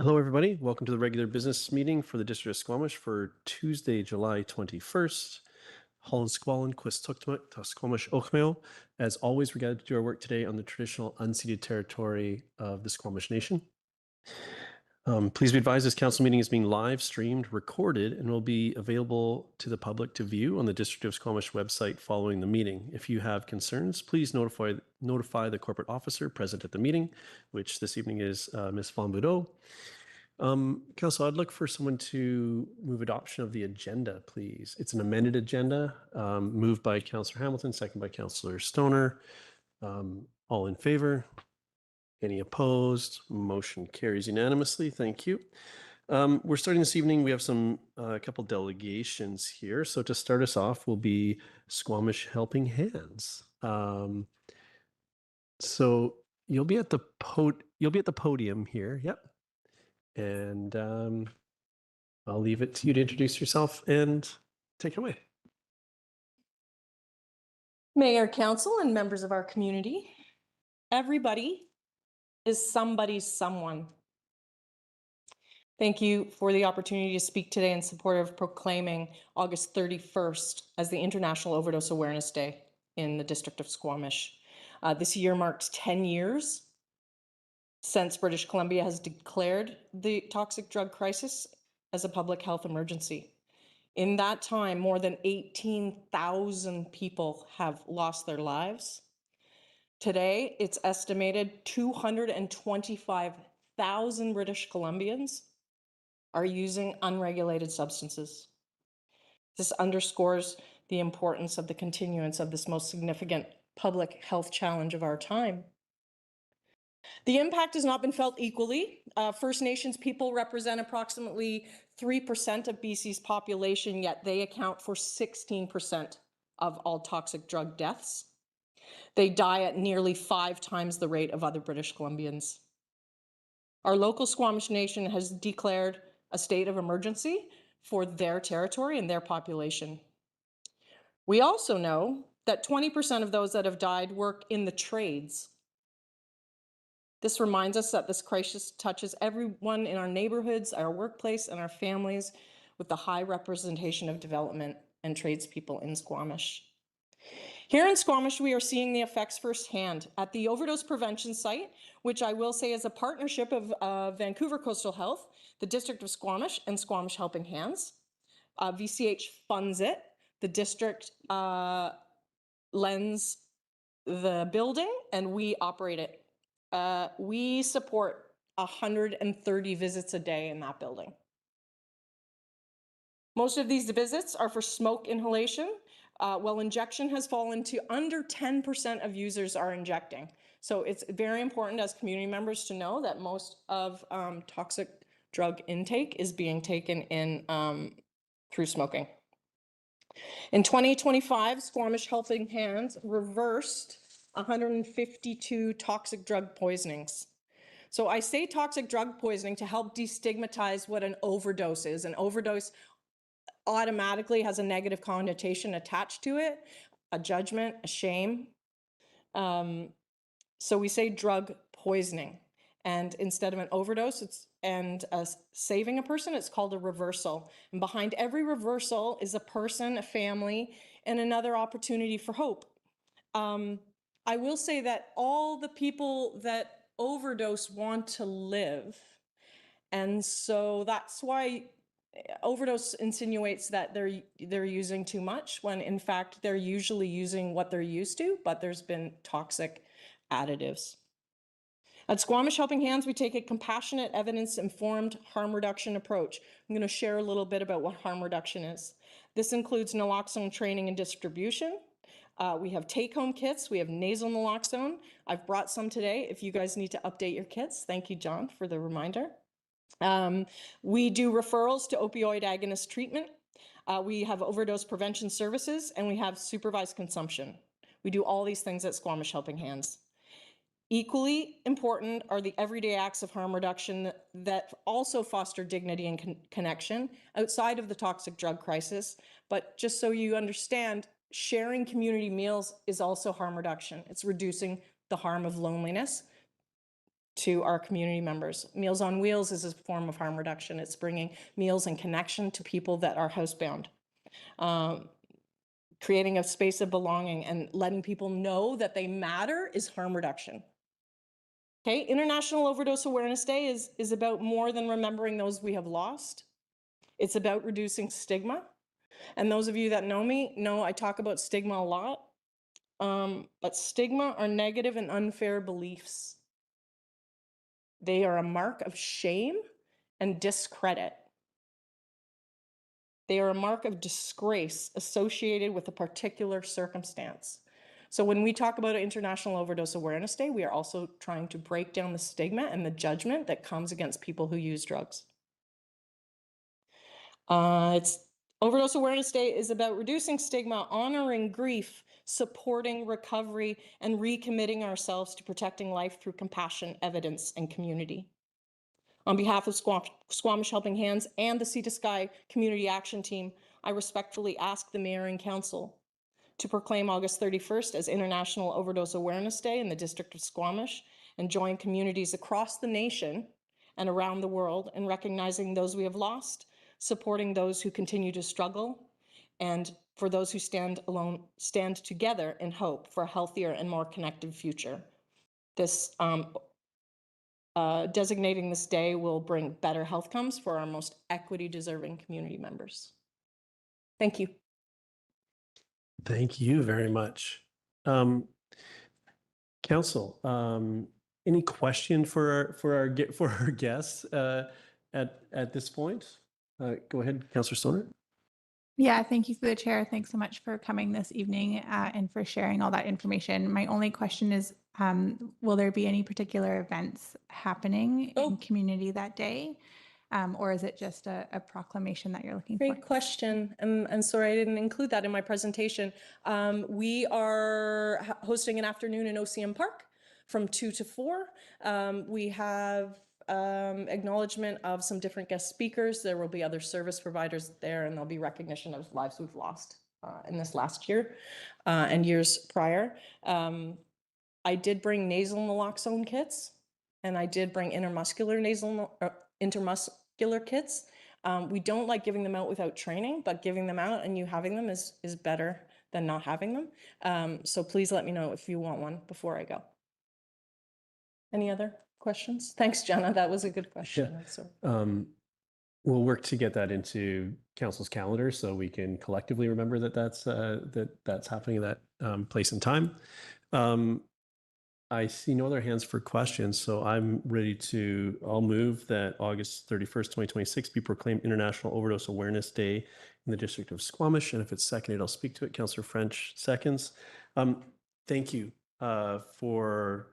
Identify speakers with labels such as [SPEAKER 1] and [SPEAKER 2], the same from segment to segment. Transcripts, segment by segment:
[SPEAKER 1] Hello, everybody. Welcome to the regular business meeting for the District of Squamish for Tuesday, July 21st. Holland Squalin, Quistuktuk, Squamish Okhmeo. As always, we got to do our work today on the traditional unceded territory of the Squamish Nation. Please be advised this council meeting is being live streamed, recorded, and will be available to the public to view on the District of Squamish website following the meeting. If you have concerns, please notify the corporate officer present at the meeting, which this evening is Ms. Von Boudreau. Council, I'd look for someone to move adoption of the agenda, please. It's an amended agenda, moved by Councillor Hamilton, second by Councillor Stoner. All in favor? Any opposed? Motion carries unanimously. Thank you. We're starting this evening. We have a couple delegations here. So to start us off will be Squamish Helping Hands. So you'll be at the podium here. Yep. And I'll leave it to you to introduce yourself and take it away.
[SPEAKER 2] Mayor, council, and members of our community, everybody is somebody's someone. Thank you for the opportunity to speak today in support of proclaiming August 31st as the International Overdose Awareness Day in the District of Squamish. This year marks 10 years since British Columbia has declared the toxic drug crisis as a public health emergency. In that time, more than 18,000 people have lost their lives. Today, it's estimated 225,000 British Columbians are using unregulated substances. This underscores the importance of the continuance of this most significant public health challenge of our time. The impact has not been felt equally. First Nations people represent approximately 3% of BC's population, yet they account for 16% of all toxic drug deaths. They die at nearly 5 times the rate of other British Columbians. Our local Squamish Nation has declared a state of emergency for their territory and their population. We also know that 20% of those that have died work in the trades. This reminds us that this crisis touches everyone in our neighborhoods, our workplace, and our families, with the high representation of development and tradespeople in Squamish. Here in Squamish, we are seeing the effects firsthand at the overdose prevention site, which I will say is a partnership of Vancouver Coastal Health, the District of Squamish, and Squamish Helping Hands. VCH funds it. The district lends the building, and we operate it. We support 130 visits a day in that building. Most of these visits are for smoke inhalation, while injection has fallen to under 10% of users are injecting. So it's very important as community members to know that most of toxic drug intake is being taken in through smoking. In 2025, Squamish Helping Hands reversed 152 toxic drug poisonings. So I say toxic drug poisoning to help destigmatize what an overdose is. An overdose automatically has a negative connotation attached to it, a judgment, a shame. So we say drug poisoning. And instead of an overdose and saving a person, it's called a reversal. And behind every reversal is a person, a family, and another opportunity for hope. I will say that all the people that overdose want to live. And so that's why overdose insinuates that they're using too much, when in fact they're usually using what they're used to, but there's been toxic additives. At Squamish Helping Hands, we take a compassionate, evidence-informed harm reduction approach. I'm going to share a little bit about what harm reduction is. This includes naloxone training and distribution. We have take-home kits. We have nasal naloxone. I've brought some today if you guys need to update your kits. Thank you, John, for the reminder. We do referrals to opioid agonist treatment. We have overdose prevention services, and we have supervised consumption. We do all these things at Squamish Helping Hands. Equally important are the everyday acts of harm reduction that also foster dignity and connection outside of the toxic drug crisis. But just so you understand, sharing community meals is also harm reduction. It's reducing the harm of loneliness. to our community members. Meals on Wheels is a form of harm reduction. It's bringing meals and connection to people that are housebound. Creating a space of belonging and letting people know that they matter is harm reduction. Okay, International Overdose Awareness Day is about more than remembering those we have lost. It's about reducing stigma. And those of you that know me know I talk about stigma a lot. But stigma are negative and unfair beliefs. They are a mark of shame and discredit. They are a mark of disgrace associated with a particular circumstance. So when we talk about International Overdose Awareness Day, we are also trying to break down the stigma and the judgment that comes against people who use drugs. Overdose Awareness Day is about reducing stigma, honoring grief, supporting recovery, and recommitting ourselves to protecting life through compassion, evidence, and community. On behalf of Squamish Helping Hands and the Sea to Sky Community Action Team, I respectfully ask the Mayor and Council to proclaim August 31st as International Overdose Awareness Day in the District of Squamish and join communities across the nation and around the world in recognizing those we have lost, supporting those who continue to struggle, and for those who stand together in hope for a healthier and more connected future. This designating this day will bring better health outcomes for our most equity-deserving community members. Thank you.
[SPEAKER 1] Thank you very much. Council, any question for our guests at this point? Go ahead, Councillor Stoner.
[SPEAKER 3] Yeah, thank you for the chair. Thanks so much for coming this evening and for sharing all that information. My only question is, will there be any particular events happening in community that day? Or is it just a proclamation that you're looking for?
[SPEAKER 2] Great question. And sorry, I didn't include that in my presentation. We are hosting an afternoon in OCM Park from 2 to 4. We have acknowledgement of some different guest speakers. There will be other service providers there, and there'll be recognition of lives we've lost in this last year and years prior. I did bring nasal naloxone kits, and I did bring intermuscular kits. We don't like giving them out without training, but giving them out and you having them is better than not having them. So please let me know if you want one before I go. Any other questions? Thanks, Jenna. That was a good question.
[SPEAKER 1] Yeah. We'll work to get that into council's calendar so we can collectively remember that that's happening at that place and time. I see no other hands for questions, so I'll move that August 31st, 2026 be proclaimed International Overdose Awareness Day in the District of Squamish. And if it's seconded, I'll speak to it. Councillor French seconds. Thank you for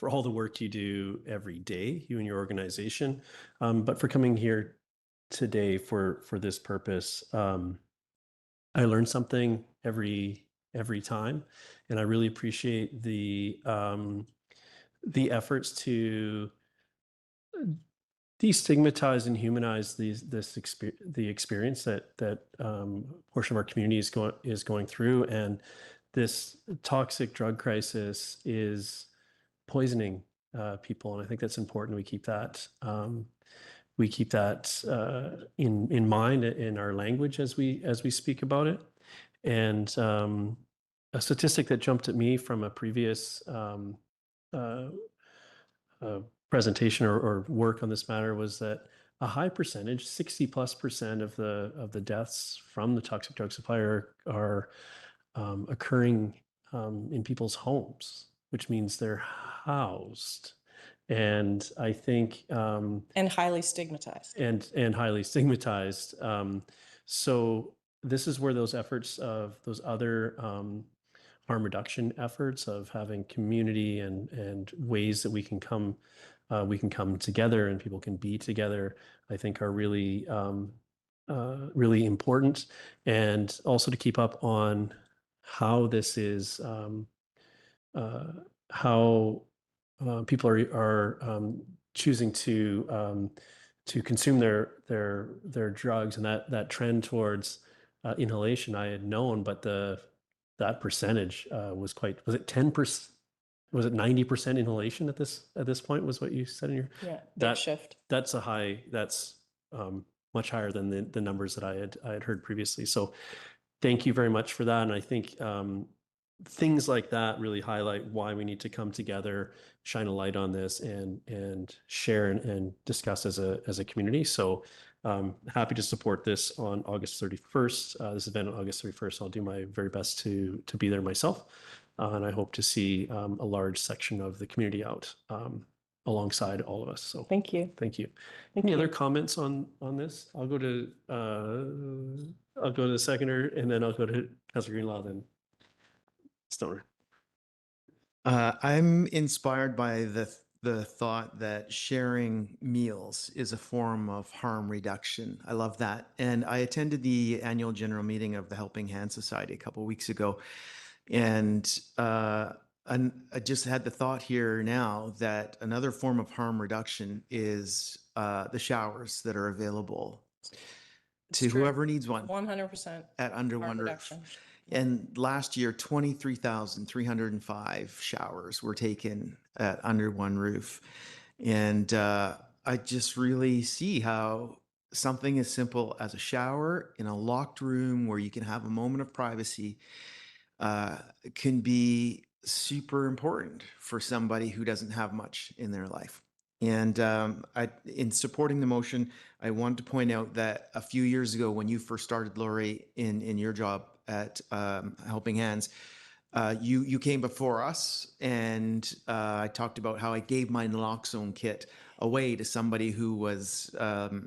[SPEAKER 1] all the work you do every day, you and your organization, but for coming here today for this purpose. I learn something every time, and I really appreciate the efforts to destigmatize and humanize the experience that portion of our community is going through, and this toxic drug crisis is poisoning people, and I think that's important. We keep that in mind in our language as we speak about it. And a statistic that jumped at me from a previous presentation or work on this matter was that a high percentage, 60+% of the deaths from the toxic drug supply are occurring in people's homes, which means they're housed. And I think
[SPEAKER 2] and highly stigmatized.
[SPEAKER 1] And highly stigmatized. So this is where those efforts of those other harm reduction efforts of having community and ways that we can come together and people can be together, I think are really really important. And also to keep up on how this is how people are choosing to consume their drugs, and that trend towards inhalation I had known, but that percentage was it 10%? was it 90% inhalation at this point was what you said in your,
[SPEAKER 2] Yeah, big
[SPEAKER 1] that
[SPEAKER 2] shift.
[SPEAKER 1] that's much higher than the numbers that I had heard previously. So thank you very much for that. And I think things like that really highlight why we need to come together, shine a light on this, and share and discuss as a community. So happy to support this on August 31st. This event on August 31st. I'll do my very best to be there myself. And I hope to see a large section of the community out alongside all of us. So
[SPEAKER 2] Thank you.
[SPEAKER 1] thank you.
[SPEAKER 2] Thank
[SPEAKER 1] Any
[SPEAKER 2] you.
[SPEAKER 1] other comments on this? I'll go to the seconder, and then I'll go to Councilor Greenlaw, then Stoner.
[SPEAKER 4] I'm inspired by the thought that sharing meals is a form of harm reduction. I love that. And I attended the annual general meeting of the Helping Hand Society a couple of weeks ago. And I just had the thought here now that another form of harm reduction is the showers that are available
[SPEAKER 2] It's
[SPEAKER 4] to
[SPEAKER 2] true.
[SPEAKER 4] whoever needs one
[SPEAKER 2] 100%
[SPEAKER 4] at under
[SPEAKER 2] harm
[SPEAKER 4] one roof.
[SPEAKER 2] reduction.
[SPEAKER 4] And last year, 23,305 showers were taken at under one roof. And I just really see how something as simple as a shower in a locked room where you can have a moment of privacy can be super important for somebody who doesn't have much in their life. And in supporting the motion, I wanted to point out that a few years ago, when you first started, Lori, in your job at Helping Hands, you came before us, and I talked about how I gave my naloxone kit away to somebody who was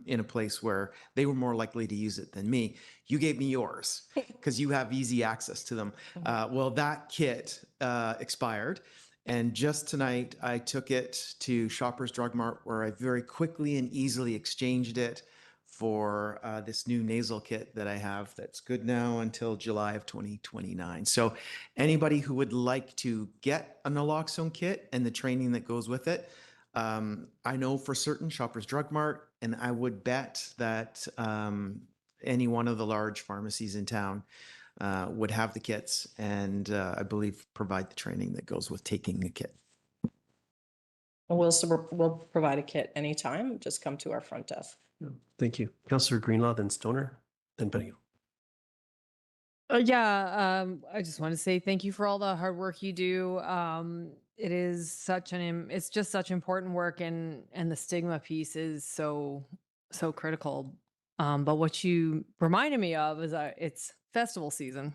[SPEAKER 4] in a place where they were more likely to use it than me. You gave me yours because you have easy access to them. Well, that kit expired. And just tonight, I took it to Shoppers Drug Mart, where I very quickly and easily exchanged it for this new nasal kit that I have that's good now until July of 2029. So anybody who would like to get a naloxone kit and the training that goes with it, I know for certain Shoppers Drug Mart, and I would bet that any one of the large pharmacies in town would have the kits, and I believe provide the training that goes with taking the kit.
[SPEAKER 2] We'll provide a kit anytime. Just come to our front desk.
[SPEAKER 1] Thank you. Councilor Greenlaw, then Stoner, then Benio.
[SPEAKER 5] I just want to say thank you for all the hard work you do. It is it's just such important work, and the stigma piece is so critical. But what you reminded me of is it's festival season.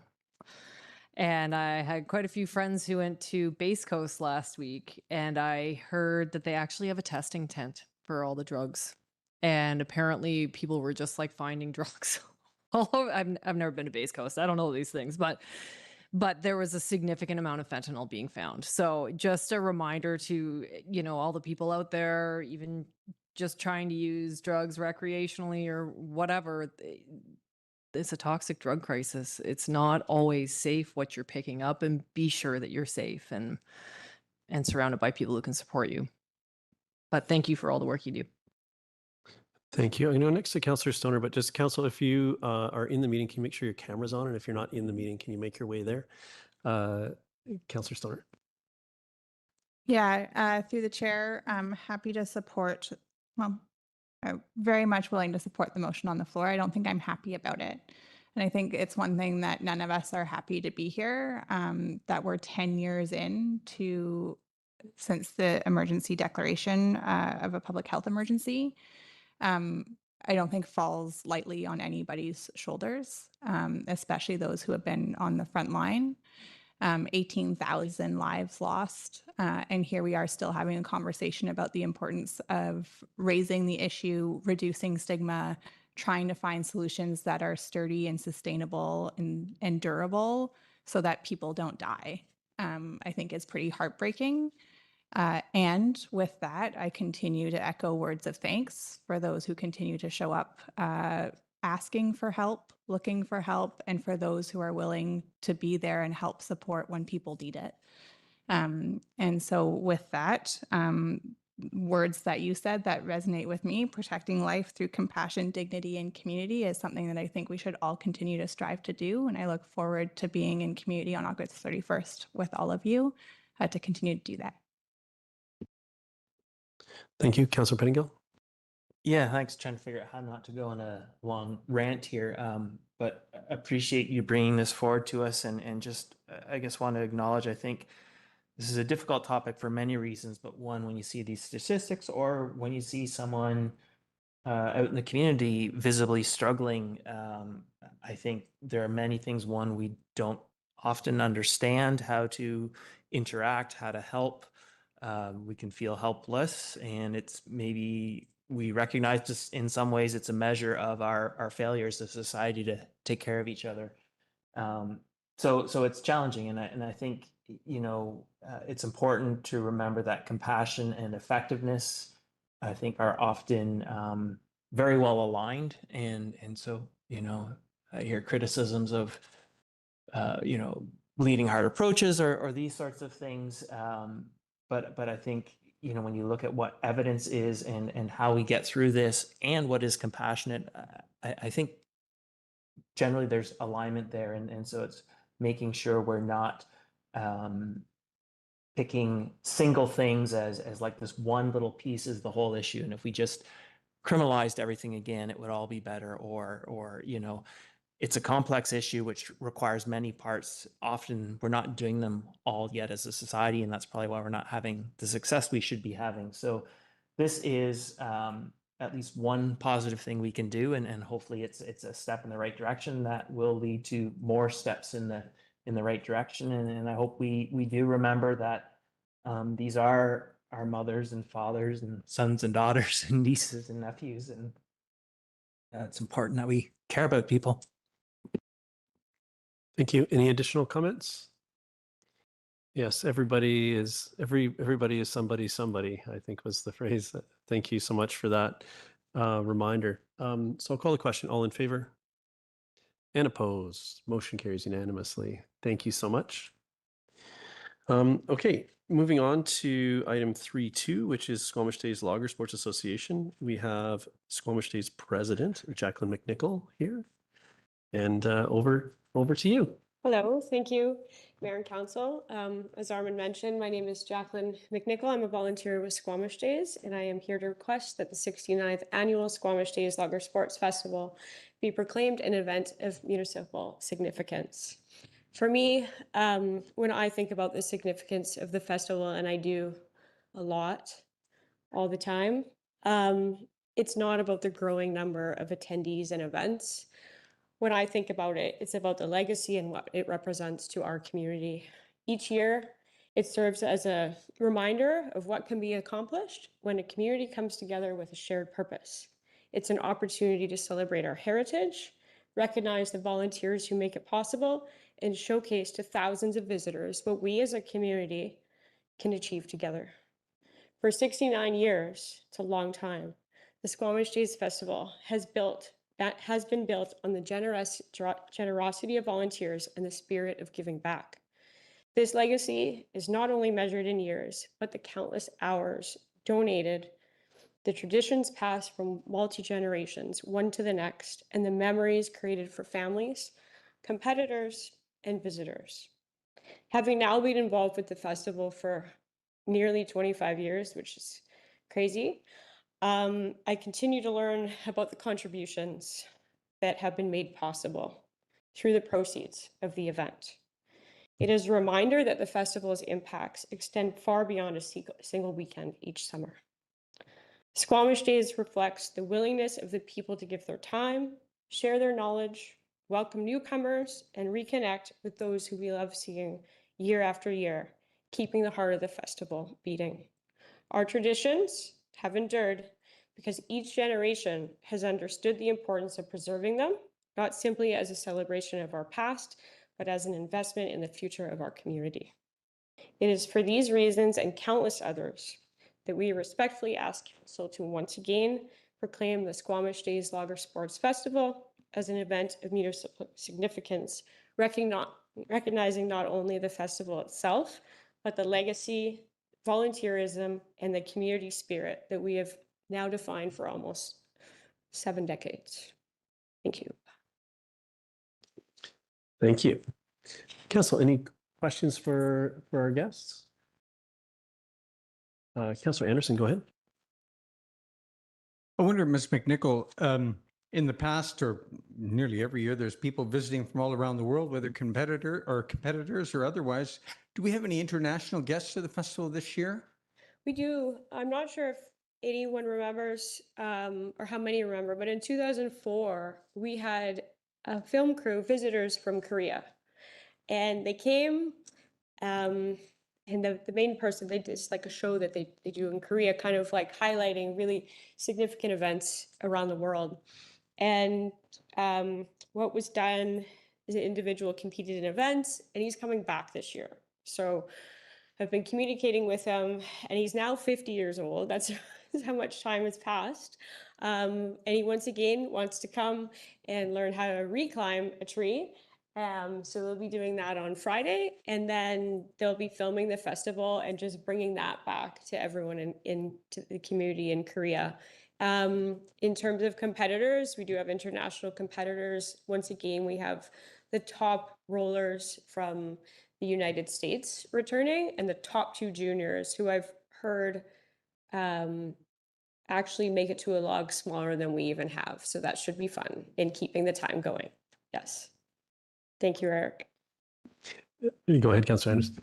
[SPEAKER 5] And I had quite a few friends who went to Base Coast last week, and I heard that they actually have a testing tent for all the drugs. And apparently people were just like finding drugs all over. I've never been to Base Coast. I don't know these things, but there was a significant amount of fentanyl being found. So just a reminder to, all the people out there, even just trying to use drugs recreationally or whatever, it's a toxic drug crisis. It's not always safe what you're picking up, and be sure that you're safe and surrounded by people who can support you. But thank you for all the work you do.
[SPEAKER 1] Thank you. I know next to Councilor Stoner, but just Council, if you are in the meeting, can you make sure your camera's on? And if you're not in the meeting, can you make your way there? Councilor Stoner.
[SPEAKER 3] Yeah, through the chair, I'm happy to support, well, I'm very much willing to support the motion on the floor. I don't think I'm happy about it. And I think it's one thing that none of us are happy to be here, that we're 10 years in since the emergency declaration of a public health emergency. I don't think falls lightly on anybody's shoulders, especially those who have been on the front line. 18,000 lives lost. And here we are still having a conversation about the importance of raising the issue, reducing stigma, trying to find solutions that are sturdy and sustainable and durable so that people don't die. I think it's pretty heartbreaking. And with that, I continue to echo words of thanks for those who continue to show up, asking for help, looking for help, and for those who are willing to be there and help support when people need it. And so with that, words that you said that resonate with me, protecting life through compassion, dignity, and community is something that I think we should all continue to strive to do. And I look forward to being in community on August 31st with all of you. to continue to do that.
[SPEAKER 1] Thank you, Councillor Pettingill.
[SPEAKER 6] Yeah, thanks. Trying to figure out how not to go on a long rant here, but appreciate you bringing this forward to us, and just I guess want to acknowledge. I think this is a difficult topic for many reasons, but one, when you see these statistics, or when you see someone out in the community visibly struggling, I think there are many things. One, we don't often understand how to interact, how to help. We can feel helpless, and it's maybe we recognize just in some ways it's a measure of our failures as a society to take care of each other. So it's challenging, and I think it's important to remember that compassion and effectiveness, I think, are often very well aligned, and so I hear criticisms of bleeding heart approaches or these sorts of things, but I think when you look at what evidence is and how we get through this and what is compassionate, I think generally there's alignment there, and so it's making sure we're not picking single things as like this one little piece is the whole issue, and if we just criminalized everything again, it would all be better, or it's a complex issue which requires many parts. Often we're not doing them all yet as a society, and that's probably why we're not having the success we should be having. So this is at least one positive thing we can do, and hopefully it's a step in the right direction that will lead to more steps in the right direction. And I hope we do remember that these are our mothers and fathers and sons and daughters and nieces and nephews, and it's important that we care about people.
[SPEAKER 1] Thank you. Any additional comments? Yes, everybody is somebody, I think was the phrase. Thank you so much for that reminder. So I'll call the question. All in favor? And opposed? Motion carries unanimously. Thank you so much. Okay, moving on to item 3.2, which is Squamish Days Lager Sports Association. We have Squamish Days President, Jaqulin McNicol, here. And over to you.
[SPEAKER 7] Hello, thank you, Mayor and Council. As Armin mentioned, my name is Jaqulin McNicol. I'm a volunteer with Squamish Days, and I am here to request that the 69th Annual Squamish Days Lager Sports Festival be proclaimed an event of municipal significance. For me, when I think about the significance of the festival, and I do a lot all the time, it's not about the growing number of attendees and events. When I think about it, it's about the legacy and what it represents to our community. Each year, it serves as a reminder of what can be accomplished when a community comes together with a shared purpose. It's an opportunity to celebrate our heritage, recognize the volunteers who make it possible, and showcase to thousands of visitors what we as a community can achieve together. For 69 years, it's a long time, the Squamish Days Festival has been built on the generosity of volunteers and the spirit of giving back. This legacy is not only measured in years, but the countless hours donated, the traditions passed from multi-generations, one to the next, and the memories created for families, competitors, and visitors. Having now been involved with the festival for nearly 25 years, which is crazy, I continue to learn about the contributions that have been made possible through the proceeds of the event. It is a reminder that the festival's impacts extend far beyond a single weekend each summer. Squamish Days reflects the willingness of the people to give their time, share their knowledge, welcome newcomers, and reconnect with those who we love seeing year after year, keeping the heart of the festival beating. Our traditions have endured because each generation has understood the importance of preserving them, not simply as a celebration of our past, but as an investment in the future of our community. It is for these reasons and countless others that we respectfully ask Council to once again proclaim the Squamish Days Lager Sports Festival as an event of municipal significance, recognizing not only the festival itself, but the legacy, volunteerism, and the community spirit that we have now defined for almost 7 decades. Thank you.
[SPEAKER 1] Thank you. Council, any questions for our guests? Councillor Anderson, go ahead.
[SPEAKER 8] I wonder, Ms. McNicol, in the past or nearly every year, there's people visiting from all around the world, whether competitors or otherwise. Do we have any international guests to the festival this year?
[SPEAKER 7] We do. I'm not sure if anyone remembers or how many remember, but in 2004, we had a film crew, visitors from Korea. And they came, and the main person, they did like a show that they do in Korea, kind of like highlighting really significant events around the world. And what was done is an individual competed in events, and he's coming back this year. So I've been communicating with him, and he's now 50 years old. That's how much time has passed. And he once again wants to come and learn how to reclimb a tree. So they'll be doing that on Friday, and then they'll be filming the festival and just bringing that back to everyone into the community in Korea. In terms of competitors, we do have international competitors. Once again, we have the top rollers from the United States returning, and the top 2 juniors who I've heard actually make it to a log smaller than we even have. So that should be fun in keeping the time going. Yes. Thank you, Eric.
[SPEAKER 1] Go ahead, Councillor Anderson.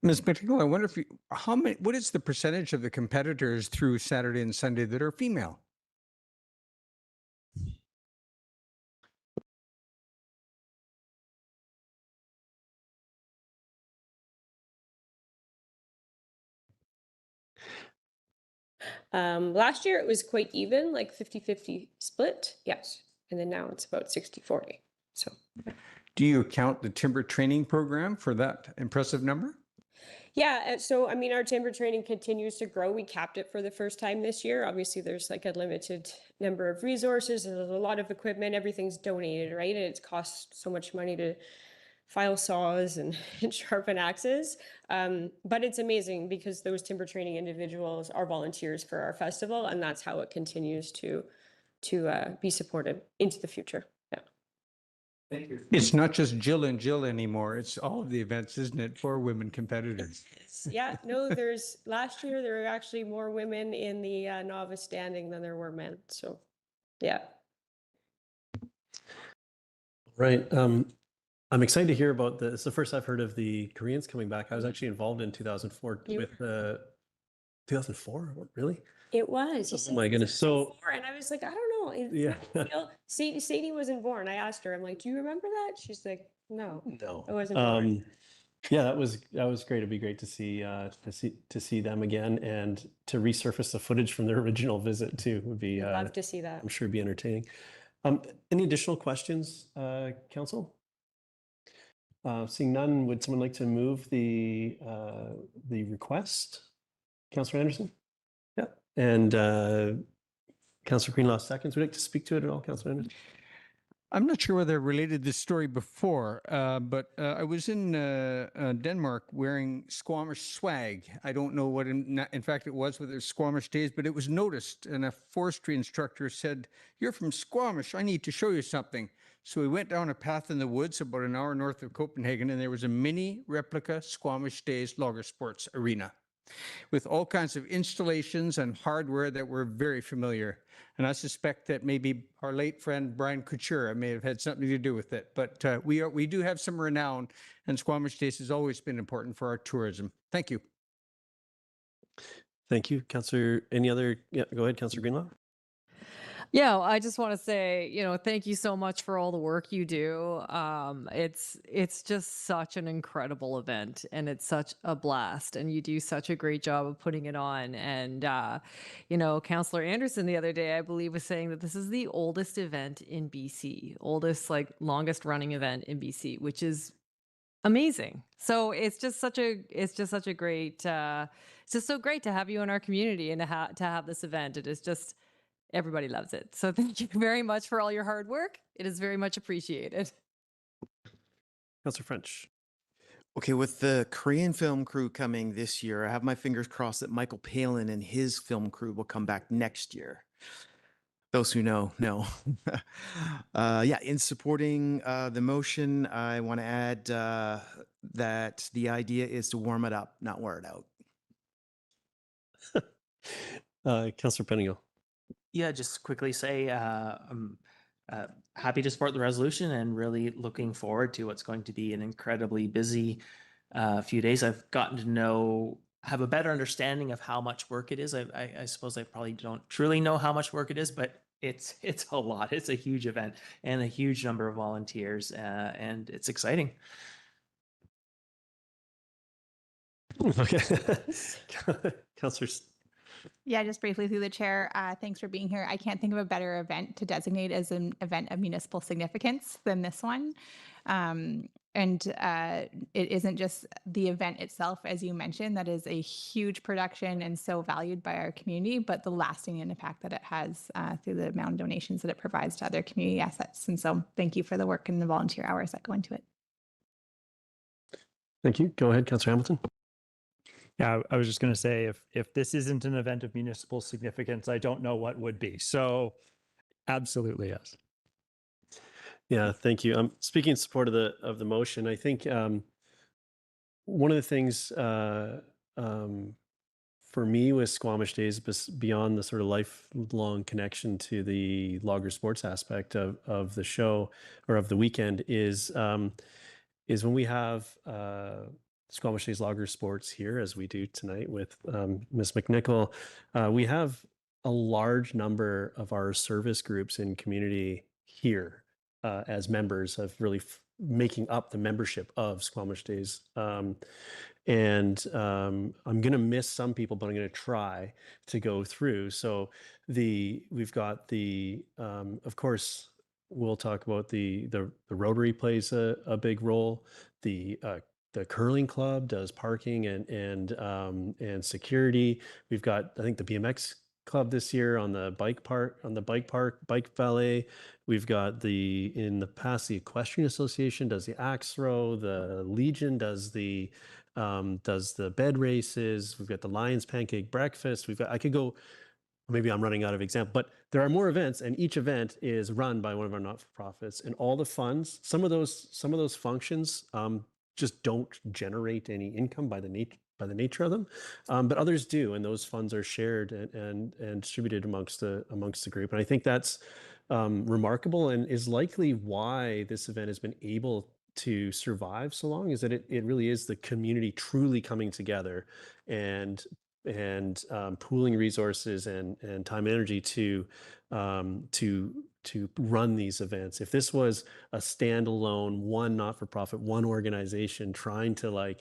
[SPEAKER 8] Ms. McNicol, I wonder if what is the percentage of the competitors through Saturday and Sunday that are female?
[SPEAKER 7] Last year it was quite even, like 50-50 split. Yes. And then now it's about 60-40. So.
[SPEAKER 8] Do you count the timber training program for that impressive number?
[SPEAKER 7] Yeah, so I mean, our timber training continues to grow. We capped it for the first time this year. Obviously, there's like a limited number of resources. There's a lot of equipment. Everything's donated, right? And it costs so much money to file saws and sharpen axes. But it's amazing because those timber training individuals are volunteers for our festival, and that's how it continues to be supported into the future. Yeah.
[SPEAKER 8] Thank you. It's not just Jill and Jill anymore. It's all of the events, isn't it, for women competitors?
[SPEAKER 7] Yeah, no, last year there were actually more women in the novice standing than there were men. So, yeah.
[SPEAKER 1] Right. I'm excited to hear about this. It's the first I've heard of the Koreans coming back. I was actually involved in 2004 with 2004. Really?
[SPEAKER 7] It was.
[SPEAKER 1] Oh my goodness. So,
[SPEAKER 7] and I was like, I don't know.
[SPEAKER 1] Yeah.
[SPEAKER 7] Sadie wasn't born. I asked her, I'm like, do you remember that? She's like, no,
[SPEAKER 1] no,
[SPEAKER 7] I wasn't born.
[SPEAKER 1] Yeah, that was great. It'd be great to see them again and to resurface the footage from their original visit too. Would be
[SPEAKER 7] I'd love to see that.
[SPEAKER 1] I'm sure it'd be entertaining. Any additional questions, Council? Seeing none, would someone like to move the request? Councillor Anderson? Yeah. And Councillor Greenlaw seconds. Would you like to speak to it at all, Councillor Anderson?
[SPEAKER 8] I'm not sure whether I related this story before, but I was in Denmark wearing Squamish swag. I don't know what, in fact, it was, whether it was Squamish Days, but it was noticed. And a forestry instructor said, "You're from Squamish. I need to show you something." So we went down a path in the woods about an hour north of Copenhagen, and there was a mini replica Squamish Days logger sports arena with all kinds of installations and hardware that were very familiar. And I suspect that maybe our late friend Brian Couture may have had something to do with it. But we do have some renown, and Squamish Days has always been important for our tourism. Thank you.
[SPEAKER 1] Thank you, Councillor. Any other? Yeah, go ahead, Councillor Greenlaw.
[SPEAKER 5] Yeah, I just want to say, thank you so much for all the work you do. It's just such an incredible event, and it's such a blast, and you do such a great job of putting it on. And, Councillor Anderson the other day, I believe, was saying that this is the oldest event in BC, longest running event in BC, which is amazing. So it's just such a great, it's just so great to have you in our community and to have this event. It is just, everybody loves it. So thank you very much for all your hard work. It is very much appreciated.
[SPEAKER 1] Councillor French.
[SPEAKER 4] Okay, with the Korean film crew coming this year, I have my fingers crossed that Michael Palin and his film crew will come back next year. Those who know. In supporting the motion, I want to add that the idea is to warm it up, not wear it out.
[SPEAKER 1] Councillor Penningill.
[SPEAKER 6] Yeah, just quickly say I'm happy to support the resolution and really looking forward to what's going to be an incredibly busy few days. I've gotten to have a better understanding of how much work it is. I suppose I probably don't truly know how much work it is, but it's a lot. It's a huge event and a huge number of volunteers, and it's exciting.
[SPEAKER 1] Okay. Councillors.
[SPEAKER 3] Yeah, just briefly through the chair, thanks for being here. I can't think of a better event to designate as an event of municipal significance than this one. It isn't just the event itself, as you mentioned, that is a huge production and so valued by our community, but the lasting impact that it has through the amount of donations that it provides to other community assets. And so thank you for the work and the volunteer hours that go into it.
[SPEAKER 1] Thank you. Go ahead, Councillor Hamilton.
[SPEAKER 9] Yeah, I was just going to say, if this isn't an event of municipal significance, I don't know what would be. So absolutely, yes.
[SPEAKER 1] Yeah, thank you. Speaking in support of the motion, I think one of the things for me with Squamish Days, beyond the sort of lifelong connection to the Lager sports aspect of the show or of the weekend is when we have Squamish Days Lager Sports here, as we do tonight with Ms. McNicol, we have a large number of our service groups in community here as members of really making up the membership of Squamish Days. I'm going to miss some people, but I'm going to try to go through. So we've got of course, we'll talk about the Rotary plays a big role. The curling club does parking and security. We've got, I think, the BMX club this year on the bike valet. We've got in the past, the Equestrian Association does the axe throw. The Legion does the bed races. We've got the Lions Pancake Breakfast. I could go. Maybe I'm running out of example, but there are more events, and each event is run by one of our not-for-profits. And all the funds, some of those functions just don't generate any income by the nature of them, but others do, and those funds are shared and distributed amongst the group. And I think that's remarkable, and is likely why this event has been able to survive so long. Is that it really is the community truly coming together and pooling resources and time and energy to run these events. If this was a standalone, one not-for-profit, one organization trying to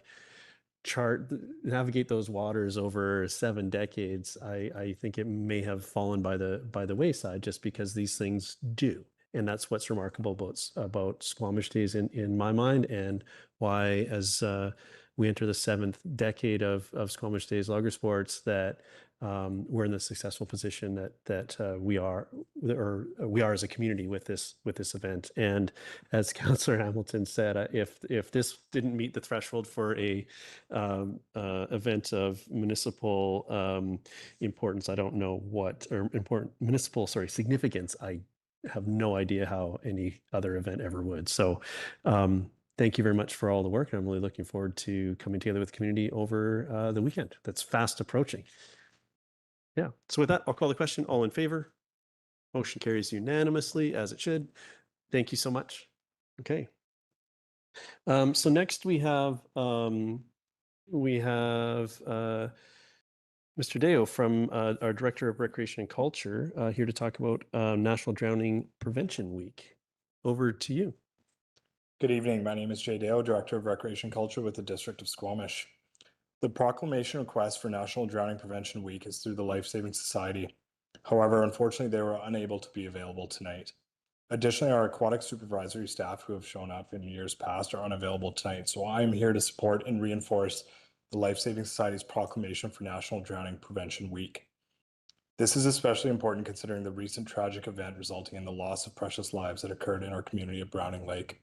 [SPEAKER 1] navigate those waters over 7 decades, I think it may have fallen by the wayside, just because these things do. And that's what's remarkable about Squamish Days in my mind, and why, as we enter the 7th decade of Squamish Days Lager Sports, that we're in the successful position that we are as a community with this event. And as Councillor Hamilton said, if this didn't meet the threshold for a event of municipal importance, I don't know what, or significance, I have no idea how any other event ever would. So thank you very much for all the work. I'm really looking forward to coming together with the community over the weekend that's fast approaching. Yeah. So with that, I'll call the question. All in favor? Motion carries unanimously, as it should. Thank you so much. Okay. So next we have Mr. Deo from our Director of Recreation and Culture here to talk about National Drowning Prevention Week. Over to you.
[SPEAKER 10] Good evening. My name is Jay Deo, Director of Recreation and Culture with the District of Squamish. The proclamation request for National Drowning Prevention Week is through the Life Saving Society. However, unfortunately, they were unable to be available tonight. Additionally, our aquatic supervisory staff who have shown up in years past are unavailable tonight. So I'm here to support and reinforce the Life Saving Society's proclamation for National Drowning Prevention Week. This is especially important considering the recent tragic event resulting in the loss of precious lives that occurred in our community of Browning Lake.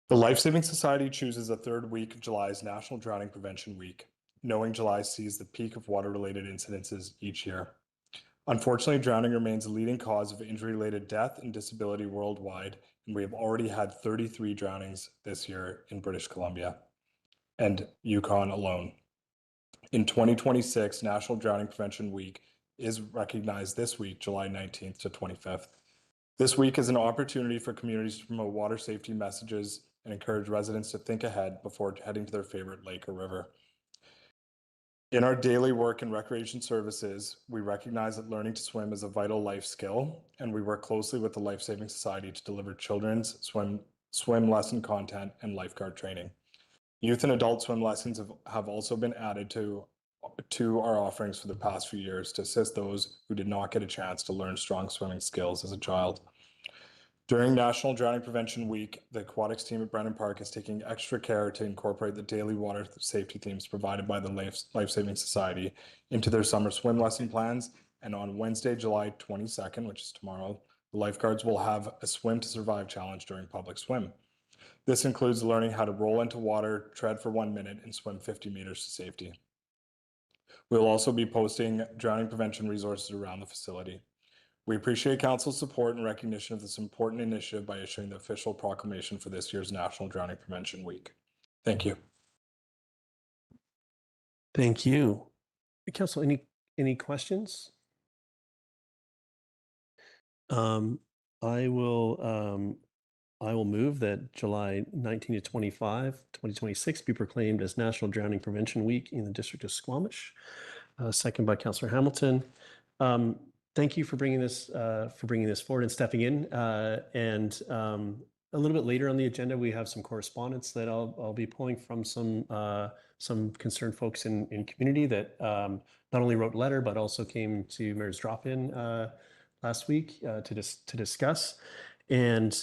[SPEAKER 10] The Life Saving Society chooses the third week of July as National Drowning Prevention Week, knowing July sees the peak of water-related incidences each year. Unfortunately, drowning remains a leading cause of injury-related death and disability worldwide, and we have already had 33 drownings this year in British Columbia and Yukon alone. In 2026, National Drowning Prevention Week is recognized this week, July 19th to 25th. This week is an opportunity for communities to promote water safety messages and encourage residents to think ahead before heading to their favorite lake or river. In our daily work in recreation services, we recognize that learning to swim is a vital life skill, and we work closely with the Life Saving Society to deliver children's swim lesson content and lifeguard training. Youth and adult swim lessons have also been added to our offerings for the past few years to assist those who did not get a chance to learn strong swimming skills as a child. During National Drowning Prevention Week, the aquatics team at Brennan Park is taking extra care to incorporate the daily water safety themes provided by the Life Saving Society into their summer swim lesson plans. And on Wednesday, July 22nd, which is tomorrow, the lifeguards will have a Swim to Survive challenge during public swim. This includes learning how to roll into water, tread for 1 minute, and swim 50 meters to safety. We'll also be posting drowning prevention resources around the facility. We appreciate Council's support and recognition of this important initiative by issuing the official proclamation for this year's National Drowning Prevention Week. Thank you.
[SPEAKER 1] Thank you. Council, any questions? I will move that July 19 to 25, 2026 be proclaimed as National Drowning Prevention Week in the District of Squamish. Second by Councillor Hamilton. Thank you for bringing this forward and stepping in. And a little bit later on the agenda, we have some correspondence that I'll be pulling from some concerned folks in community that not only wrote a letter but also came to Mayor's drop-in last week to discuss. And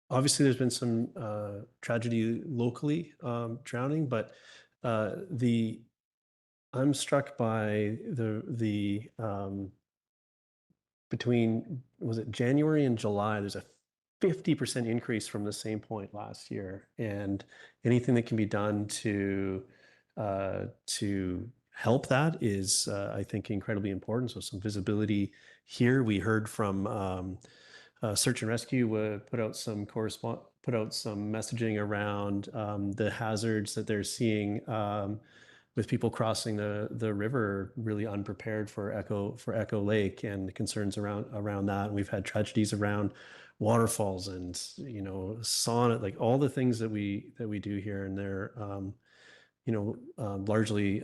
[SPEAKER 1] obviously there's been some tragedy locally, drowning, but I'm struck by the between, was it January and July, there's a 50% increase from the same point last year. And anything that can be done to help that is, I think, incredibly important. So some visibility here. We heard from Search and Rescue put out some messaging around the hazards that they're seeing with people crossing the river, really unprepared for Echo Lake, and the concerns around that. And we've had tragedies around waterfalls and sauna, like all the things that we do here, and they're largely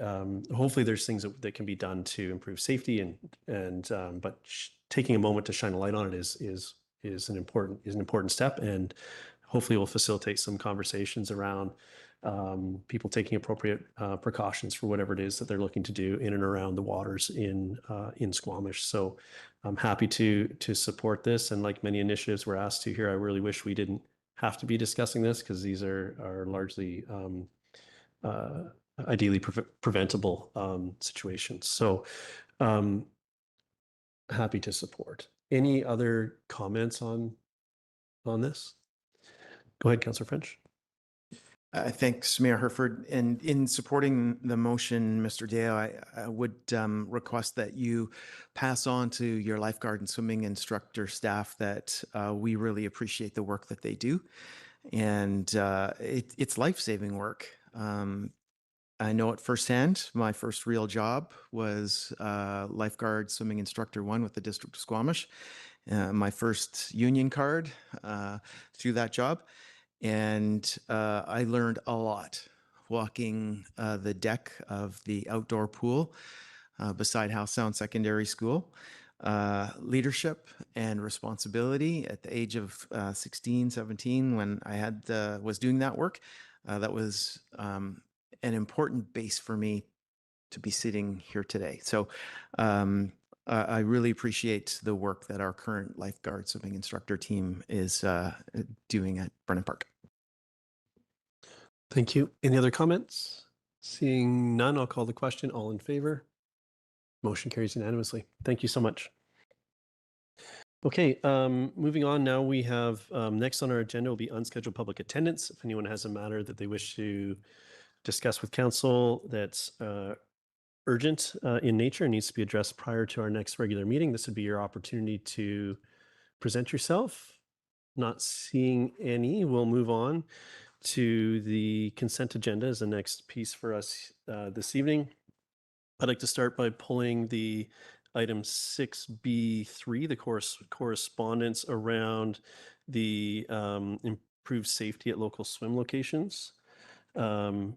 [SPEAKER 1] hopefully there's things that can be done to improve safety, but taking a moment to shine a light on it is an important step, and hopefully will facilitate some conversations around people taking appropriate precautions for whatever it is that they're looking to do in and around the waters in Squamish. So I'm happy to support this, and like many initiatives we're asked to here, I really wish we didn't have to be discussing this, because these are largely ideally preventable situations. So happy to support. Any other comments on this? Go ahead, Councillor French.
[SPEAKER 4] Thanks, Mayor Herford. And in supporting the motion, Mr. Dale, I would request that you pass on to your lifeguard and swimming instructor staff that we really appreciate the work that they do. And it's life-saving work. I know it firsthand. My first real job was lifeguard swimming instructor 1 with the District of Squamish. My first union card through that job. And I learned a lot walking the deck of the outdoor pool beside House Sound Secondary School. Leadership and responsibility at the age of 16, 17, when I was doing that work. That was an important base for me to be sitting here today. So I really appreciate the work that our current lifeguard swimming instructor team is doing at Brennan Park.
[SPEAKER 1] Thank you. Any other comments? Seeing none, I'll call the question. All in favor? Motion carries unanimously. Thank you so much. Okay, moving on now, we have next on our agenda will be unscheduled public attendance. If anyone has a matter that they wish to discuss with council that's urgent in nature and needs to be addressed prior to our next regular meeting, this would be your opportunity to present yourself. Not seeing any, we'll move on. to the consent agenda as the next piece for us this evening. I'd like to start by pulling the item 6B3, the correspondence around the improved safety at local swim locations, to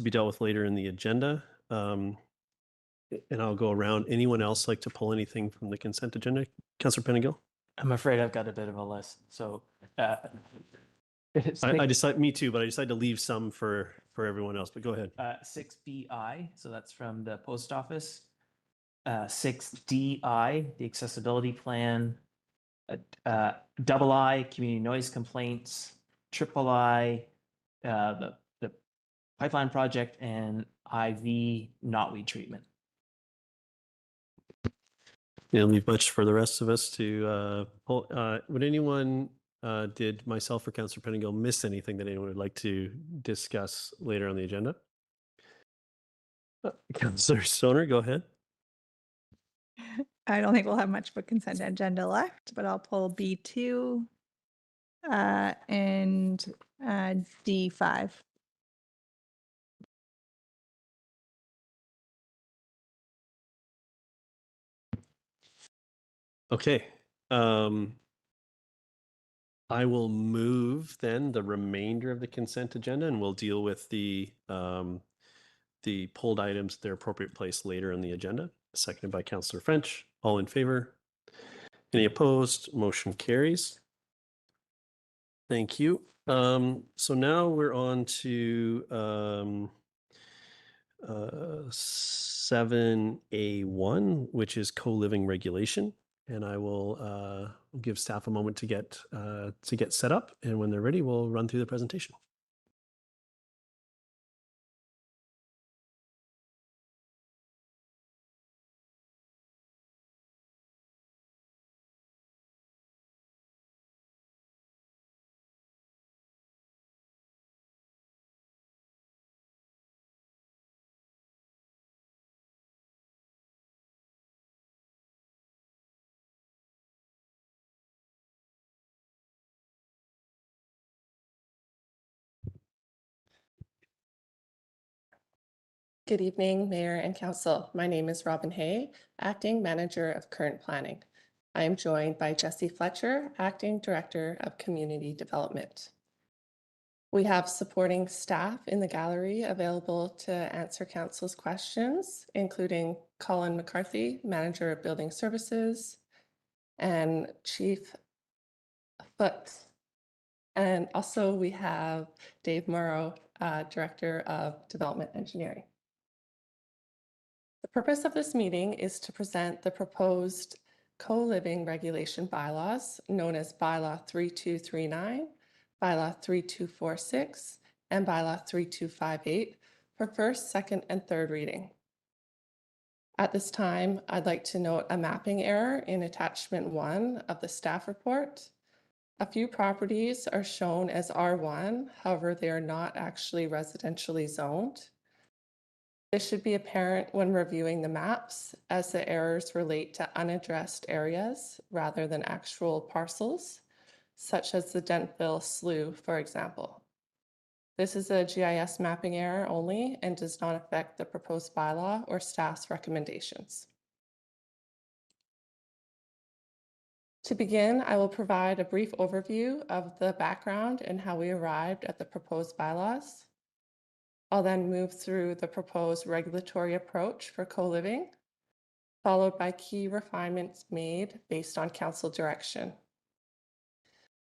[SPEAKER 1] be dealt with later in the agenda. And I'll go around. Anyone else like to pull anything from the consent agenda? Councillor Pennegill?
[SPEAKER 6] I'm afraid I've got a bit of a list. So it's
[SPEAKER 1] I decided, me too, but I decided to leave some for everyone else, but go ahead.
[SPEAKER 6] 6BI, so that's from the post office. 6DI, the accessibility plan. Double I, community noise complaints. Triple I, the pipeline project, and IV knotweed treatment.
[SPEAKER 1] It'll leave much for the rest of us to pull. Would anyone, did myself or Councillor Pennegill miss anything that anyone would like to discuss later on the agenda? Councillor Stoner, go ahead.
[SPEAKER 3] I don't think we'll have much of a consent agenda left, but I'll pull B2 and D5.
[SPEAKER 1] Okay. I will move then the remainder of the consent agenda, and we'll deal with the pulled items at their appropriate place later in the agenda. Seconded by Councillor French. All in favor? Any opposed? Motion carries. Thank you. So now we're on to 7A1, which is co-living regulation. And I will give staff a moment to get set up. And when they're ready, we'll run through the presentation.
[SPEAKER 11] Good evening, Mayor and Council. My name is Robin Hay, Acting Manager of Current Planning. I am joined by Jesse Fletcher, Acting Director of Community Development. We have supporting staff in the gallery available to answer Council's questions, including Colin McCarthy, Manager of Building Services, and Chief Foot. And also we have Dave Morrow, Director of Development Engineering. The purpose of this meeting is to present the proposed co-living regulation bylaws known as Bylaw 3239, Bylaw 3246, and Bylaw 3258 for first, second, and third reading. At this time, I'd like to note a mapping error in attachment 1 of the staff report. A few properties are shown as R1, however, they are not actually residentially zoned. This should be apparent when reviewing the maps, as the errors relate to unaddressed areas rather than actual parcels, such as the Dentville Slough, for example. This is a GIS mapping error only and does not affect the proposed bylaw or staff's recommendations. To begin, I will provide a brief overview of the background and how we arrived at the proposed bylaws. I'll then move through the proposed regulatory approach for co-living, followed by key refinements made based on council direction.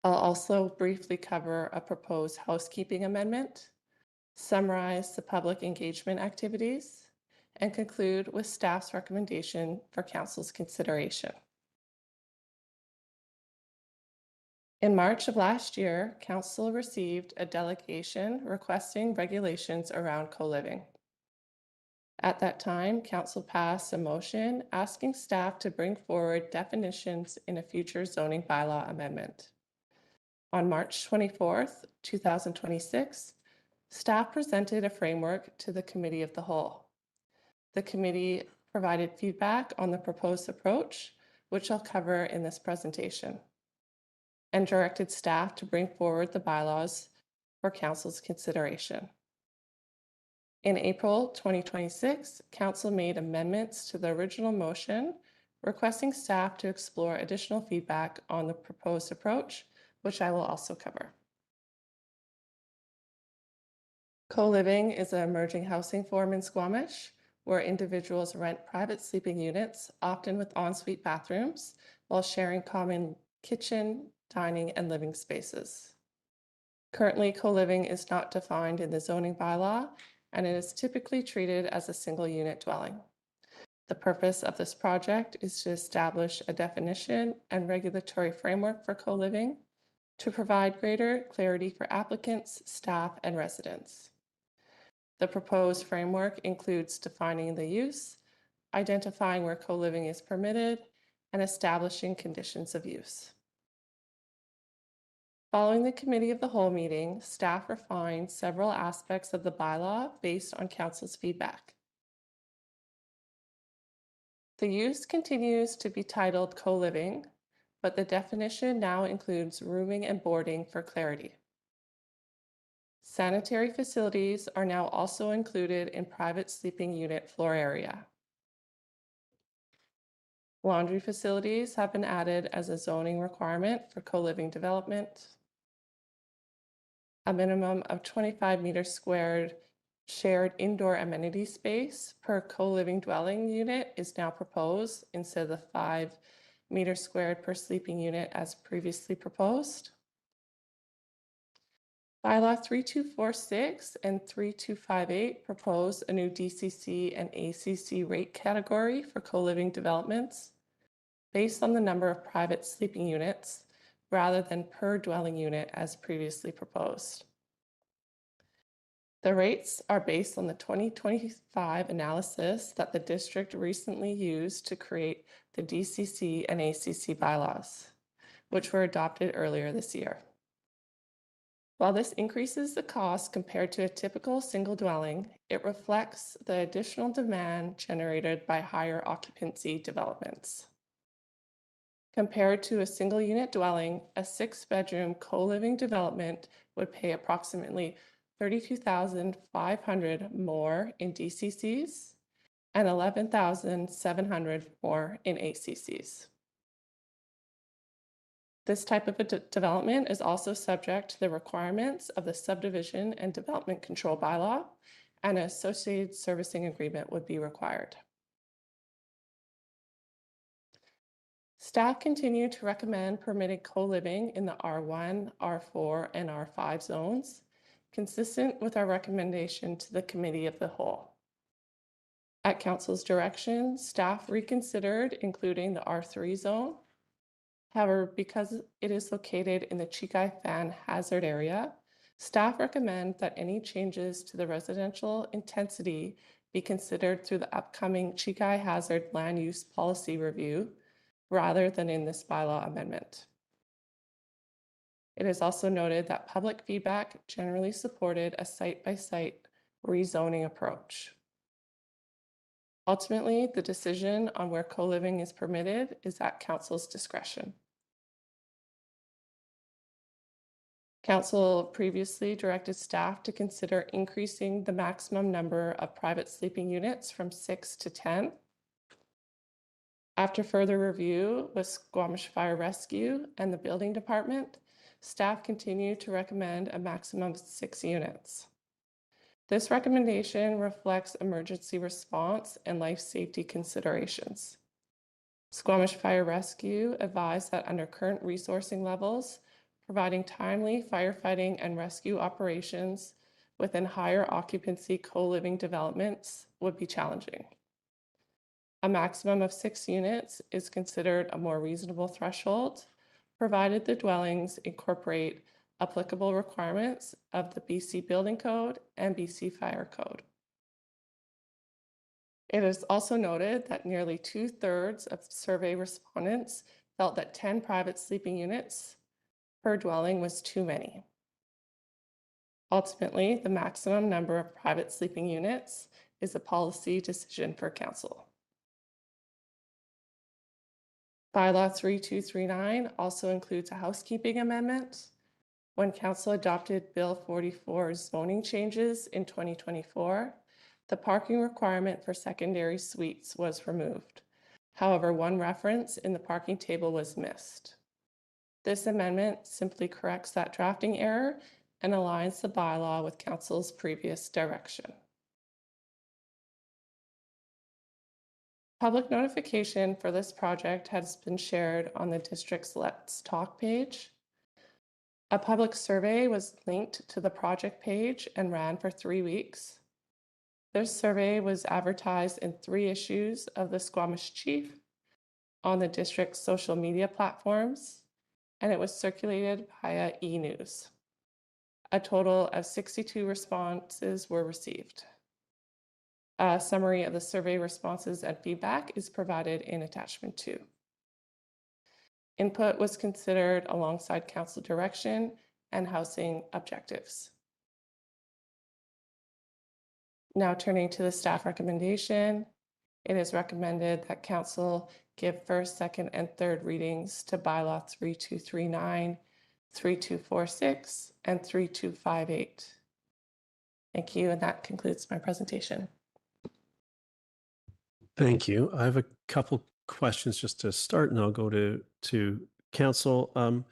[SPEAKER 11] I'll also briefly cover a proposed housekeeping amendment, summarize the public engagement activities, and conclude with staff's recommendation for council's consideration. In March of last year, Council received a delegation requesting regulations around co-living. At that time, Council passed a motion asking staff to bring forward definitions in a future zoning bylaw amendment. On March 24th, 2026, staff presented a framework to the Committee of the Whole. The committee provided feedback on the proposed approach, which I'll cover in this presentation, and directed staff to bring forward the bylaws for Council's consideration. In April 2026, Council made amendments to the original motion, requesting staff to explore additional feedback on the proposed approach, which I will also cover. Co-living is an emerging housing form in Squamish, where individuals rent private sleeping units, often with ensuite bathrooms, while sharing common kitchen, dining, and living spaces. Currently, co-living is not defined in the zoning bylaw, and it is typically treated as a single unit dwelling. The purpose of this project is to establish a definition and regulatory framework for co-living to provide greater clarity for applicants, staff, and residents. The proposed framework includes defining the use, identifying where co-living is permitted, and establishing conditions of use. Following the Committee of the Whole meeting, staff refined several aspects of the bylaw based on Council's feedback. The use continues to be titled co-living, but the definition now includes rooming and boarding for clarity. Sanitary facilities are now also included in private sleeping unit floor area. Laundry facilities have been added as a zoning requirement for co-living development. A minimum of 25 meters squared shared indoor amenity space per co-living dwelling unit is now proposed instead of the 5 meters squared per sleeping unit as previously proposed. Bylaw 3246 and 3258 propose a new DCC and ACC rate category for co-living developments based on the number of private sleeping units rather than per dwelling unit as previously proposed. The rates are based on the 2025 analysis that the district recently used to create the DCC and ACC bylaws, which were adopted earlier this year. While this increases the cost compared to a typical single dwelling, it reflects the additional demand generated by higher occupancy developments. Compared to a single unit dwelling, a 6-bedroom co-living development would pay approximately $32,500 more in DCCs and $11,700 more in ACCs. This type of a development is also subject to the requirements of the Subdivision and Development Control Bylaw, and an associated servicing agreement would be required. Staff continue to recommend permitted co-living in the R1, R4, and R5 zones, consistent with our recommendation to the Committee of the Whole. At Council's direction, staff reconsidered including the R3 zone. However, because it is located in the Chikai Fan hazard area, staff recommend that any changes to the residential intensity be considered through the upcoming Chikai Hazard Land Use Policy Review rather than in this bylaw amendment. It is also noted that public feedback generally supported a site-by-site rezoning approach. Ultimately, the decision on where co-living is permitted is at Council's discretion. Council previously directed staff to consider increasing the maximum number of private sleeping units from 6 to 10. After further review with Squamish Fire Rescue and the Building Department, staff continue to recommend a maximum of 6 units. This recommendation reflects emergency response and life safety considerations. Squamish Fire Rescue advised that under current resourcing levels, providing timely firefighting and rescue operations within higher occupancy co-living developments would be challenging. A maximum of 6 units is considered a more reasonable threshold, provided the dwellings incorporate applicable requirements of the BC Building Code and BC Fire Code. It is also noted that nearly 2/3 of survey respondents felt that 10 private sleeping units per dwelling was too many. Ultimately, the maximum number of private sleeping units is a policy decision for Council. Bylaw 3239 also includes a housekeeping amendment. When council adopted Bill 44 zoning changes in 2024, the parking requirement for secondary suites was removed. However, one reference in the parking table was missed. This amendment simply corrects that drafting error and aligns the bylaw with council's previous direction. Public notification for this project has been shared on the district's Let's Talk page. A public survey was linked to the project page and ran for 3 weeks. This survey was advertised in 3 issues of the Squamish Chief, on the district's social media platforms, and it was circulated via e-news. A total of 62 responses were received. A summary of the survey responses and feedback is provided in attachment 2. Input was considered alongside council direction and housing objectives. Now turning to the staff recommendation, it is recommended that council give first, second, and third readings to bylaw 3239, 3246, and 3258. Thank you, and that concludes my presentation.
[SPEAKER 1] Thank you. I have a couple questions just to start, and I'll go to council. Can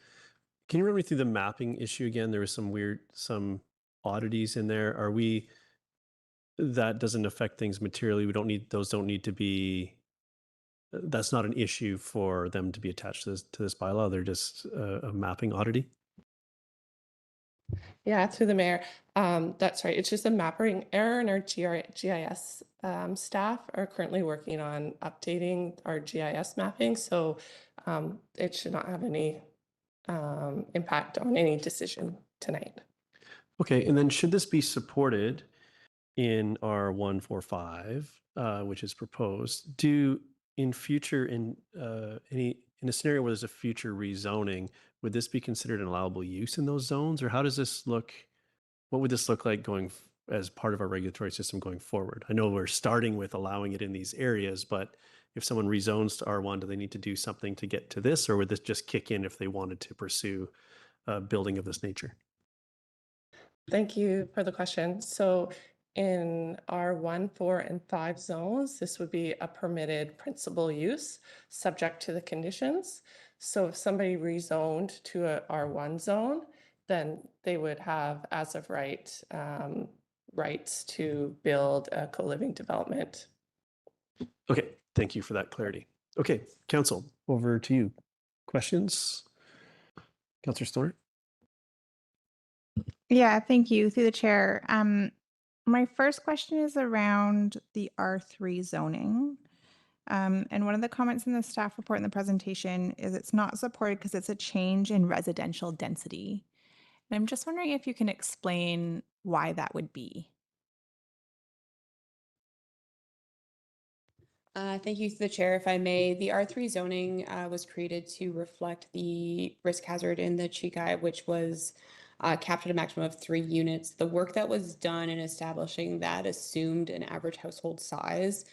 [SPEAKER 1] you run me through the mapping issue again? There was some oddities in there. That doesn't affect things materially. Those don't need to be, that's not an issue for them to be attached to this bylaw. They're just a mapping oddity.
[SPEAKER 11] Yeah, through the mayor. That's right. It's just a mapping error, and our GIS staff are currently working on updating our GIS mapping. So it should not have any impact on any decision tonight.
[SPEAKER 1] Okay, and then should this be supported in our 145, which is proposed? In future, in a scenario where there's a future rezoning, would this be considered an allowable use in those zones, or how does this look? What would this look like as part of our regulatory system going forward? I know we're starting with allowing it in these areas, but if someone rezones to R1, do they need to do something to get to this, or would this just kick in if they wanted to pursue building of this nature?
[SPEAKER 11] Thank you for the question. So in our 1, 4, and 5 zones, this would be a permitted principal use subject to the conditions. So if somebody rezoned to a R1 zone, then they would have, as of right, rights to build a co-living development.
[SPEAKER 1] Okay, thank you for that clarity. Okay, council, over to you. Questions? Councillor Stoner?
[SPEAKER 3] Yeah, thank you. Through the chair. My first question is around the R3 zoning. And one of the comments in the staff report in the presentation is it's not supported because it's a change in residential density. And I'm just wondering if you can explain why that would be.
[SPEAKER 12] Thank you to the chair. If I may, the R3 zoning was created to reflect the risk hazard in the Chikai, which was capped at a maximum of 3 units. The work that was done in establishing that assumed an average household size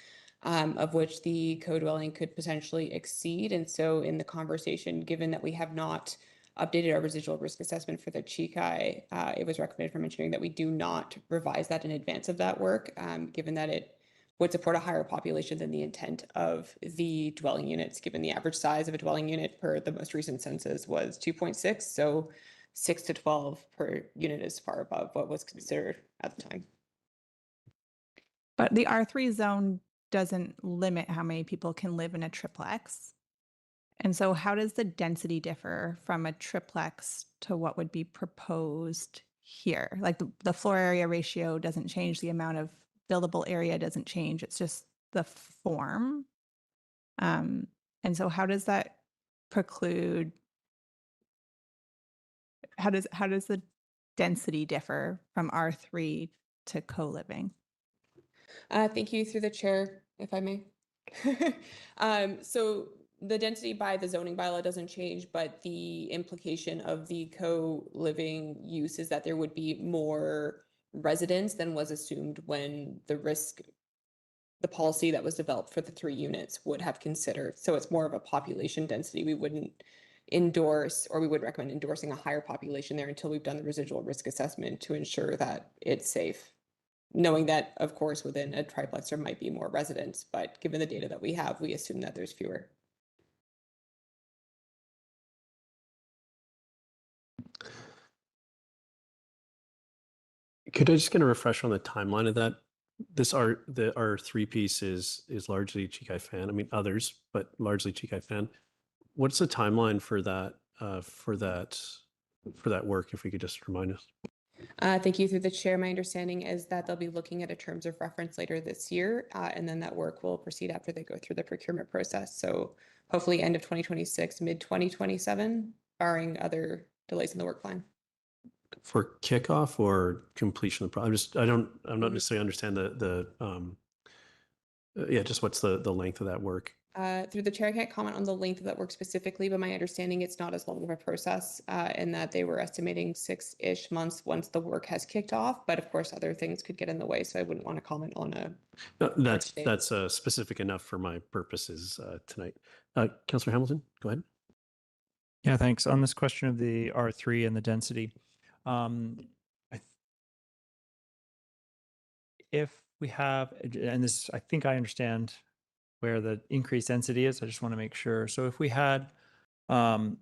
[SPEAKER 12] of which the co-dwelling could potentially exceed. And so in the conversation, given that we have not updated our residual risk assessment for the Chikai, it was recommended from engineering that we do not revise that in advance of that work, given that it would support a higher population than the intent of the dwelling units, given the average size of a dwelling unit per the most recent census was 2.6. So 6 to 12 per unit is far above what was considered at the time.
[SPEAKER 3] But the R3 zone doesn't limit how many people can live in a triplex. And so how does the density differ from a triplex to what would be proposed here? Like the floor area ratio doesn't change, the amount of buildable area doesn't change, it's just the form. And so how does that preclude, how does the density differ from R3 to co-living?
[SPEAKER 12] Thank you through the chair, if I may. So the density by the zoning bylaw doesn't change, but the implication of the co-living use is that there would be more residents than was assumed when the policy that was developed for the 3 units would have considered. So it's more of a population density. We wouldn't endorse, or we would recommend endorsing a higher population there until we've done the residual risk assessment to ensure that it's safe. Knowing that, of course, within a triplex, there might be more residents, but given the data that we have, we assume that there's fewer.
[SPEAKER 1] Could I just get a refresher on the timeline of that? The R3 piece is largely Chikai fan. I mean, others, but largely Chikai fan. What's the timeline for that work? If we could just remind us.
[SPEAKER 12] Thank you. Through the chair, my understanding is that they'll be looking at a terms of reference later this year, and then that work will proceed after they go through the procurement process. So hopefully end of 2026, mid 2027, barring other delays in the work plan.
[SPEAKER 1] For kickoff or completion of the project? I'm not necessarily understand just what's the length of that work?
[SPEAKER 12] Through the chair, I can't comment on the length of that work specifically, but my understanding it's not as long of a process, and that they were estimating 6-ish months once the work has kicked off. But of course, other things could get in the way, so I wouldn't want to comment on a.
[SPEAKER 1] No, that's specific enough for my purposes tonight. Councillor Hamilton, go ahead.
[SPEAKER 9] Yeah, thanks. On this question of the R3 and the density, if we have, and this, I think I understand where the increased density is. I just want to make sure. So if we had, let's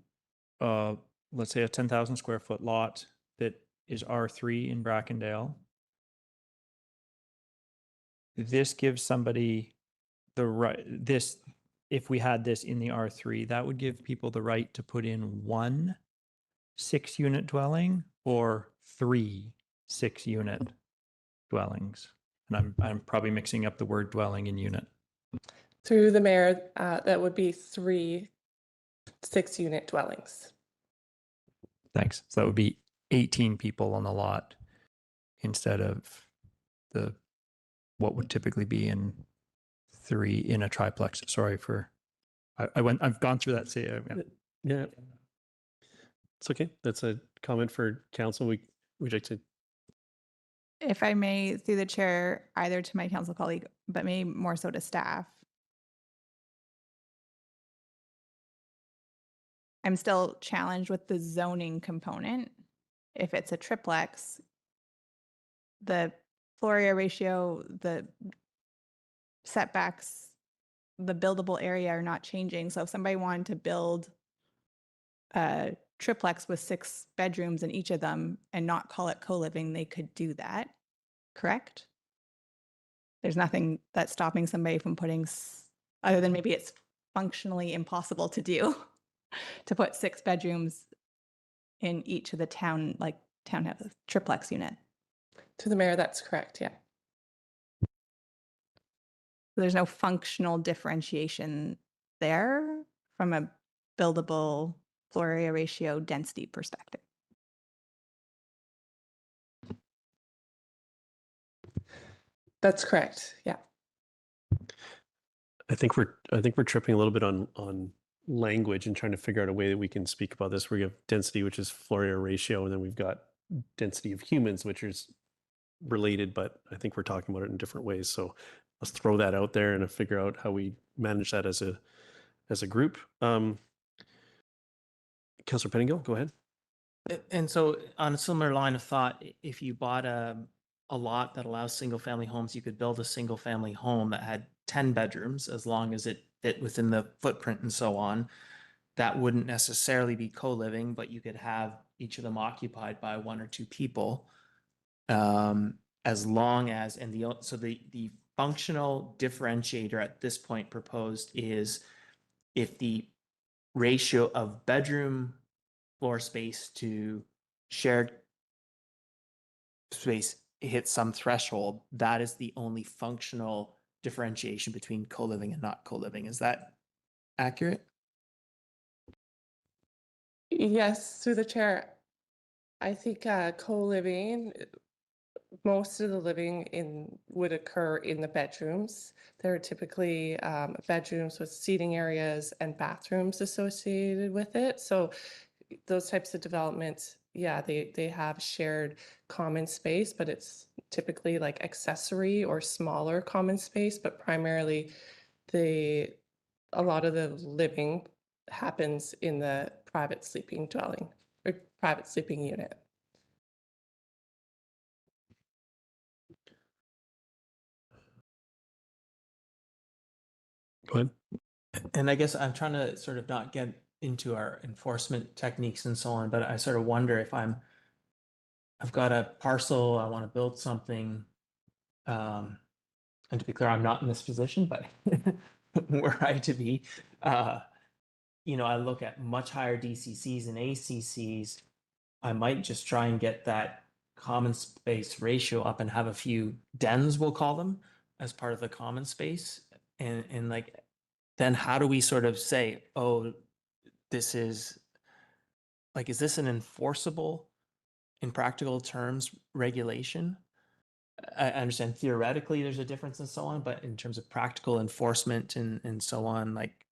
[SPEAKER 9] say a 10,000 square foot lot that is R3 in Brackendale, this gives somebody the right, if we had this in the R3, that would give people the right to put in 1 6-unit dwelling or 3 6-unit dwellings. And I'm probably mixing up the word dwelling and unit.
[SPEAKER 11] Through the mayor, that would be 3 6-unit dwellings.
[SPEAKER 9] Thanks. So that would be 18 people on the lot instead of what would typically be in 3 in a triplex. Sorry for, I've gone through that.
[SPEAKER 1] Yeah, it's okay. That's a comment for council. We rejected.
[SPEAKER 3] If I may, through the chair, either to my council colleague, but maybe more so to staff. I'm still challenged with the zoning component. If it's a triplex, the floor area ratio, the setbacks, the buildable area are not changing. So if somebody wanted to build a triplex with 6 bedrooms in each of them and not call it co-living, they could do that, correct? There's nothing that's stopping somebody from putting, other than maybe it's functionally impossible to do, to put 6 bedrooms in each of the townhouse triplex unit.
[SPEAKER 11] To the mayor, that's correct, yeah.
[SPEAKER 3] There's no functional differentiation there from a buildable floor area ratio density perspective.
[SPEAKER 11] That's correct, yeah.
[SPEAKER 1] I think we're tripping a little bit on language and trying to figure out a way that we can speak about this. We have density, which is floor area ratio, and then we've got density of humans, which is related, but I think we're talking about it in different ways. So let's throw that out there and figure out how we manage that as a group. Councillor Pettingill, go ahead.
[SPEAKER 6] And so on a similar line of thought, if you bought a lot that allows single family homes, you could build a single family home that had 10 bedrooms as long as it fit within the footprint and so on. That wouldn't necessarily be co-living, but you could have each of them occupied by 1 or 2 people. As long as, and the functional differentiator at this point proposed is if the ratio of bedroom floor space to shared space hits some threshold, that is the only functional differentiation between co-living and not co-living. Is that accurate?
[SPEAKER 11] Yes, through the chair. I think co-living, most of the living would occur in the bedrooms. There are typically bedrooms with seating areas and bathrooms associated with it. So those types of developments, yeah, they have shared common space, but it's typically like accessory or smaller common space, but primarily a lot of the living happens in the private sleeping dwelling or private sleeping unit.
[SPEAKER 1] Go ahead.
[SPEAKER 6] And I guess I'm trying to sort of not get into our enforcement techniques and so on, but I sort of wonder if I've got a parcel, I want to build something. And to be clear, I'm not in this position, but were I to be, I look at much higher DCCs and ACCs. I might just try and get that common space ratio up and have a few dens, we'll call them, as part of the common space. And like, then how do we sort of say, oh, this is like, is this an enforceable, in practical terms, regulation? I understand theoretically there's a difference and so on, but in terms of practical enforcement and so on, like,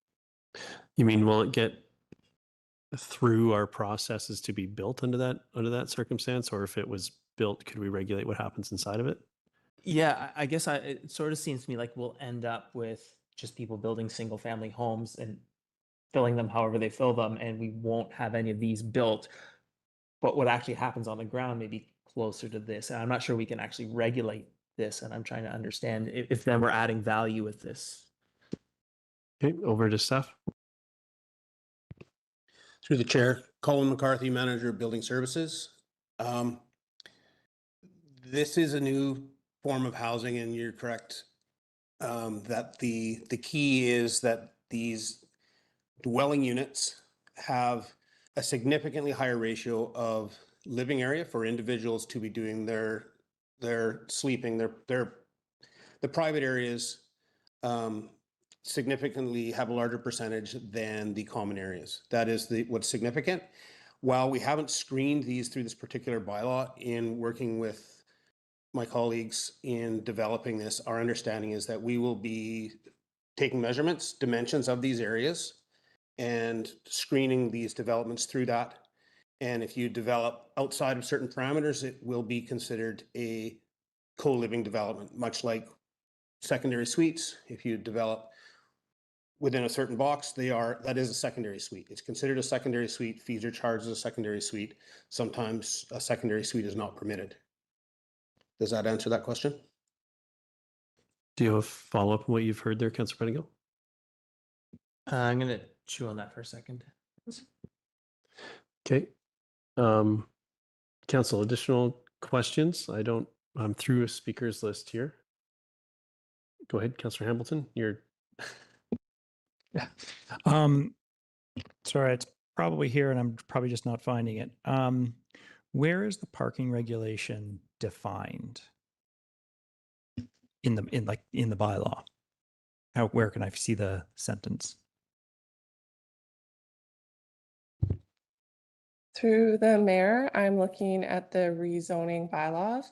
[SPEAKER 1] You mean, will it get through our processes to be built under that circumstance, or if it was built, could we regulate what happens inside of it?
[SPEAKER 6] yeah, I guess it sort of seems to me like we'll end up with just people building single family homes and filling them however they fill them, and we won't have any of these built. But what actually happens on the ground may be closer to this. And I'm not sure we can actually regulate this. And I'm trying to understand if then we're adding value with this.
[SPEAKER 1] Okay, over to Steph.
[SPEAKER 13] Through the chair, Colin McCarthy, Manager of Building Services. This is a new form of housing, and you're correct that the key is that these dwelling units have a significantly higher ratio of living area for individuals to be doing their sleeping. The private areas significantly have a larger percentage than the common areas. That is what's significant. While we haven't screened these through this particular bylaw, in working with my colleagues in developing this, our understanding is that we will be taking measurements, dimensions of these areas, and screening these developments through that. And if you develop outside of certain parameters, it will be considered a co-living development, much like secondary suites. If you develop within a certain box, that is a secondary suite. It's considered a secondary suite. Fees are charged as a secondary suite. Sometimes a secondary suite is not permitted. Does that answer that question?
[SPEAKER 1] Do you have a follow-up on what you've heard there, Councillor Pettingill?
[SPEAKER 6] I'm going to chew on that for a second.
[SPEAKER 1] Okay. Council, additional questions? I'm through a speakers list here. Go ahead, Councillor Hamilton. You're
[SPEAKER 9] Yeah. Sorry, it's probably here and I'm probably just not finding it. Where is the parking regulation defined in the bylaw? Where can I see the sentence?
[SPEAKER 11] Through the mayor, I'm looking at the rezoning bylaws.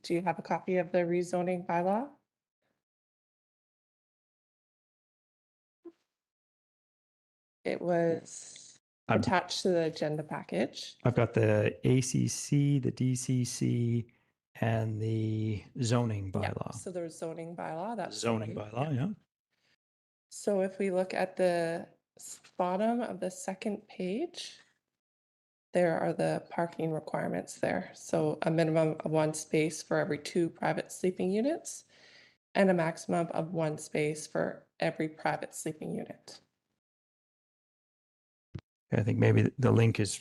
[SPEAKER 11] Do you have a copy of the rezoning bylaw? It was attached to the agenda package.
[SPEAKER 9] I've got the ACC, the DCC, and the zoning bylaw.
[SPEAKER 11] Yeah, so there's zoning bylaw. That's
[SPEAKER 9] Zoning bylaw, yeah.
[SPEAKER 11] So if we look at the bottom of the second page, there are the parking requirements there. So a minimum of 1 space for every 2 private sleeping units and a maximum of 1 space for every private sleeping unit.
[SPEAKER 9] I think maybe the link is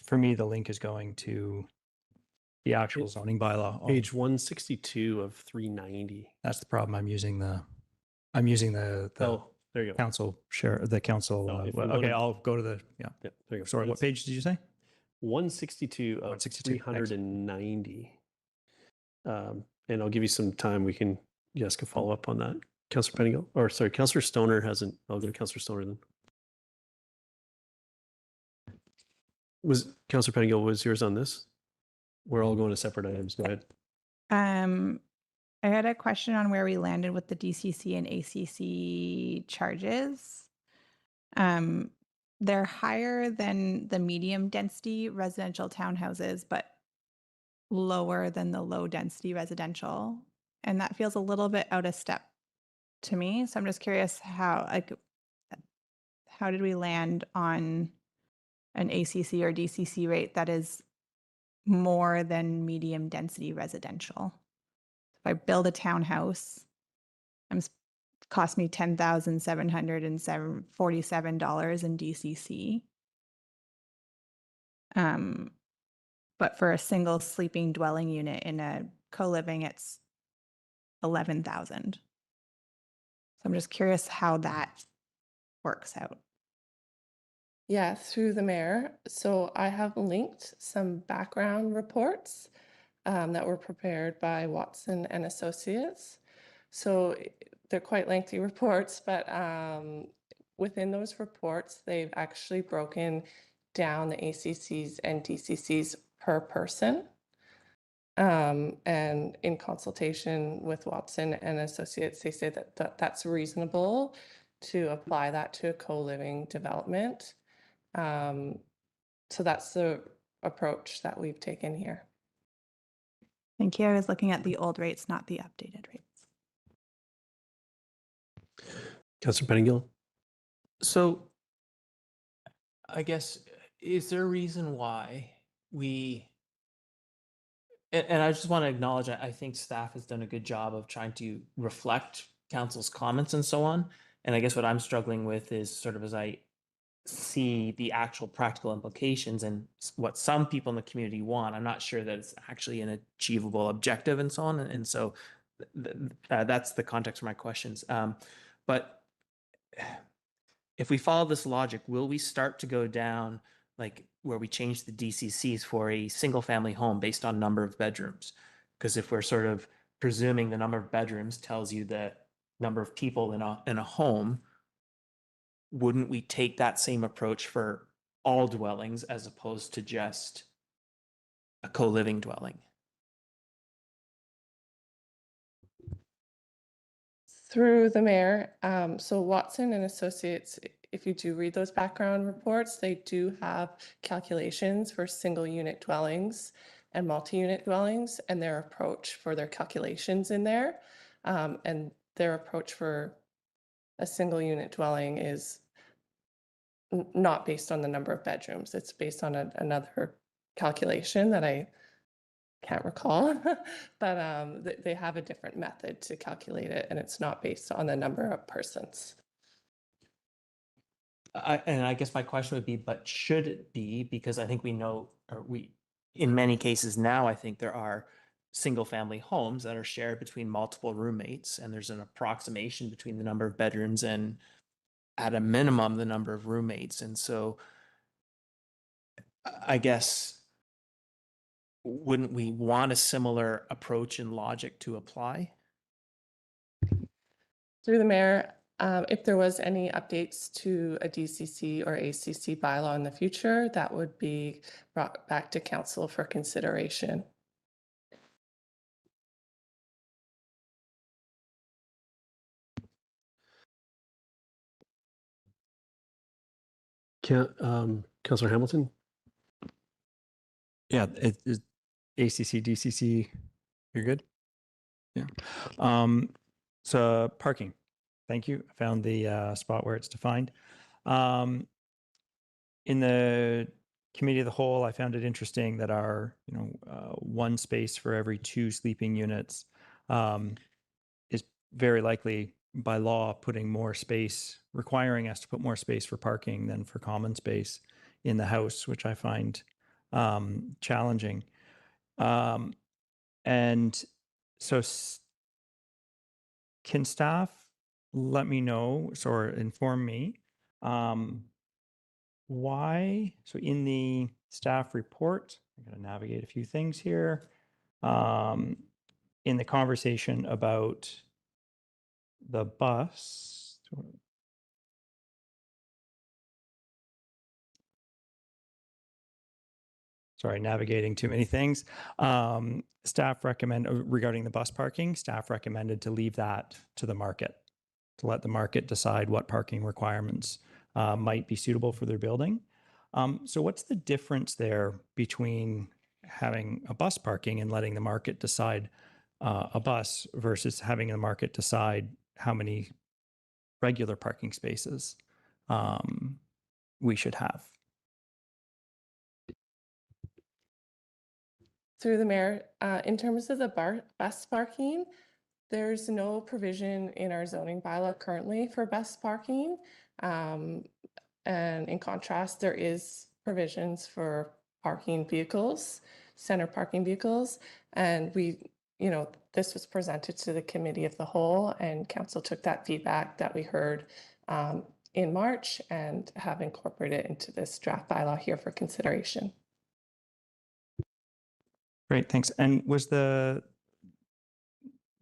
[SPEAKER 9] going to the actual zoning bylaw.
[SPEAKER 1] page 162 of 390.
[SPEAKER 9] That's the problem. I'm using the
[SPEAKER 1] Oh, there you go.
[SPEAKER 9] council share, the council.
[SPEAKER 1] So if we
[SPEAKER 9] Okay,
[SPEAKER 1] wanna-
[SPEAKER 9] I'll go to the, yeah.
[SPEAKER 1] Yeah, there you go.
[SPEAKER 9] Sorry, what page did you say?
[SPEAKER 1] 162 of
[SPEAKER 9] 162, thanks.
[SPEAKER 1] 390. And I'll give you some time. Yes, can follow up on that. Councillor Pettingill, or sorry, Councillor Stoner hasn't. I'll go to Councillor Stoner then. Councillor Pettingill, was yours on this? We're all going to separate items. Go ahead.
[SPEAKER 3] I had a question on where we landed with the DCC and ACC charges. They're higher than the medium density residential townhouses, but lower than the low density residential. And that feels a little bit out of step to me. So I'm just curious how how did we land on an ACC or DCC rate that is more than medium density residential? If I build a townhouse, cost me $10,747 in DCC. But for a single sleeping dwelling unit in a co-living, it's 11,000. So I'm just curious how that works out.
[SPEAKER 11] Yeah, through the mayor. So I have linked some background reports that were prepared by Watson and Associates. So they're quite lengthy reports, but within those reports, they've actually broken down the ACCs and DCCs per person. And in consultation with Watson and Associates, they say that that's reasonable to apply that to a co-living development. So that's the approach that we've taken here.
[SPEAKER 3] Thank you. I was looking at the old rates, not the updated rates.
[SPEAKER 1] Councillor Pettingill.
[SPEAKER 6] So I guess, is there a reason why we, and I just want to acknowledge, I think staff has done a good job of trying to reflect council's comments and so on. And I guess what I'm struggling with is sort of as I see the actual practical implications and what some people in the community want, I'm not sure that it's actually an achievable objective and so on. And so that's the context for my questions. But if we follow this logic, will we start to go down like where we change the DCCs for a single family home based on number of bedrooms? Because if we're sort of presuming the number of bedrooms tells you the number of people in a home, wouldn't we take that same approach for all dwellings as opposed to just a co-living dwelling?
[SPEAKER 11] Through the mayor, so Watson and Associates, if you do read those background reports, they do have calculations for single unit dwellings and multi-unit dwellings and their approach for their calculations in there. And their approach for a single unit dwelling is not based on the number of bedrooms. It's based on another calculation that I can't recall, but they have a different method to calculate it, and it's not based on the number of persons.
[SPEAKER 6] And I guess my question would be, but should it be? Because I think we know, or in many cases now, I think there are single family homes that are shared between multiple roommates, and there's an approximation between the number of bedrooms and at a minimum the number of roommates. And so I guess, wouldn't we want a similar approach and logic to apply?
[SPEAKER 11] Through the mayor, if there was any updates to a DCC or ACC bylaw in the future, that would be brought back to council for consideration.
[SPEAKER 1] Councillor Hamilton.
[SPEAKER 9] Yeah, it's ACC, DCC, you're good? Yeah. So parking, thank you. I found the spot where it's defined. In the committee of the whole, I found it interesting that our, one space for every 2 sleeping units is very likely by law putting more space, requiring us to put more space for parking than for common space in the house, which I find challenging. And so can staff let me know or inform me why? So in the staff report, I'm going to navigate a few things here. In the conversation about the bus, sorry, navigating too many things. Staff recommend regarding the bus parking, staff recommended to leave that to the market, to let the market decide what parking requirements might be suitable for their building. So what's the difference there between having a bus parking and letting the market decide a bus versus having the market decide how many regular parking spaces? we should have?
[SPEAKER 11] Through the mayor, in terms of the bus parking, there's no provision in our zoning bylaw currently for bus parking. And in contrast, there is provisions for parking vehicles, center parking vehicles. And this was presented to the committee of the whole, and council took that feedback that we heard in March and have incorporated it into this draft bylaw here for consideration.
[SPEAKER 9] Great, thanks. And was the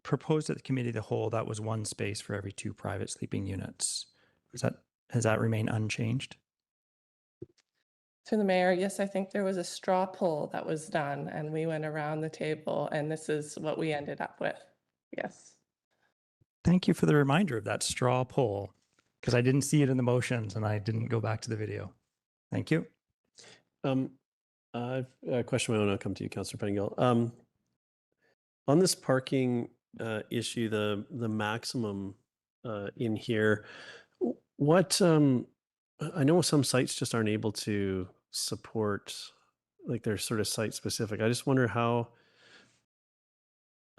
[SPEAKER 9] proposed at the committee of the whole, that was one space for every 2 private sleeping units? Has that remained unchanged?
[SPEAKER 11] To the mayor, yes, I think there was a straw poll that was done and we went around the table and this is what we ended up with. Yes.
[SPEAKER 9] Thank you for the reminder of that straw poll, because I didn't see it in the motions and I didn't go back to the video. Thank you.
[SPEAKER 1] I've a question. I want to come to you, Councillor Pyne. On this parking issue, the maximum in here, what I know some sites just aren't able to support, like they're sort of site specific. I just wonder how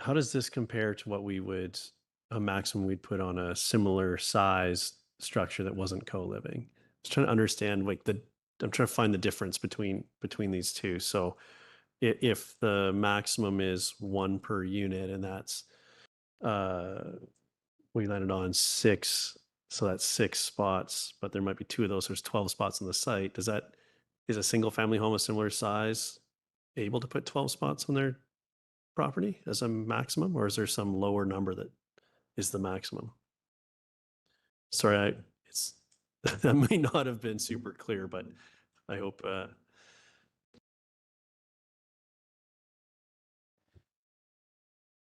[SPEAKER 1] does this compare to what a maximum we'd put on a similar size structure that wasn't co-living? Just trying to understand I'm trying to find the difference between these two. So if the maximum is 1 per unit and that's we landed on 6, so that's 6 spots, but there might be 2 of those, there's 12 spots on the site. Is a single family home a similar size able to put 12 spots on their property as a maximum, or is there some lower number that is the maximum? Sorry, that may not have been super clear, but I hope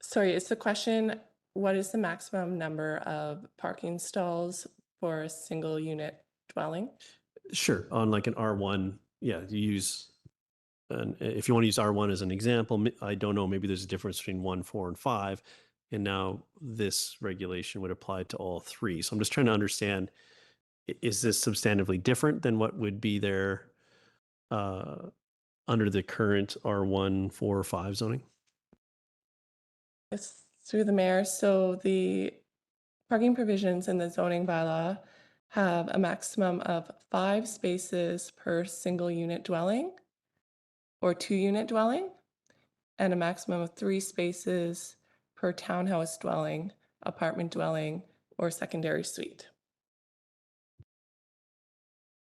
[SPEAKER 11] Sorry, is the question, what is the maximum number of parking stalls for a single unit dwelling?
[SPEAKER 1] Sure. On like an R1, yeah, you use, and if you want to use R1 as an example, I don't know, maybe there's a difference between 1, 4, and 5. And now this regulation would apply to all 3. So I'm just trying to understand, is this substantively different than what would be there under the current R1, 4, or 5 zoning?
[SPEAKER 11] It's through the mayor. So the parking provisions in the zoning bylaw have a maximum of 5 spaces per single unit dwelling or 2-unit dwelling, and a maximum of 3 spaces per townhouse dwelling, apartment dwelling, or secondary suite.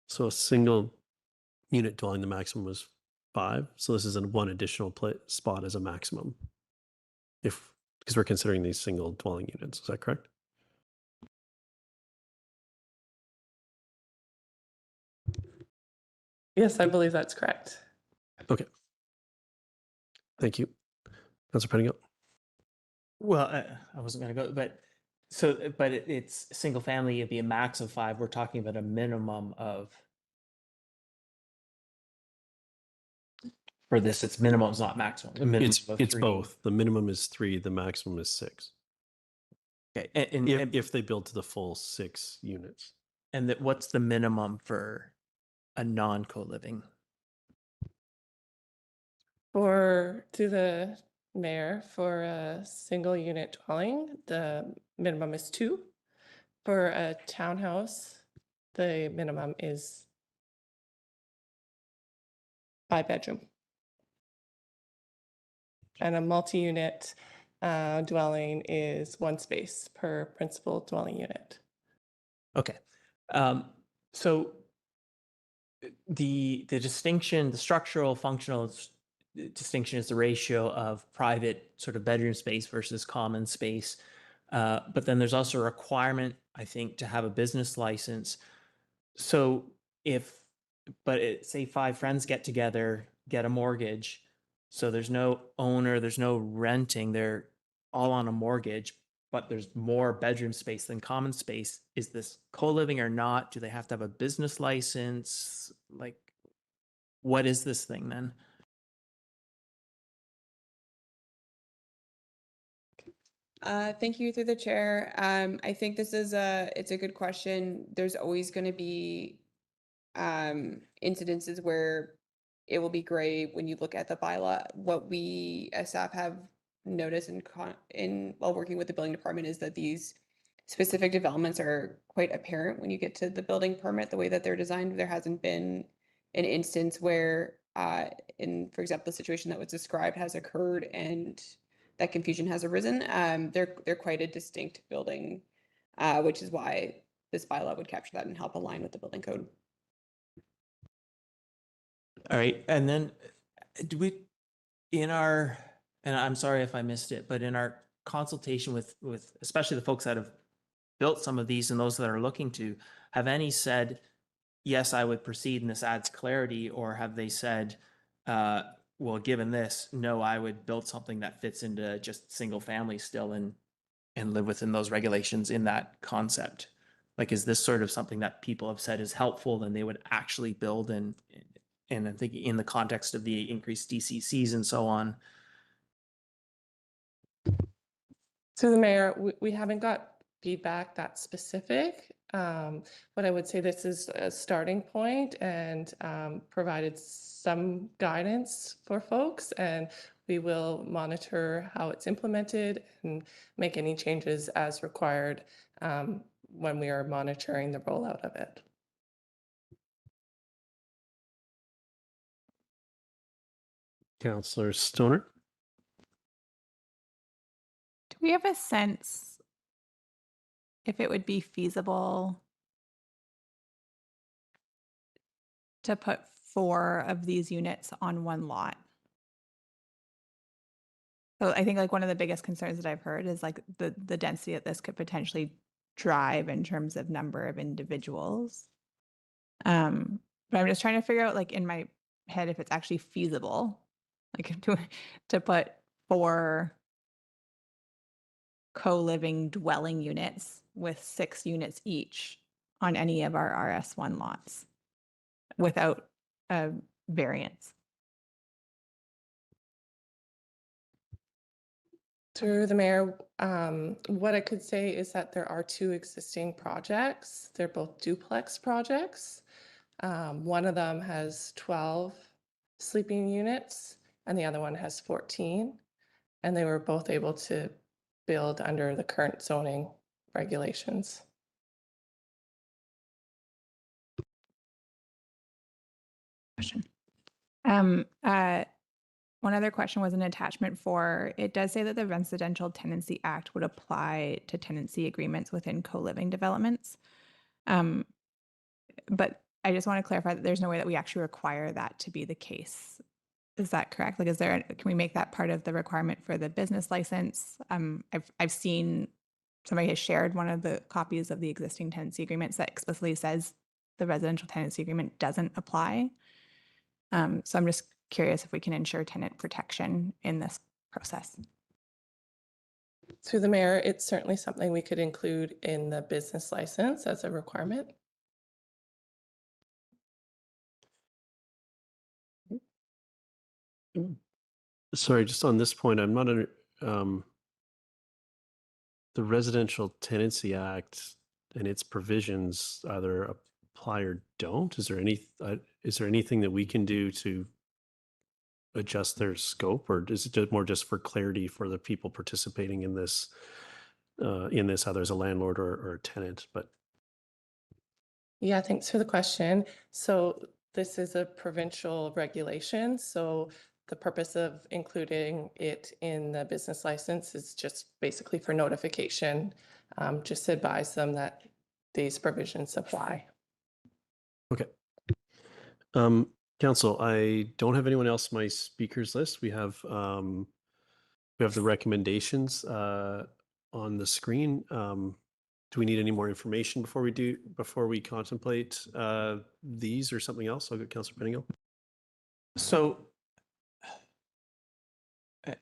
[SPEAKER 1] So a single unit dwelling, the maximum was 5. So this is one additional spot as a maximum, because we're considering these single dwelling units. Is that correct?
[SPEAKER 11] Yes, I believe that's correct.
[SPEAKER 1] Okay. Thank you. Councillor Pyne.
[SPEAKER 6] Well, I wasn't going to go, but it's single family. It'd be a max of 5. We're talking about a minimum of. For this, it's minimum, it's not maximum. A minimum of
[SPEAKER 1] It's
[SPEAKER 6] 3.
[SPEAKER 1] both. The minimum is 3. The maximum is 6.
[SPEAKER 6] Okay,
[SPEAKER 1] If they build to the full 6 units.
[SPEAKER 6] And what's the minimum for a non-co-living?
[SPEAKER 11] To the mayor, for a single unit dwelling, the minimum is 2. For a townhouse, the minimum is 5 bedroom. And a multi-unit dwelling is 1 space per principal dwelling unit.
[SPEAKER 6] Okay. So the distinction, the structural functional distinction is the ratio of private sort of bedroom space versus common space. But then there's also a requirement, I think, to have a business license. So say 5 friends get together, get a mortgage. So there's no owner, there's no renting. They're all on a mortgage, but there's more bedroom space than common space. Is this co-living or not? Do they have to have a business license? Like, what is this thing then?
[SPEAKER 12] Thank you through the chair. I think it's a good question. There's always going to be incidences where it will be gray when you look at the bylaw. What we as staff have noticed in while working with the building department is that these specific developments are quite apparent when you get to the building permit, the way that they're designed. There hasn't been an instance where, for example, the situation that was described has occurred and that confusion has arisen. They're quite a distinct building, which is why this bylaw would capture that and help align with the building code.
[SPEAKER 6] All right, and then do we, in our, and I'm sorry if I missed it, but in our consultation with especially the folks that have built some of these and those that are looking to, have any said, yes, I would proceed and this adds clarity, or have they said, well, given this, no, I would build something that fits into just single family still and live within those regulations in that concept? Like, is this sort of something that people have said is helpful, then they would actually build and I think in the context of the increased DCCs and so on?
[SPEAKER 11] Through the mayor, we haven't got feedback that specific, but I would say this is a starting point and provided some guidance for folks, and we will monitor how it's implemented and make any changes as required when we are monitoring the rollout of it.
[SPEAKER 1] Councillor Stoner.
[SPEAKER 3] Do we have a sense if it would be feasible to put 4 of these units on one lot? So I think like one of the biggest concerns that I've heard is like the density that this could potentially drive in terms of number of individuals. But I'm just trying to figure out like in my head if it's actually feasible, like to put 4 co-living dwelling units with 6 units each on any of our RS1 lots without a variance.
[SPEAKER 11] Through the mayor, what I could say is that there are 2 existing projects. They're both duplex projects. One of them has 12 sleeping units and the other one has 14. And they were both able to build under the current zoning regulations.
[SPEAKER 3] Question. One other question was an attachment 4. It does say that the Residential Tenancy Act would apply to tenancy agreements within co-living developments. But I just want to clarify that there's no way that we actually require that to be the case. Is that correct? Like, can we make that part of the requirement for the business license? I've seen somebody has shared one of the copies of the existing tenancy agreements that explicitly says the residential tenancy agreement doesn't apply. So I'm just curious if we can ensure tenant protection in this process.
[SPEAKER 11] Through the mayor, it's certainly something we could include in the business license as a requirement.
[SPEAKER 1] Sorry, just on this point, I'm not under the Residential Tenancy Act and its provisions either apply or don't. Is there anything that we can do to adjust their scope, or is it more just for clarity for the people participating in this, either as a landlord or a tenant? But
[SPEAKER 11] Yeah, thanks for the question. So this is a provincial regulation. So the purpose of including it in the business license is just basically for notification, just to advise them that these provisions apply.
[SPEAKER 1] okay. Council, I don't have anyone else on my speakers list. We have the recommendations on the screen. Do we need any more information before we contemplate these or something else? I'll go Councillor McNicol.
[SPEAKER 6] So,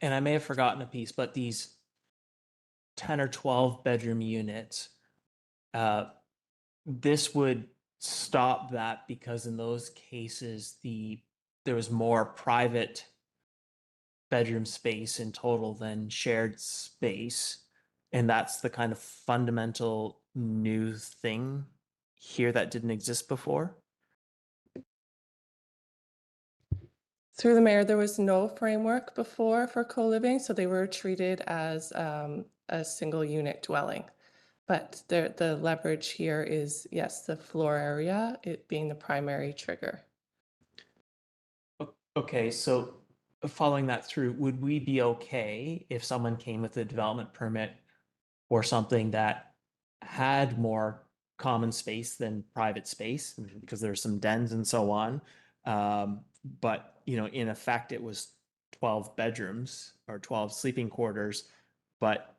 [SPEAKER 6] and I may have forgotten a piece, but these 10 or 12 bedroom units, this would stop that because in those cases, there was more private bedroom space in total than shared space. And that's the kind of fundamental new thing here that didn't exist before.
[SPEAKER 11] Through the mayor, there was no framework before for co-living, so they were treated as a single unit dwelling. But the leverage here is, yes, the floor area, it being the primary trigger.
[SPEAKER 6] Okay, so following that through, would we be okay if someone came with a development permit or something that had more common space than private space, because there's some dens and so on? But, you know, in effect, it was 12 bedrooms or 12 sleeping quarters, but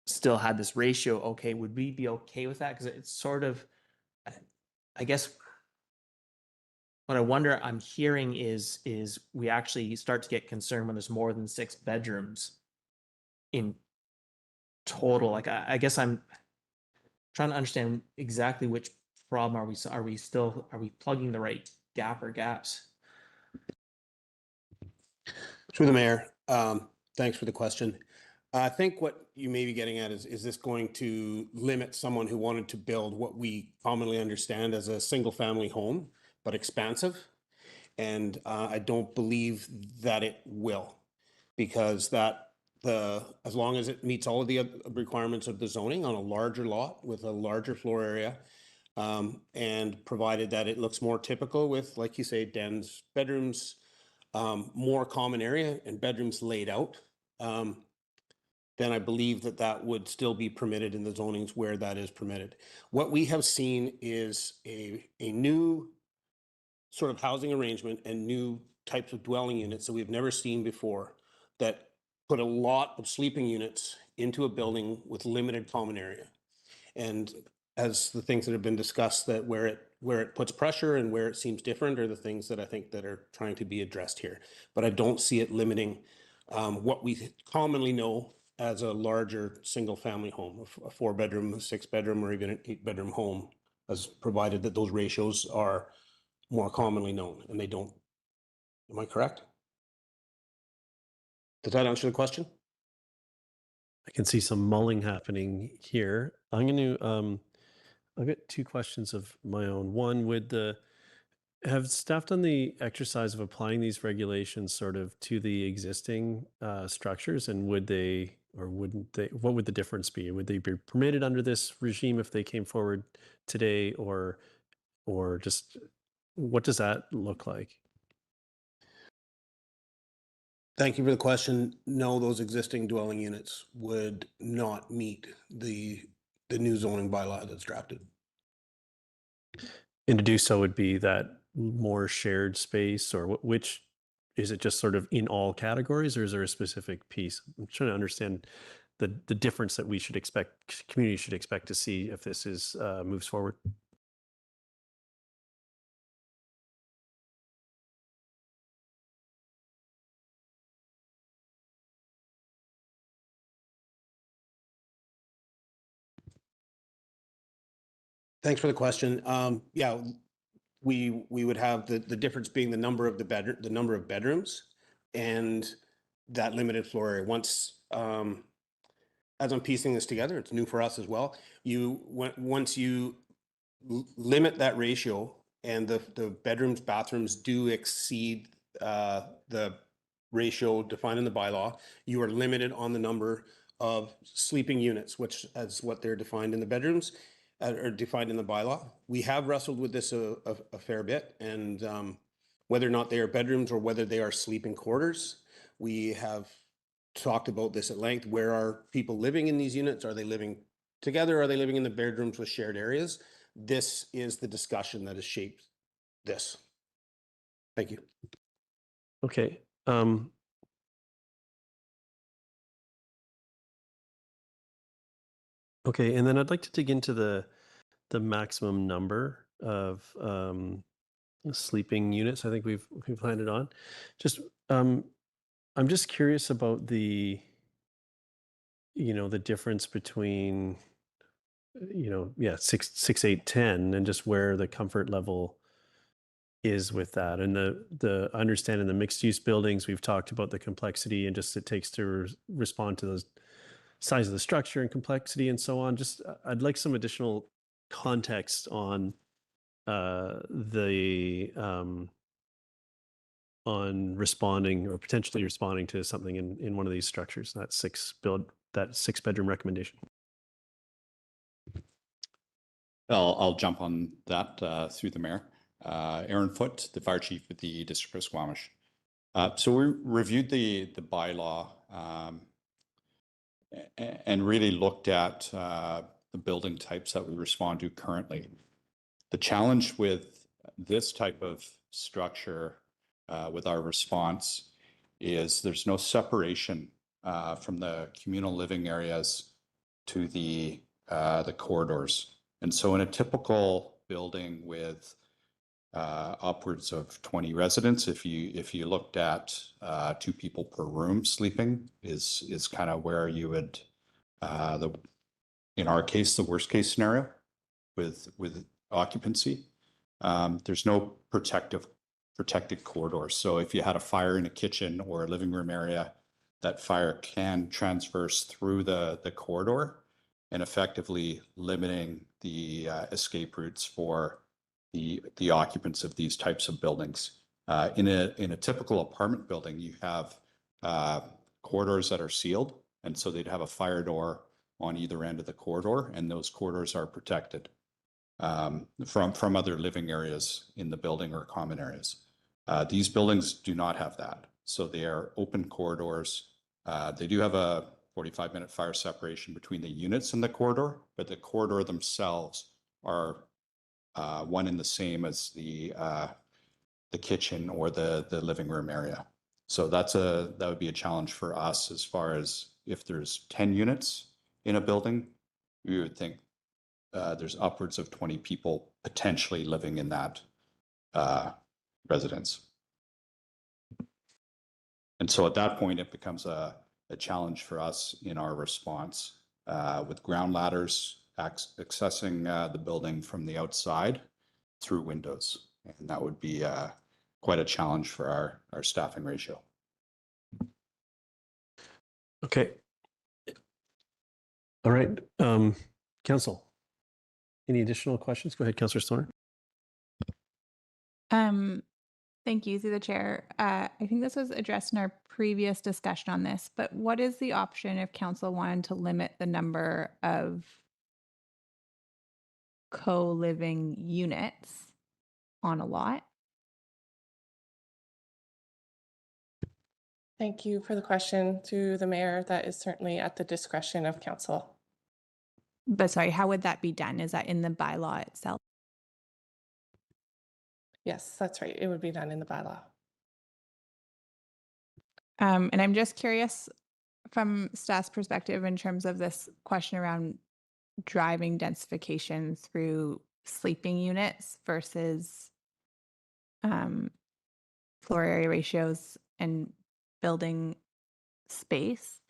[SPEAKER 6] still had this ratio. Okay, would we be okay with that? Because it's sort of, I guess, what I wonder I'm hearing is we actually start to get concerned when there's more than 6 bedrooms in total. Like I guess I'm trying to understand exactly which problem are we plugging the right gap or gaps?
[SPEAKER 13] Through the mayor, thanks for the question. I think what you may be getting at is this going to limit someone who wanted to build what we commonly understand as a single family home, but expansive? And I don't believe that it will, because as long as it meets all of the requirements of the zoning on a larger lot with a larger floor area, and provided that it looks more typical with, like you say, dens, bedrooms, more common area and bedrooms laid out, then I believe that would still be permitted in the zonings where that is permitted. What we have seen is a new sort of housing arrangement and new types of dwelling units that we've never seen before, that put a lot of sleeping units into a building with limited common area. And as the things that have been discussed, that where it puts pressure and where it seems different are the things that I think that are trying to be addressed here. But I don't see it limiting what we commonly know as a larger single family home, a 4-bedroom, a 6-bedroom, or even an 8-bedroom home, as provided that those ratios are more commonly known, and they don't. Am I correct? Does that answer the question?
[SPEAKER 1] I can see some mulling happening here. I'm going to, I've got 2 questions of my own. One, have staff done the exercise of applying these regulations sort of to the existing structures, and would they or wouldn't they? What would the difference be? Would they be permitted under this regime if they came forward today, or just what does that look like?
[SPEAKER 13] Thank you for the question. No, those existing dwelling units would not meet the new zoning bylaw that's drafted.
[SPEAKER 1] And to do so would be that more shared space, or which is it, just sort of in all categories, or is there a specific piece? I'm trying to understand the difference that we should expect, community should expect to see if this is moves forward.
[SPEAKER 13] Thanks for the question. Yeah, we would have the difference being the number of bedrooms and that limited floor area. Once as I'm piecing this together, it's new for us as well. Once you limit that ratio and the bedrooms, bathrooms do exceed the ratio defined in the bylaw, you are limited on the number of sleeping units, which is what they're defined in the bedrooms, or defined in the bylaw. We have wrestled with this a fair bit, and whether or not they are bedrooms or whether they are sleeping quarters, we have talked about this at length. Where are people living in these units? Are they living together? Are they living in the bedrooms with shared areas? This is the discussion that has shaped this. Thank you.
[SPEAKER 1] Okay. Okay, and then I'd like to dig into the maximum number of sleeping units I think we've landed on. Just I'm just curious about the difference between 6, 8, 10, and just where the comfort level is with that. And the understanding the mixed use buildings, we've talked about the complexity and just it takes to respond to those size of the structure and complexity and so on. Just I'd like some additional context on the on responding or potentially responding to something in one of these structures, that six bedroom recommendation.
[SPEAKER 14] I'll jump on that through the mayor. Aaron Foote, the fire chief with the District of Squamish. So we reviewed the bylaw and really looked at the building types that we respond to currently. The challenge with this type of structure with our response is there's no separation from the communal living areas to the corridors. And so in a typical building with upwards of 20 residents, if you looked at 2 people per room sleeping is kind of where you would in our case, the worst case scenario with occupancy. There's no protected corridors. So if you had a fire in a kitchen or a living room area, that fire can transverse through the corridor and effectively limiting the escape routes for the occupants of these types of buildings. In a typical apartment building, you have corridors that are sealed, and so they'd have a fire door on either end of the corridor, and those corridors are protected from other living areas in the building or common areas. These buildings do not have that, so they are open corridors. They do have a 45-minute fire separation between the units in the corridor, but the corridor themselves are one and the same as the kitchen or the living room area. So that would be a challenge for us as far as if there's 10 units in a building, we would think there's upwards of 20 people potentially living in that residence. And so at that point, it becomes a challenge for us in our response with ground ladders accessing the building from the outside through windows. And that would be quite a challenge for our staffing ratio.
[SPEAKER 1] Okay. All right. Council, any additional questions? Go ahead, Councillor Stoner.
[SPEAKER 3] Thank you, through the chair. I think this was addressed in our previous discussion on this, but what is the option if council wanted to limit the number of co-living units on a lot?
[SPEAKER 11] Thank you for the question. Through the mayor, that is certainly at the discretion of council.
[SPEAKER 3] But sorry, how would that be done? Is that in the bylaw itself?
[SPEAKER 11] Yes, that's right. It would be done in the bylaw.
[SPEAKER 3] And I'm just curious from staff's perspective in terms of this question around driving densification through sleeping units versus floor area ratios and building space.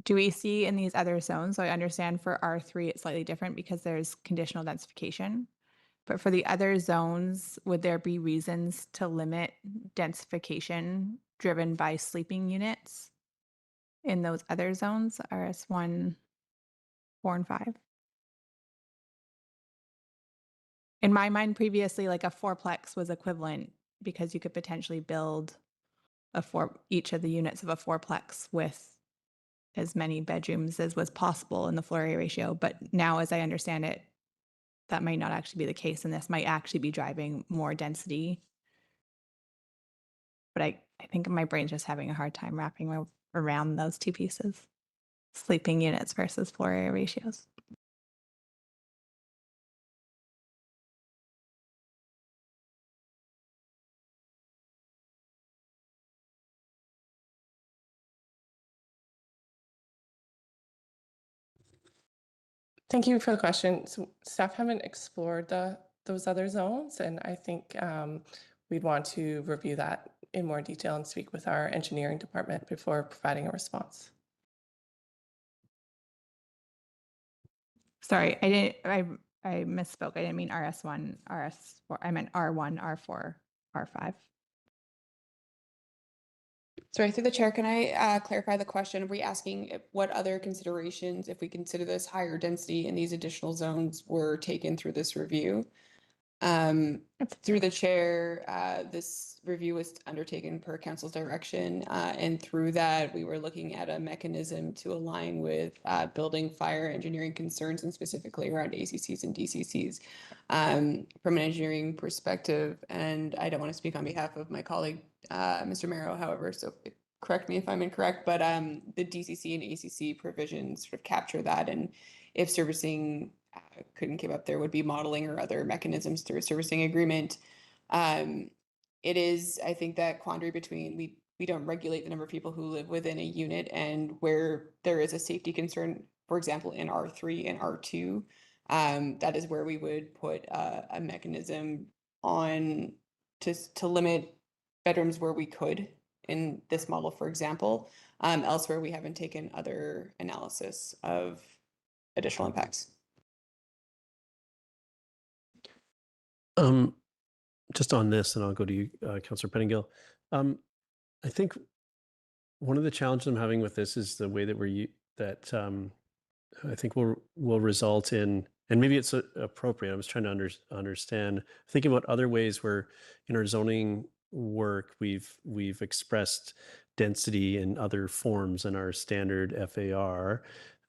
[SPEAKER 3] Do we see in these other zones? So I understand for R3 it's slightly different because there's conditional densification. But for the other zones, would there be reasons to limit densification driven by sleeping units in those other zones, RS1, 4, and 5? In my mind, previously, like a fourplex was equivalent because you could potentially build each of the units of a fourplex with as many bedrooms as was possible in the floor area ratio. But now, as I understand it, that might not actually be the case, and this might actually be driving more density. But I think my brain's just having a hard time wrapping around those two pieces, sleeping units versus floor area ratios.
[SPEAKER 11] Thank you for the question. So staff haven't explored those other zones, and I think we'd want to review that in more detail and speak with our engineering department before providing a response.
[SPEAKER 3] Sorry, I misspoke. I didn't mean RS1, RS4. I meant R1, R4, R5.
[SPEAKER 12] Sorry, through the chair, can I clarify the question? Are we asking what other considerations, if we consider this higher density in these additional zones, were taken through this review? Through the chair, this review was undertaken per council's direction, and through that, we were looking at a mechanism to align with building fire engineering concerns, and specifically around ACCs and DCCs. From an engineering perspective, and I don't want to speak on behalf of my colleague, Mr. Merrow, however, so correct me if I'm incorrect, but the DCC and ACC provisions sort of capture that, and if servicing couldn't keep up, there would be modeling or other mechanisms through a servicing agreement. It is, I think, that quandary between we don't regulate the number of people who live within a unit, and where there is a safety concern, for example, in R3 and R2, that is where we would put a mechanism on to limit bedrooms where we could in this model, for example. Elsewhere, we haven't taken other analysis of additional impacts.
[SPEAKER 1] Just on this, and I'll go to you, Councillor Pettingill. I think one of the challenges I'm having with this is the way that I think will result in, and maybe it's appropriate. I was trying to understand, thinking about other ways where in our zoning work we've expressed density in other forms in our standard FAR,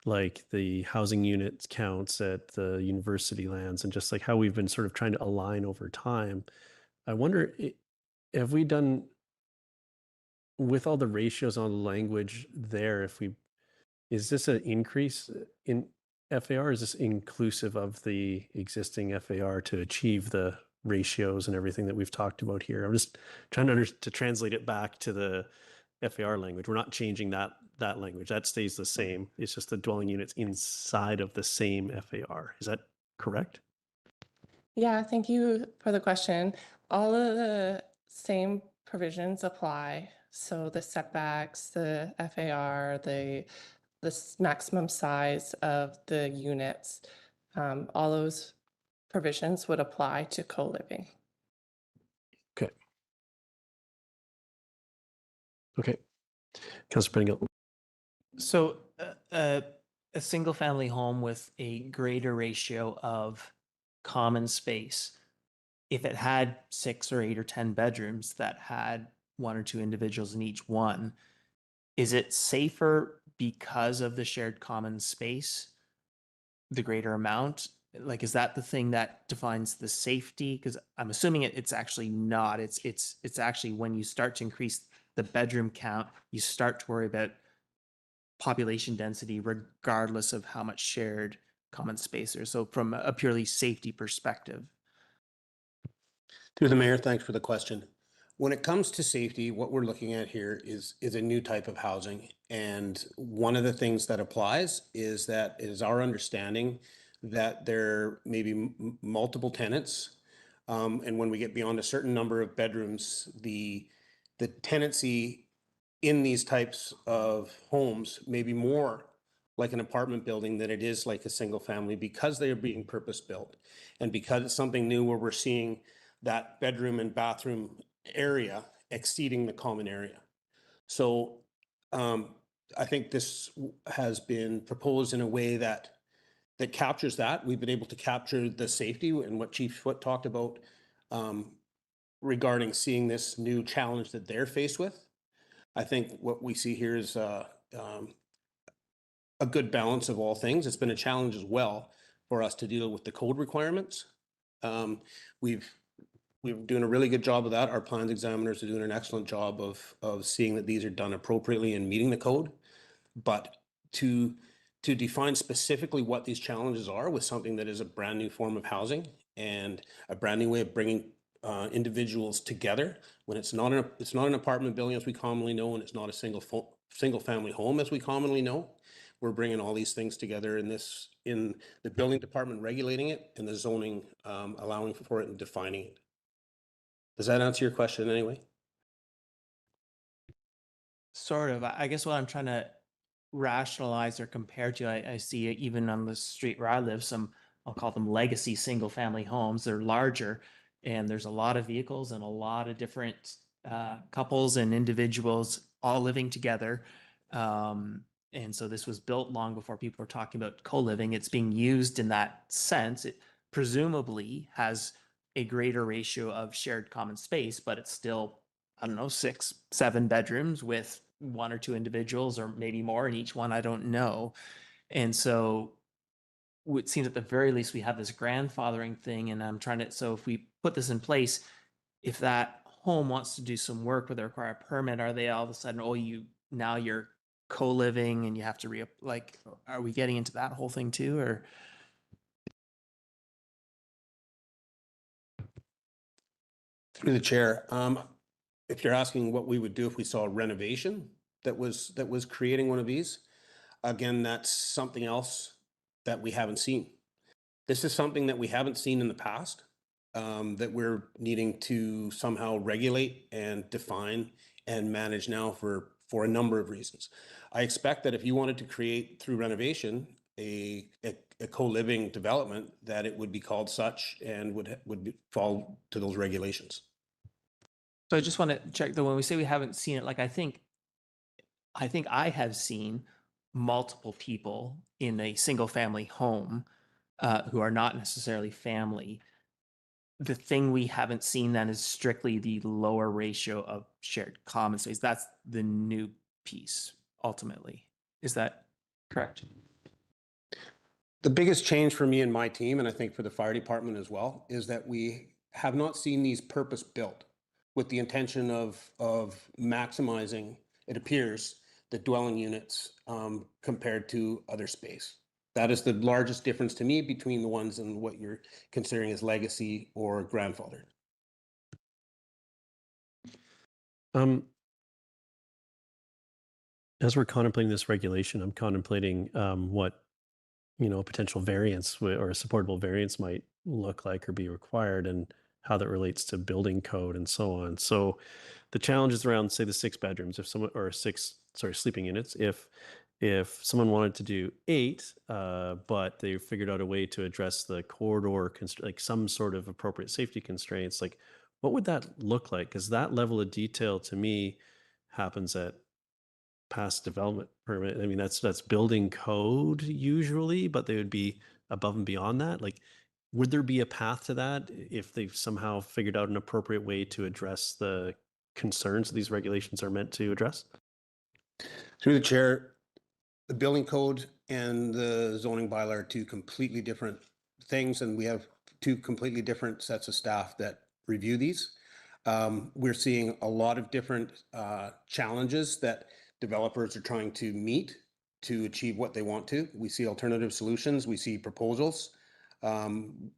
[SPEAKER 1] like the housing unit counts at the university lands, and just like how we've been sort of trying to align over time. I wonder, have we done, with all the ratios on the language there, is this an increase in FAR? Is this inclusive of the existing FAR to achieve the ratios and everything that we've talked about here? I'm just trying to translate it back to the FAR language. We're not changing that language. That stays the same. It's just the dwelling units inside of the same FAR. Is that correct?
[SPEAKER 11] Yeah, thank you for the question. All of the same provisions apply. So the setbacks, the FAR, the maximum size of the units, all those provisions would apply to co-living.
[SPEAKER 1] Okay. Councillor Pettingill.
[SPEAKER 6] So a single family home with a greater ratio of common space, if it had 6 or 8 or 10 bedrooms that had 1 or 2 individuals in each one, is it safer because of the shared common space, the greater amount? Like, is that the thing that defines the safety? Because I'm assuming it's actually not. It's actually when you start to increase the bedroom count, you start to worry about population density, regardless of how much shared common space there is. So from a purely safety perspective.
[SPEAKER 13] Through the mayor, thanks for the question. When it comes to safety, what we're looking at here is a new type of housing. And one of the things that applies is that it is our understanding that there may be multiple tenants. And when we get beyond a certain number of bedrooms, the tenancy in these types of homes may be more like an apartment building than it is like a single family, because they are being purpose built. And because it's something new where we're seeing that bedroom and bathroom area exceeding the common area. So I think this has been proposed in a way that captures that. We've been able to capture the safety and what Chief Foote talked about regarding seeing this new challenge that they're faced with. I think what we see here is a good balance of all things. It's been a challenge as well for us to deal with the code requirements. We're doing a really good job of that. Our plans examiners are doing an excellent job of seeing that these are done appropriately and meeting the code. But to define specifically what these challenges are with something that is a brand new form of housing and a brand new way of bringing individuals together, when it's not an apartment building as we commonly know, and it's not a single family home as we commonly know, we're bringing all these things together in the building department regulating it and the zoning allowing for it and defining it. Does that answer your question anyway?
[SPEAKER 6] Sort of. I guess what I'm trying to rationalize or compare to, I see it even on the street where I live, some, I'll call them legacy single family homes. They're larger and there's a lot of vehicles and a lot of different couples and individuals all living together. And so this was built long before people were talking about co-living. It's being used in that sense. It presumably has a greater ratio of shared common space, but it's still, I don't know, 6, 7 bedrooms with 1 or 2 individuals or maybe more in each one. I don't know. And so it seems at the very least we have this grandfathering thing, and I'm trying to, so if we put this in place, if that home wants to do some work where they require a permit, are they all of a sudden, oh, now you're co-living and you have to like, are we getting into that whole thing too, or?
[SPEAKER 13] Through the chair, if you're asking what we would do if we saw a renovation that was creating one of these, again, that's something else that we haven't seen. This is something that we haven't seen in the past, that we're needing to somehow regulate and define and manage now for a number of reasons. I expect that if you wanted to create through renovation a co-living development, that it would be called such and would fall to those regulations.
[SPEAKER 6] So I just want to check that when we say we haven't seen it, like I think I have seen multiple people in a single family home who are not necessarily family. The thing we haven't seen then is strictly the lower ratio of shared common space. That's the new piece ultimately. Is that correct?
[SPEAKER 13] The biggest change for me and my team, and I think for the fire department as well, is that we have not seen these purpose built with the intention of maximizing, it appears, the dwelling units compared to other space. That is the largest difference to me between the ones and what you're considering as legacy or grandfathered.
[SPEAKER 1] As we're contemplating this regulation, I'm contemplating what a potential variance or a supportable variance might look like or be required, and how that relates to building code and so on. So the challenges around, say, the 6 bedrooms, if someone, or 6, sorry, sleeping units, if someone wanted to do 8, but they figured out a way to address the corridor, like some sort of appropriate safety constraints, like what would that look like? Because that level of detail to me happens at past development permit. I mean, that's building code usually, but they would be above and beyond that. Like, would there be a path to that if they've somehow figured out an appropriate way to address the concerns these regulations are meant to address?
[SPEAKER 13] Through the chair, the building code and the zoning bylaw are 2 completely different things, and we have 2 completely different sets of staff that review these. We're seeing a lot of different challenges that developers are trying to meet to achieve what they want to. We see alternative solutions. We see proposals.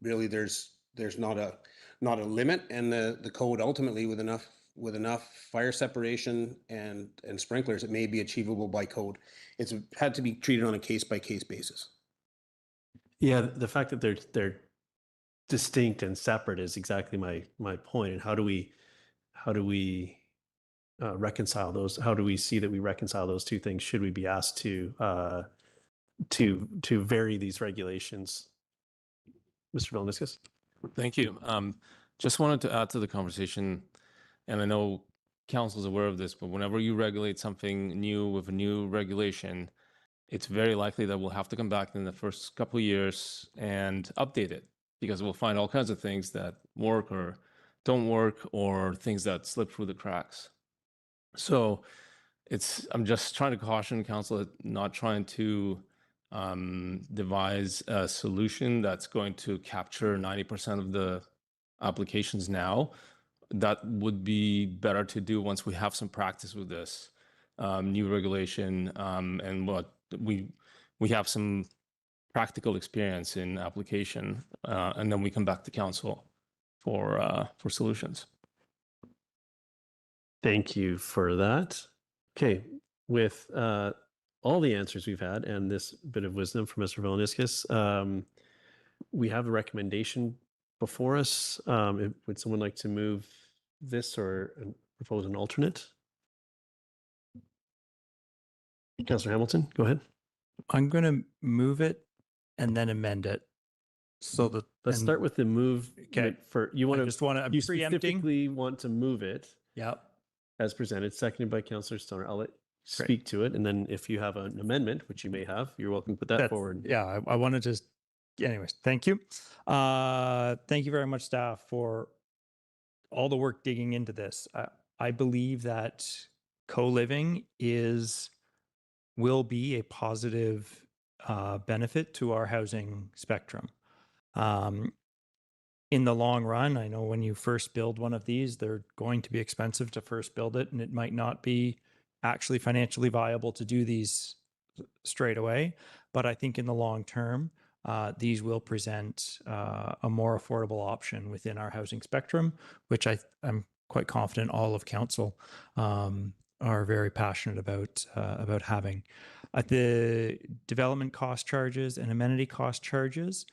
[SPEAKER 13] Really, there's not a limit, and the code ultimately with enough fire separation and sprinklers, it may be achievable by code. It's had to be treated on a case by case basis.
[SPEAKER 1] Yeah, the fact that they're distinct and separate is exactly my point. And how do we reconcile those? How do we see that we reconcile those 2 things? Should we be asked to vary these regulations? Mr. Vilniuskas?
[SPEAKER 15] Thank you. Just wanted to add to the conversation, and I know council's aware of this, but whenever you regulate something new with a new regulation, it's very likely that we'll have to come back in the first couple of years and update it, because we'll find all kinds of things that work or don't work, or things that slip through the cracks. So I'm just trying to caution council that not trying to devise a solution that's going to capture 90% of the applications now. That would be better to do once we have some practice with this new regulation, and what we have some practical experience in application, and then we come back to council for solutions.
[SPEAKER 1] Thank you for that. Okay, with all the answers we've had and this bit of wisdom from Mr. Vilniuskas, we have a recommendation before us. Would someone like to move this or propose an alternate? Councillor Hamilton, go ahead.
[SPEAKER 9] I'm going to move it and then amend it. So that
[SPEAKER 1] Let's start with the move.
[SPEAKER 9] Okay.
[SPEAKER 1] You want to
[SPEAKER 9] just want to, I'm
[SPEAKER 1] you
[SPEAKER 9] preempting.
[SPEAKER 1] specifically want to move it
[SPEAKER 9] Yep.
[SPEAKER 1] as presented, seconded by Councillor Stoner. I'll let you speak to it, and then if you have an amendment, which you may have, you're welcome to put that forward.
[SPEAKER 9] Yeah, I want to just anyways, thank you. Thank you very much, staff, for all the work digging into this. I believe that co-living will be a positive benefit to our housing spectrum. In the long run, I know when you first build one of these, they're going to be expensive to first build it, and it might not be actually financially viable to do these straight away. But I think in the long term, these will present a more affordable option within our housing spectrum, which I'm quite confident all of council are very passionate about having. The development cost charges and amenity cost charges,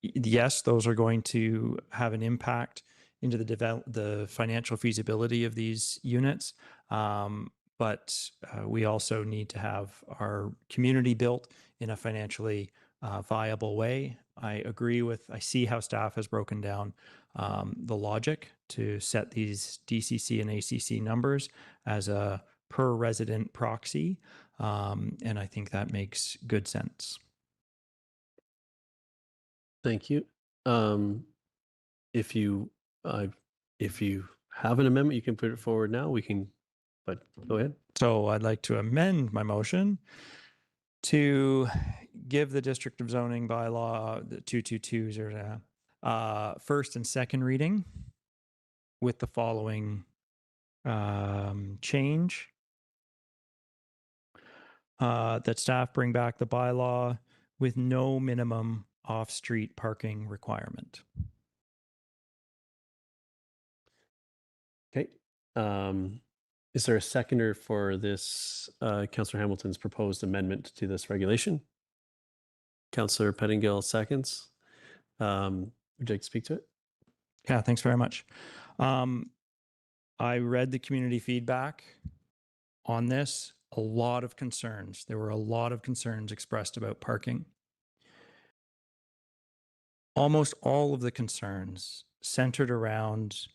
[SPEAKER 9] yes, those are going to have an impact into the financial feasibility of these units. But we also need to have our community built in a financially viable way. I see how staff has broken down the logic to set these DCC and ACC numbers as a per resident proxy. And I think that makes good sense.
[SPEAKER 1] Thank you. If you have an amendment, you can put it forward now. But go ahead.
[SPEAKER 9] So I'd like to amend my motion to give the District of Zoning bylaw, the 2220, first and second reading with the following change. That staff bring back the bylaw with no minimum off-street parking requirement.
[SPEAKER 1] Okay. Is there a seconder for this, Councillor Hamilton's proposed amendment to this regulation? Councillor Pettingill seconds. Would you like to speak to it?
[SPEAKER 9] Yeah, thanks very much. I read the community feedback on this. A lot of concerns. There were a lot of concerns expressed about parking. Almost all of the concerns centered around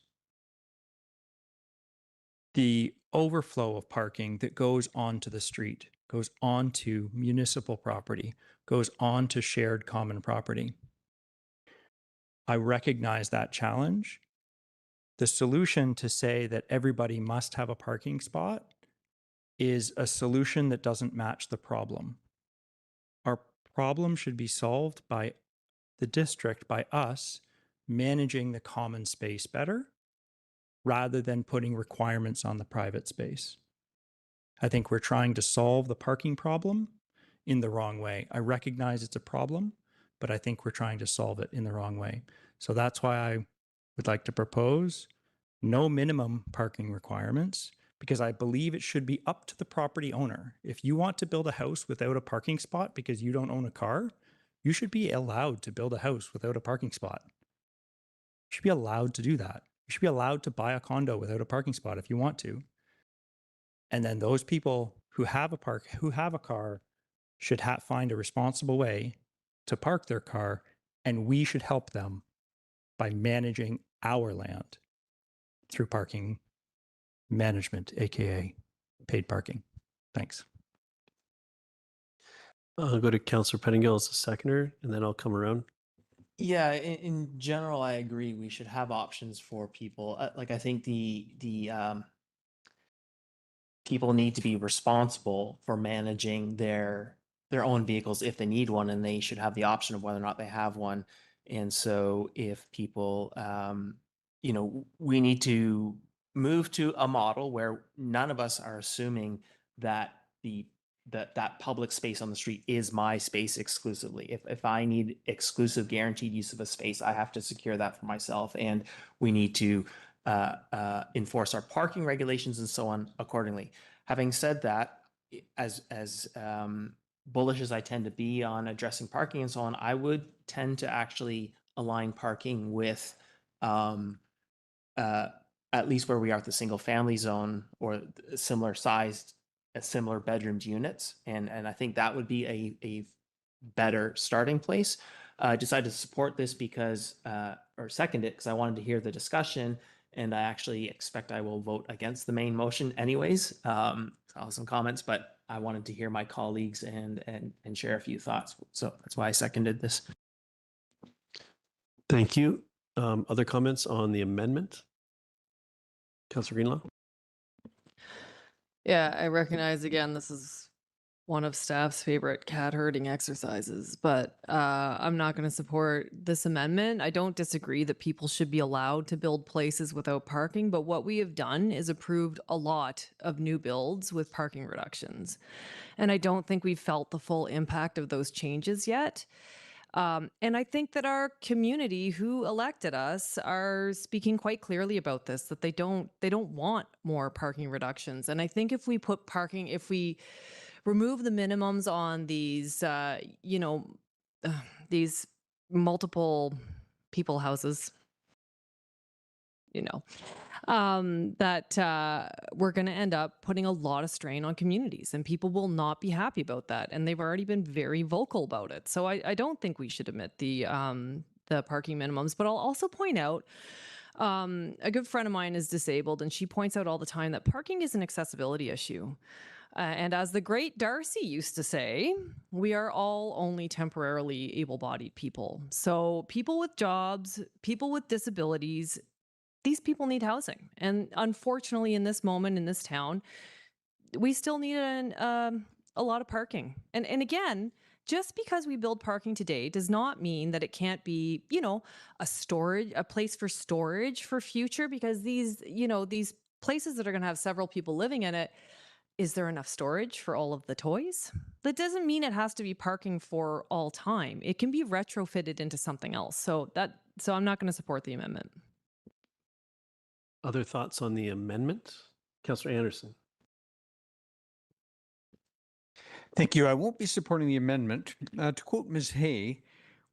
[SPEAKER 9] the overflow of parking that goes onto the street, goes onto municipal property, goes onto shared common property. I recognize that challenge. The solution to say that everybody must have a parking spot is a solution that doesn't match the problem. Our problem should be solved by the district, by us, managing the common space better, rather than putting requirements on the private space. I think we're trying to solve the parking problem in the wrong way. I recognize it's a problem, but I think we're trying to solve it in the wrong way. So that's why I would like to propose no minimum parking requirements, because I believe it should be up to the property owner. If you want to build a house without a parking spot because you don't own a car, you should be allowed to build a house without a parking spot. You should be allowed to do that. You should be allowed to buy a condo without a parking spot if you want to. And then those people who have a car should find a responsible way to park their car, and we should help them by managing our land through parking management, aka paid parking. Thanks.
[SPEAKER 1] I'll go to Councillor Pettingill as a seconder, and then I'll come around.
[SPEAKER 6] Yeah, in general, I agree. We should have options for people. Like I think the people need to be responsible for managing their own vehicles if they need one, and they should have the option of whether or not they have one. And so, if people, we need to move to a model where none of us are assuming that that public space on the street is my space exclusively. If I need exclusive guaranteed use of a space, I have to secure that for myself, and we need to enforce our parking regulations and so on accordingly. Having said that, as bullish as I tend to be on addressing parking and so on, I would tend to actually align parking with at least where we are at the single family zone or similar sized, similar bedroomed units. And I think that would be a better starting place. I decided to support this because, or second it, because I wanted to hear the discussion, and I actually expect I will vote against the main motion anyways. I'll have some comments, but I wanted to hear my colleagues and share a few thoughts. So that's why I seconded this.
[SPEAKER 1] Thank you. Other comments on the amendment? Councillor Greenlaw?
[SPEAKER 5] Yeah, I recognize again, this is one of staff's favorite cat herding exercises, but I'm not going to support this amendment. I don't disagree that people should be allowed to build places without parking, but what we have done is approved a lot of new builds with parking reductions. And I don't think we've felt the full impact of those changes yet. And I think that our community who elected us are speaking quite clearly about this, that they don't want more parking reductions. And I think if we put parking, if we remove the minimums on these, these multiple people houses, that we're going to end up putting a lot of strain on communities, and people will not be happy about that. And they've already been very vocal about it. So I don't think we should omit the parking minimums. But I'll also point out, a good friend of mine is disabled, and she points out all the time that parking is an accessibility issue. And as the great Darcy used to say, we are all only temporarily able-bodied people. So people with jobs, people with disabilities, these people need housing. And unfortunately, in this moment, in this town, we still need a lot of parking. And again, just because we build parking today does not mean that it can't be, a place for storage for future, because these places that are going to have several people living in it, is there enough storage for all of the toys? That doesn't mean it has to be parking for all time. It can be retrofitted into something else. So I'm not going to support the amendment.
[SPEAKER 1] Other thoughts on the amendment? Councillor Anderson?
[SPEAKER 8] Thank you. I won't be supporting the amendment. To quote Ms. Hay,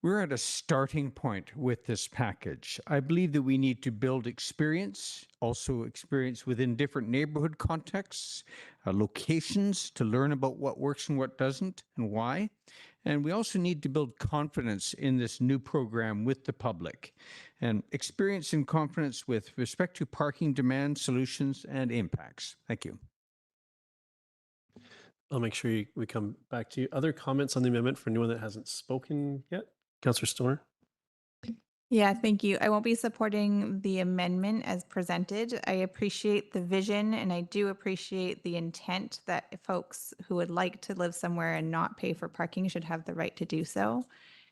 [SPEAKER 8] we're at a starting point with this package. I believe that we need to build experience, also experience within different neighborhood contexts, locations to learn about what works and what doesn't and why. And we also need to build confidence in this new program with the public, and experience and confidence with respect to parking demand, solutions, and impacts. Thank you.
[SPEAKER 1] I'll make sure we come back to you. Other comments on the amendment for anyone that hasn't spoken yet? Councillor Stoner?
[SPEAKER 3] Yeah, thank you. I won't be supporting the amendment as presented. I appreciate the vision, and I do appreciate the intent that folks who would like to live somewhere and not pay for parking should have the right to do so.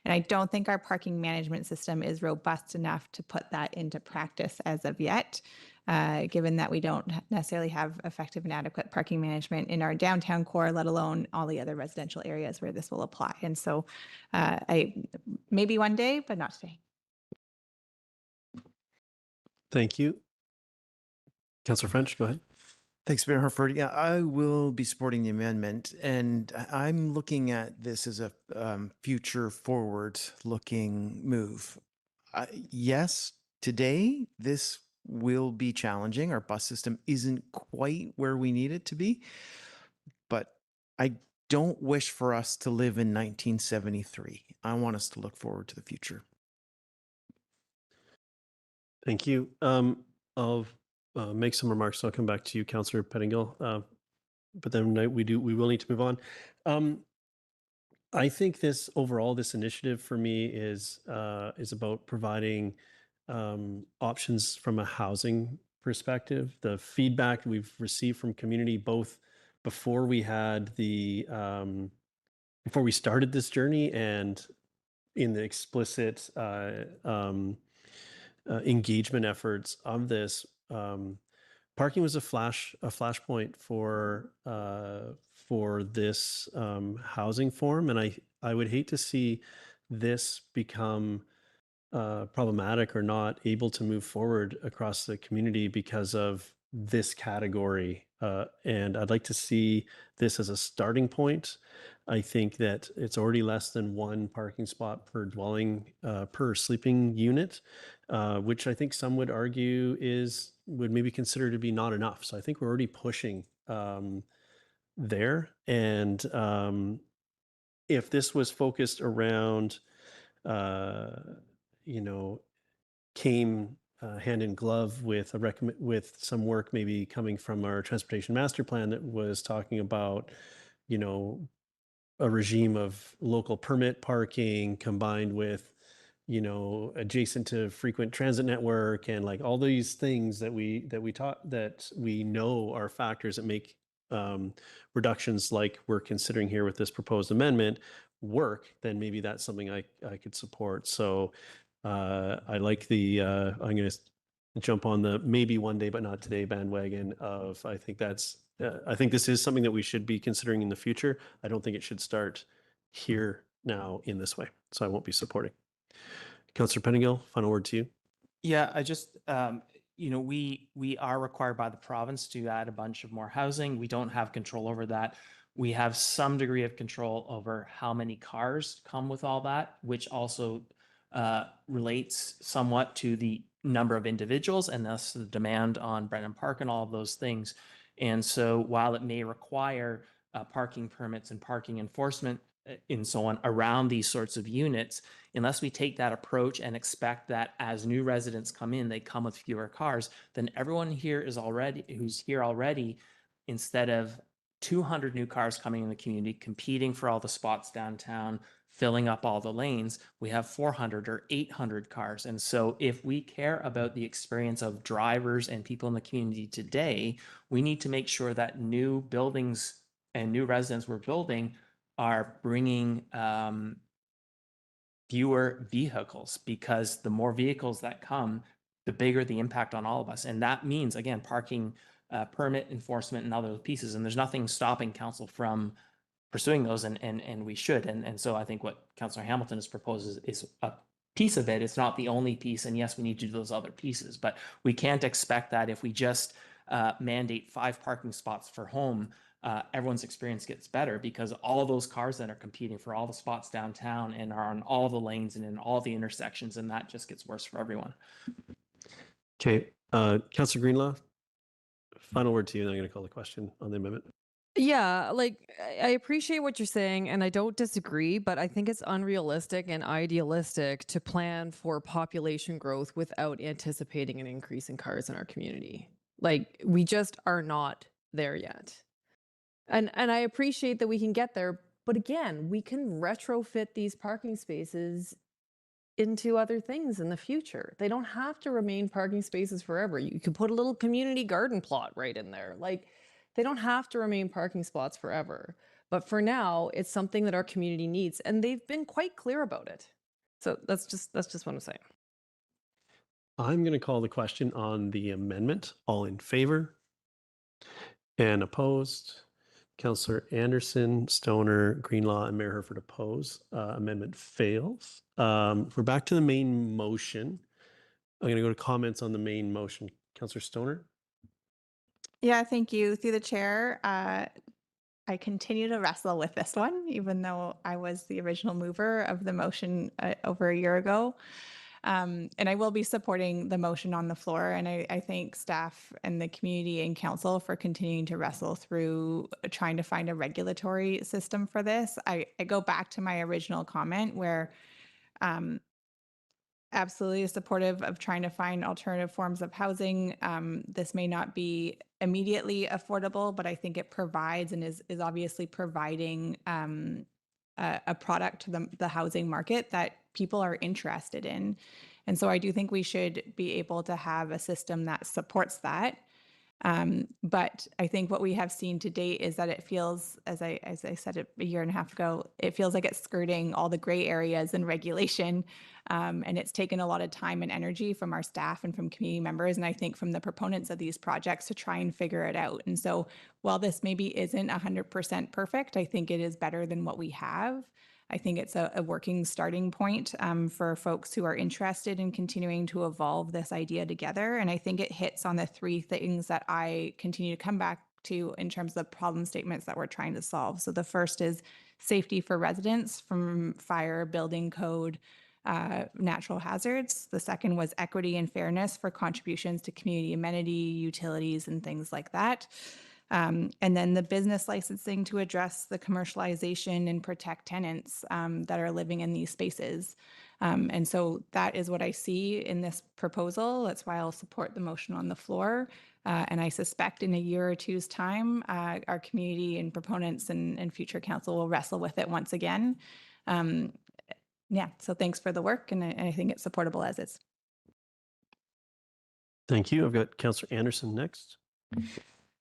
[SPEAKER 3] And I don't think our parking management system is robust enough to put that into practice as of yet, given that we don't necessarily have effective and adequate parking management in our downtown core, let alone all the other residential areas where this will apply. And so maybe one day, but not today.
[SPEAKER 1] Thank you. Councillor French, go ahead.
[SPEAKER 4] Thanks, Mayor Harford. Yeah, I will be supporting the amendment, and I'm looking at this as a future forward-looking move. Yes, today this will be challenging. Our bus system isn't quite where we need it to be, but I don't wish for us to live in 1973. I want us to look forward to the future.
[SPEAKER 1] Thank you. I'll make some remarks. So I'll come back to you, Councillor Pettingill. But then we will need to move on. I think this initiative for me is about providing options from a housing perspective. The feedback we've received from community, both before we had before we started this journey and in the explicit engagement efforts of this, parking was a flashpoint for this housing form, and I would hate to see this become problematic or not able to move forward across the community because of this category. And I'd like to see this as a starting point. I think that it's already less than one parking spot per dwelling, per sleeping unit, which I think some would argue would maybe consider to be not enough. So I think we're already pushing there. And if this was focused around, came hand in glove with with some work maybe coming from our transportation master plan that was talking about you know, a regime of local permit parking combined with, you know, adjacent to frequent transit network and like all these things that we know are factors that make reductions like we're considering here with this proposed amendment work, then maybe that's something I could support. So I like the I'm going to jump on the maybe one day but not today bandwagon of I think this is something that we should be considering in the future. I don't think it should start here now in this way. So I won't be supporting. Councillor Pettingill, final word to you.
[SPEAKER 6] Yeah, I just, you know, we are required by the province to add a bunch of more housing. We don't have control over that. We have some degree of control over how many cars come with all that, which also relates somewhat to the number of individuals and thus the demand on Brennan Park and all of those things. And so while it may require parking permits and parking enforcement and so on around these sorts of units, unless we take that approach and expect that as new residents come in, they come with fewer cars, then everyone here who's here already, instead of 200 new cars coming in the community, competing for all the spots downtown, filling up all the lanes, we have 400 or 800 cars. And so if we care about the experience of drivers and people in the community today, we need to make sure that new buildings and new residents we're building are bringing fewer vehicles, because the more vehicles that come, the bigger the impact on all of us. And that means, again, parking, permit enforcement and other pieces. And there's nothing stopping council from pursuing those, and we should. And so I think what Councillor Hamilton has proposed is a piece of it. It's not the only piece. And yes, we need to do those other pieces, but we can't expect that if we just mandate 5 parking spots for home, everyone's experience gets better, because all those cars that are competing for all the spots downtown and are on all the lanes and in all the intersections, and that just gets worse for everyone.
[SPEAKER 1] Okay, Councillor Greenlaw, final word to you, and I'm going to call the question on the amendment.
[SPEAKER 5] Yeah, like I appreciate what you're saying and I don't disagree, but I think it's unrealistic and idealistic to plan for population growth without anticipating an increase in cars in our community. Like we just are not there yet. And I appreciate that we can get there, but again, we can retrofit these parking spaces into other things in the future. They don't have to remain parking spaces forever. You could put a little community garden plot right in there. Like they don't have to remain parking spots forever. But for now, it's something that our community needs, and they've been quite clear about it. So that's just what I'm saying.
[SPEAKER 1] I'm going to call the question on the amendment. All in favor? And opposed? Councillor Anderson, Stoner, Greenlaw, and Mayor Herford oppose. Amendment fails. We're back to the main motion. I'm going to go to comments on the main motion. Councillor Stoner?
[SPEAKER 3] Yeah, thank you. Through the chair, I continue to wrestle with this one, even though I was the original mover of the motion over a year ago. And I will be supporting the motion on the floor. And I thank staff and the community and council for continuing to wrestle through trying to find a regulatory system for this. I go back to my original comment where absolutely supportive of trying to find alternative forms of housing. This may not be immediately affordable, but I think it provides and is obviously providing a product to the housing market that people are interested in. And so I do think we should be able to have a system that supports that. But I think what we have seen to date is that it feels, as I said a year and a half ago, it feels like it's skirting all the gray areas in regulation. And it's taken a lot of time and energy from our staff and from community members, and I think from the proponents of these projects to try and figure it out. And so while this maybe isn't 100% perfect, I think it is better than what we have. I think it's a working starting point for folks who are interested in continuing to evolve this idea together. And I think it hits on the 3 things that I continue to come back to in terms of problem statements that we're trying to solve. So the first is safety for residents from fire, building code, natural hazards. The second was equity and fairness for contributions to community amenity, utilities, and things like that. And then the business licensing to address the commercialization and protect tenants that are living in these spaces. And so that is what I see in this proposal. That's why I'll support the motion on the floor. And I suspect in a year or two's time, our community and proponents and future council will wrestle with it once again. Yeah, so thanks for the work, and I think it's supportable as is.
[SPEAKER 1] Thank you. I've got Councillor Anderson next.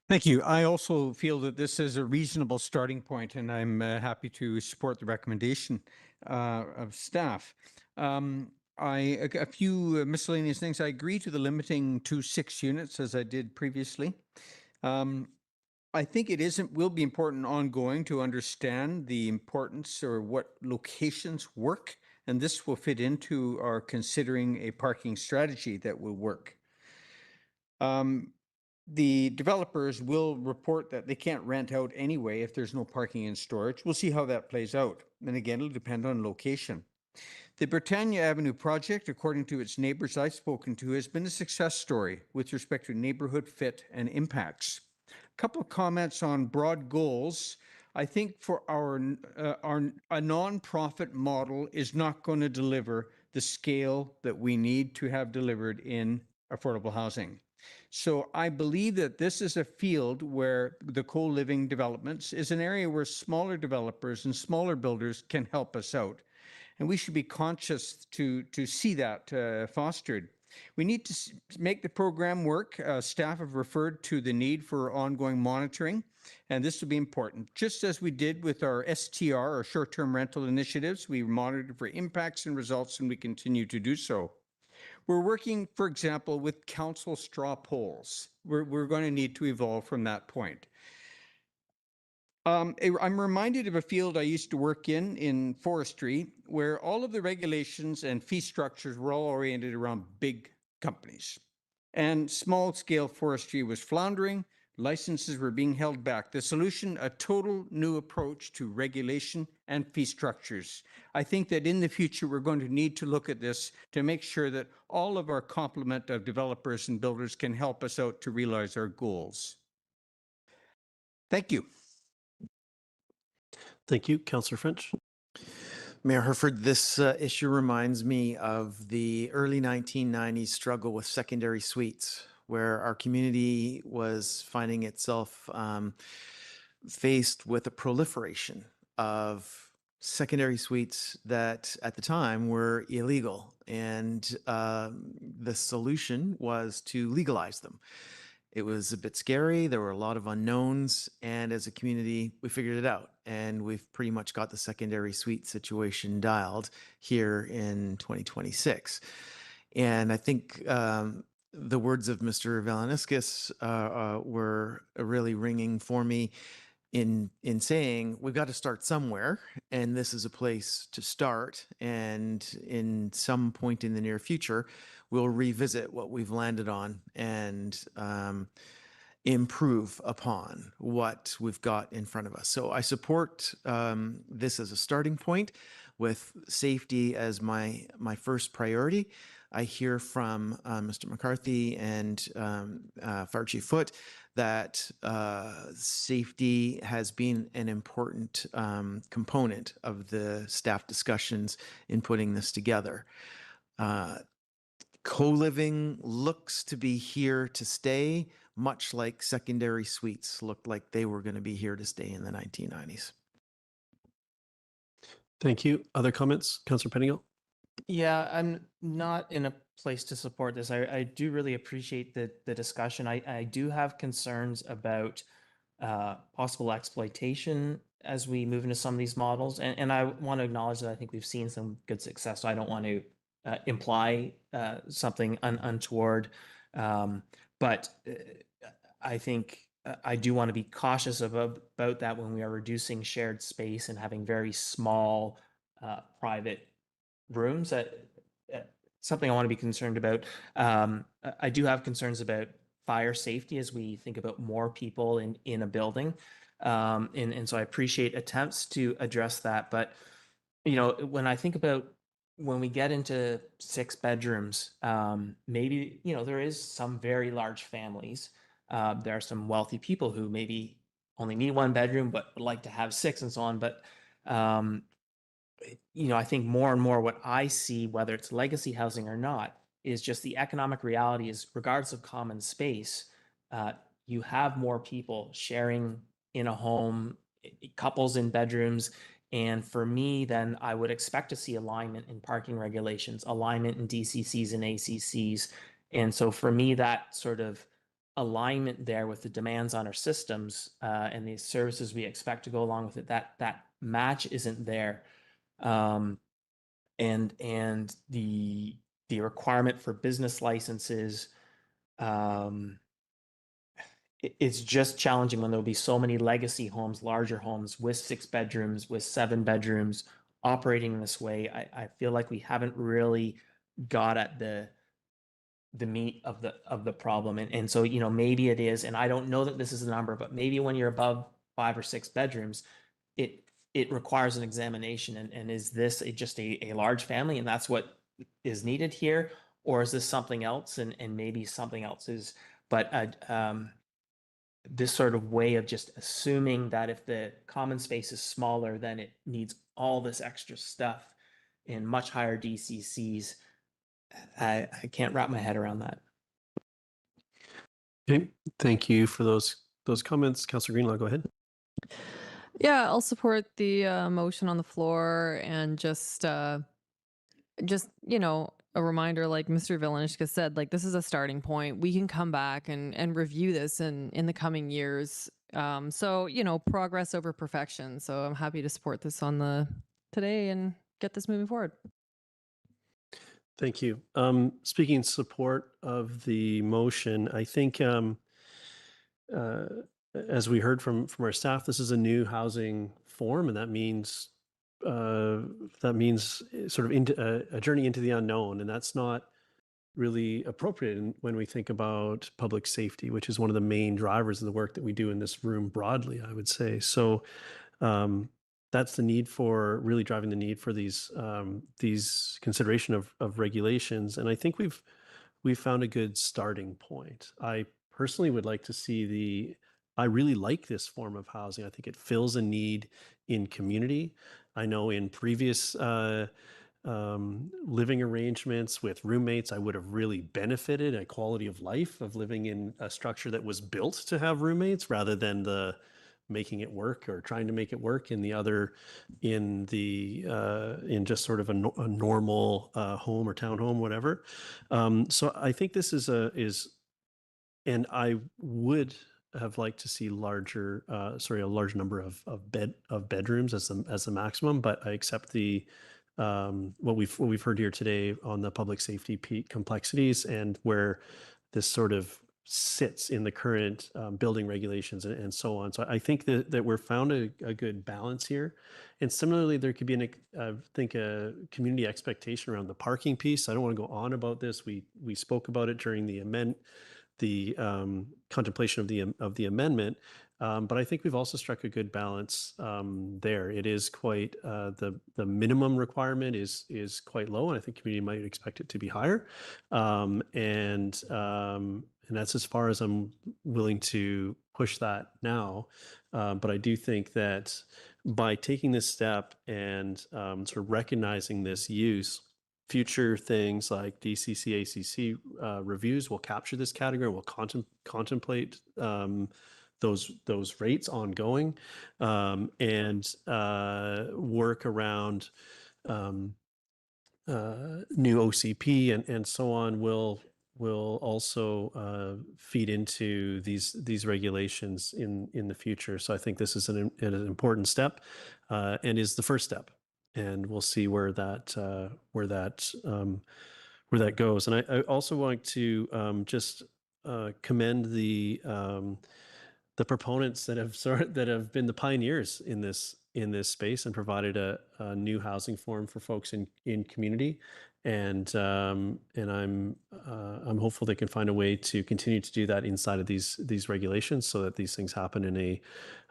[SPEAKER 8] Thank you. I also feel that this is a reasonable starting point, and I'm happy to support the recommendation of staff. A few miscellaneous things. I agree to the limiting to 6 units as I did previously. I think will be important ongoing to understand the importance or what locations work, and this will fit into our considering a parking strategy that will work. The developers will report that they can't rent out anyway if there's no parking and storage. We'll see how that plays out. And again, it'll depend on location. The Britannia Avenue project, according to its neighbors I've spoken to, has been a success story with respect to neighborhood fit and impacts. A couple of comments on broad goals. I think for a nonprofit model is not going to deliver the scale that we need to have delivered in affordable housing. So I believe that this is a field where the co-living developments is an area where smaller developers and smaller builders can help us out. And we should be conscious to see that fostered. We need to make the program work. Staff have referred to the need for ongoing monitoring, and this will be important. Just as we did with our STR, or short-term rental initiatives, we monitored for impacts and results, and we continue to do so. We're working, for example, with council straw polls. We're going to need to evolve from that point. I'm reminded of a field I used to work in forestry, where all of the regulations and fee structures were all oriented around big companies. And small-scale forestry was floundering, licenses were being held back. The solution, a total new approach to regulation and fee structures. I think that in the future, we're going to need to look at this to make sure that all of our complement of developers and builders can help us out to realize our goals. Thank you.
[SPEAKER 1] Thank you. Councillor French.
[SPEAKER 4] Mayor Herford, this issue reminds me of the early 1990s struggle with secondary suites, where our community was finding itself faced with a proliferation of secondary suites that at the time were illegal. And the solution was to legalize them. It was a bit scary. There were a lot of unknowns. And as a community, we figured it out. And we've pretty much got the secondary suite situation dialed here in 2026. And I think the words of Mr. Valeniskis were really ringing for me in saying we've got to start somewhere, and this is a place to start. And in some point in the near future, we'll revisit what we've landed on and improve upon what we've got in front of us. So I support this as a starting point, with safety as my first priority. I hear from Mr. McCarthy and Fire Chief Foote that safety has been an important component of the staff discussions in putting this together. Co-living looks to be here to stay, much like secondary suites looked like they were going to be here to stay in the 1990s.
[SPEAKER 1] Thank you. Other comments? Councillor Pettingill?
[SPEAKER 6] Yeah, I'm not in a place to support this. I do really appreciate the discussion. I do have concerns about possible exploitation as we move into some of these models. And I want to acknowledge that I think we've seen some good success. So I don't want to imply something untoward. But I think I do want to be cautious about that when we are reducing shared space and having very small private rooms. Something I want to be concerned about. I do have concerns about fire safety as we think about more people in a building. And so I appreciate attempts to address that. But, you know, when I think about when we get into 6 bedrooms, maybe, you know, there is some very large families There are some wealthy people who maybe only need one bedroom, but would like to have six and so on. But, I think more and more what I see, whether it's legacy housing or not, is just the economic reality is regardless of common space, you have more people sharing in a home, couples in bedrooms. And for me, then I would expect to see alignment in parking regulations, alignment in DCCs and ACCs. And so for me, that sort of alignment there with the demands on our systems and the services we expect to go along with it, that match isn't there. And the requirement for business licenses, it's just challenging when there'll be so many legacy homes, larger homes with 6 bedrooms, with 7 bedrooms operating this way. I feel like we haven't really got at the meat of the problem. And so, maybe it is, and I don't know that this is the number, but maybe when you're above 5 or 6 bedrooms, it requires an examination. And is this just a large family and that's what is needed here? Or is this something else? And maybe something else is, but this sort of way of just assuming that if the common space is smaller, then it needs all this extra stuff in much higher DCCs. I can't wrap my head around that.
[SPEAKER 1] Okay, thank you for those comments. Councillor Greenlaw, go ahead.
[SPEAKER 5] Yeah, I'll support the motion on the floor, and just a reminder, like Mr. Vilenishka said, like this is a starting point. We can come back and review this in the coming years. So progress over perfection. So I'm happy to support this today and get this moving forward.
[SPEAKER 1] Thank you. Speaking in support of the motion, I think as we heard from our staff, this is a new housing form, and that means sort of into a journey into the unknown, and that's not really appropriate when we think about public safety, which is one of the main drivers of the work that we do in this room broadly, I would say. So that's the need for really driving the need for these consideration of regulations, and I think we've found a good starting point. I personally would like to see I really like this form of housing. I think it fills a need in community. I know in previous living arrangements with roommates, I would have really benefited a quality of life of living in a structure that was built to have roommates rather than making it work or trying to make it work in just sort of a normal home or townhome, whatever. So I think this and I would have liked to see a large number of bedrooms as the maximum, but I accept what we've heard here today on the public safety complexities and where this sort of sits in the current building regulations and so on. So I think that we're found a good balance here. And similarly, there could be I think a community expectation around the parking piece. I don't want to go on about this. We spoke about it during the contemplation of the amendment, but I think we've also struck a good balance there. It is quite the minimum requirement is quite low, and I think community might expect it to be higher, and that's as far as I'm willing to push that now. But I do think that by taking this step and sort of recognizing this use, future things like DCC, ACC reviews will capture this category. Will contemplate those rates ongoing, and work around new OCP and so on. Will also feed into these regulations in the future. So I think this is an important step, and is the first step. And we'll see where that goes. And I also want to just commend the proponents that have been the pioneers in this space and provided a new housing form for folks in community. And I'm hopeful they can find a way to continue to do that inside of these regulations, so that these things happen in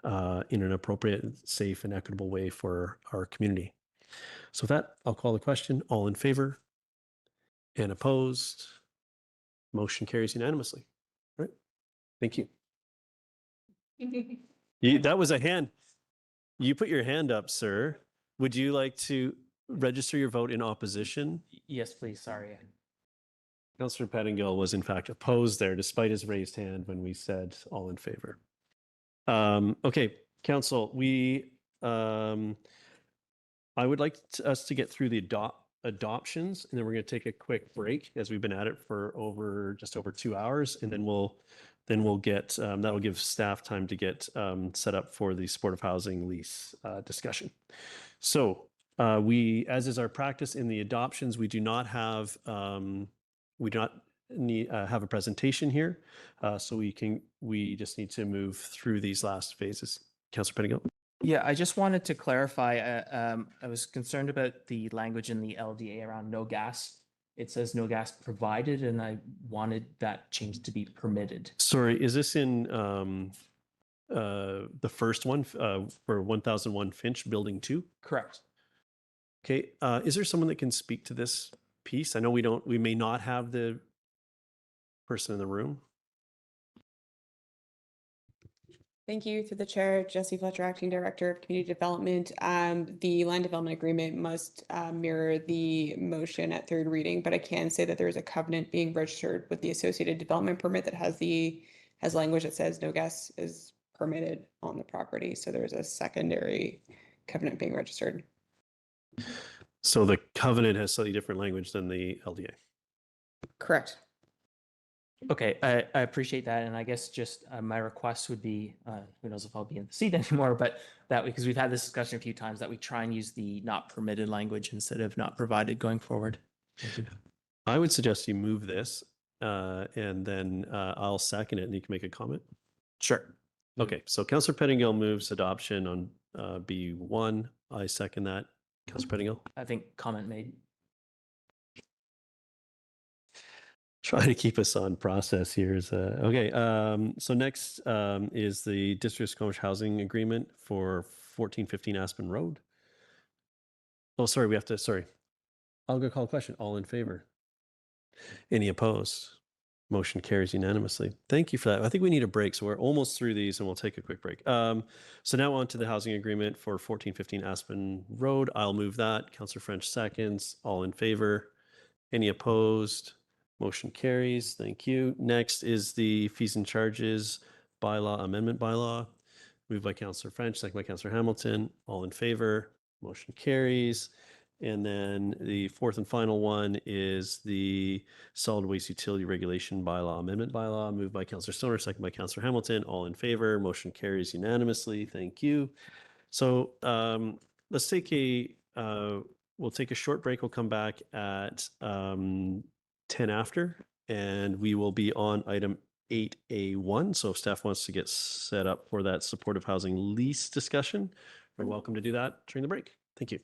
[SPEAKER 1] an appropriate, safe, and equitable way for our community. So with that, I'll call the question. All in favor and opposed? Motion carries unanimously. All right. Thank you. That was a hand. You put your hand up, sir. Would you like to register your vote in opposition?
[SPEAKER 6] Yes, please. Sorry.
[SPEAKER 1] Councillor Pettingill was in fact opposed there, despite his raised hand when we said all in favor. Okay, council, I would like us to get through the adoptions, and then we're going to take a quick break as we've been at it for just over 2 hours, and then we'll get that will give staff time to get set up for the supportive housing lease discussion. So as is our practice in the adoptions, we do not have have a presentation here, so we just need to move through these last phases. Councillor Pettingill.
[SPEAKER 6] Yeah, I just wanted to clarify. I was concerned about the language in the LDA around no gas. It says no gas provided, and I wanted that change to be permitted.
[SPEAKER 1] Sorry, is this in the first one for 1001 Finch, Building 2?
[SPEAKER 6] Correct.
[SPEAKER 1] Okay, is there someone that can speak to this piece? I know we may not have the person in the room.
[SPEAKER 12] Thank you. Through the chair, Jesse Fletcher, Acting Director of Community Development. The land development agreement must mirror the motion at third reading, but I can say that there is a covenant being registered with the associated development permit that has language that says no gas is permitted on the property. So there's a secondary covenant being registered.
[SPEAKER 1] So the covenant has slightly different language than the LDA.
[SPEAKER 12] Correct.
[SPEAKER 6] Okay, I appreciate that, and I guess just my request would be, who knows if I'll be in the seat anymore, but that because we've had this discussion a few times, that we try and use the not permitted language instead of not provided going forward.
[SPEAKER 1] I would suggest you move this, and then I'll second it, and you can make a comment.
[SPEAKER 6] Sure.
[SPEAKER 1] Okay, so Councillor Pettingill moves adoption on B1. I second that. Councillor Pettingill.
[SPEAKER 6] I think comment made.
[SPEAKER 1] Try to keep us on process here. Okay, so next is the District of Squamish Housing Agreement for 1415 Aspen Road. Oh, sorry, I'll go call a question. All in favor? Any opposed? Motion carries unanimously. Thank you for that. I think we need a break, so we're almost through these and we'll take a quick break. So now on to the housing agreement for 1415 Aspen Road. I'll move that. Councillor French seconds. All in favor? Any opposed? Motion carries. Thank you. Next is the fees and charges bylaw amendment bylaw. Moved by Councillor French, second by Councillor Hamilton. All in favor? Motion carries. And then the fourth and final one is the solid waste utility regulation bylaw amendment bylaw. Moved by Councillor Stoner, second by Councillor Hamilton. All in favor? Motion carries unanimously. Thank you. So let's take we'll take a short break. We'll come back at 10 after, and we will be on item 8A1. So if staff wants to get set up for that supportive housing lease discussion, you're welcome to do that during the break. Thank you.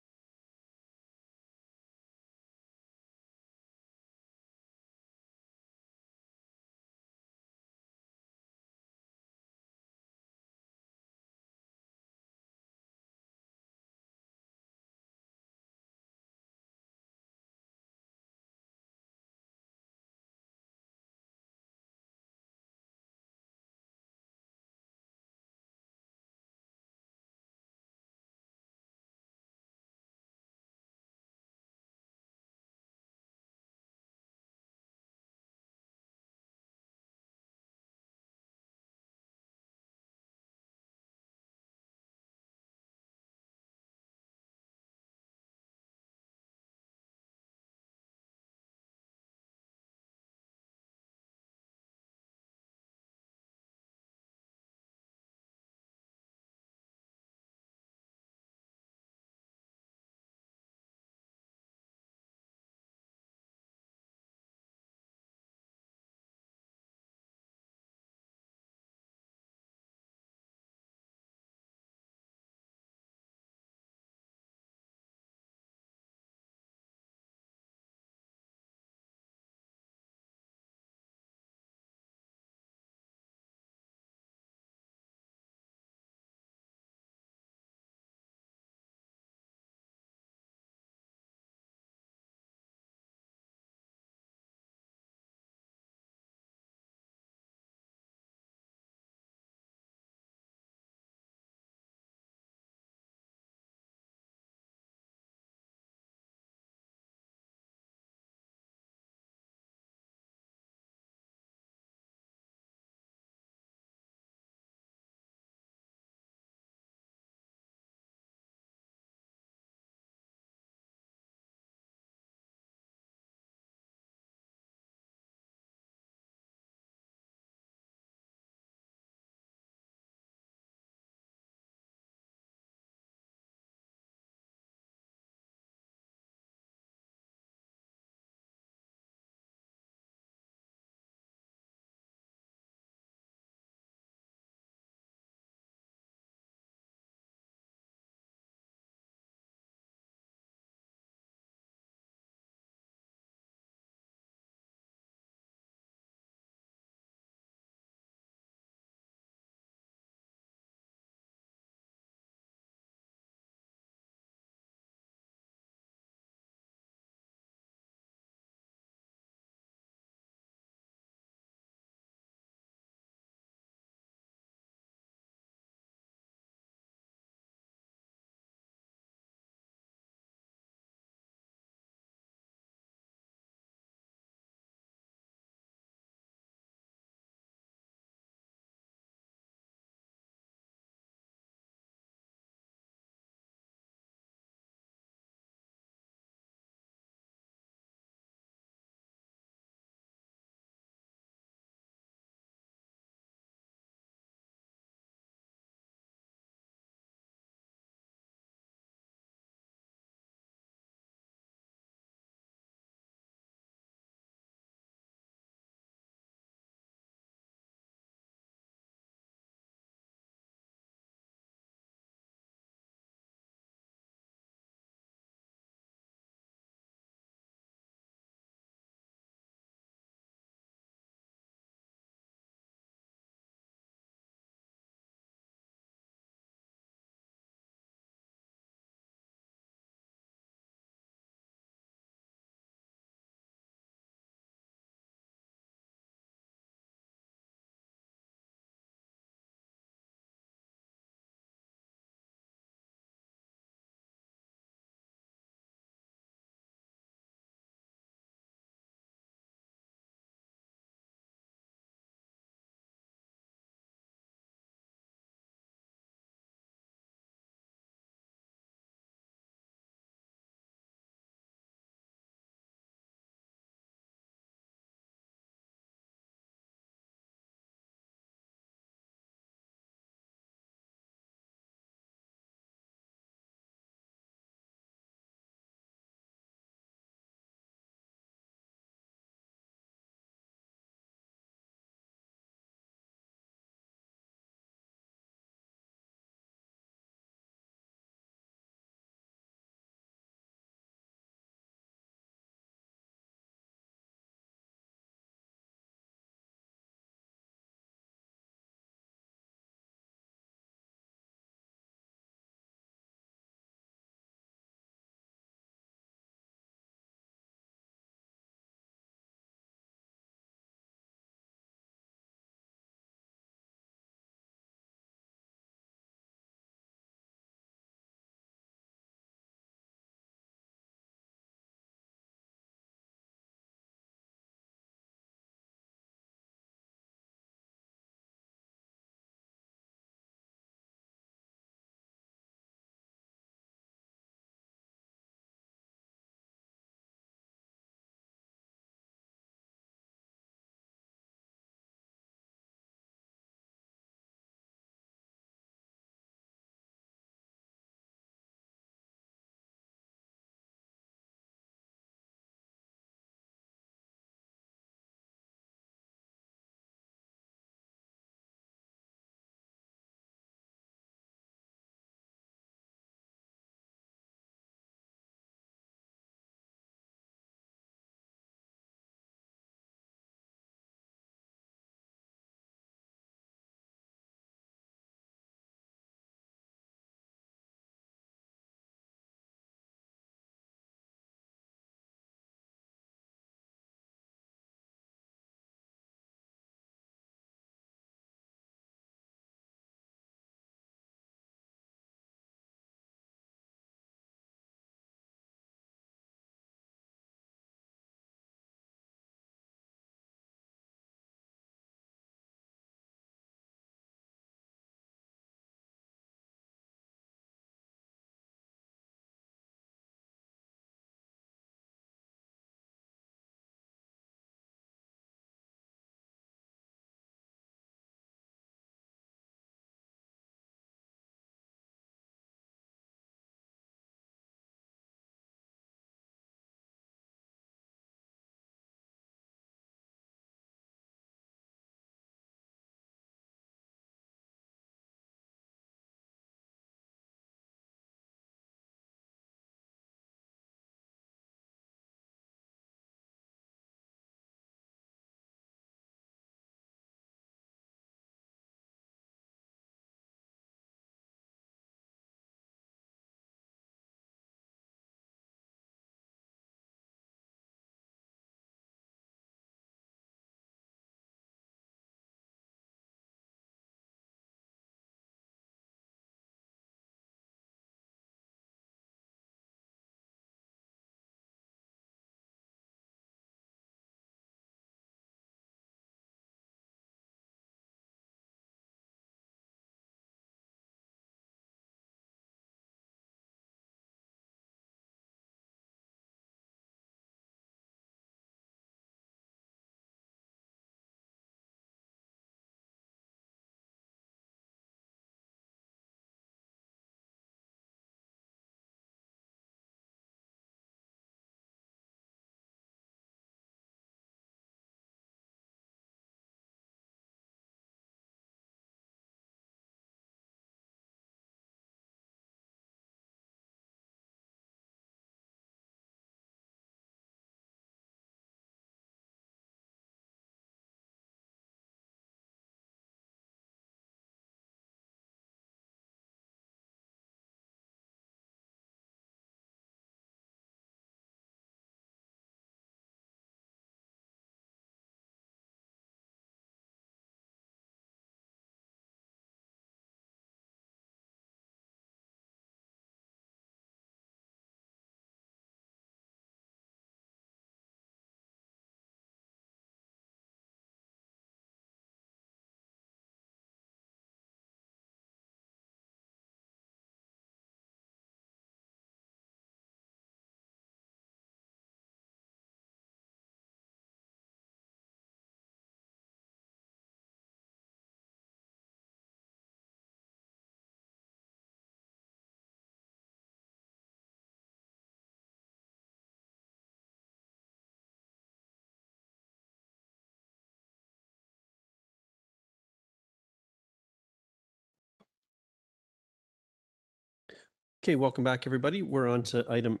[SPEAKER 1] Okay, welcome back, everybody. We're on to item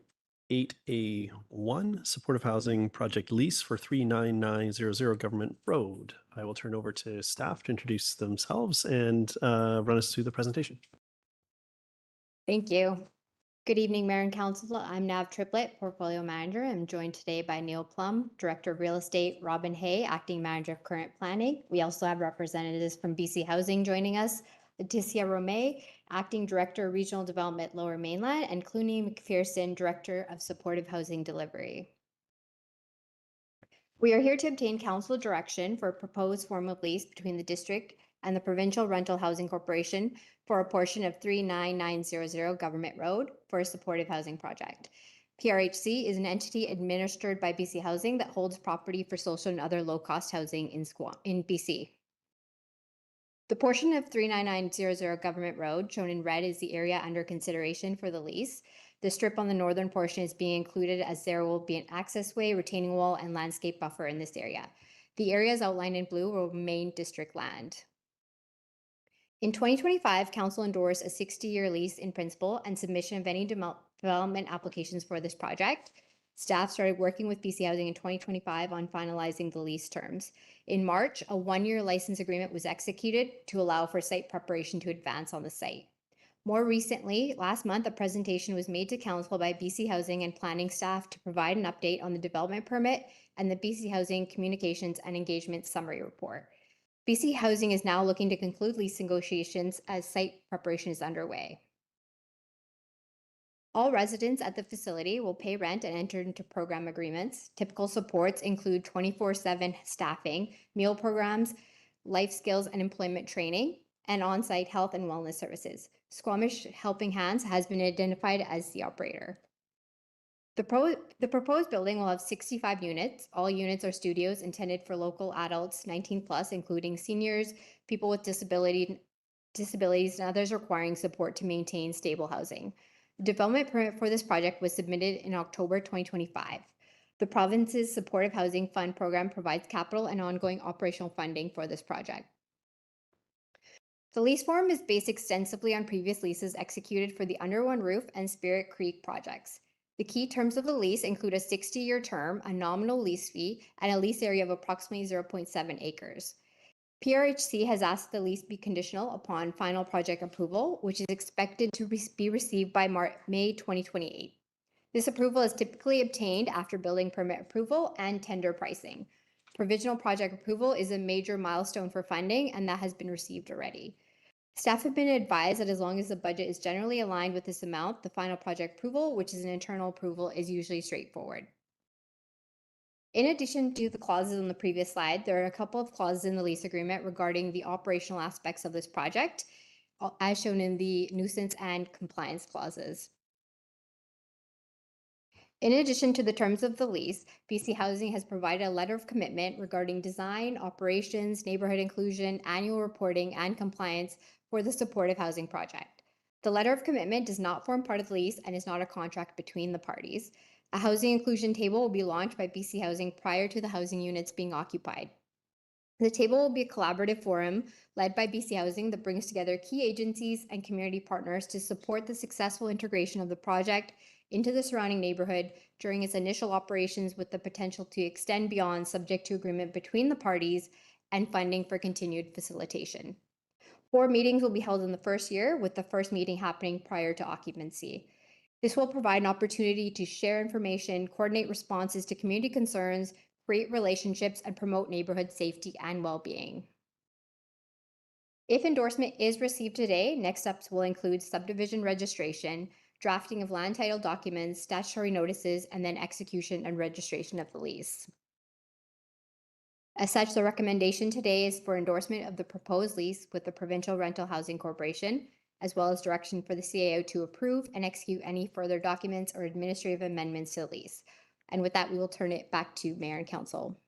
[SPEAKER 1] 8A1, supportive housing project lease for 39900 Government Road. I will turn over to staff to introduce themselves and run us through the presentation.
[SPEAKER 16] Thank you. Good evening, Mayor and Council. I'm Nav Triplett, Portfolio Manager. I'm joined today by Neil Plum, Director of Real Estate, Robin Hay, Acting Manager of Current Planning. We also have representatives from BC Housing joining us, Leticia Romay, Acting Director of Regional Development Lower Mainland, and Clooney McPherson, Director of Supportive Housing Delivery. We are here to obtain council direction for a proposed form of lease between the district and the Provincial Rental Housing Corporation for a portion of 39900 Government Road for a supportive housing project. PRHC is an entity administered by BC Housing that holds property for social and other low-cost housing in BC. The portion of 39900 Government Road, shown in red, is the area under consideration for the lease. The strip on the northern portion is being included as there will be an access way, retaining wall, and landscape buffer in this area. The areas outlined in blue will remain district land. In 2025, Council endorsed a 60-year lease in principle and submission of any development applications for this project. Staff started working with BC Housing in 2025 on finalizing the lease terms. In March, a one-year license agreement was executed to allow for site preparation to advance on the site. More recently, last month, a presentation was made to Council by BC Housing and planning staff to provide an update on the development permit and the BC Housing Communications and Engagement Summary Report. BC Housing is now looking to conclude lease negotiations as site preparation is underway. All residents at the facility will pay rent and enter into program agreements. Typical supports include 24/7 staffing, meal programs, life skills and employment training, and on-site health and wellness services. Squamish Helping Hands has been identified as the operator. The proposed building will have 65 units. All units are studios intended for local adults 19 plus, including seniors, people with disabilities, and others requiring support to maintain stable housing. The development permit for this project was submitted in October 2025. The province's Supportive Housing Fund program provides capital and ongoing operational funding for this project. The lease form is based extensively on previous leases executed for the Under One Roof and Spirit Creek projects. The key terms of the lease include a 60-year term, a nominal lease fee, and a lease area of approximately 0.7 acres. PRHC has asked the lease be conditional upon final project approval, which is expected to be received by May 2028. This approval is typically obtained after building permit approval and tender pricing. Provisional project approval is a major milestone for funding, and that has been received already. Staff have been advised that as long as the budget is generally aligned with this amount, the final project approval, which is an internal approval, is usually straightforward. In addition to the clauses on the previous slide, there are a couple of clauses in the lease agreement regarding the operational aspects of this project, as shown in the nuisance and compliance clauses. In addition to the terms of the lease, BC Housing has provided a letter of commitment regarding design, operations, neighborhood inclusion, annual reporting, and compliance for the supportive housing project. The letter of commitment does not form part of the lease and is not a contract between the parties. A housing inclusion table will be launched by BC Housing prior to the housing units being occupied. The table will be a collaborative forum led by BC Housing that brings together key agencies and community partners to support the successful integration of the project into the surrounding neighborhood during its initial operations, with the potential to extend beyond, subject to agreement between the parties and funding for continued facilitation. 4 meetings will be held in the first year, with the first meeting happening prior to occupancy. This will provide an opportunity to share information, coordinate responses to community concerns, create relationships, and promote neighborhood safety and well-being. If endorsement is received today, next steps will include subdivision registration, drafting of land title documents, statutory notices, and then execution and registration of the lease. As such, the recommendation today is for endorsement of the proposed lease with the Provincial Rental Housing Corporation, as well as direction for the CAO to approve and execute any further documents or administrative amendments to the lease. And with that, we will turn it back to Mayor and Council.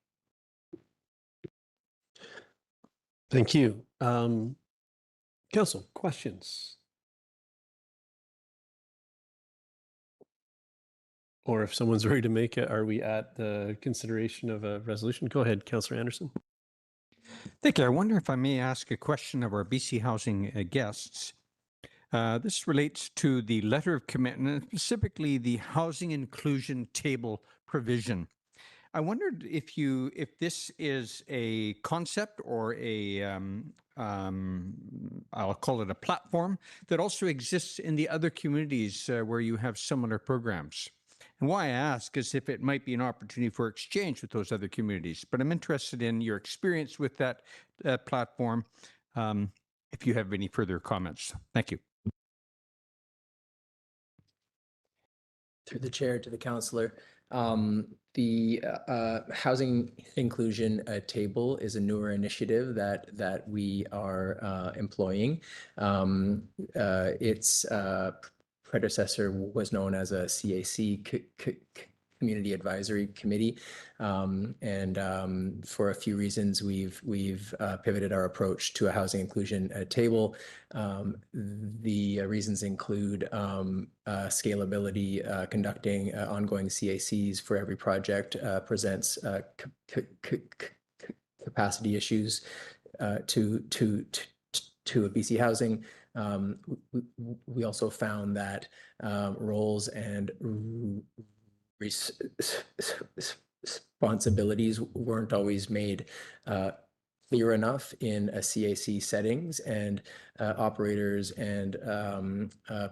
[SPEAKER 1] Thank you. Council, questions? Or if someone's ready to make it, are we at the consideration of a resolution? Go ahead, Councillor Anderson.
[SPEAKER 8] Thank you. I wonder if I may ask a question of our BC Housing guests. This relates to the letter of commitment, specifically the housing inclusion table provision. I wondered if this is a concept or I'll call it a platform that also exists in the other communities where you have similar programs. And why I ask is if it might be an opportunity for exchange with those other communities. But I'm interested in your experience with that platform, if you have any further comments. Thank you.
[SPEAKER 17] Through the chair to the councillor, the housing inclusion table is a newer initiative that we are employing. Its predecessor was known as a CAC, Community Advisory Committee, and for a few reasons, we've pivoted our approach to a housing inclusion table. The reasons include scalability. Conducting ongoing CACs for every project presents capacity issues to a BC Housing. We also found that roles and responsibilities weren't always made clear enough in a CAC settings, and operators and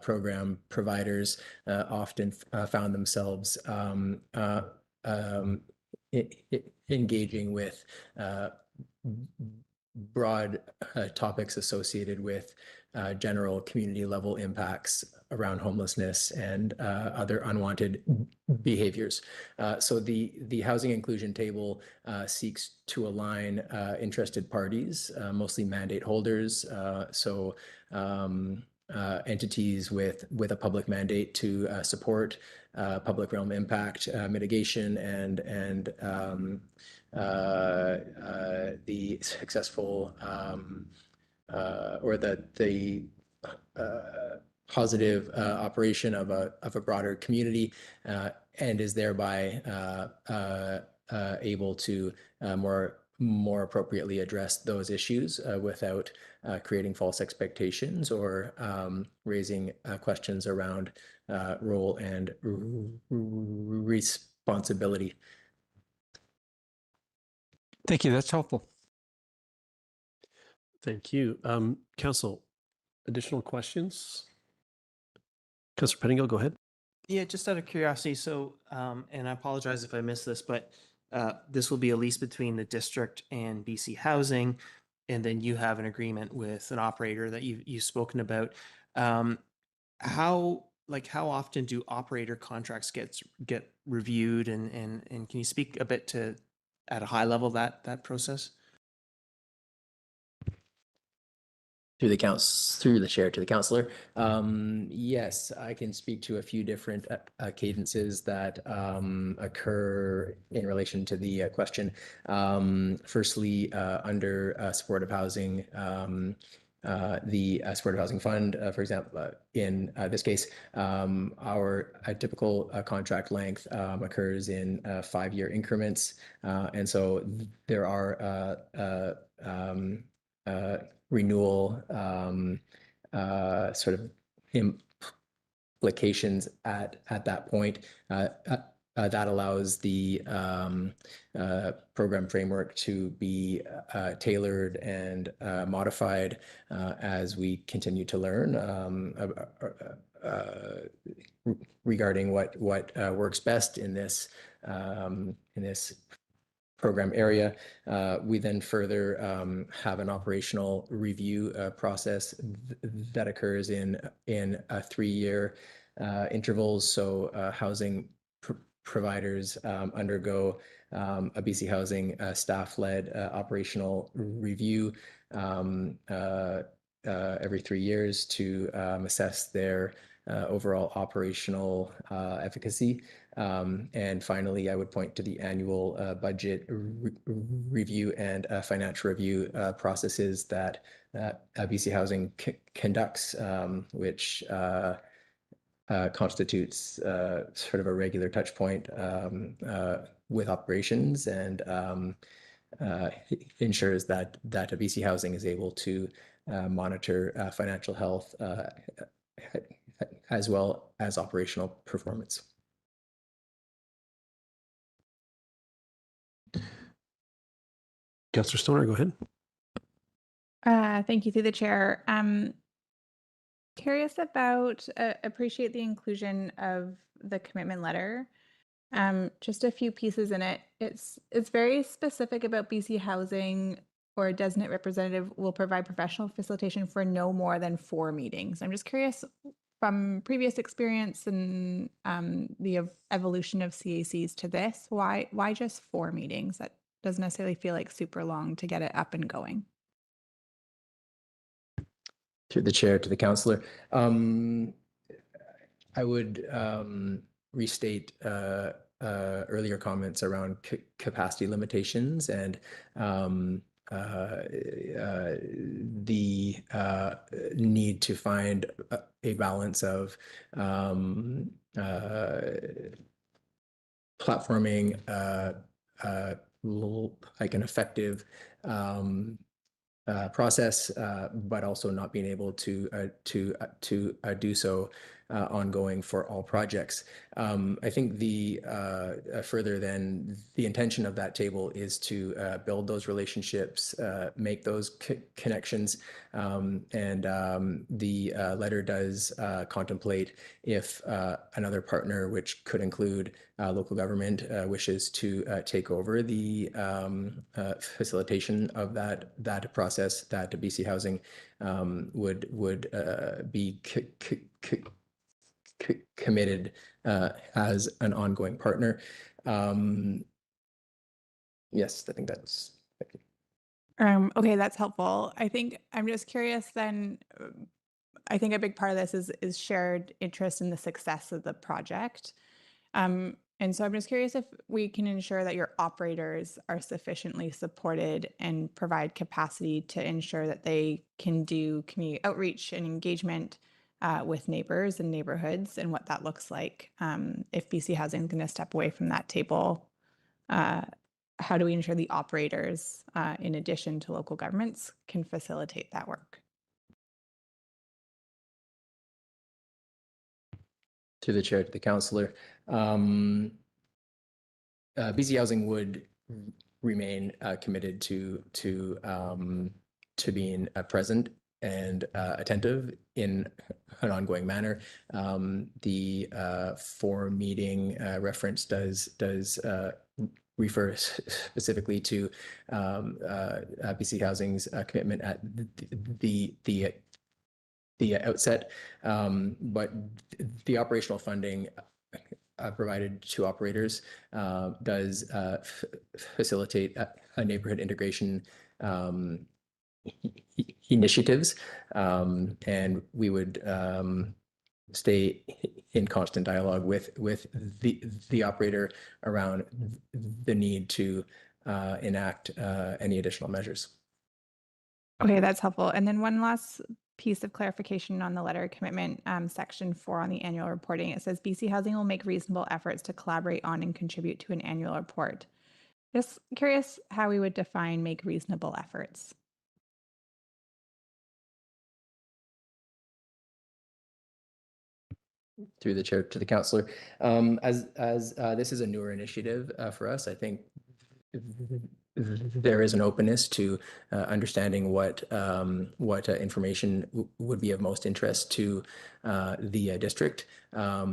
[SPEAKER 17] program providers often found themselves engaging with broad topics associated with general community level impacts around homelessness and other unwanted behaviors. So the housing inclusion table seeks to align interested parties, mostly mandate holders, so entities with a public mandate to support public realm impact mitigation and the successful or the positive operation of a broader community, and is thereby able to more appropriately address those issues without creating false expectations or raising questions around role and responsibility.
[SPEAKER 8] Thank you. That's helpful.
[SPEAKER 1] Thank you. Council, additional questions? Councillor Pettingill, go ahead.
[SPEAKER 6] Yeah, just out of curiosity. So, and I apologize if I missed this, but this will be a lease between the district and BC Housing, and then you have an agreement with an operator that you've spoken about. How often do operator contracts get reviewed, and can you speak a bit to, at a high level, that process?
[SPEAKER 17] Through the chair to the councillor. Yes, I can speak to a few different cadences that occur in relation to the question. Firstly, under supportive housing, the supportive housing fund, for example, in this case, our typical contract length occurs in 5-year increments, and so there are renewal sort of implications at that point. That allows the program framework to be tailored and modified as we continue to learn regarding what works best in this program area. We then further have an operational review process that occurs in 3-year intervals. So housing providers undergo a BC Housing staff-led operational review every 3 years to assess their overall operational efficacy. And finally, I would point to the annual budget review and financial review processes that BC Housing conducts, which constitutes sort of a regular touch point with operations and ensures that BC Housing is able to monitor financial health as well as operational performance.
[SPEAKER 1] Councillor Stoner, go ahead.
[SPEAKER 3] Thank you through the chair. Curious about, appreciate the inclusion of the commitment letter. Just a few pieces in it. It's very specific about BC Housing or a designate representative will provide professional facilitation for no more than 4 meetings. I'm just curious from previous experience and the evolution of CACs to this, why just 4 meetings? That doesn't necessarily feel like super long to get it up and going.
[SPEAKER 17] Through the chair to the councillor. I would restate earlier comments around capacity limitations and the need to find a balance of platforming like an effective process, but also not being able to do so ongoing for all projects. I think the further than the intention of that table is to build those relationships, make those connections, and the letter does contemplate if another partner, which could include local government, wishes to take over the facilitation of that process, that BC Housing would be committed as an ongoing partner. Yes, I think that's.
[SPEAKER 3] Okay, that's helpful. I think I'm just curious then, I think a big part of this is shared interest in the success of the project. And so I'm just curious if we can ensure that your operators are sufficiently supported and provide capacity to ensure that they can do community outreach and engagement with neighbors and neighborhoods and what that looks like. If BC Housing is going to step away from that table, how do we ensure the operators, in addition to local governments, can facilitate that work?
[SPEAKER 17] To the chair, to the councillor. BC Housing would remain committed to being present and attentive in an ongoing manner. The 4 meeting reference does refer specifically to BC Housing's commitment at the outset, but the operational funding provided to operators does facilitate a neighborhood integration initiatives, and we would stay in constant dialogue with the operator around the need to enact any additional measures.
[SPEAKER 3] Okay, that's helpful. And then one last piece of clarification on the letter of commitment, section 4 on the annual reporting. It says BC Housing will make reasonable efforts to collaborate on and contribute to an annual report. Just curious how we would define make reasonable efforts.
[SPEAKER 17] Through the chair to the councillor. As this is a newer initiative for us, I think there is an openness to understanding what information would be of most interest to the district. I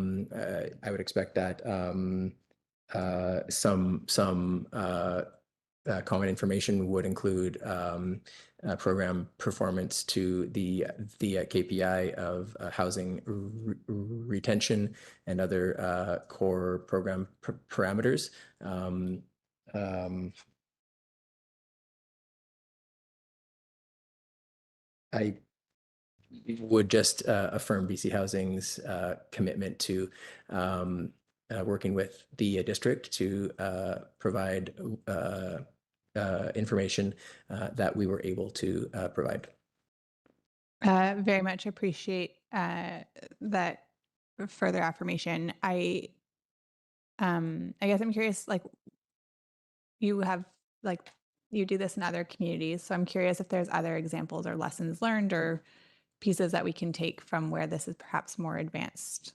[SPEAKER 17] would expect that some common information would include program performance to the KPI of housing retention and other core program parameters. I would just affirm BC Housing's commitment to working with the district to provide information that we were able to provide.
[SPEAKER 3] Very much appreciate that further affirmation. I guess I'm curious, like you have like you do this in other communities. So I'm curious if there's other examples or lessons learned or pieces that we can take from where this is perhaps more advanced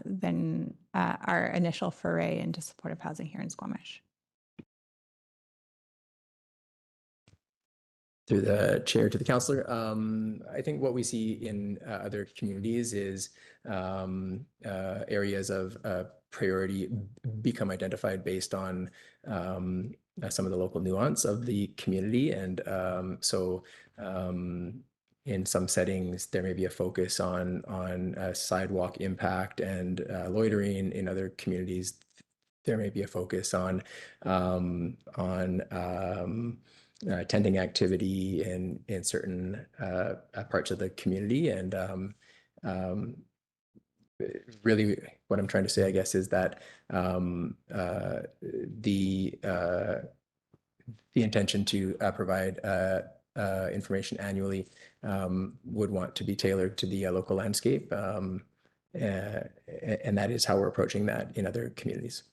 [SPEAKER 3] than our initial foray into supportive housing here in Squamish.
[SPEAKER 17] Through the chair to the councillor, I think what we see in other communities is areas of priority become identified based on some of the local nuance of the community. And in some settings, there may be a focus on sidewalk impact and loitering. In other communities, there may be a focus on tending activity in certain parts of the community. And really what I'm trying to say, I guess, is that the intention to provide information annually would want to be tailored to the local landscape. And that is how we're approaching that in other communities.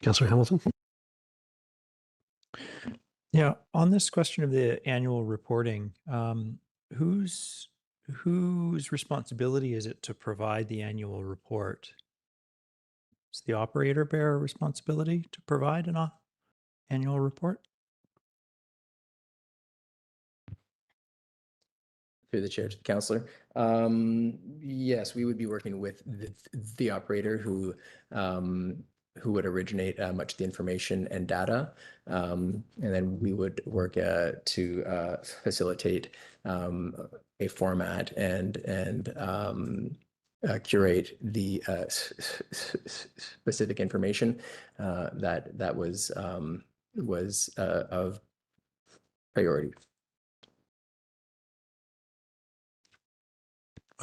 [SPEAKER 1] Councillor Hamilton.
[SPEAKER 9] Yeah, on this question of the annual reporting, whose responsibility is it to provide the annual report? Does the operator bear a responsibility to provide an annual report?
[SPEAKER 17] Through the chair to the councillor. Yes, we would be working with the operator who would originate much of the information and data. And then we would work to facilitate a format and curate the specific information that was of priority.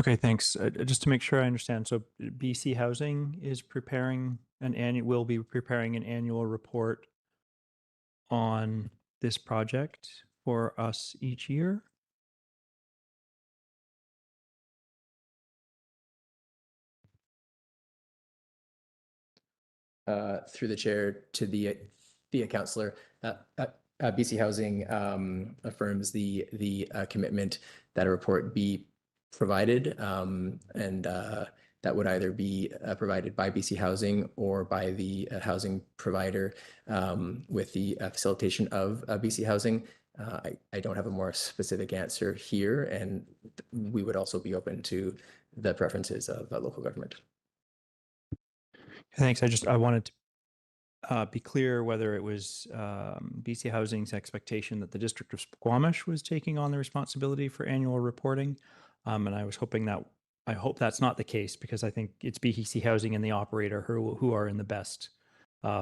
[SPEAKER 9] Okay, thanks. Just to make sure I understand, so BC Housing is preparing will be preparing an annual report on this project for us each year?
[SPEAKER 17] Through the chair to the councillor, BC Housing affirms the commitment that a report be provided, and that would either be provided by BC Housing or by the housing provider with the facilitation of BC Housing. I don't have a more specific answer here, and we would also be open to the preferences of local government.
[SPEAKER 9] Thanks. I wanted to be clear whether it was BC Housing's expectation that the District of Squamish was taking on the responsibility for annual reporting. And I was hoping that, I hope that's not the case, because I think it's BC Housing and the operator who are in the best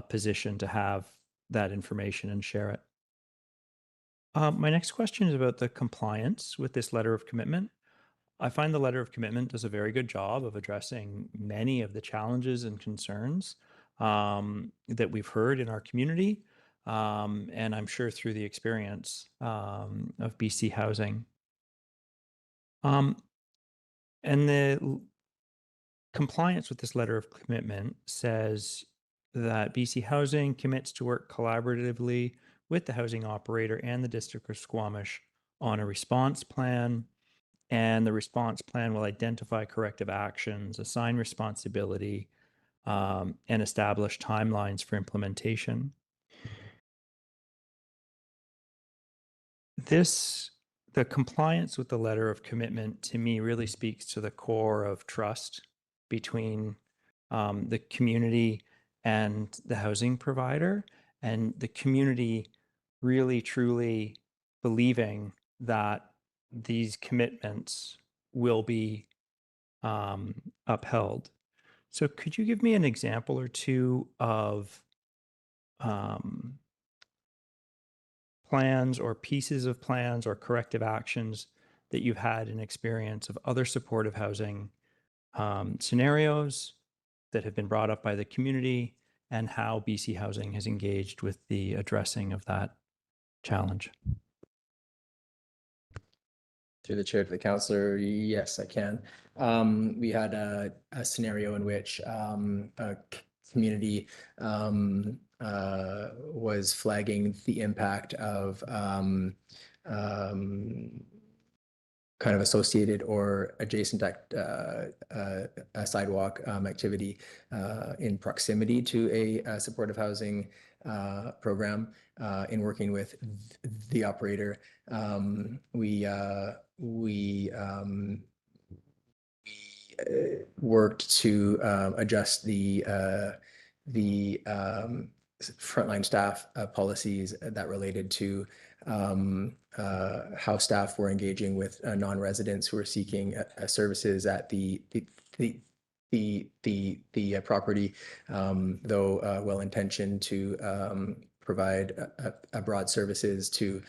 [SPEAKER 9] position to have that information and share it. My next question is about the compliance with this letter of commitment. I find the letter of commitment does a very good job of addressing many of the challenges and concerns that we've heard in our community, and I'm sure through the experience of BC Housing. And the compliance with this letter of commitment says that BC Housing commits to work collaboratively with the housing operator and the District of Squamish on a response plan, and the response plan will identify corrective actions, assign responsibility, and establish timelines for implementation. The compliance with the letter of commitment to me really speaks to the core of trust between the community and the housing provider, and the community really truly believing that these commitments will be upheld. So could you give me an example or two of plans or pieces of plans or corrective actions that you've had in experience of other supportive housing scenarios that have been brought up by the community, and how BC Housing has engaged with the addressing of that challenge?
[SPEAKER 17] Through the chair to the councillor, yes, I can. We had a scenario in which a community was flagging the impact of kind of associated or adjacent sidewalk activity in proximity to a supportive housing program. In working with the operator, we worked to adjust the frontline staff policies that related to how staff were engaging with non-residents who were seeking services at the property, though well-intentioned to provide a broad services to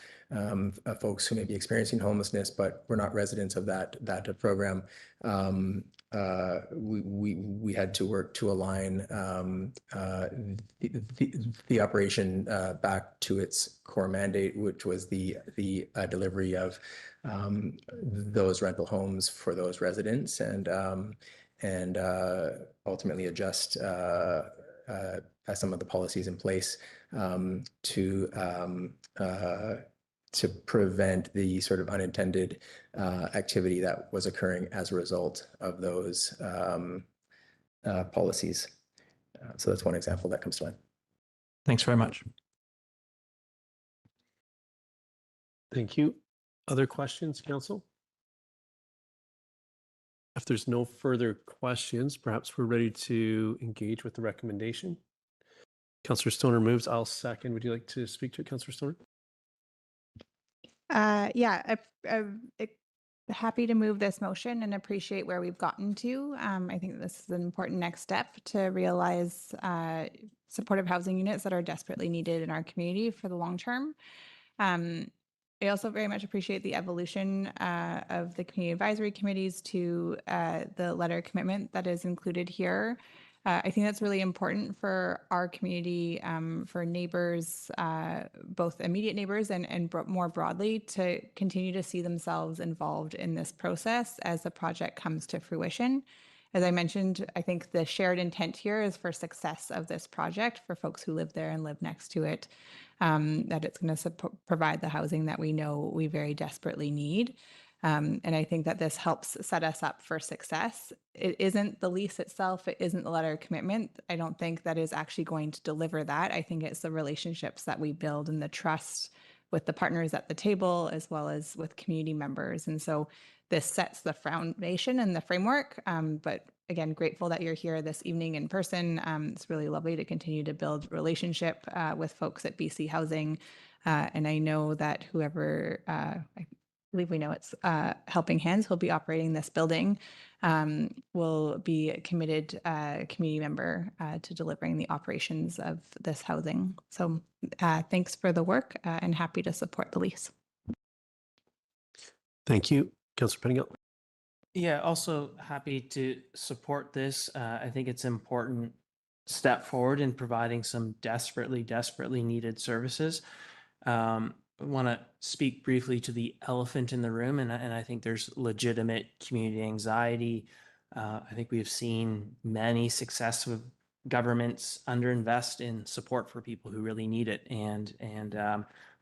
[SPEAKER 17] folks who may be experiencing homelessness, but were not residents of that program. We had to work to align the operation back to its core mandate, which was the delivery of those rental homes for those residents, and ultimately adjust some of the policies in place to prevent the sort of unintended activity that was occurring as a result of those policies. So that's one example that comes to mind.
[SPEAKER 9] Thanks very much.
[SPEAKER 1] Thank you. Other questions, council? If there's no further questions, perhaps we're ready to engage with the recommendation. Councillor Stoner moves. I'll second. Would you like to speak to it, Councillor Stoner?
[SPEAKER 3] Yeah, I'm happy to move this motion and appreciate where we've gotten to. I think this is an important next step to realize supportive housing units that are desperately needed in our community for the long term. I also very much appreciate the evolution of the community advisory committees to the letter of commitment that is included here. I think that's really important for our community, for neighbors, both immediate neighbors and more broadly, to continue to see themselves involved in this process as the project comes to fruition. As I mentioned, I think the shared intent here is for success of this project for folks who live there and live next to it, that it's going to provide the housing that we know we very desperately need. And I think that this helps set us up for success. It isn't the lease itself. It isn't the letter of commitment. I don't think that is actually going to deliver that. I think it's the relationships that we build and the trust with the partners at the table, as well as with community members. And so this sets the foundation and the framework. But again, grateful that you're here this evening in person. It's really lovely to continue to build relationship with folks at BC Housing. And I know that whoever, I believe we know it's Helping Hands who'll be operating this building, will be a committed community member to delivering the operations of this housing. So thanks for the work and happy to support the lease.
[SPEAKER 1] Thank you. Councillor Pettingill.
[SPEAKER 6] Yeah, also happy to support this. I think it's an important step forward in providing some desperately needed services. I want to speak briefly to the elephant in the room, and I think there's legitimate community anxiety. I think we have seen many successive governments underinvest in support for people who really need it, and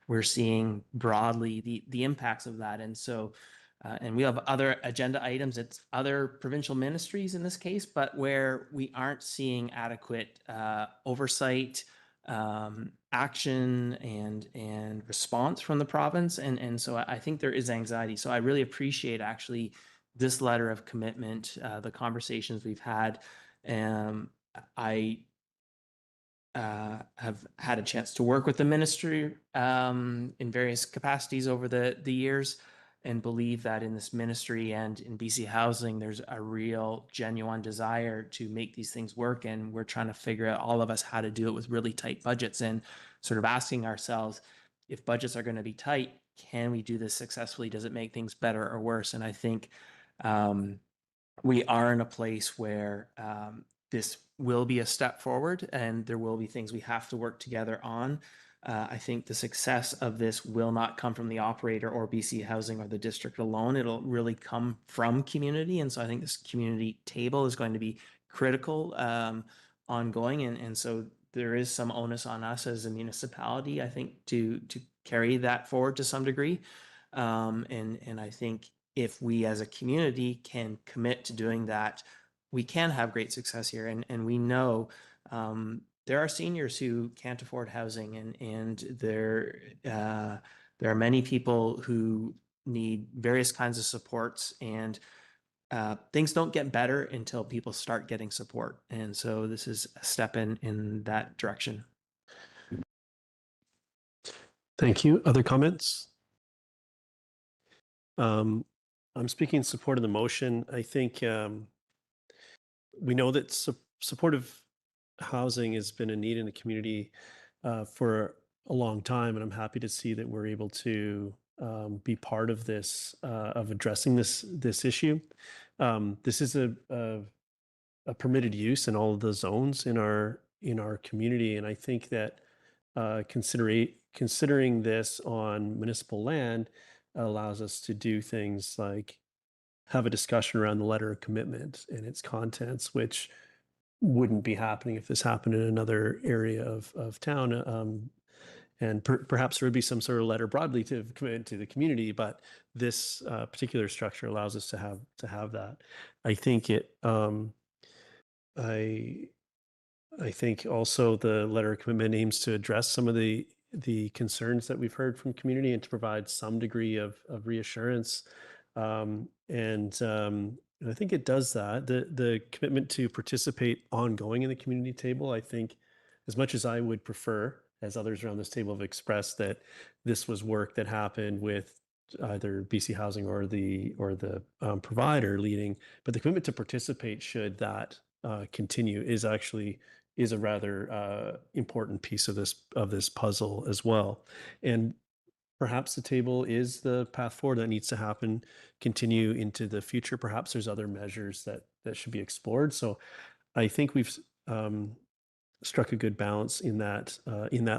[SPEAKER 6] we're seeing broadly the impacts of that. And so, and we have other agenda items. It's other provincial ministries in this case, but where we aren't seeing adequate oversight, action and response from the province. And so I think there is anxiety. So I really appreciate actually this letter of commitment, the conversations we've had. I have had a chance to work with the ministry in various capacities over the years, and believe that in this ministry and in BC Housing, there's a real genuine desire to make these things work. And we're trying to figure out, all of us, how to do it with really tight budgets, and sort of asking ourselves, if budgets are going to be tight, can we do this successfully? Does it make things better or worse? And I think we are in a place where this will be a step forward, and there will be things we have to work together on. I think the success of this will not come from the operator or BC Housing or the district alone. It'll really come from community. And so I think this community table is going to be critical ongoing. And so there is some onus on us as a municipality, I think, to carry that forward to some degree. And I think if we as a community can commit to doing that, we can have great success here. And we know there are seniors who can't afford housing, and there are many people who need various kinds of supports, and things don't get better until people start getting support. And so this is a step in that direction.
[SPEAKER 1] Thank you. Other comments? I'm speaking in support of the motion. I think we know that supportive housing has been a need in the community for a long time, and I'm happy to see that we're able to be part of this, of addressing this issue. This is a permitted use in all of the zones in our community, and I think that considering this on municipal land allows us to do things like have a discussion around the letter of commitment and its contents, which wouldn't be happening if this happened in another area of town. And perhaps there would be some sort of letter broadly to commit to the community, but this particular structure allows us to have that. I think it. I think also the letter of commitment aims to address some of the concerns that we've heard from community and to provide some degree of reassurance. And I think it does that. The commitment to participate ongoing in the community table, I think, as much as I would prefer, as others around this table have expressed, that this was work that happened with either BC Housing or the provider leading, but the commitment to participate, should that continue, is a rather important piece of this puzzle as well. And perhaps the table is the path forward that needs to happen, continue into the future. Perhaps there's other measures that should be explored. So I think we've struck a good balance in that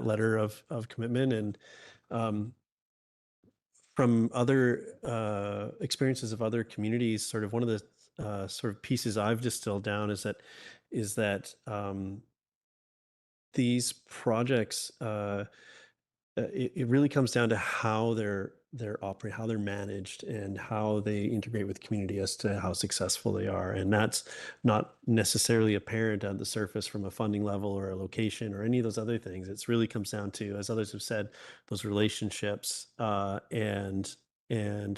[SPEAKER 1] letter of commitment. And from other experiences of other communities, sort of one of the sort of pieces I've distilled down is that these projects, it really comes down to how they're operate, how they're managed, and how they integrate with community as to how successful they are. And that's not necessarily apparent on the surface from a funding level or a location or any of those other things. It really comes down to, as others have said, those relationships and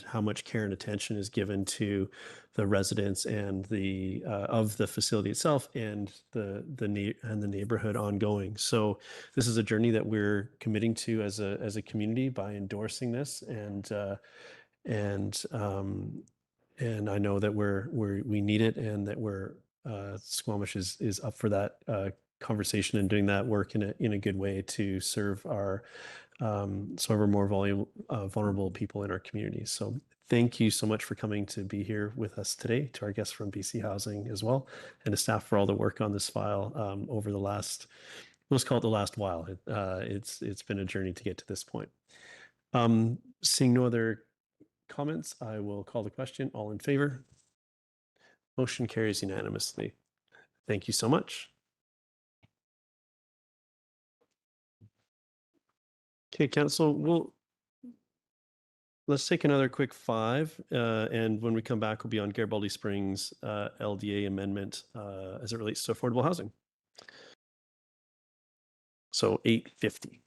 [SPEAKER 1] how much care and attention is given to the residents and the of the facility itself and the neighborhood ongoing. So this is a journey that we're committing to as a community by endorsing this, and I know that we need it, and that Squamish is up for that conversation and doing that work in a good way to serve some of our more vulnerable people in our community. So thank you so much for coming to be here with us today, to our guests from BC Housing as well, and to staff for all the work on this file over the last, let's call it the last while. It's been a journey to get to this point. Seeing no other comments, I will call the question. All in favor? Motion carries unanimously. Thank you so much. Okay, Council, let's take another quick 5, and when we come back, we'll be on Garibaldi Springs LDA amendment as it relates to affordable housing. So 8:50.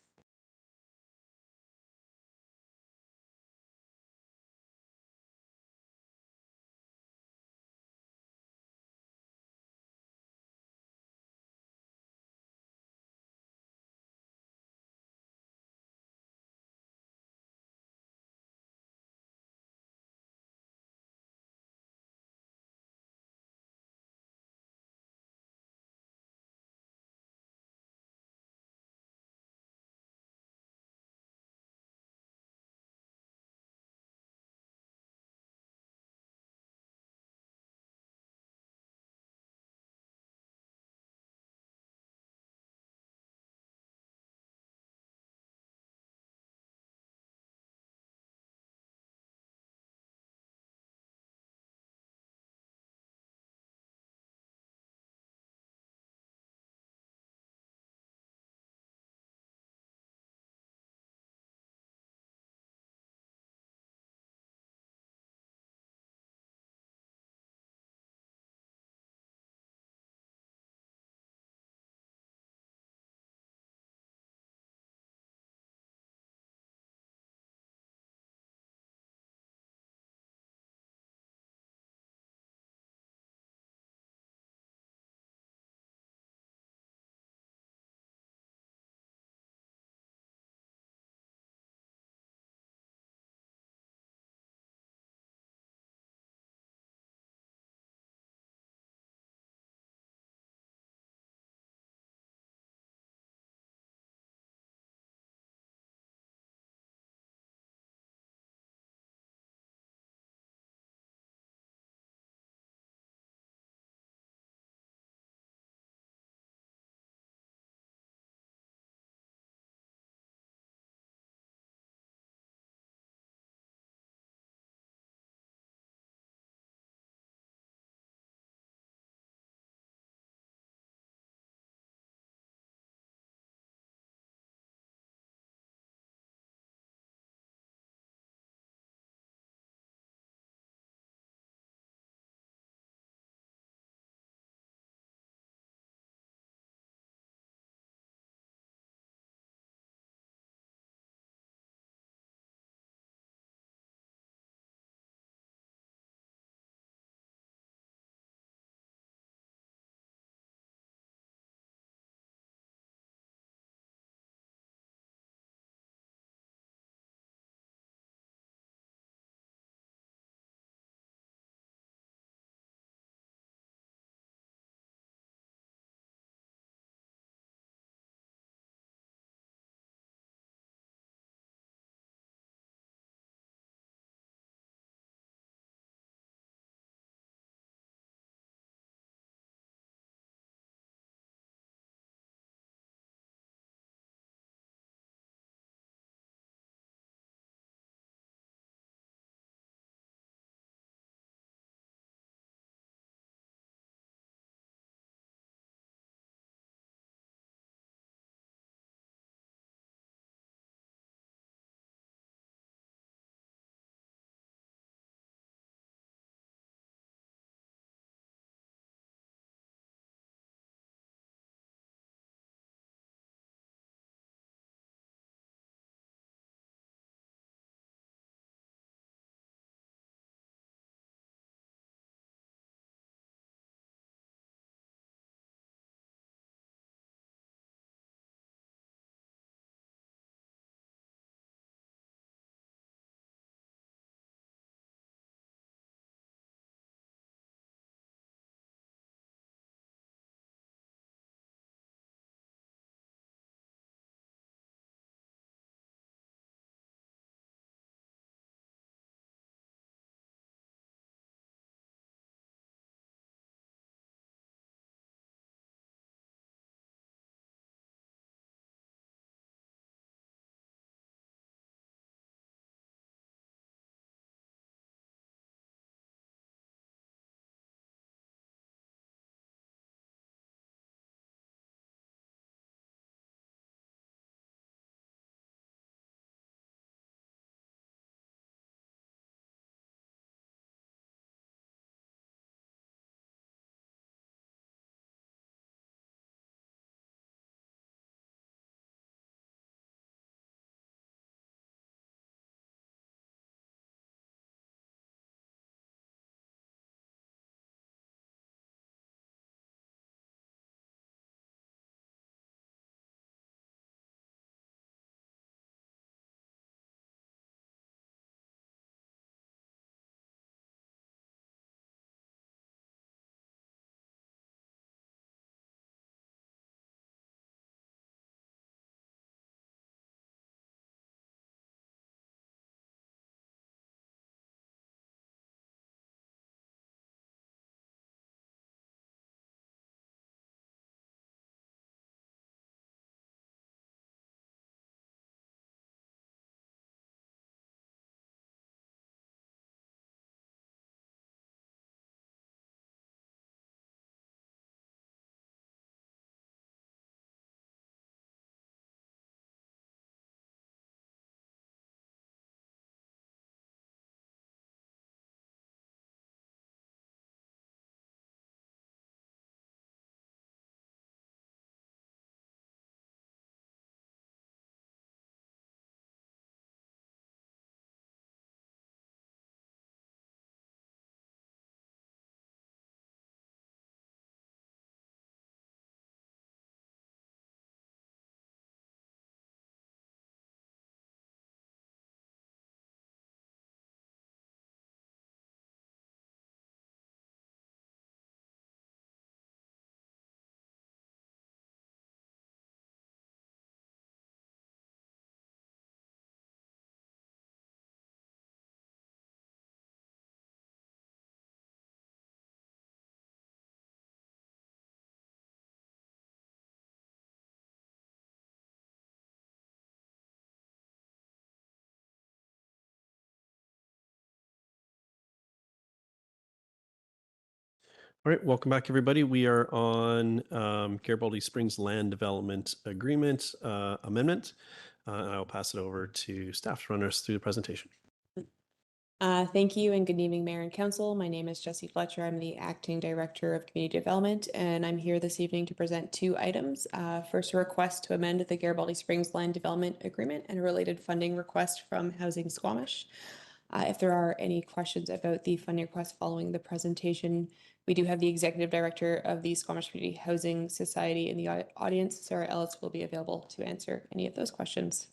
[SPEAKER 1] All right, welcome back, everybody. We are on Garibaldi Springs Land Development Agreement Amendment. And I will pass it over to staff to run us through the presentation.
[SPEAKER 12] Thank you and good evening, Mayor and Council. My name is Jessie Fletcher. I'm the Acting Director of Community Development, and I'm here this evening to present two items. First, a request to amend the Garibaldi Springs Land Development Agreement and a related funding request from Housing Squamish. If there are any questions about the funding request following the presentation, we do have the Executive Director of the Squamish Community Housing Society in the audience. Sarah Ellis will be available to answer any of those questions.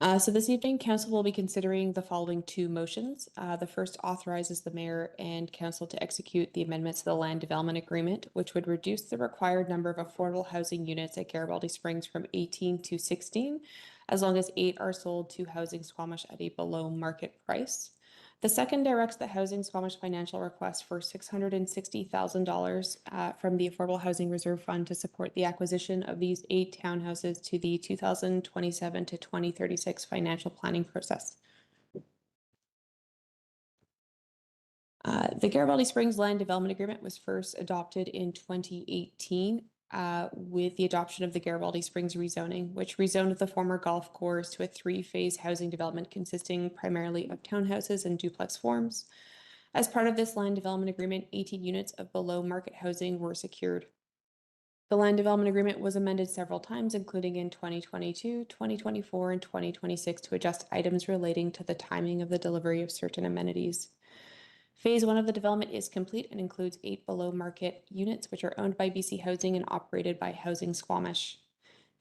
[SPEAKER 12] So this evening, Council will be considering the following two motions. The first authorizes the Mayor and Council to execute the amendments to the Land Development Agreement, which would reduce the required number of affordable housing units at Garibaldi Springs from 18 to 16, as long as 8 are sold to Housing Squamish at a below market price. The second directs the Housing Squamish financial request for $660,000 from the Affordable Housing Reserve Fund to support the acquisition of these 8 townhouses to the 2027 to 2036 financial planning process. The Garibaldi Springs Land Development Agreement was first adopted in 2018 with the adoption of the Garibaldi Springs rezoning, which rezoned the former golf course to a 3-phase housing development consisting primarily of townhouses and duplex forms. As part of this land development agreement, 18 units of below market housing were secured. The land development agreement was amended several times, including in 2022, 2024, and 2026 to adjust items relating to the timing of the delivery of certain amenities. Phase 1 of the development is complete and includes 8 below market units, which are owned by BC Housing and operated by Housing Squamish.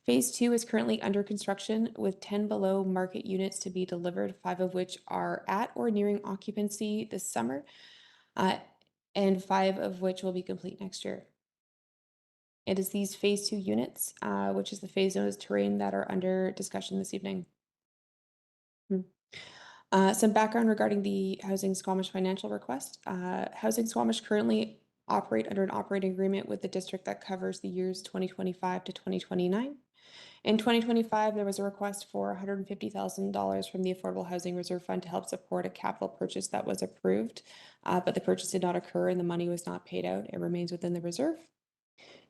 [SPEAKER 12] Phase 2 is currently under construction with 10 below market units to be delivered, 5 of which are at or nearing occupancy this summer, and 5 of which will be complete next year. It is these Phase 2 units, which is the phase known as terrain, that are under discussion this evening. Some background regarding the Housing Squamish financial request. Housing Squamish currently operate under an operating agreement with the district that covers the years 2025 to 2029. In 2025, there was a request for $150,000 from the Affordable Housing Reserve Fund to help support a capital purchase that was approved, but the purchase did not occur and the money was not paid out. It remains within the reserve.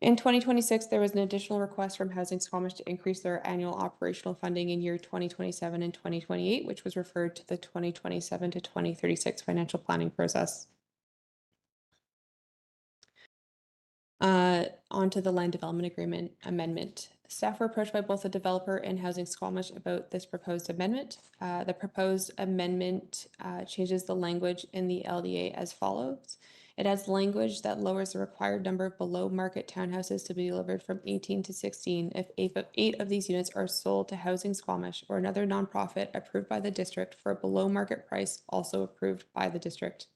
[SPEAKER 12] In 2026, there was an additional request from Housing Squamish to increase their annual operational funding in year 2027 and 2028, which was referred to the 2027 to 2036 financial planning process. Onto the land development agreement amendment. Staff were approached by both the developer and Housing Squamish about this proposed amendment. The proposed amendment changes the language in the LDA as follows. It adds language that lowers the required number of below market townhouses to be delivered from 18 to 16 if 8 of these units are sold to Housing Squamish or another nonprofit approved by the district for a below market price also approved by the district.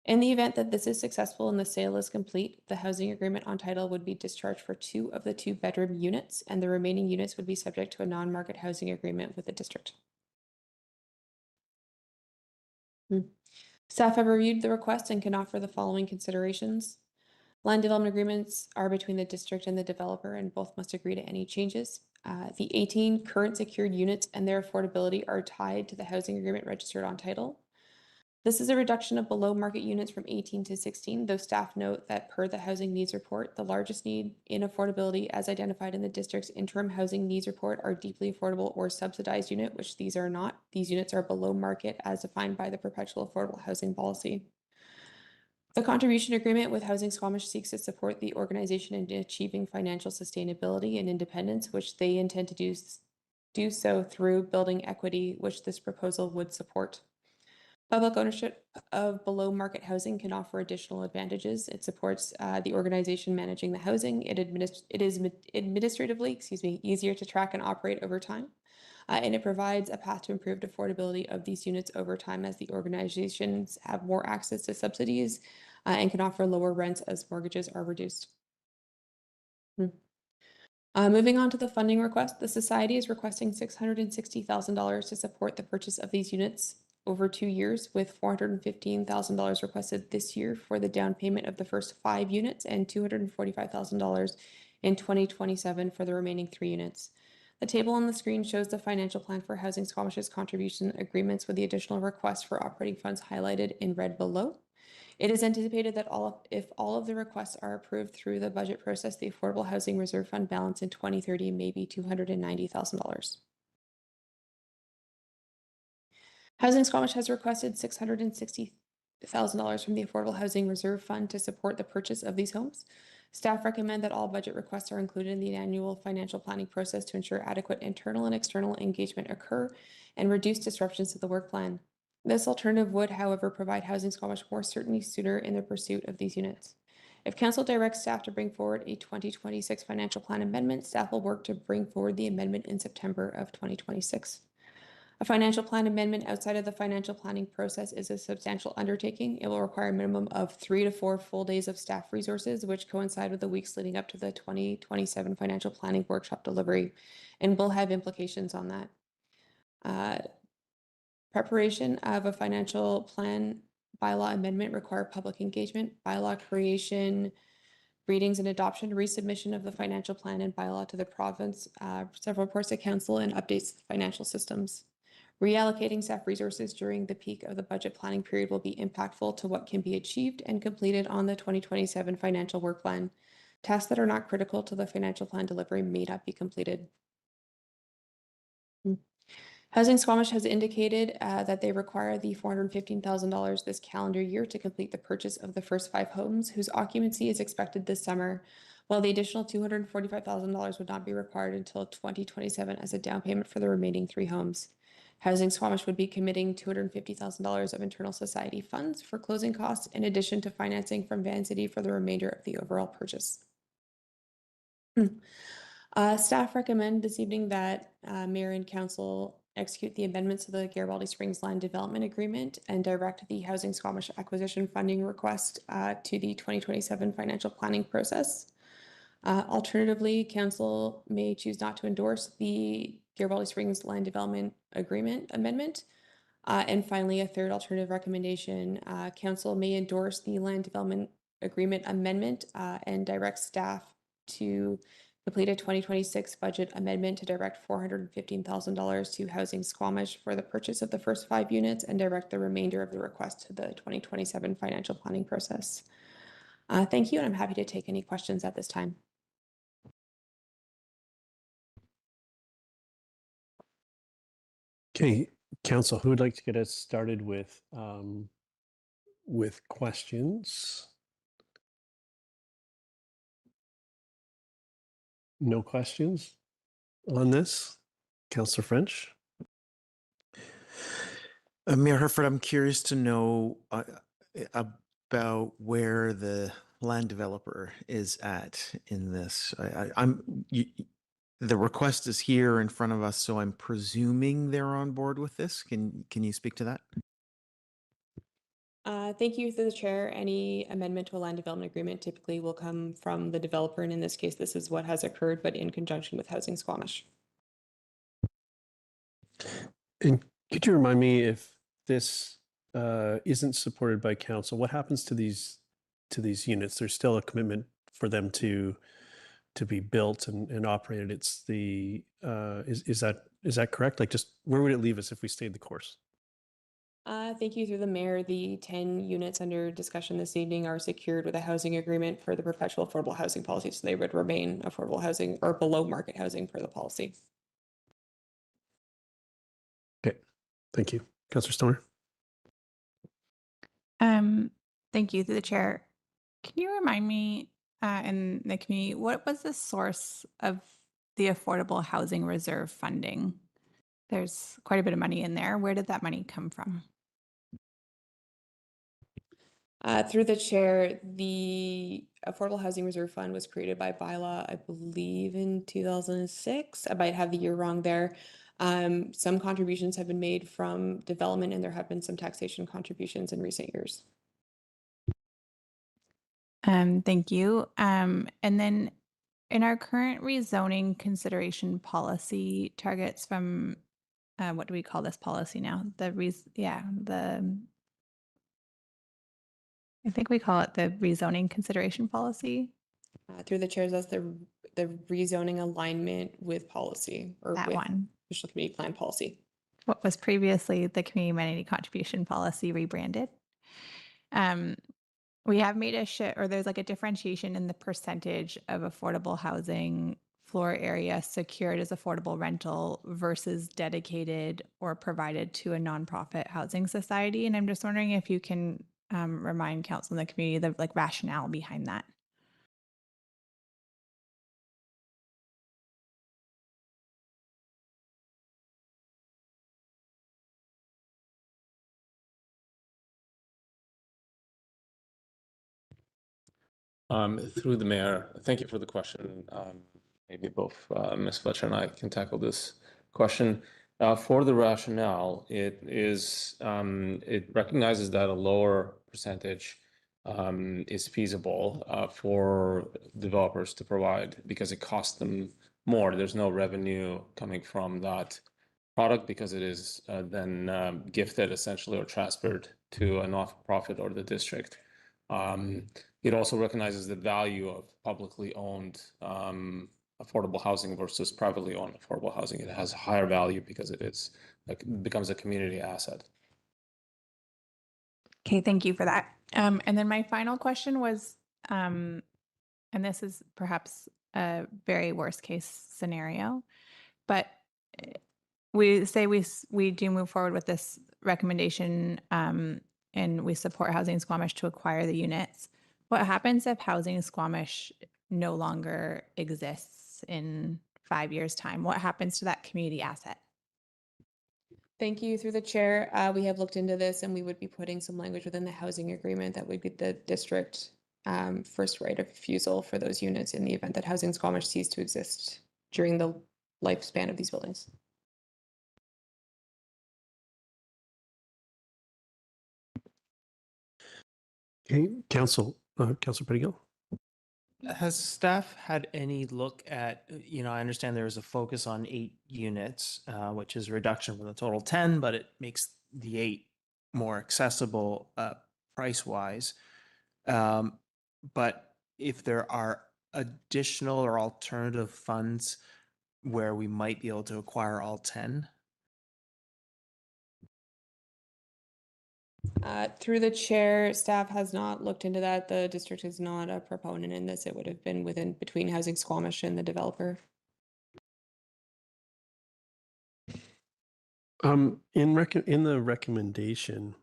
[SPEAKER 12] In the event that this is successful and the sale is complete, the housing agreement on title would be discharged for 2 of the 2-bedroom units, and the remaining units would be subject to a non-market housing agreement with the district. Staff have reviewed the request and can offer the following considerations. Land development agreements are between the district and the developer, and both must agree to any changes. The 18 current secured units and their affordability are tied to the housing agreement registered on title. This is a reduction of below market units from 18 to 16, though staff note that per the housing needs report, the largest need in affordability as identified in the district's interim housing needs report are deeply affordable or subsidized unit, which these are not. These units are below market as defined by the perpetual affordable housing policy. The contribution agreement with Housing Squamish seeks to support the organization in achieving financial sustainability and independence, which they intend to do so through building equity, which this proposal would support. Public ownership of below market housing can offer additional advantages. It supports the organization managing the housing. It is administratively, easier to track and operate over time. And it provides a path to improved affordability of these units over time as the organizations have more access to subsidies and can offer lower rents as mortgages are reduced. Moving on to the funding request, the Society is requesting $660,000 to support the purchase of these units over 2 years, with $415,000 requested this year for the down payment of the first 5 units and $245,000 in 2027 for the remaining 3 units. The table on the screen shows the financial plan for Housing Squamish's contribution agreements with the additional requests for operating funds highlighted in red below. It is anticipated that if all of the requests are approved through the budget process, the Affordable Housing Reserve Fund balance in 2030 may be $290,000. Housing Squamish has requested $660,000 from the Affordable Housing Reserve Fund to support the purchase of these homes. Staff recommend that all budget requests are included in the annual financial planning process to ensure adequate internal and external engagement occur and reduce disruptions to the work plan. This alternative would, however, provide Housing Squamish more certainty sooner in the pursuit of these units. If Council directs staff to bring forward a 2026 financial plan amendment, staff will work to bring forward the amendment in September of 2026. A financial plan amendment outside of the financial planning process is a substantial undertaking. It will require a minimum of 3 to 4 full days of staff resources, which coincide with the weeks leading up to the 2027 financial planning workshop delivery, and will have implications on that. Preparation of a financial plan bylaw amendment require public engagement, bylaw creation, readings and adoption, resubmission of the financial plan and bylaw to the province, several reports to council, and updates to the financial systems. Reallocating staff resources during the peak of the budget planning period will be impactful to what can be achieved and completed on the 2027 financial work plan. Tasks that are not critical to the financial plan delivery may not be completed. Housing Squamish has indicated that they require the $415,000 this calendar year to complete the purchase of the first 5 homes, whose occupancy is expected this summer, while the additional $245,000 would not be required until 2027 as a down payment for the remaining 3 homes. Housing Squamish would be committing $250,000 of internal society funds for closing costs, in addition to financing from Van City for the remainder of the overall purchase. Staff recommend this evening that Mayor and Council execute the amendments to the Garibaldi Springs Land Development Agreement and direct the Housing Squamish acquisition funding request to the 2027 financial planning process. Alternatively, Council may choose not to endorse the Garibaldi Springs Land Development Agreement amendment. And finally, a third alternative recommendation, Council may endorse the Land Development Agreement amendment and direct staff to complete a 2026 budget amendment to direct $415,000 to Housing Squamish for the purchase of the first 5 units and direct the remainder of the request to the 2027 financial planning process. Thank you, and I'm happy to take any questions at this time.
[SPEAKER 1] Okay, Council, who would like to get us started with questions? No questions on this? Councillor French?
[SPEAKER 4] Mayor Herford, I'm curious to know about where the land developer is at in this. The request is here in front of us, so I'm presuming they're on board with this. Can you speak to that?
[SPEAKER 12] Thank you through the chair. Any amendment to a land development agreement typically will come from the developer, and in this case, this is what has occurred, but in conjunction with Housing Squamish.
[SPEAKER 1] And could you remind me, if this isn't supported by council, what happens to these units? There's still a commitment for them to be built and operated. It's the is that correct? Like, just where would it leave us if we stayed the course?
[SPEAKER 12] Thank you through the mayor. The 10 units under discussion this evening are secured with a housing agreement for the perpetual affordable housing policy, so they would remain affordable housing or below market housing per the policy.
[SPEAKER 1] Okay, thank you. Councillor Stoner?
[SPEAKER 3] Thank you through the chair. Can you remind me in the community, what was the source of the Affordable Housing Reserve funding? There's quite a bit of money in there. Where did that money come from?
[SPEAKER 12] Through the chair, the Affordable Housing Reserve Fund was created by bylaw, I believe in 2006. I might have the year wrong there. Some contributions have been made from development, and there have been some taxation contributions in recent years.
[SPEAKER 3] Thank you. And then in our current rezoning consideration policy targets from, what do we call this policy now? I think we call it the rezoning consideration policy.
[SPEAKER 12] Through the chairs, that's the rezoning alignment with policy, or
[SPEAKER 3] that
[SPEAKER 12] with
[SPEAKER 3] one.
[SPEAKER 12] official community plan policy.
[SPEAKER 3] What was previously the community amenity contribution policy rebranded. We have made a shift, or there's like a differentiation in the percentage of affordable housing floor area secured as affordable rental versus dedicated or provided to a nonprofit housing society. And I'm just wondering if you can remind council and the community the like rationale behind that.
[SPEAKER 15] Through the mayor, thank you for the question. Maybe both Ms. Fletcher and I can tackle this question. For the rationale, it recognizes that a lower percentage is feasible for developers to provide because it costs them more. There's no revenue coming from that product because it is then gifted essentially or transferred to a not-for-profit or the district. It also recognizes the value of publicly owned affordable housing versus privately owned affordable housing. It has higher value because it becomes a community asset.
[SPEAKER 3] Okay, thank you for that. And then my final question was, and this is perhaps a very worst case scenario, but we say we do move forward with this recommendation and we support Housing Squamish to acquire the units. What happens if Housing Squamish no longer exists in 5 years' time? What happens to that community asset?
[SPEAKER 12] Thank you. Through the chair, we have looked into this and we would be putting some language within the housing agreement that would be the district first right of refusal for those units in the event that Housing Squamish cease to exist during the lifespan of these buildings.
[SPEAKER 1] Okay, Councilor Pettigill.
[SPEAKER 6] Has staff had any look at, I understand there is a focus on 8 units, which is a reduction from the total 10, but it makes the 8 more accessible price-wise. But if there are additional or alternative funds where we might be able to acquire all 10?
[SPEAKER 12] Through the chair, staff has not looked into that. The district is not a proponent in this. It would have been between Housing Squamish and the developer.
[SPEAKER 1] In the recommendation,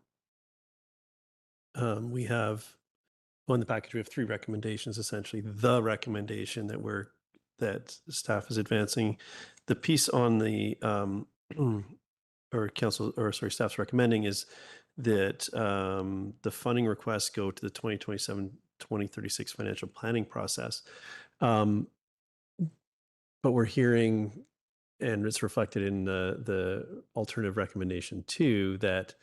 [SPEAKER 1] we have in the package we have 3 recommendations. Essentially, the recommendation that staff is advancing, the piece on the staff's recommending is that the funding requests go to the 2027-2036 financial planning process. But we're hearing, and it's reflected in the alternative recommendation too, that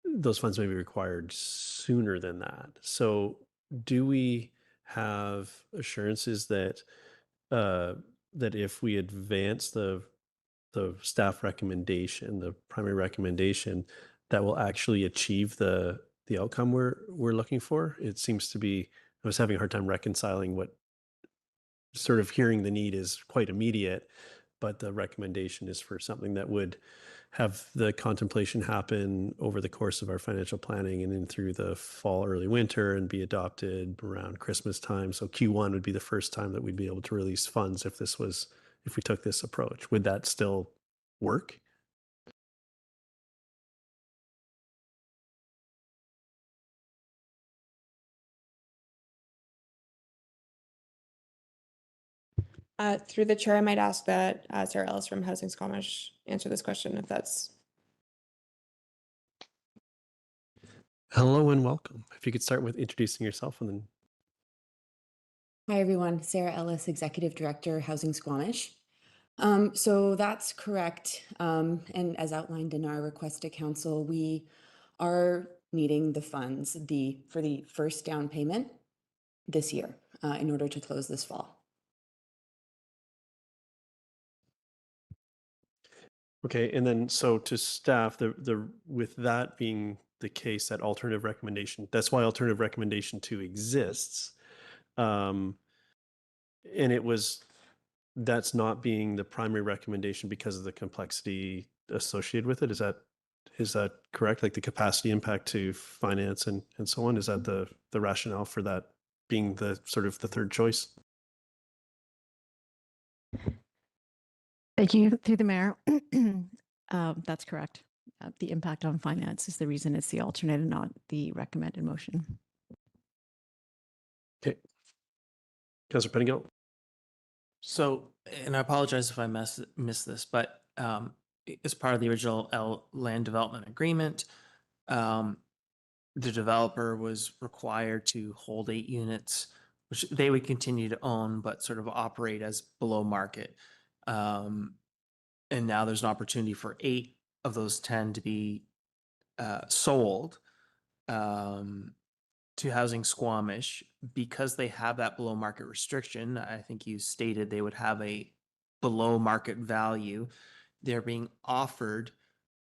[SPEAKER 1] those funds may be required sooner than that. So do we have assurances that that if we advance the staff recommendation, the primary recommendation, that will actually achieve the outcome we're looking for? It seems to be, I was having a hard time reconciling what sort of hearing the need is quite immediate, but the recommendation is for something that would have the contemplation happen over the course of our financial planning and then through the fall, early winter, and be adopted around Christmas time. So Q1 would be the first time that we'd be able to release funds if we took this approach. Would that still work?
[SPEAKER 12] Through the chair, I might ask that Sarah Ellis from Housing Squamish answer this question if that's.
[SPEAKER 1] Hello and welcome. If you could start with introducing yourself and then.
[SPEAKER 18] Hi, everyone. Sarah Ellis, Executive Director, Housing Squamish. So that's correct. And as outlined in our request to council, we are needing the funds for the first down payment this year in order to close this fall.
[SPEAKER 1] Okay, and then so to staff, with that being the case, that alternative recommendation, that's why alternative recommendation 2 exists. And that's not being the primary recommendation because of the complexity associated with it. Is that Is that correct? Like the capacity impact to finance and so on? Is that the rationale for that being the sort of the third choice?
[SPEAKER 19] Thank you, through the mayor. That's correct. The impact on finance is the reason it's the alternate and not the recommended motion.
[SPEAKER 1] Okay. Councillor Pettingill.
[SPEAKER 6] So, and I apologize if I missed this, but as part of the original land development agreement, the developer was required to hold 8 units, which they would continue to own, but sort of operate as below market. And now there's an opportunity for 8 of those 10 to be sold to Housing Squamish. Because they have that below market restriction, I think you stated they would have a below market value. They're being offered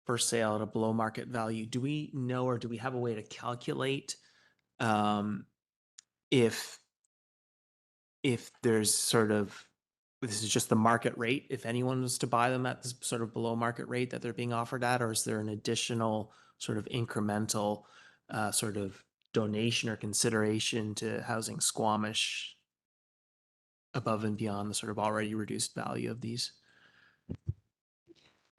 [SPEAKER 6] for sale at a below market value. Do we know, or do we have a way to calculate if there's sort of, this is just the market rate, if anyone was to buy them at this sort of below market rate that they're being offered at, or is there an additional sort of incremental sort of donation or consideration to Housing Squamish above and beyond the sort of already reduced value of these?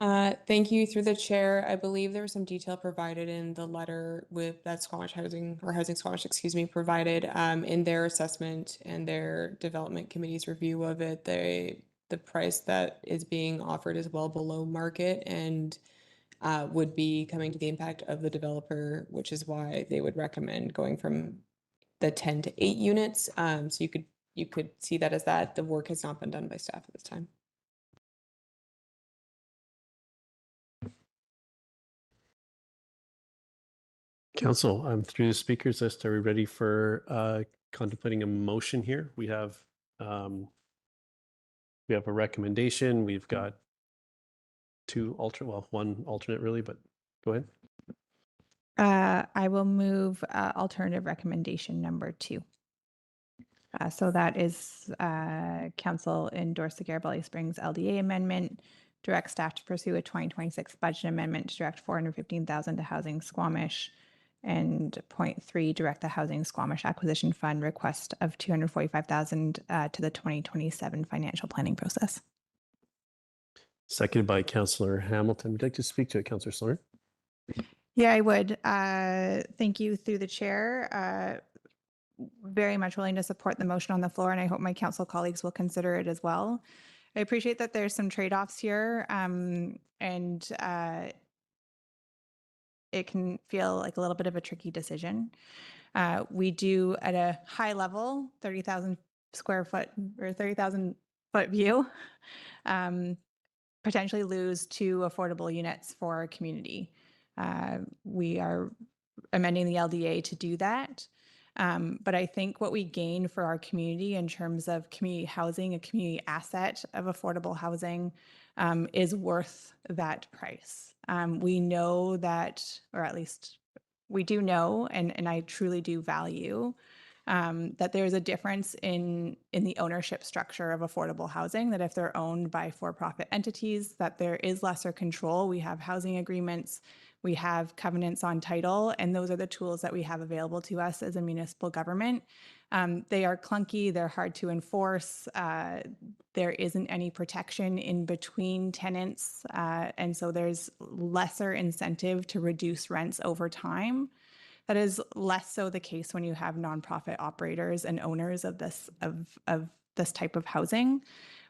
[SPEAKER 12] Thank you, through the chair. I believe there was some detail provided in the letter with that Squamish Housing, or Housing Squamish, excuse me, provided in their assessment and their development committee's review of it. The price that is being offered is well below market and would be coming to the impact of the developer, which is why they would recommend going from the 10 to 8 units. So you could see that as that the work has not been done by staff at this time.
[SPEAKER 1] Council, I'm through the speakers list. Are we ready for contemplating a motion here? We have a recommendation. We've got one alternate really, but go ahead.
[SPEAKER 3] I will move alternative recommendation number 2. So that is council endorse the Garibaldi Springs LDA amendment, direct staff to pursue a 2026 budget amendment to direct $415,000 to Housing Squamish, and point 3, direct the Housing Squamish Acquisition Fund request of $245,000 to the 2027 financial planning process.
[SPEAKER 1] Seconded by Councillor Hamilton. Would you like to speak to it, Councillor Slaughter?
[SPEAKER 3] Yeah, I would. Thank you, through the chair. Very much willing to support the motion on the floor, and I hope my council colleagues will consider it as well. I appreciate that there's some trade-offs here, and it can feel like a little bit of a tricky decision. We do, at a high level, 30,000 square foot or 30,000 foot view, potentially lose 2 affordable units for our community. We are amending the LDA to do that. But I think what we gain for our community in terms of community housing, a community asset of affordable housing, is worth that price. We know that, or at least we do know, and I truly do value, that there's a difference in the ownership structure of affordable housing, that if they're owned by for-profit entities, that there is lesser control. We have housing agreements, we have covenants on title, and those are the tools that we have available to us as a municipal government. They are clunky, they're hard to enforce, there isn't any protection in between tenants, and so there's lesser incentive to reduce rents over time. That is less so the case when you have nonprofit operators and owners of this type of housing.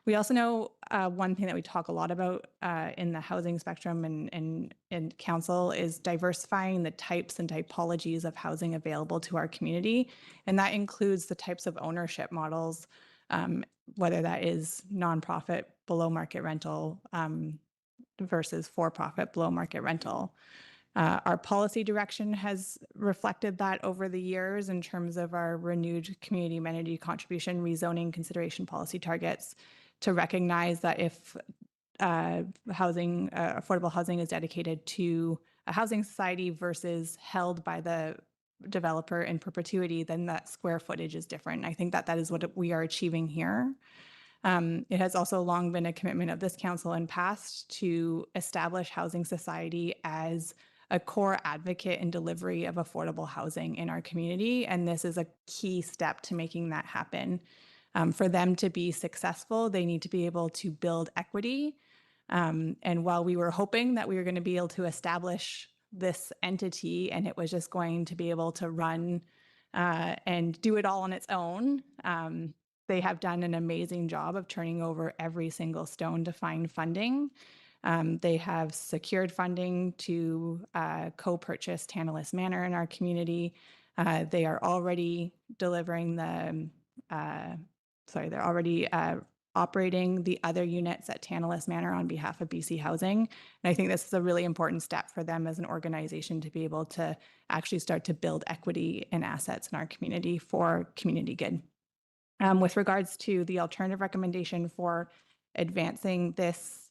[SPEAKER 3] We also know one thing that we talk a lot about in the housing spectrum and council is diversifying the types and typologies of housing available to our community. And that includes the types of ownership models, whether that is nonprofit below market rental versus for-profit below market rental. Our policy direction has reflected that over the years in terms of our renewed community amenity contribution rezoning consideration policy targets, to recognize that if affordable housing is dedicated to a housing society versus held by the developer in perpetuity, then that square footage is different. I think that is what we are achieving here. It has also long been a commitment of this council and past to establish Housing Society as a core advocate in delivery of affordable housing in our community. And this is a key step to making that happen. For them to be successful, they need to be able to build equity. And while we were hoping that we were going to be able to establish this entity and it was just going to be able to run and do it all on its own, they have done an amazing job of turning over every single stone to find funding. They have secured funding to co-purchase Tantalus Manor in our community. They are already delivering they're already operating the other units at Tantalus Manor on behalf of BC Housing. And I think this is a really important step for them as an organization to be able to actually start to build equity and assets in our community for community good. With regards to the alternative recommendation for advancing this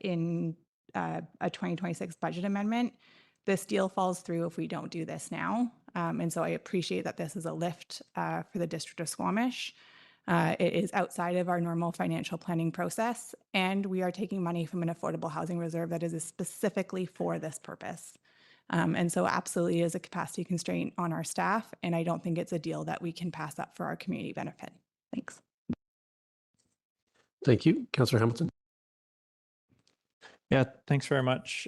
[SPEAKER 3] in a 2026 budget amendment, this deal falls through if we don't do this now. And so I appreciate that this is a lift for the District of Squamish. It is outside of our normal financial planning process, and we are taking money from an affordable housing reserve that is specifically for this purpose. And so absolutely is a capacity constraint on our staff, and I don't think it's a deal that we can pass up for our community benefit. Thanks.
[SPEAKER 1] Thank you. Councillor Hamilton.
[SPEAKER 9] Yeah, thanks very much.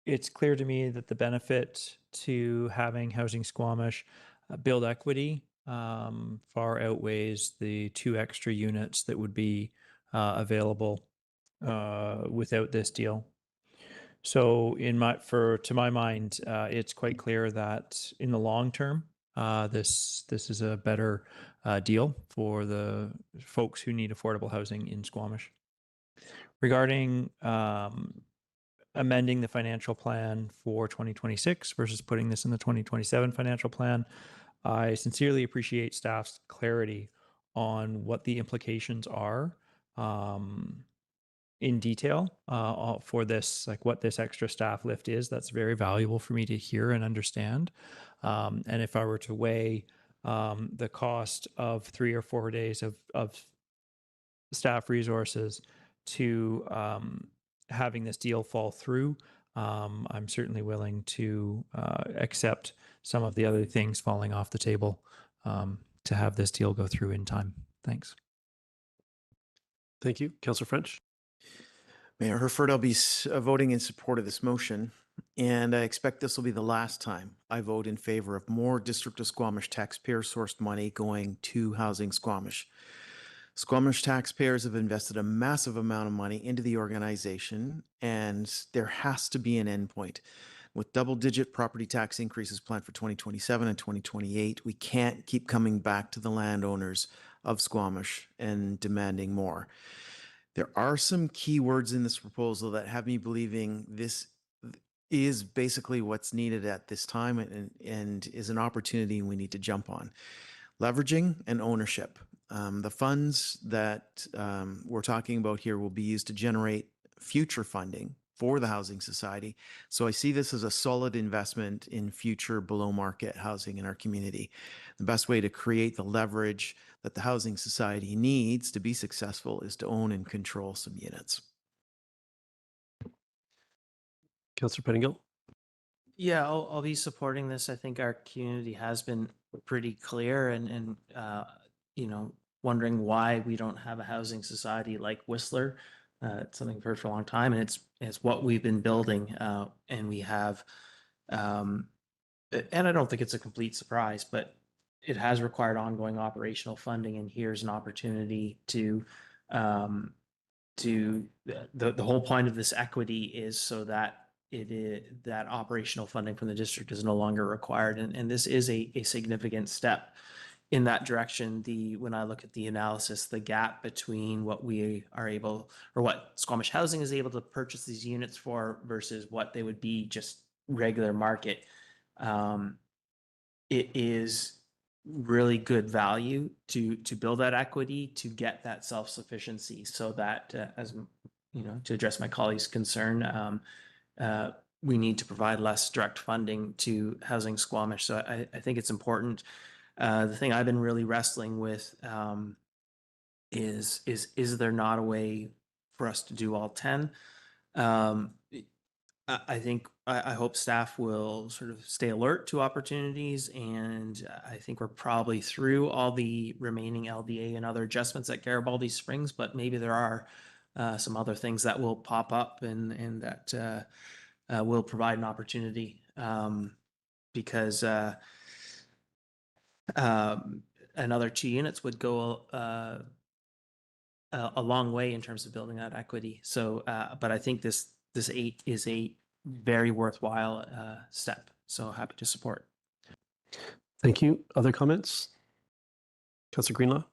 [SPEAKER 9] It's clear to me that the benefit to having Housing Squamish build equity far outweighs the 2 extra units that would be available without this deal. So to my mind, it's quite clear that in the long term, this is a better deal for the folks who need affordable housing in Squamish. Regarding amending the financial plan for 2026 versus putting this in the 2027 financial plan, I sincerely appreciate staff's clarity on what the implications are in detail for this, like what this extra staff lift is. That's very valuable for me to hear and understand. And if I were to weigh the cost of 3 or 4 days of staff resources to having this deal fall through, I'm certainly willing to accept some of the other things falling off the table to have this deal go through in time. Thanks.
[SPEAKER 1] Thank you. Councillor French.
[SPEAKER 4] Mayor Herford, I'll be voting in support of this motion, and I expect this will be the last time I vote in favor of more District of Squamish taxpayer-sourced money going to Housing Squamish. Squamish taxpayers have invested a massive amount of money into the organization, and there has to be an endpoint. With double-digit property tax increases planned for 2027 and 2028, we can't keep coming back to the landowners of Squamish and demanding more. There are some key words in this proposal that have me believing this is basically what's needed at this time and is an opportunity we need to jump on. Leveraging and ownership. The funds that we're talking about here will be used to generate future funding for the Housing Society. So I see this as a solid investment in future below market housing in our community. The best way to create the leverage that the Housing Society needs to be successful is to own and control some units.
[SPEAKER 1] Councillor Pettingill.
[SPEAKER 6] Yeah, I'll be supporting this. I think our community has been pretty clear and wondering why we don't have a housing society like Whistler. It's something we've heard for a long time, and it's what we've been building, and we have, and I don't think it's a complete surprise, but it has required ongoing operational funding, and here's an opportunity to the whole point of this equity is so that that operational funding from the district is no longer required, and this is a significant step in that direction. When I look at the analysis, the gap between what we are able, or what Squamish Housing is able to purchase these units for versus what they would be just regular market, it is really good value to build that equity, to get that self-sufficiency, so that as you know, to address my colleague's concern, we need to provide less direct funding to Housing Squamish. So I think it's important. The thing I've been really wrestling with is there not a way for us to do all 10? I think I hope staff will sort of stay alert to opportunities, and I think we're probably through all the remaining LDA and other adjustments at Garibaldi Springs, but maybe there are some other things that will pop up and that will provide an opportunity, because another 2 units would go a long way in terms of building that equity. So, but I think this 8 is a very worthwhile step. So happy to support.
[SPEAKER 1] Thank you. Other comments? Councillor Greenlaw?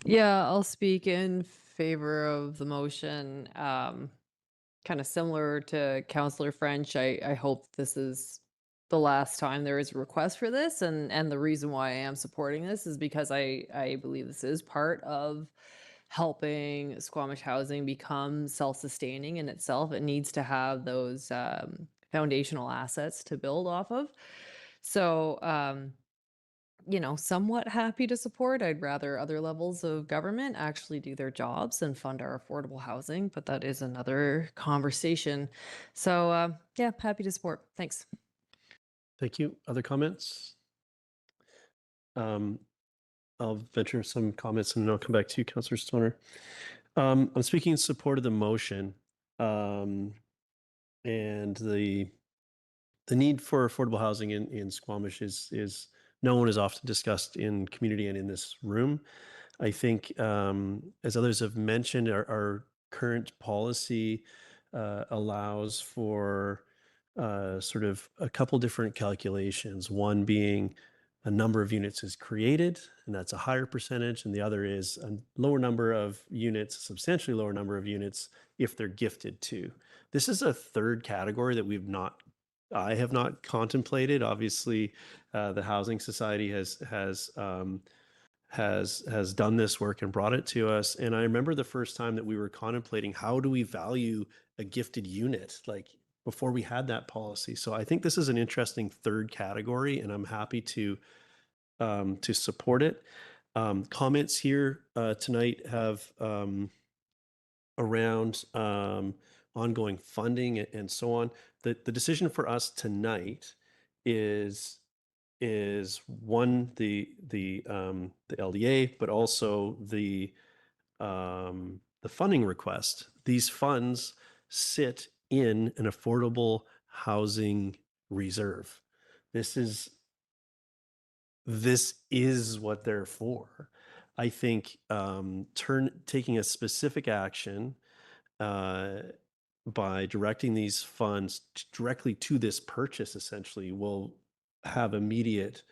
[SPEAKER 5] Yeah, I'll speak in favor of the motion. Kind of similar to Councillor French. I hope this is the last time there is a request for this, and the reason why I am supporting this is because I believe this is part of helping Squamish housing become self-sustaining in itself. It needs to have those foundational assets to build off of. So, you know, somewhat happy to support. I'd rather other levels of government actually do their jobs and fund our affordable housing, but that is another conversation. So, yeah, happy to support. Thanks.
[SPEAKER 1] Thank you. Other comments? I'll venture some comments and then I'll come back to you, Councillor Stoner. I'm speaking in support of the motion, and the need for affordable housing in Squamish is known, is often discussed in community and in this room. I think, as others have mentioned, our current policy allows for sort of a couple different calculations. One being a number of units is created, and that's a higher percentage, and the other is a lower number of units, a substantially lower number of units, if they're gifted to. This is a third category that I have not contemplated. Obviously, the Housing Society has done this work and brought it to us. And I remember the first time that we were contemplating, how do we value a gifted unit, like before we had that policy. So I think this is an interesting third category, and I'm happy to support it. Comments here tonight have around ongoing funding and so on. The decision for us tonight is one, the LDA, but also the funding request. These funds sit in an affordable housing reserve. This is what they're for. I think taking a specific action by directing these funds directly to this purchase essentially will have immediate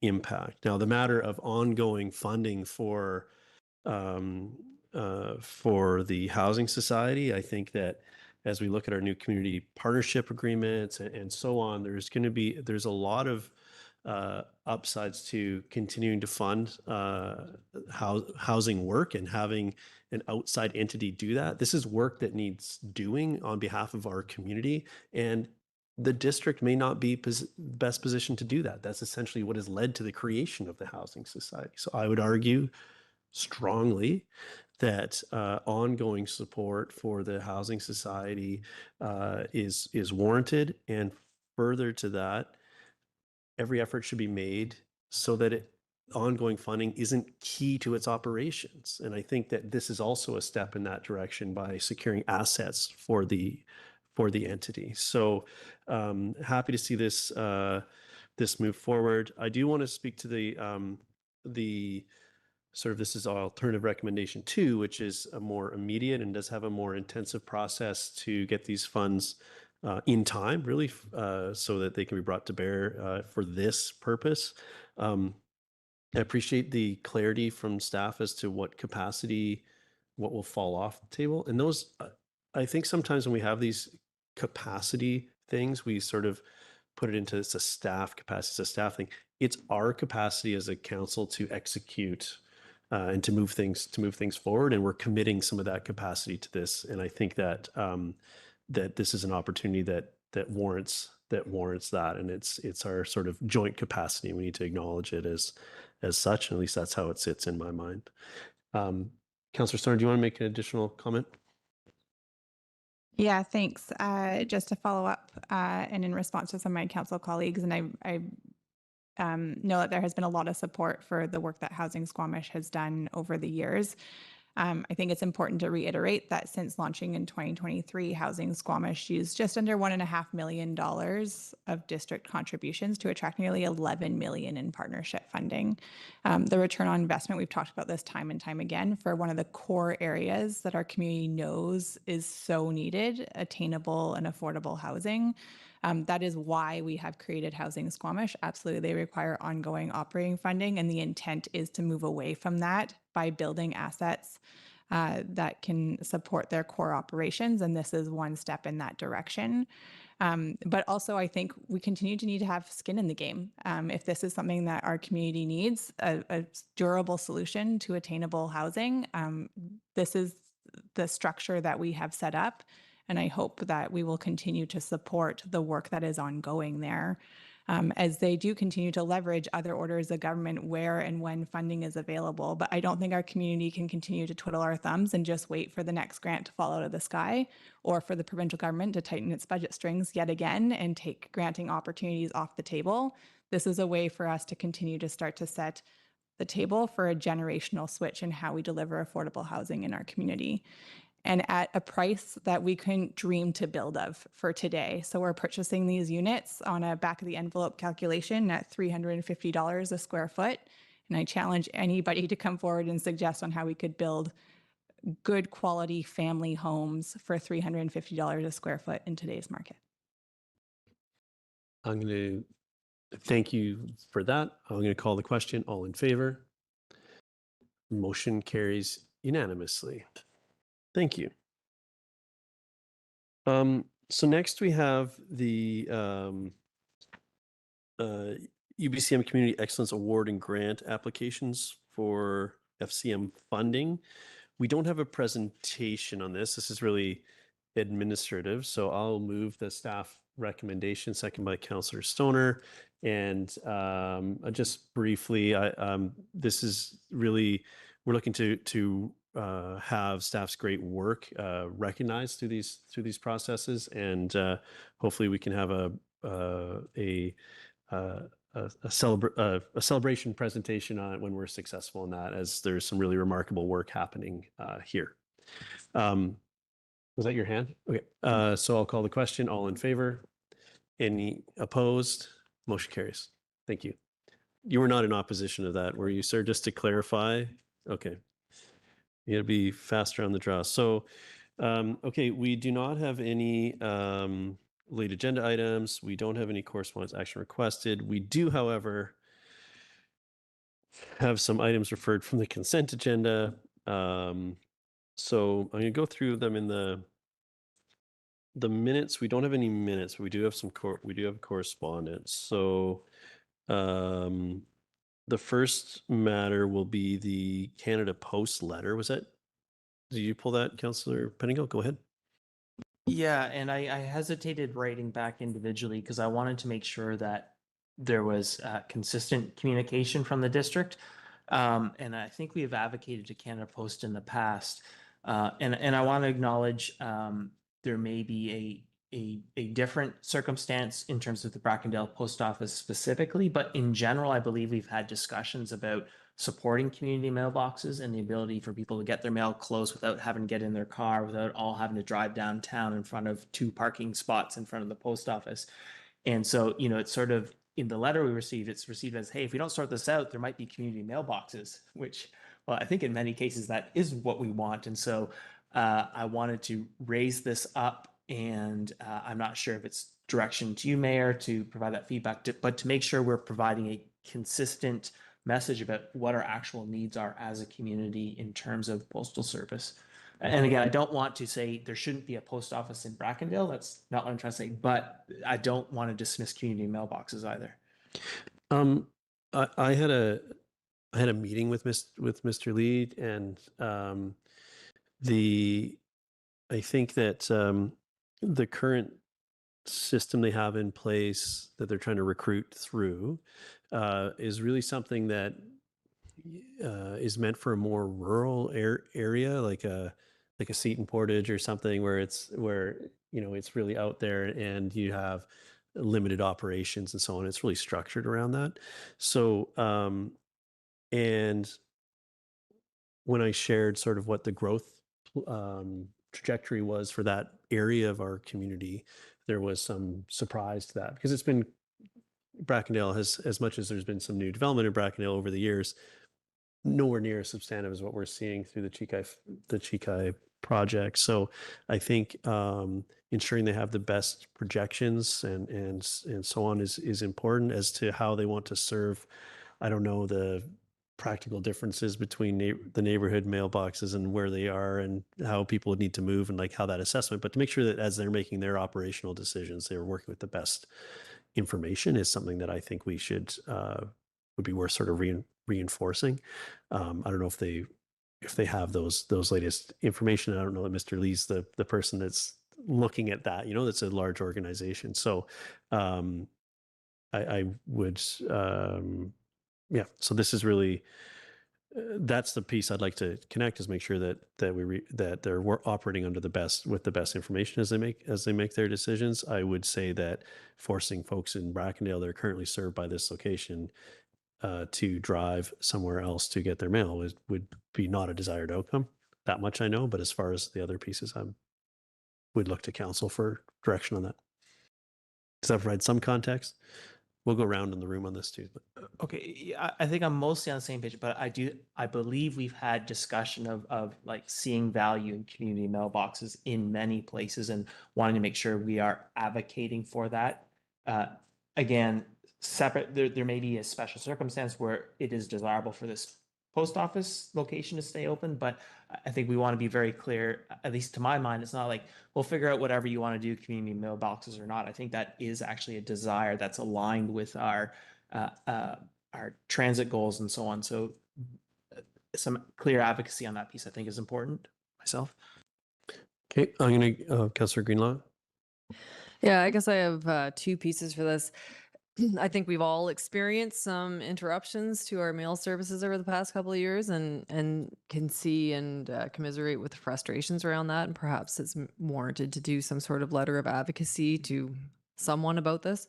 [SPEAKER 1] impact. Now, the matter of ongoing funding for the Housing Society, I think that as we look at our new community partnership agreements and so on, there's a lot of upsides to continuing to fund housing work and having an outside entity do that. This is work that needs doing on behalf of our community, and the district may not be best positioned to do that. That's essentially what has led to the creation of the Housing Society. So I would argue strongly that ongoing support for the Housing Society is warranted, and further to that, every effort should be made so that ongoing funding isn't key to its operations. And I think that this is also a step in that direction by securing assets for the entity. So happy to see this move forward. I do want to speak to the sort of, this is our alternative recommendation 2, which is a more immediate and does have a more intensive process to get these funds in time, really, so that they can be brought to bear for this purpose. I appreciate the clarity from staff as to what will fall off the table. And those, I think sometimes when we have these capacity things, we sort of put it into it's a staff capacity, it's a staff thing. It's our capacity as a council to execute and to move things forward, and we're committing some of that capacity to this. And I think that that this is an opportunity that warrants that, and it's our sort of joint capacity. We need to acknowledge it as such. And at least that's how it sits in my mind. Councillor Stoner, do you want to make an additional comment?
[SPEAKER 3] Yeah, thanks. Just to follow up and in response to some of my council colleagues, and I know that there has been a lot of support for the work that Housing Squamish has done over the years. I think it's important to reiterate that since launching in 2023, Housing Squamish used just under $1.5 million of district contributions to attract nearly $11 million in partnership funding. The return on investment, we've talked about this time and time again, for one of the core areas that our community knows is so needed, attainable and affordable housing. That is why we have created Housing Squamish. Absolutely, they require ongoing operating funding, and the intent is to move away from that by building assets that can support their core operations, and this is one step in that direction. But also, I think we continue to need to have skin in the game. If this is something that our community needs, a durable solution to attainable housing, this is the structure that we have set up. And I hope that we will continue to support the work that is ongoing there as they do continue to leverage other orders of government where and when funding is available. But I don't think our community can continue to twiddle our thumbs and just wait for the next grant to fall out of the sky, or for the provincial government to tighten its budget strings yet again and take granting opportunities off the table. This is a way for us to continue to start to set the table for a generational switch in how we deliver affordable housing in our community, and at a price that we couldn't dream to build of for today. So we're purchasing these units on a back of the envelope calculation at $350 a square foot. And I challenge anybody to come forward and suggest on how we could build good quality family homes for $350 a square foot in today's market.
[SPEAKER 1] I'm going to thank you for that. I'm going to call the question. All in favor? Motion carries unanimously. Thank you. So next we have the UBCM Community Excellence Award and Grant applications for FCM funding. We don't have a presentation on this. This is really administrative. So I'll move the staff recommendation, second by Councillor Stoner. And just briefly, this is really, we're looking to have staff's great work recognized through these processes, and hopefully we can have a celebration presentation on it when we're successful in that, as there's some really remarkable work happening here. Was that your hand? Okay. So I'll call the question. All in favor? Any opposed? Motion carries. Thank you. You were not in opposition to that, were you, sir? Just to clarify. Okay. You got to be faster on the draw. So, okay, we do not have any late agenda items. We don't have any correspondence action requested. We do, however, have some items referred from the consent agenda. So I'm going to go through them in the minutes. We don't have any minutes, but we do have some correspondence. So the first matter will be the Canada Post letter. Did you pull that, Councillor Pettingill? Go ahead.
[SPEAKER 6] Yeah, and I hesitated writing back individually because I wanted to make sure that there was consistent communication from the district. And I think we have advocated to Canada Post in the past. And I want to acknowledge there may be a different circumstance in terms of the Brackendale Post Office specifically, but in general, I believe we've had discussions about supporting community mailboxes and the ability for people to get their mail close without having to get in their car, without all having to drive downtown in front of 2 parking spots in front of the post office. And so, it's sort of in the letter we received, it's received as, hey, if we don't sort this out, there might be community mailboxes, which, well, I think in many cases that is what we want. And so I wanted to raise this up, and I'm not sure if it's direction to you, Mayor, to provide that feedback, but to make sure we're providing a consistent message about what our actual needs are as a community in terms of postal service. And again, I don't want to say there shouldn't be a post office in Brackendale. That's not what I'm trying to say, but I don't want to dismiss community mailboxes either.
[SPEAKER 1] I had a meeting with Mr. Lead, and I think that the current system they have in place that they're trying to recruit through is really something that is meant for a more rural area, like a Seton Portage or something, where it's really out there and you have limited operations and so on. It's really structured around that. So and when I shared sort of what the growth trajectory was for that area of our community, there was some surprise to that, because it's been, Brackendale has, as much as there's been some new development in Brackendale over the years, nowhere near as substantive as what we're seeing through the Chikai project. So I think ensuring they have the best projections and so on is important as to how they want to serve. I don't know the practical differences between the neighborhood mailboxes and where they are and how people would need to move and like how that assessment, but to make sure that as they're making their operational decisions, they're working with the best information is something that I think we should would be worth sort of reinforcing. I don't know if they have those latest information. I don't know that Mr. Lee's the person that's looking at that. That's a large organization. So I would yeah. So this is really that's the piece I'd like to connect, is make sure that they're operating under with the best information as they make their decisions. I would say that forcing folks in Brackendale that are currently served by this location to drive somewhere else to get their mail would be not a desired outcome. That much I know, but as far as the other pieces, I would look to council for direction on that. Does that provide some context? We'll go around in the room on this too. But.
[SPEAKER 6] Okay, yeah, I think I'm mostly on the same page, but I believe we've had discussion of like seeing value in community mailboxes in many places and wanting to make sure we are advocating for that. Again, separate, there may be a special circumstance where it is desirable for this post office location to stay open, but I think we want to be very clear, at least to my mind, it's not like we'll figure out whatever you want to do, community mailboxes or not. I think that is actually a desire that's aligned with our transit goals and so on. So some clear advocacy on that piece, I think, is important myself.
[SPEAKER 1] Okay, I'm going to, Councillor Greenlaw.
[SPEAKER 5] Yeah, I guess I have two pieces for this. I think we've all experienced some interruptions to our mail services over the past couple of years and can see and commiserate with the frustrations around that. And perhaps it's warranted to do some sort of letter of advocacy to someone about this.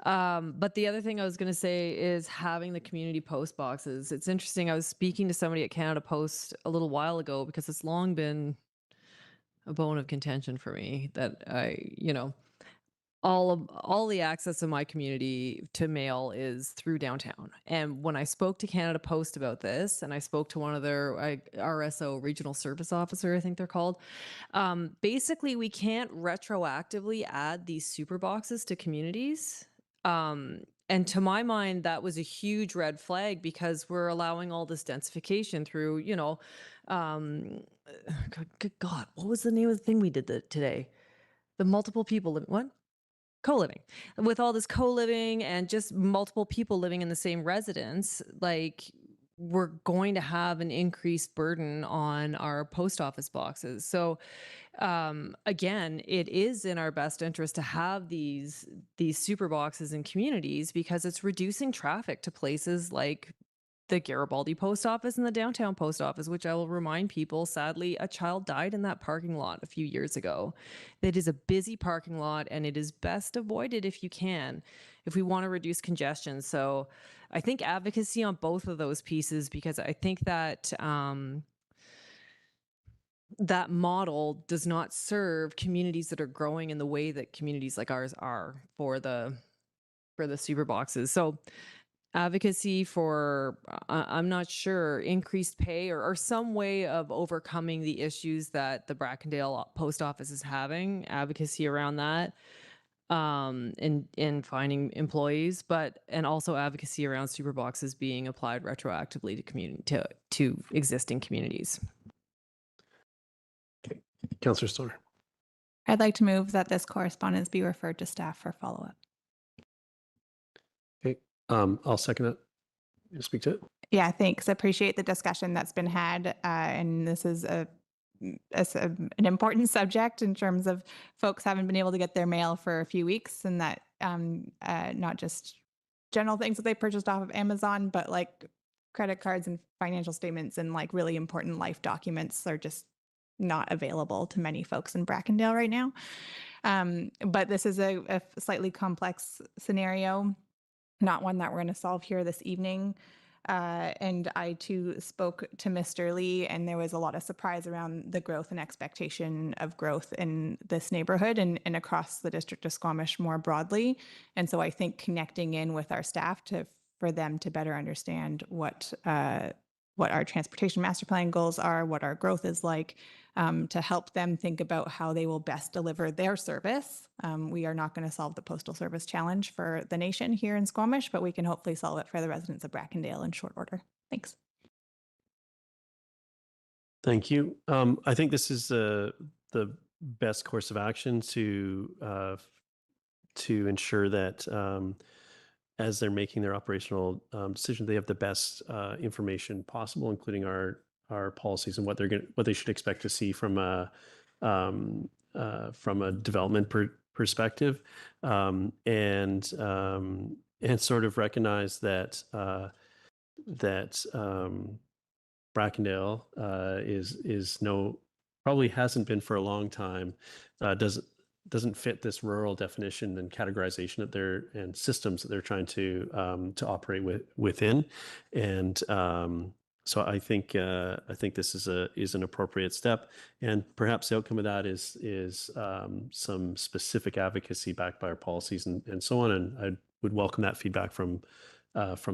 [SPEAKER 5] But the other thing I was going to say is having the community post boxes. It's interesting. I was speaking to somebody at Canada Post a little while ago because it's long been a bone of contention for me that all the access in my community to mail is through downtown. And when I spoke to Canada Post about this, and I spoke to one of their RSO, regional service officer, I think they're called, basically we can't retroactively add these super boxes to communities. And to my mind, that was a huge red flag because we're allowing all this densification through, good God, what was the name of the thing we did today? The multiple people, what? Co-living. With all this co-living and just multiple people living in the same residence, like we're going to have an increased burden on our post office boxes. So again, it is in our best interest to have these super boxes in communities because it's reducing traffic to places like the Garibaldi post office and the downtown post office, which I will remind people, sadly, a child died in that parking lot a few years ago. It is a busy parking lot and it is best avoided if you can, if we want to reduce congestion. So I think advocacy on both of those pieces, because I think that that model does not serve communities that are growing in the way that communities like ours are for the super boxes. So advocacy for, I'm not sure, increased pay or some way of overcoming the issues that the Brackendale post office is having, advocacy around that, in finding employees, and also advocacy around super boxes being applied retroactively to existing communities.
[SPEAKER 1] Okay, Councillor Stoner.
[SPEAKER 3] I'd like to move that this correspondence be referred to staff for follow-up.
[SPEAKER 1] Okay, I'll second it. You speak to it.
[SPEAKER 3] Yeah, thanks. Appreciate the discussion that's been had, and this is an important subject in terms of folks haven't been able to get their mail for a few weeks, and that not just general things that they purchased off of Amazon, but like credit cards and financial statements and like really important life documents are just not available to many folks in Brackendale right now. But this is a slightly complex scenario, not one that we're going to solve here this evening. And I too spoke to Mr. Lee, and there was a lot of surprise around the growth and expectation of growth in this neighborhood and across the district of Squamish more broadly. And so I think connecting in with our staff for them to better understand what our transportation master plan goals are, what our growth is like, to help them think about how they will best deliver their service. We are not going to solve the postal service challenge for the nation here in Squamish, but we can hopefully solve it for the residents of Brackendale in short order. Thanks.
[SPEAKER 1] Thank you. I think this is the best course of action to ensure that as they're making their operational decision, they have the best information possible, including our policies and what they should expect to see from a development perspective, and sort of recognize that Brackendale probably hasn't been for a long time, doesn't fit this rural definition and categorization and systems that they're trying to operate within, and so I think this is an appropriate step, and perhaps the outcome of that is some specific advocacy backed by our policies and so on. And I would welcome that feedback from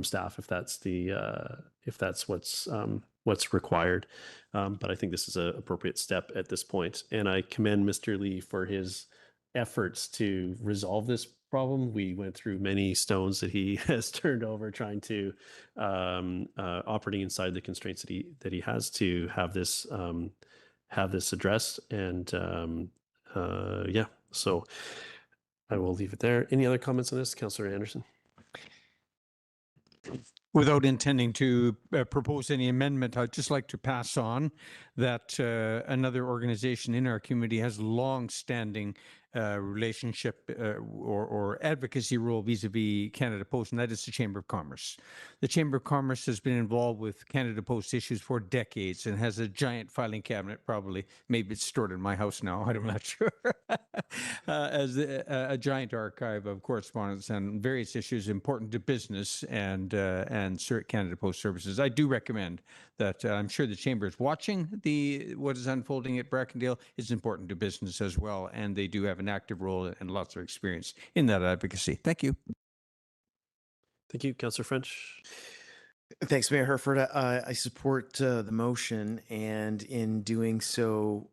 [SPEAKER 1] staff if that's what's required. But I think this is an appropriate step at this point, and I commend Mr. Lee for his efforts to resolve this problem. We went through many stones that he has turned over trying to operating inside the constraints that he has to have this addressed. And yeah, so I will leave it there. Any other comments on this, Councillor Anderson?
[SPEAKER 8] Without intending to propose any amendment, I'd just like to pass on that another organization in our community has long-standing relationship or advocacy role vis-a-vis Canada Post, and that is the Chamber of Commerce. The Chamber of Commerce has been involved with Canada Post issues for decades and has a giant filing cabinet, probably, maybe it's stored in my house now, I'm not sure, as a giant archive of correspondence on various issues important to business and Canada Post services. I do recommend that. I'm sure the Chamber is watching what is unfolding at Brackendale. It's important to business as well, and they do have an active role and lots of experience in that advocacy. Thank you.
[SPEAKER 1] Thank you, Councillor French.
[SPEAKER 4] Thanks, Mayor Herford. I support the motion, and in doing so,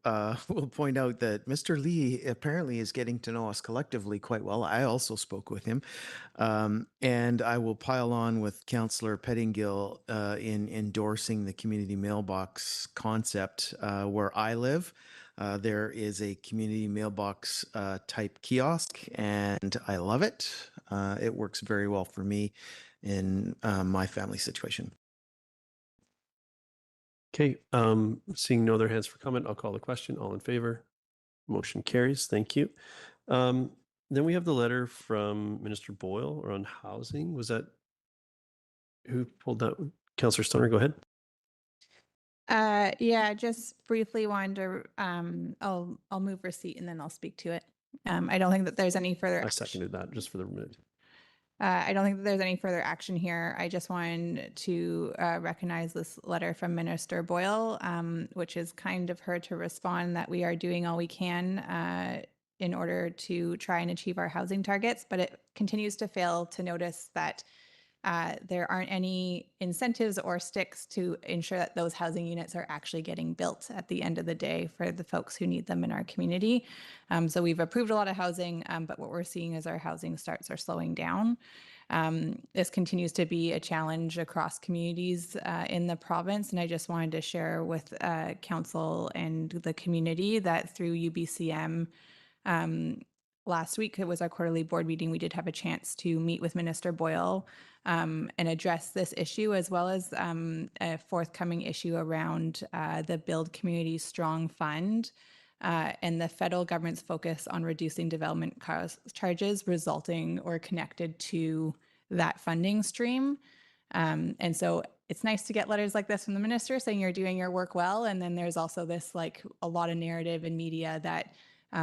[SPEAKER 4] we'll point out that Mr. Lee apparently is getting to know us collectively quite well. I also spoke with him, and I will pile on with Councillor Pettingill in endorsing the community mailbox concept. Where I live, there is a community mailbox type kiosk, and I love it. It works very well for me in my family situation.
[SPEAKER 1] Okay, seeing no other hands for comment, I'll call the question. All in favor? Motion carries. Thank you. Then we have the letter from Minister Boyle around housing. Was that who pulled that? Councillor Stoner, go ahead.
[SPEAKER 3] Yeah, just briefly wanted to, I'll move receipt and then I'll speak to it. I don't think that there's any further.
[SPEAKER 1] I seconded that just for the minute.
[SPEAKER 3] I don't think that there's any further action here. I just wanted to recognize this letter from Minister Boyle, which is kind of her to respond that we are doing all we can in order to try and achieve our housing targets, but it continues to fail to notice that there aren't any incentives or sticks to ensure that those housing units are actually getting built at the end of the day for the folks who need them in our community. So we've approved a lot of housing, but what we're seeing is our housing starts are slowing down. This continues to be a challenge across communities in the province, and I just wanted to share with Council and the community that through UBCM, last week, it was our quarterly board meeting, we did have a chance to meet with Minister Boyle and address this issue, as well as a forthcoming issue around the Build Community Strong Fund and the federal government's focus on reducing development cost charges resulting or connected to that funding stream. And so it's nice to get letters like this from the minister saying you're doing your work well. And then there's also this like a lot of narrative in media that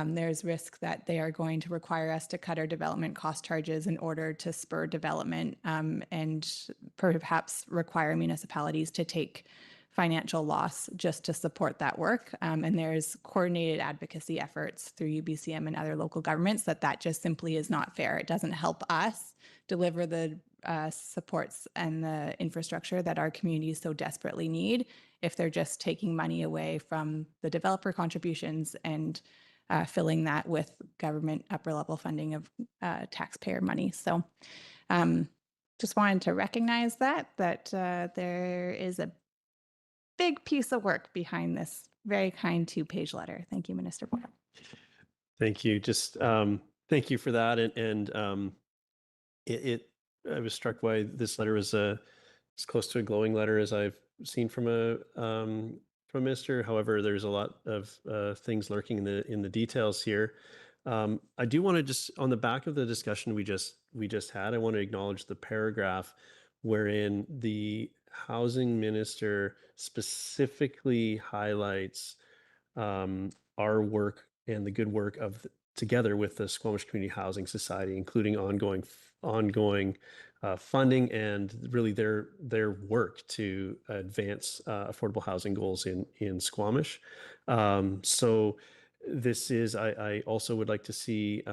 [SPEAKER 3] there's risk that they are going to require us to cut our development cost charges in order to spur development and perhaps require municipalities to take financial loss just to support that work. And there's coordinated advocacy efforts through UBCM and other local governments that just simply is not fair. It doesn't help us deliver the supports and the infrastructure that our communities so desperately need if they're just taking money away from the developer contributions and filling that with government upper level funding of taxpayer money. So just wanted to recognize that there is a big piece of work behind this very kind 2-page letter. Thank you, Minister Boyle.
[SPEAKER 1] Thank you. Just thank you for that. And I was struck by this letter as as close to a glowing letter as I've seen from a minister. However, there's a lot of things lurking in the details here. I do want to just on the back of the discussion we just had, I want to acknowledge the paragraph wherein the housing minister specifically highlights our work and the good work of together with the Squamish Community Housing Society, including ongoing funding and really their work to advance affordable housing goals in Squamish. So this is, I also would like to see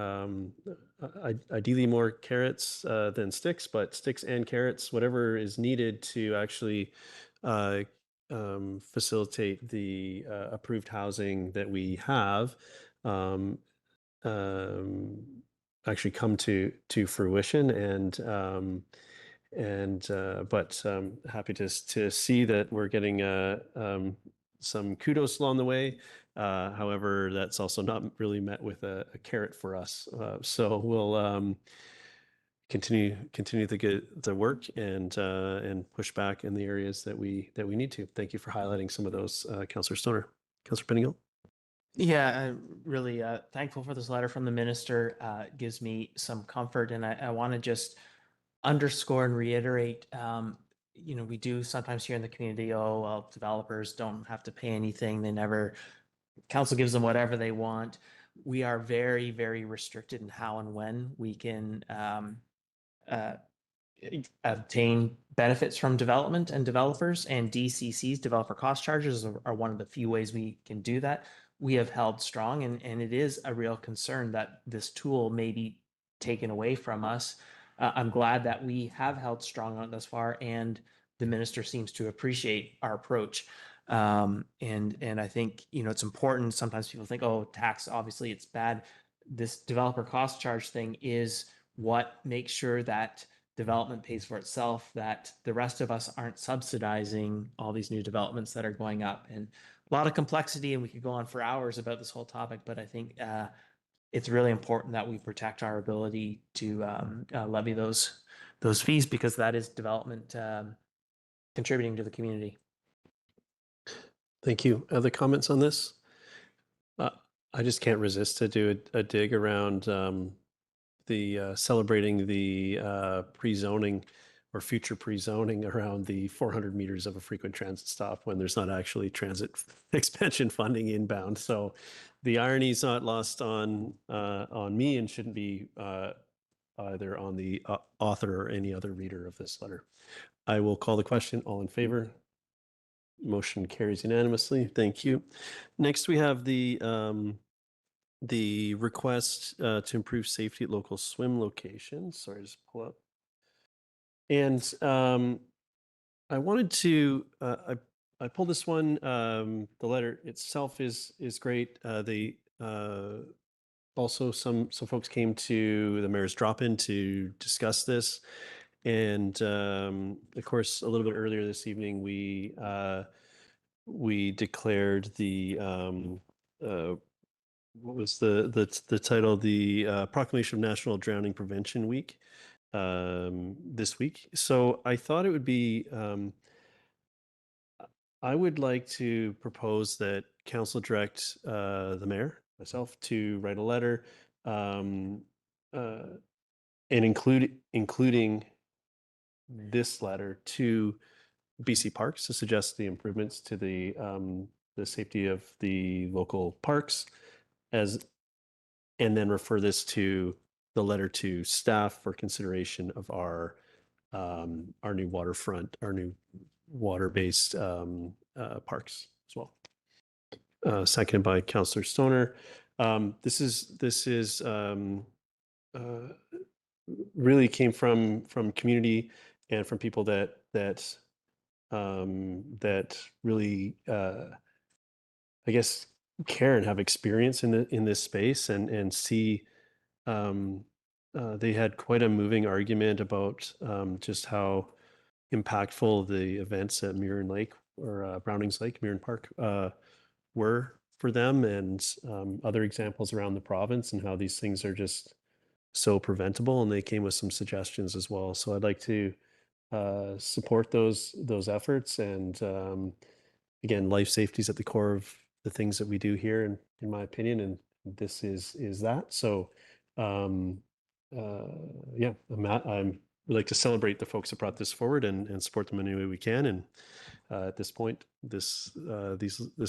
[SPEAKER 1] ideally more carrots than sticks, but sticks and carrots, whatever is needed to actually facilitate the approved housing that we have actually come to fruition. But happy to see that we're getting some kudos along the way. However, that's also not really met with a carrot for us. So we'll continue the work and push back in the areas that we need to. Thank you for highlighting some of those, Councillor Stoner. Councillor Penigal.
[SPEAKER 6] Yeah, I'm really thankful for this letter from the minister. It gives me some comfort, and I want to just underscore and reiterate, we do sometimes hear in the community, oh, well, developers don't have to pay anything. Council gives them whatever they want. We are very, very restricted in how and when we can obtain benefits from development and developers, and DCCs, developer cost charges, are one of the few ways we can do that. We have held strong, and it is a real concern that this tool may be taken away from us. I'm glad that we have held strong on it thus far, and the minister seems to appreciate our approach. And I think, it's important. Sometimes people think, oh, tax, obviously it's bad. This developer cost charge thing is what makes sure that development pays for itself, that the rest of us aren't subsidizing all these new developments that are going up. And a lot of complexity, and we could go on for hours about this whole topic, but I think it's really important that we protect our ability to levy those fees, because that is development contributing to the community.
[SPEAKER 1] Thank you. Other comments on this? I just can't resist to do a dig around the celebrating the pre-zoning or future pre-zoning around the 400 meters of a frequent transit stop when there's not actually transit expansion funding inbound. So the irony is not lost on me and shouldn't be either on the author or any other reader of this letter. I will call the question. All in favor? Motion carries unanimously. Thank you. Next, we have the request to improve safety at local swim locations. Sorry, just pull up. And I wanted to, I pulled this one. The letter itself is great. Also some folks came to the mayor's drop-in to discuss this. And of course, a little bit earlier this evening, we declared the what was the title? The Proclamation of National Drowning Prevention Week this week. So I thought it would be, I would like to propose that council direct the mayor, myself, to write a letter and including this letter to BC Parks to suggest the improvements to the safety of the local parks, and then refer this to the letter to staff for consideration of our new waterfront, our new water-based parks as well. Seconded by Councillor Stoner. This is really came from community and from people that really I guess care and have experience in this space and see they had quite a moving argument about just how impactful the events at Murin Lake or Brownings Lake, Murin Park were for them, and other examples around the province and how these things are just so preventable. And they came with some suggestions as well. So I'd like to support those efforts. And again, life safety is at the core of the things that we do here, in my opinion, and this is that. So yeah, I'm would like to celebrate the folks that brought this forward and support them in any way we can. And at this point, this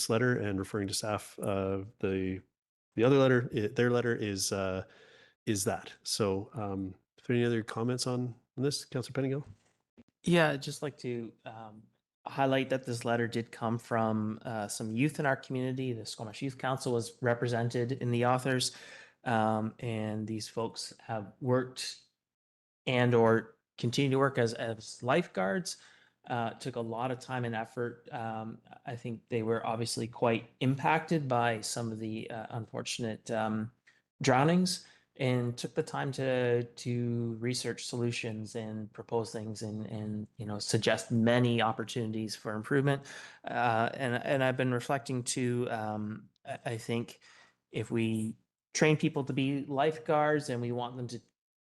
[SPEAKER 1] letter and referring to staff, the other letter, their letter is that. So, is there any other comments on this, Councillor Pettingill?
[SPEAKER 6] Yeah, I'd just like to highlight that this letter did come from some youth in our community. The Squamish Youth Council was represented in the authors, and these folks have worked and or continue to work as lifeguards. Took a lot of time and effort. I think they were obviously quite impacted by some of the unfortunate drownings, and took the time to research solutions and propose things and suggest many opportunities for improvement. And I've been reflecting too. I think if we train people to be lifeguards and we want them to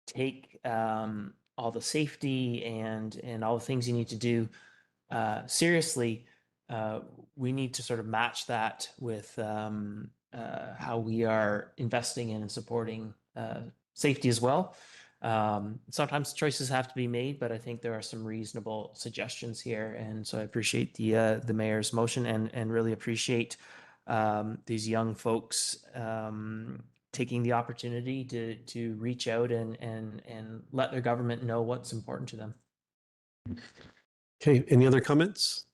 [SPEAKER 6] take all the safety and all the things you need to do seriously, we need to sort of match that with how we are investing in and supporting safety as well. Sometimes choices have to be made, but I think there are some reasonable suggestions here, and so I appreciate the mayor's motion and really appreciate these young folks taking the opportunity to reach out and let their government know what's important to them.
[SPEAKER 1] Okay, any other comments?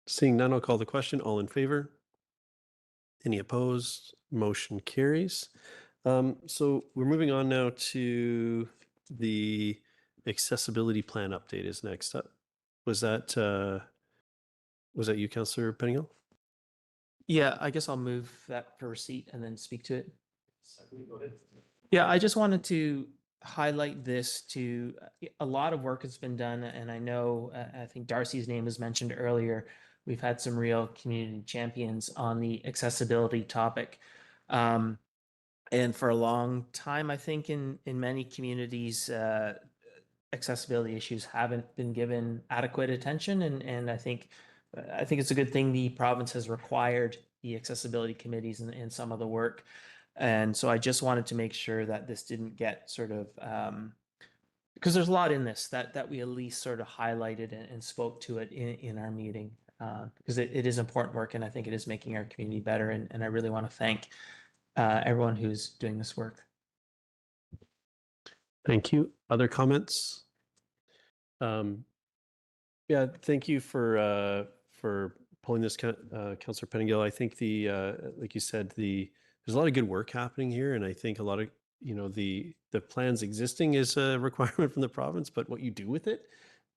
[SPEAKER 1] Seeing none, I'll call the question. All in favor? Any opposed? Motion carries. So we're moving on now to the accessibility plan update is next up. Was that you, Councillor Pettingill?
[SPEAKER 6] Yeah, I guess I'll move that for receipt and then speak to it. Yeah, I just wanted to highlight this to a lot of work has been done, and I know I think Darcy's name was mentioned earlier. We've had some real community champions on the accessibility topic. And for a long time, I think in many communities, accessibility issues haven't been given adequate attention. And I think it's a good thing the province has required the accessibility committees in some of the work. And so I just wanted to make sure that this didn't get sort of, because there's a lot in this that we at least sort of highlighted and spoke to it in our meeting, because it is important work, and I think it is making our community better. And I really want to thank everyone who's doing this work.
[SPEAKER 1] Thank you. Other comments? Yeah, thank you for pulling this, Councillor Pettingill. I think like you said, there's a lot of good work happening here, and I think a lot of the plans existing is a requirement from the province, but what you do with it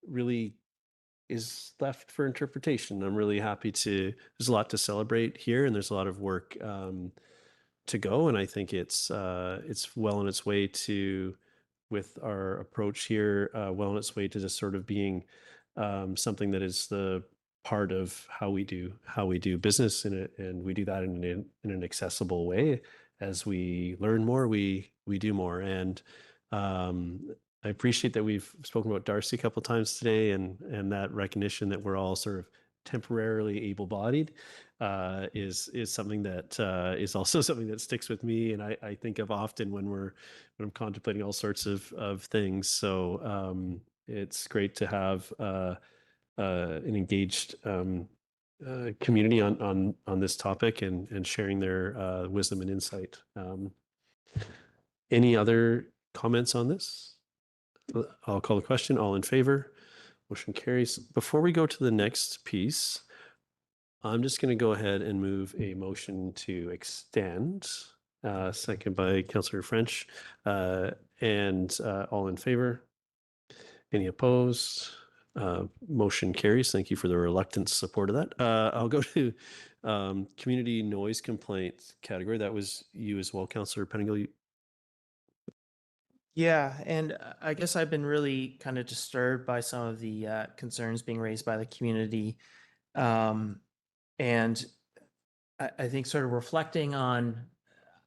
[SPEAKER 1] really is left for interpretation. I'm really happy there's a lot to celebrate here, and there's a lot of work to go, and I think it's well on its way to, with our approach here, well on its way to just sort of being something that is the part of how we do business in it, and we do that in an accessible way. As we learn more, we do more, and I appreciate that we've spoken about Darcy a couple of times today, and that recognition that we're all sort of temporarily able-bodied is something that is also something that sticks with me, and I think of often when I'm contemplating all sorts of things. So It's great to have an engaged community on this topic and sharing their wisdom and insight. Any other comments on this? I'll call the question. All in favor? Motion carries. Before we go to the next piece, I'm just going to go ahead and move a motion to extend, second by Councillor French, and all in favor? Any opposed? Motion carries. Thank you for the reluctant support of that. I'll go to community noise complaint category. That was you as well, Councillor Pettingill.
[SPEAKER 6] Yeah, and I guess I've been really kind of disturbed by some of the concerns being raised by the community. And I think sort of reflecting on,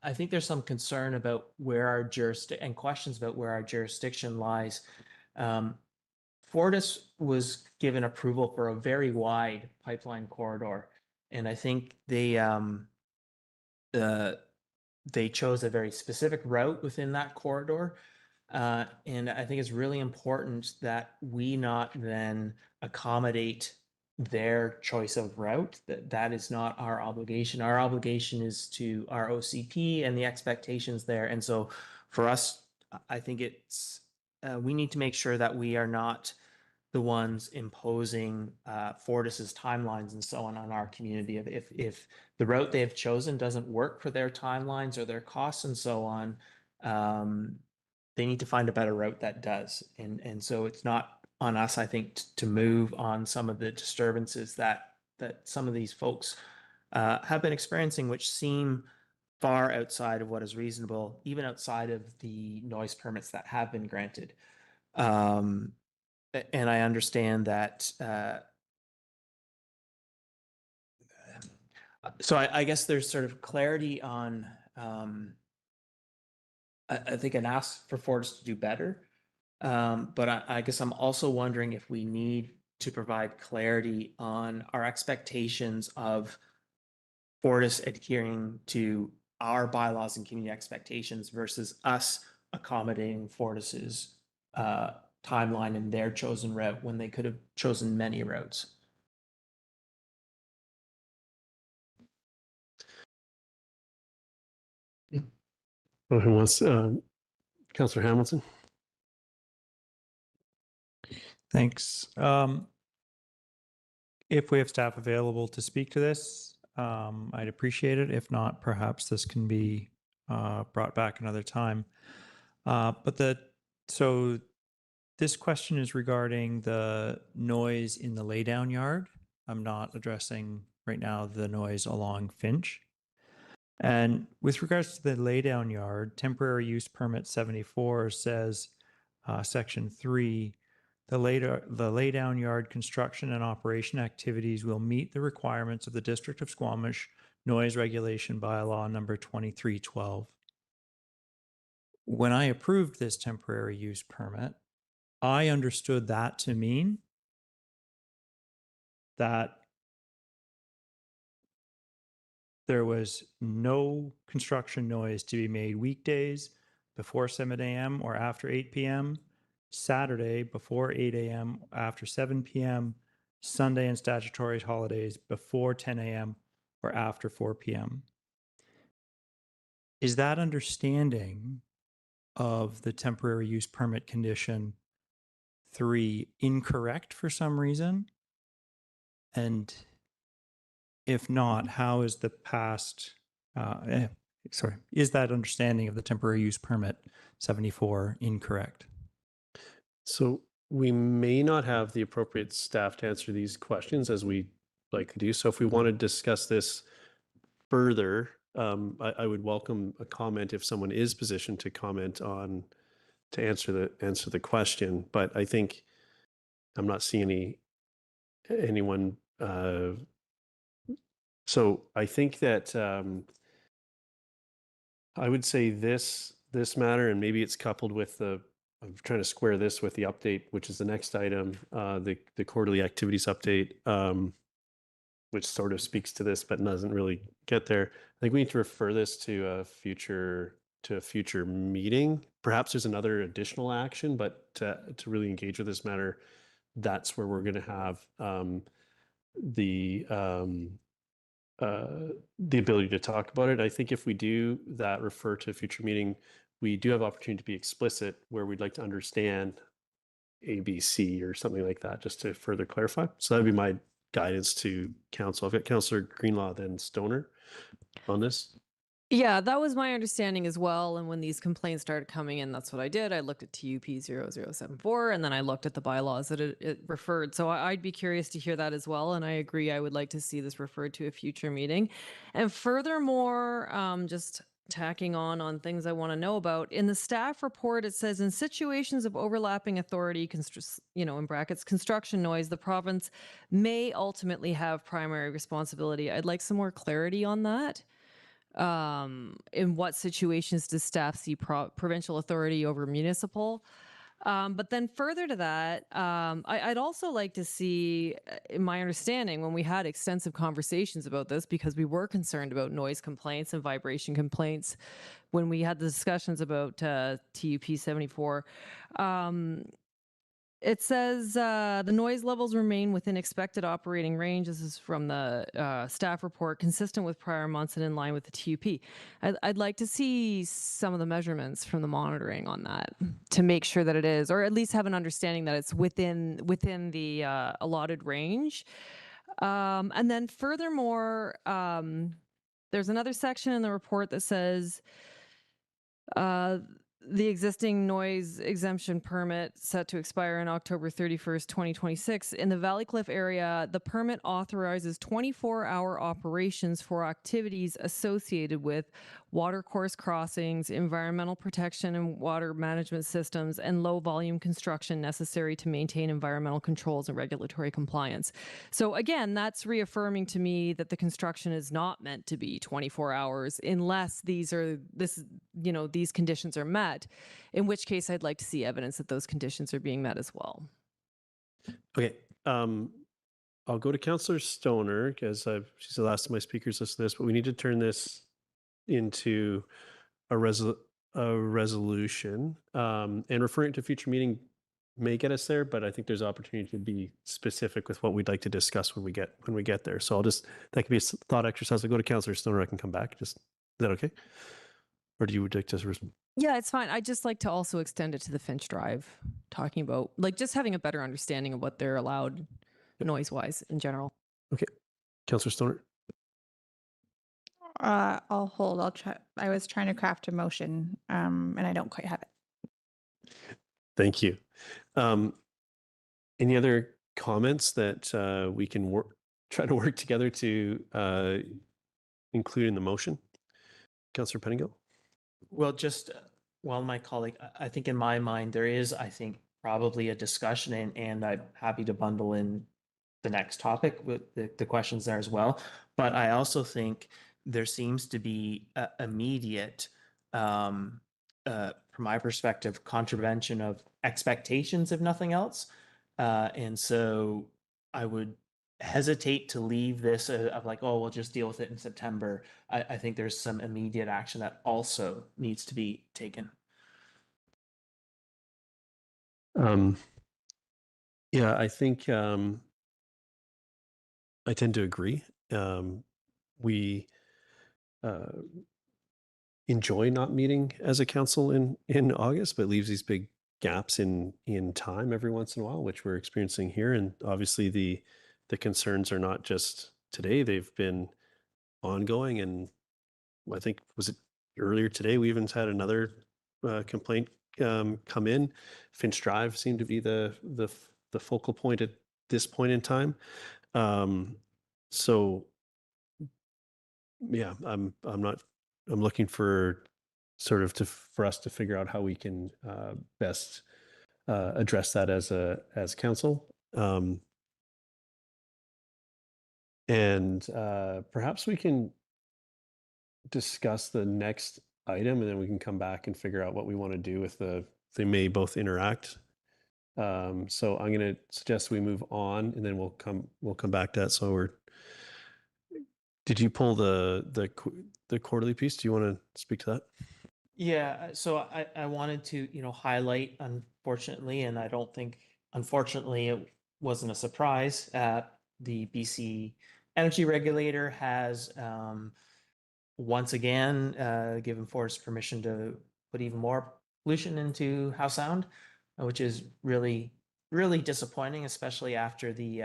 [SPEAKER 6] I think there's some concern about where our jurisdiction and questions about where our jurisdiction lies. Fortis was given approval for a very wide pipeline corridor, and I think they chose a very specific route within that corridor. And I think it's really important that we not then accommodate their choice of route. That is not our obligation. Our obligation is to our OCP and the expectations there. And so for us, I think it's we need to make sure that we are not the ones imposing Fortis's timelines and so on our community. If the route they have chosen doesn't work for their timelines or their costs and so on, they need to find a better route that does. And so it's not on us, I think, to move on some of the disturbances that some of these folks have been experiencing, which seem far outside of what is reasonable, even outside of the noise permits that have been granted. And I understand that. So I guess there's sort of clarity on, I think an ask for Fortis to do better. But I guess I'm also wondering if we need to provide clarity on our expectations of Fortis adhering to our bylaws and community expectations versus us accommodating Fortis's timeline and their chosen route when they could have chosen many routes.
[SPEAKER 1] Oh, who wants? Councillor Hamilton.
[SPEAKER 9] Thanks. If we have staff available to speak to this, I'd appreciate it. If not, perhaps this can be brought back another time. So this question is regarding the noise in the laydown yard. I'm not addressing right now the noise along Finch. And with regards to the laydown yard, temporary use permit 74 says, section 3, the laydown yard construction and operation activities will meet the requirements of the District of Squamish Noise Regulation Bylaw number 2312. When I approved this temporary use permit, I understood that to mean that there was no construction noise to be made weekdays before 7 a.m. or after 8 p.m., Saturday before 8 a.m. after 7 p.m., Sunday and statutory holidays before 10 a.m. or after 4 p.m. Is that understanding of the temporary use permit condition 3 incorrect for some reason? And if not, how is the past, is that understanding of the temporary use permit 74 incorrect?
[SPEAKER 1] So we may not have the appropriate staff to answer these questions as we like to do. So if we want to discuss this further, I would welcome a comment if someone is positioned to comment on, to answer the question. But I think I'm not seeing anyone. So I think that I would say this matter, and maybe it's coupled with I'm trying to square this with the update, which is the next item, the quarterly activities update, which sort of speaks to this but doesn't really get there. I think we need to refer this to a future meeting, perhaps there's another additional action, but to really engage with this matter, that's where we're going to have the ability to talk about it. I think if we do that, refer to a future meeting, we do have opportunity to be explicit where we'd like to understand ABC or something like that, just to further clarify. So that'd be my guidance to council. I've got Councillor Greenlaw, then Stoner on this.
[SPEAKER 5] Yeah, that was my understanding as well. And when these complaints started coming in, that's what I did. I looked at TUP 0074 and then I looked at the bylaws that it referred. So I'd be curious to hear that as well. And I agree, I would like to see this referred to a future meeting. And furthermore, just tacking on things I want to know about. In the staff report, it says in situations of overlapping authority, in brackets, construction noise, the province may ultimately have primary responsibility. I'd like some more clarity on that. In what situations does staff see provincial authority over municipal? But then further to that, I'd also like to see, in my understanding, when we had extensive conversations about this, because we were concerned about noise complaints and vibration complaints, when we had the discussions about TUP 74, it says the noise levels remain within expected operating range. This is from the staff report, consistent with prior months and in line with the TUP. I'd like to see some of the measurements from the monitoring on that to make sure that it is, or at least have an understanding that it's within the allotted range. And then furthermore, there's another section in the report that says the existing noise exemption permit set to expire in October 31st, 2026. In the Valley Cliff area, the permit authorizes 24-hour operations for activities associated with watercourse crossings, environmental protection and water management systems, and low volume construction necessary to maintain environmental controls and regulatory compliance. So again, that's reaffirming to me that the construction is not meant to be 24 hours unless these conditions are met, in which case I'd like to see evidence that those conditions are being met as well.
[SPEAKER 1] Okay. I'll go to Councillor Stoner because she's the last of my speakers list this, but we need to turn this into a resolution, and referring to future meeting may get us there, but I think there's opportunity to be specific with what we'd like to discuss when we get there. So that could be a thought exercise. I'll go to Councillor Stoner. I can come back. Is that okay? Or do you would like to?
[SPEAKER 5] Yeah, it's fine. I'd just like to also extend it to the Finch Drive, talking about just having a better understanding of what they're allowed noise-wise in general.
[SPEAKER 1] Okay. Councillor Stoner.
[SPEAKER 3] I'll hold. I'll try. I was trying to craft a motion, and I don't quite have it.
[SPEAKER 1] Thank you. Any other comments that we can try to work together to include in the motion? Councillor Pettingill?
[SPEAKER 6] Well, just while my colleague, I think in my mind, there is, I think, probably a discussion, and I'm happy to bundle in the next topic with the questions there as well. But I also think there seems to be immediate, from my perspective, contravention of expectations, if nothing else. And so I would hesitate to leave this of like, oh, we'll just deal with it in September. I think there's some immediate action that also needs to be taken.
[SPEAKER 1] Yeah, I think I tend to agree. We enjoy not meeting as a council in August, but it leaves these big gaps in time every once in a while, which we're experiencing here. And obviously the concerns are not just today, they've been ongoing. And I think, was it earlier today, we even had another complaint come in. Finch Drive seemed to be the focal point at this point in time. So yeah, I'm looking for sort of for us to figure out how we can best address that as council. And perhaps we can discuss the next item, and then we can come back and figure out what we want to do with they may both interact. So I'm going to suggest we move on, and then we'll come back to that. So did you pull the quarterly piece? Do you want to speak to that?
[SPEAKER 6] Yeah, so I wanted to, highlight, unfortunately, and I don't think, unfortunately, it wasn't a surprise. The BC Energy Regulator has once again given Fortis permission to put even more pollution into Howe Sound, which is really, really disappointing, especially after the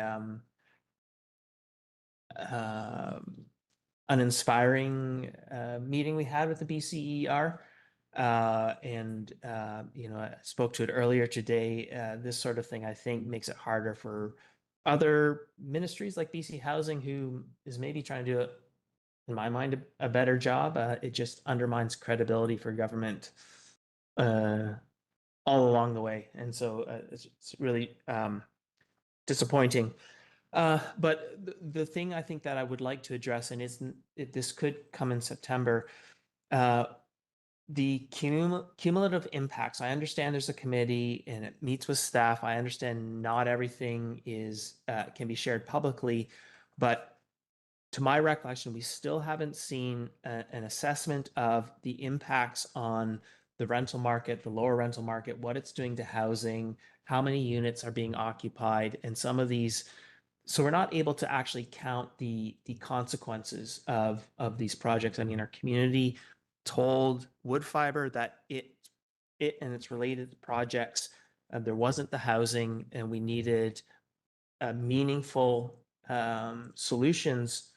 [SPEAKER 6] uninspiring meeting we had with the BCER. I spoke to it earlier today. This sort of thing, I think, makes it harder for other ministries like BC Housing, who is maybe trying to do, in my mind, a better job. It just undermines credibility for government all along the way. And so it's really disappointing. But the thing I think that I would like to address, and this could come in September, the cumulative impacts. I understand there's a committee and it meets with staff. I understand not everything can be shared publicly, but to my recollection, we still haven't seen an assessment of the impacts on the rental market, the lower rental market, what it's doing to housing, how many units are being occupied, and some of these. So we're not able to actually count the consequences of these projects. I mean, our community told Woodfiber that it and its related projects, there wasn't the housing, and we needed meaningful solutions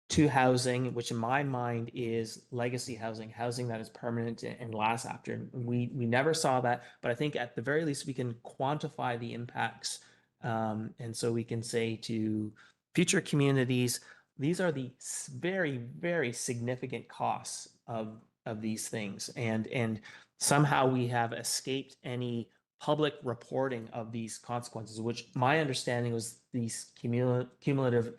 [SPEAKER 6] to housing, which in my mind is legacy housing, housing that is permanent and lasts after. And we never saw that, but I think at the very least we can quantify the impacts, and so we can say to future communities, these are the very, very significant costs of these things, and somehow we have escaped any public reporting of these consequences, which my understanding was these cumulative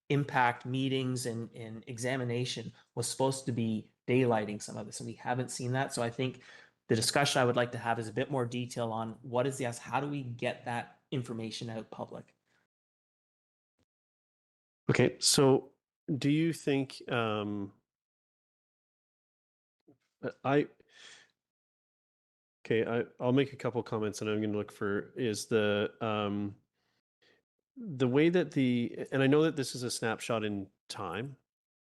[SPEAKER 6] impact meetings and examination was supposed to be daylighting some of this, and we haven't seen that. So I think the discussion I would like to have is a bit more detail on what is how do we get that information out public?
[SPEAKER 1] Okay, so do you think I'll make a couple comments, and I'm going to look for is the way that and I know that this is a snapshot in time,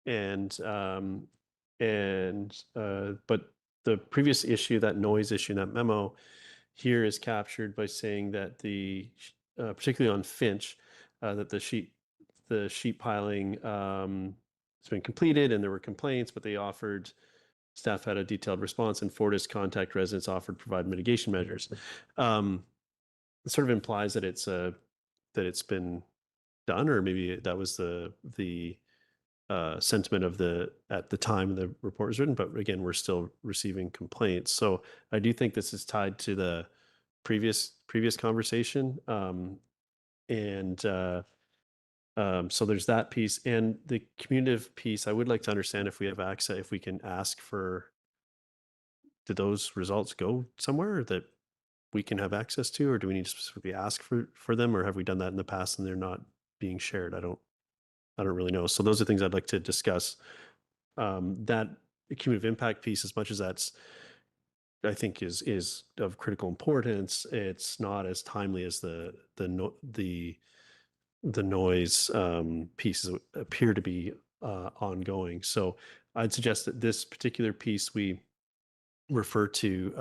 [SPEAKER 1] but the previous issue, that noise issue, that memo here is captured by saying that particularly on Finch, that the sheet piling has been completed and there were complaints, but they offered, staff had a detailed response, and Fortis contact residents offered provide mitigation measures. It sort of implies that it's been done, or maybe that was the sentiment at the time the report was written. But again, we're still receiving complaints, so I do think this is tied to the previous conversation, so there's that piece, and the communicative piece. I would like to understand if we have access, if we can ask for, did those results go somewhere that we can have access to, or do we need to specifically ask for them, or have we done that in the past and they're not being shared? I don't really know. So those are things I'd like to discuss. That cumulative impact piece, as much as that's, I think, is of critical importance, it's not as timely as the noise pieces appear to be ongoing. So I'd suggest that this particular piece we can refer to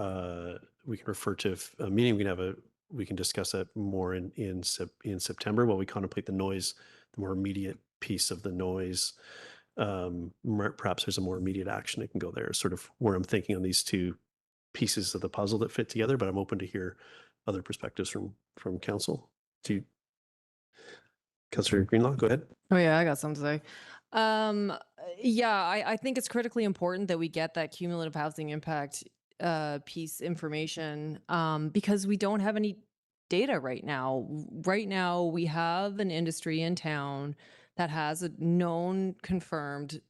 [SPEAKER 1] a meeting. We can discuss that more in September while we contemplate the more immediate piece of the noise. Perhaps there's a more immediate action that can go there, sort of where I'm thinking on these two pieces of the puzzle that fit together, but I'm open to hear other perspectives from council. Councillor Greenlaw, go ahead.
[SPEAKER 5] Oh yeah, I got something to say. I think it's critically important that we get that cumulative housing impact piece information, because we don't have any data right now. Right now, we have an industry in town that has a known, confirmed,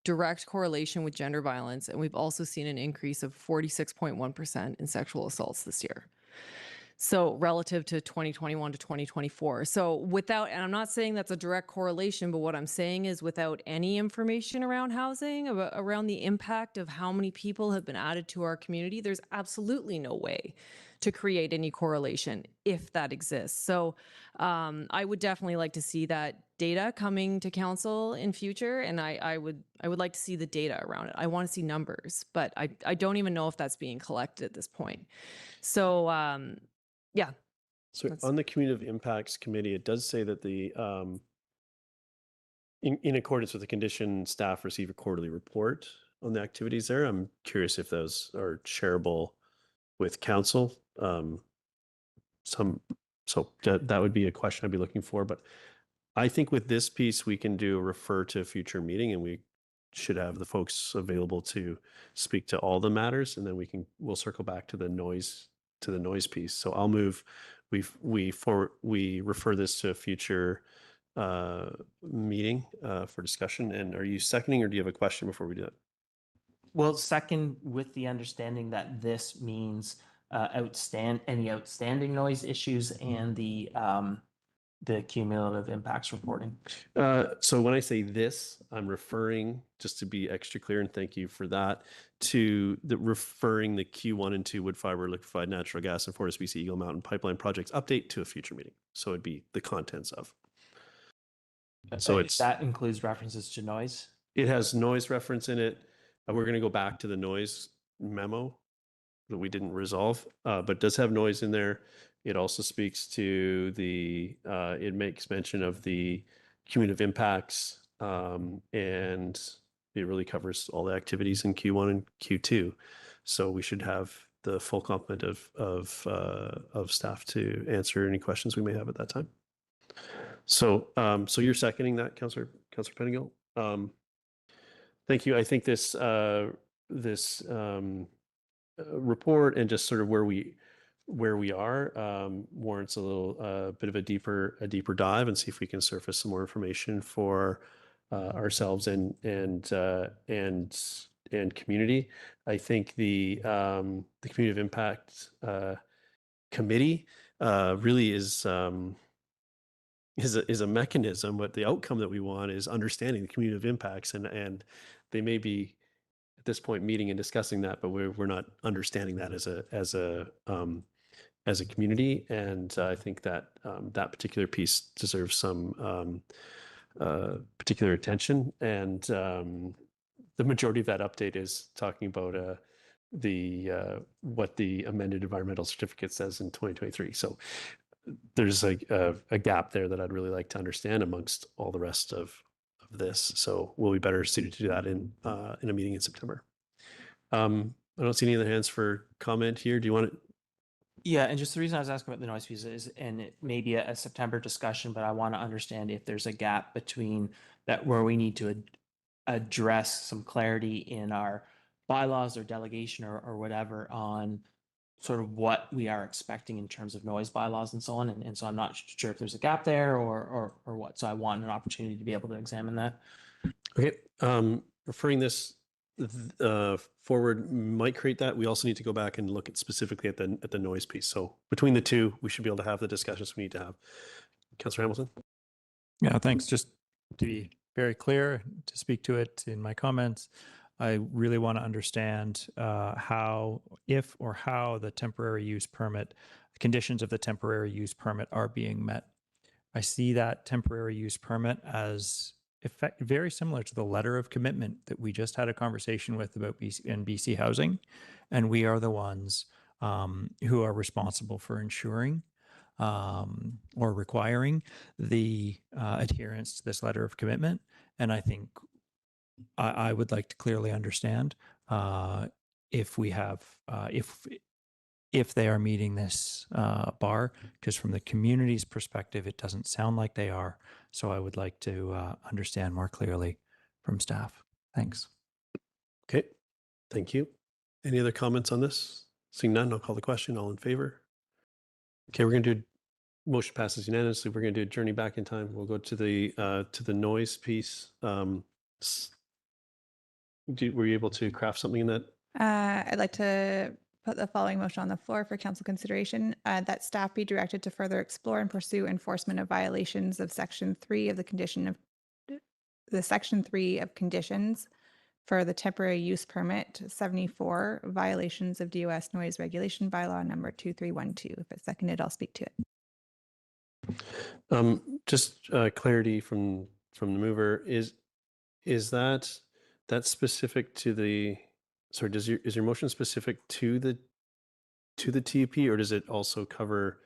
[SPEAKER 5] direct correlation with gender violence, and we've also seen an increase of 46.1% in sexual assaults this year. So relative to 2021 to 2024. So without, and I'm not saying that's a direct correlation, but what I'm saying is without any information around housing, around the impact of how many people have been added to our community, there's absolutely no way to create any correlation if that exists. So I would definitely like to see that data coming to council in future. And I would like to see the data around it. I want to see numbers, but I don't even know if that's being collected at this point. So yeah.
[SPEAKER 1] So on the Community Impacts Committee, it does say that the in accordance with the condition, staff receive a quarterly report on the activities there. I'm curious if those are shareable with council. So that would be a question I'd be looking for. But I think with this piece, we can do a refer to a future meeting, and we should have the folks available to speak to all the matters, and then we'll circle back to the noise piece. So I'll move. We refer this to a future meeting for discussion. And are you seconding, or do you have a question before we do that?
[SPEAKER 6] Well, second, with the understanding that this means any outstanding noise issues and the cumulative impacts reporting.
[SPEAKER 1] So when I say this, I'm referring, just to be extra clear, and thank you for that, to referring the Q1 and 2 wood fiber, liquefied natural gas, and Fortis BC Eagle Mountain pipeline projects update to a future meeting. So it'd be the contents of. So
[SPEAKER 6] that includes references to noise.
[SPEAKER 1] It has noise reference in it. We're going to go back to the noise memo that we didn't resolve, but it does have noise in there. It also speaks to it makes mention of the cumulative impacts, and it really covers all the activities in Q1 and Q2. So we should have the full complement of staff to answer any questions we may have at that time. So you're seconding that, Councillor Pettingill? Thank you. I think this report and just sort of where we are warrants a little bit of a deeper dive, and see if we can surface some more information for ourselves and community. I think the Community of Impact Committee really is a mechanism, but the outcome that we want is understanding the community of impacts, and they may be at this point meeting and discussing that, but we're not understanding that as a community. And I think that that particular piece deserves some particular attention. And the majority of that update is talking about what the amended environmental certificate says in 2023. So there's a gap there that I'd really like to understand amongst all the rest of this. So we'll be better suited to do that in a meeting in September. I don't see any other hands for comment here. Do you want it?
[SPEAKER 6] Yeah, and just the reason I was asking about the noise piece is, and it may be a September discussion, but I want to understand if there's a gap between that where we need to address some clarity in our bylaws or delegation or whatever on sort of what we are expecting in terms of noise bylaws and so on. And so I'm not sure if there's a gap there or what. So I want an opportunity to be able to examine that.
[SPEAKER 1] Okay. Referring this forward might create that. We also need to go back and look at specifically at the noise piece. So between the two, we should be able to have the discussions we need to have. Councillor Hamilton?
[SPEAKER 9] Yeah, thanks. Just to be very clear, to speak to it in my comments, I really want to understand if the temporary use permit, the conditions of the temporary use permit are being met. I see that temporary use permit as very similar to the letter of commitment that we just had a conversation with about BC Housing, and we are the ones who are responsible for ensuring or requiring the adherence to this letter of commitment. And I think I would like to clearly understand if we have if they are meeting this bar, because from the community's perspective, it doesn't sound like they are. So I would like to understand more clearly from staff. Thanks.
[SPEAKER 1] Okay, thank you. Any other comments on this? Seeing none, I'll call the question. All in favor? Okay, we're going to do motion passes unanimously. We're going to do a journey back in time. We'll go to the noise piece. Were you able to craft something in that?
[SPEAKER 3] I'd like to put the following motion on the floor for council consideration, that staff be directed to further explore and pursue enforcement of violations of Section 3 of Section 3 of conditions for the temporary use permit 74 violations of DOS noise regulation bylaw number 2312. If it's seconded, I'll speak to it.
[SPEAKER 1] Just clarity from the mover, is that specific to the, sorry, is your motion specific to the TUP, or does it also cover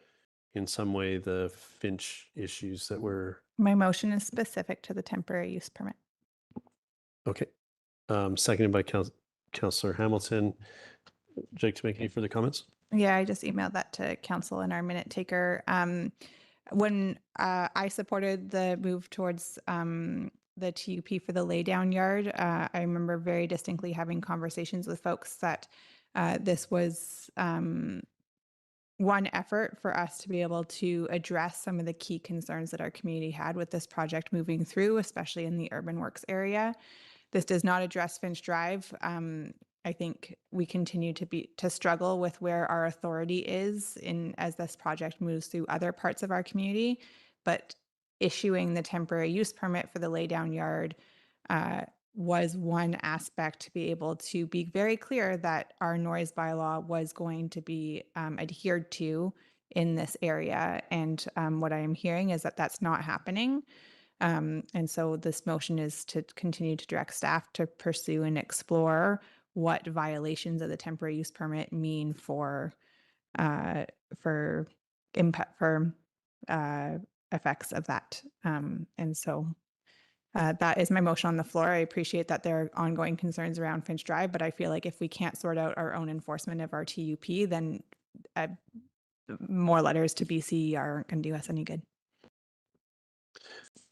[SPEAKER 1] in some way the Finch issues that were?
[SPEAKER 3] My motion is specific to the temporary use permit.
[SPEAKER 1] Okay. Seconded by Councillor Hamilton. Would you like to make any further comments?
[SPEAKER 3] Yeah, I just emailed that to council and our minute taker. When I supported the move towards the TUP for the laydown yard, I remember very distinctly having conversations with folks that this was one effort for us to be able to address some of the key concerns that our community had with this project moving through, especially in the urban works area. This does not address Finch Drive. I think we continue to struggle with where our authority is as this project moves through other parts of our community, but issuing the temporary use permit for the laydown yard was one aspect to be able to be very clear that our noise bylaw was going to be adhered to in this area. And what I am hearing is that that's not happening. And so this motion is to continue to direct staff to pursue and explore what violations of the temporary use permit mean for impact, for effects of that. And so that is my motion on the floor. I appreciate that there are ongoing concerns around Finch Drive, but I feel like if we can't sort out our own enforcement of our TUP, then more letters to BCER aren't going to do us any good.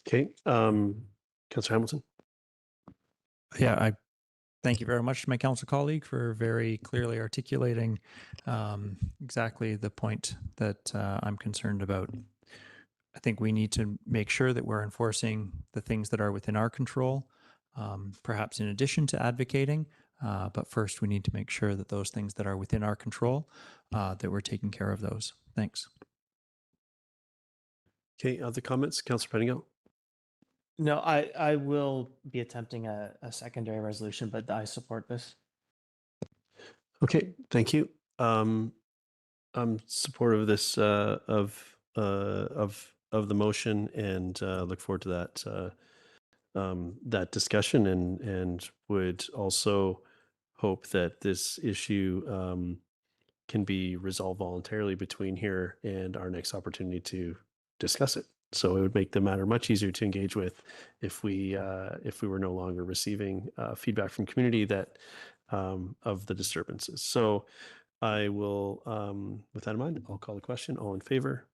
[SPEAKER 1] Okay. Councillor Hamilton.
[SPEAKER 9] Yeah, I thank you very much to my council colleague for very clearly articulating exactly the point that I'm concerned about. I think we need to make sure that we're enforcing the things that are within our control, perhaps in addition to advocating. But first, we need to make sure that those things that are within our control, that we're taking care of those. Thanks.
[SPEAKER 1] Okay, other comments? Councillor Pettingill?
[SPEAKER 6] No, I will be attempting a secondary resolution, but I support this.
[SPEAKER 1] Okay, thank you. I'm supportive of this of the motion, and look forward to that discussion, and would also hope that this issue can be resolved voluntarily between here and our next opportunity to discuss it. So it would make the matter much easier to engage with if we were no longer receiving feedback from community that of the disturbances. So I will, with that in mind, I'll call the question. All in favor?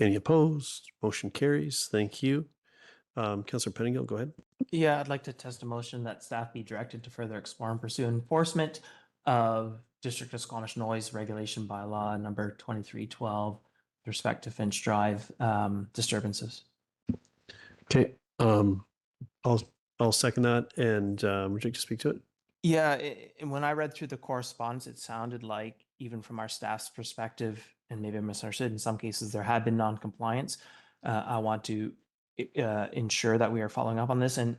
[SPEAKER 1] Any opposed? Motion carries. Thank you. Councillor Pettingill, go ahead.
[SPEAKER 6] Yeah, I'd like to test a motion that staff be directed to further explore and pursue enforcement of District of Squamish Noise Regulation Bylaw number 2312 with respect to Finch Drive disturbances.
[SPEAKER 1] Okay, I'll second that, and would you like to speak to it?
[SPEAKER 6] Yeah, and when I read through the correspondence, it sounded like even from our staff's perspective, and maybe I misunderstood, in some cases there had been non-compliance. I want to ensure that we are following up on this. And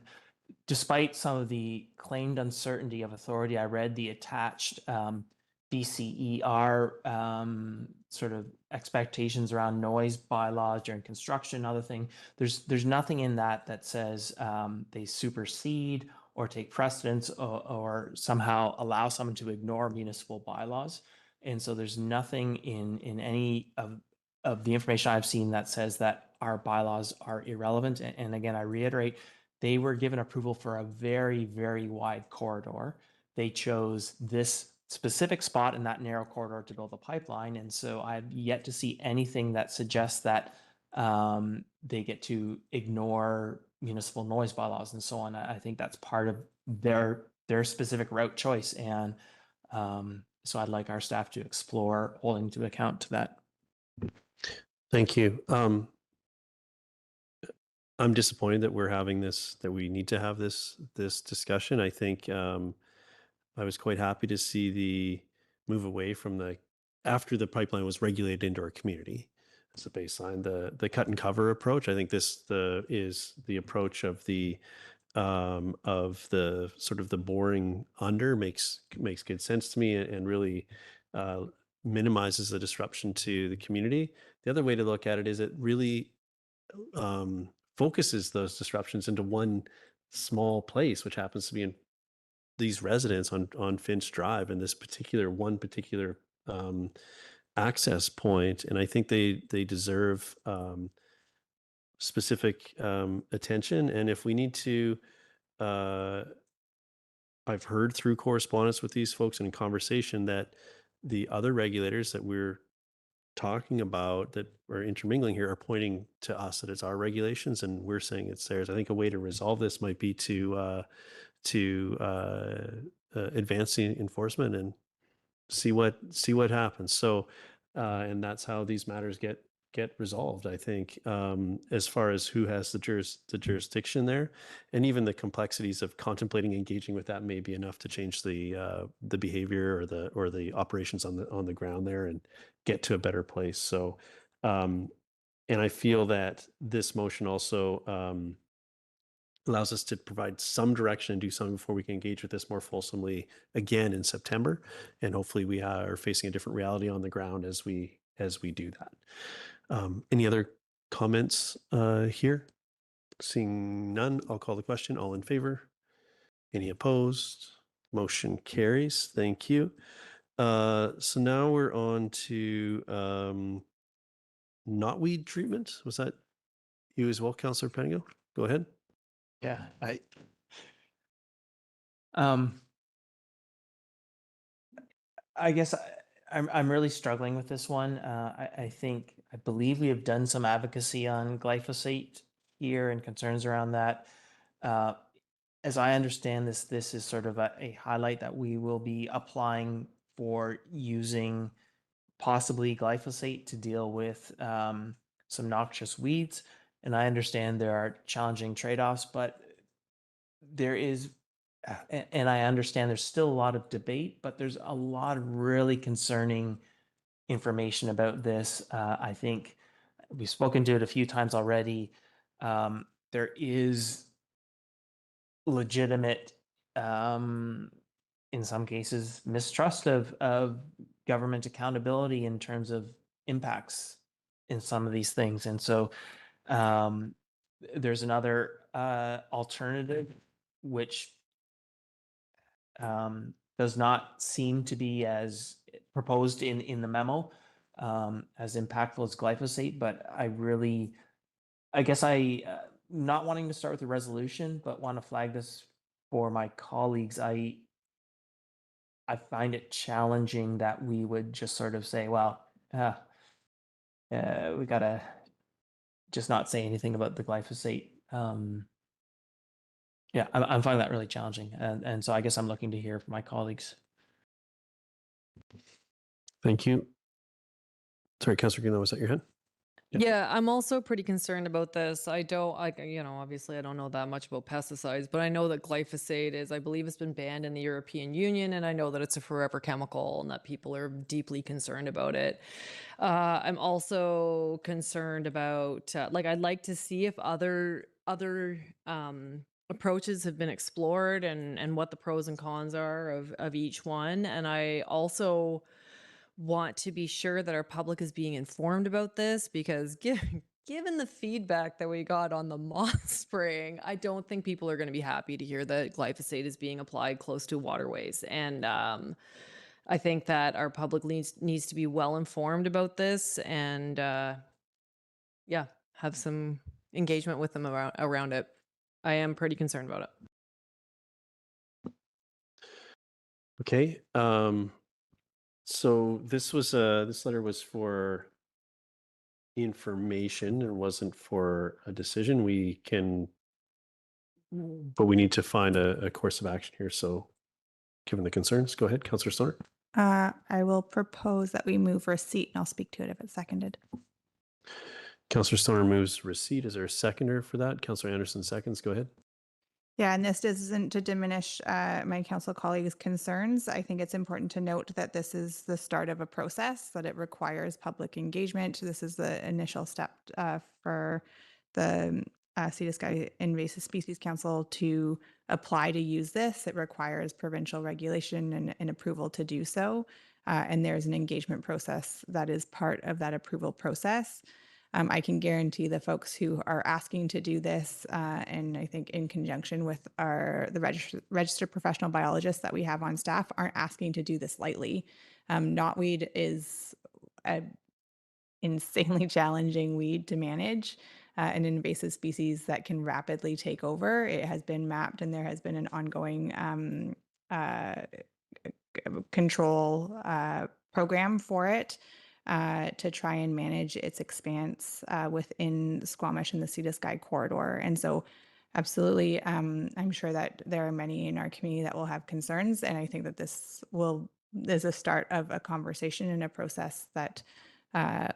[SPEAKER 6] despite some of the claimed uncertainty of authority, I read the attached DCER sort of expectations around noise bylaws during construction, other thing. There's nothing in that says they supersede or take precedence or somehow allow someone to ignore municipal bylaws. And so there's nothing in any of the information I've seen that says that our bylaws are irrelevant. And again, I reiterate, they were given approval for a very, very wide corridor. They chose this specific spot in that narrow corridor to build a pipeline. And so I've yet to see anything that suggests that they get to ignore municipal noise bylaws and so on. I think that's part of their specific route choice. And so I'd like our staff to explore holding to account to that.
[SPEAKER 1] Thank you. I'm disappointed that we're having this, that we need to have this discussion. I think I was quite happy to see move away from after the pipeline was regulated into our community as a baseline, the cut and cover approach. I think this is the approach of the sort of the boring under makes good sense to me, and really minimizes the disruption to the community. The other way to look at it is it really focuses those disruptions into one small place, which happens to be in these residents on Finch Drive, and this particular access point. And I think they deserve specific attention. And if we need to, I've heard through correspondence with these folks and in conversation that the other regulators that we're talking about that are intermingling here are pointing to us that it's our regulations and we're saying it's theirs. I think a way to resolve this might be to advance the enforcement and see what happens. So, and that's how these matters get resolved, I think, as far as who has the jurisdiction there, and even the complexities of contemplating engaging with that may be enough to change the behavior or the operations on the ground there and get to a better place. So, and I feel that this motion also allows us to provide some direction and do something before we can engage with this more fulsomely again in September. And hopefully we are facing a different reality on the ground as we do that. Any other comments here? Seeing none, I'll call the question. All in favor? Any opposed? Motion carries. Thank you. So now we're on to knotweed treatment. Was that you as well, Councillor Penigo? Go ahead.
[SPEAKER 6] Yeah, I guess I'm really struggling with this one. I believe we have done some advocacy on glyphosate here and concerns around that. As I understand this is sort of a highlight that we will be applying for using possibly glyphosate to deal with some noxious weeds. And I understand there are challenging trade-offs, but there is, and I understand there's still a lot of debate, but there's a lot of really concerning information about this. I think we've spoken to it a few times already. There is legitimate, in some cases, mistrust of government accountability in terms of impacts in some of these things. And so there's another alternative, which does not seem to be as proposed in the memo as impactful as glyphosate. But I guess not wanting to start with a resolution, but want to flag this for my colleagues. I find it challenging that we would just sort of say, well, we got to just not say anything about the glyphosate. Yeah, I'm finding that really challenging. And so I guess I'm looking to hear from my colleagues.
[SPEAKER 1] Thank you. Sorry, Councillor Guillen, was that your hand?
[SPEAKER 5] Yeah, I'm also pretty concerned about this. Obviously I don't know that much about pesticides, but I know that glyphosate I believe it's been banned in the European Union, and I know that it's a forever chemical and that people are deeply concerned about it. I'm also concerned about, I'd like to see if other approaches have been explored and what the pros and cons are of each one. And I also want to be sure that our public is being informed about this, because given the feedback that we got on the moth spraying, I don't think people are going to be happy to hear that glyphosate is being applied close to waterways. And I think that our public needs to be well informed about this and have some engagement with them around it. I am pretty concerned about it.
[SPEAKER 1] Okay. So this letter was for information. It wasn't for a decision. But we need to find a course of action here. So given the concerns, go ahead, Councillor Stoner.
[SPEAKER 3] I will propose that we move receipt, and I'll speak to it if it's seconded.
[SPEAKER 1] Councillor Stoner moves receipt. Is there a seconder for that? Councillor Anderson seconds. Go ahead.
[SPEAKER 3] Yeah, and this isn't to diminish my council colleagues' concerns. I think it's important to note that this is the start of a process, that it requires public engagement. This is the initial step for the Sea to Sky Invasive Species Council to apply to use this. It requires provincial regulation and approval to do so. And there's an engagement process that is part of that approval process. I can guarantee the folks who are asking to do this, and I think in conjunction with the registered professional biologists that we have on staff, aren't asking to do this lightly. Knotweed is an insanely challenging weed to manage, an invasive species that can rapidly take over. It has been mapped, and there has been an ongoing control program for it. To try and manage its expanse within Squamish and the Sea to Sky corridor. And so absolutely, I'm sure that there are many in our community that will have concerns. And I think that this is a start of a conversation and a process that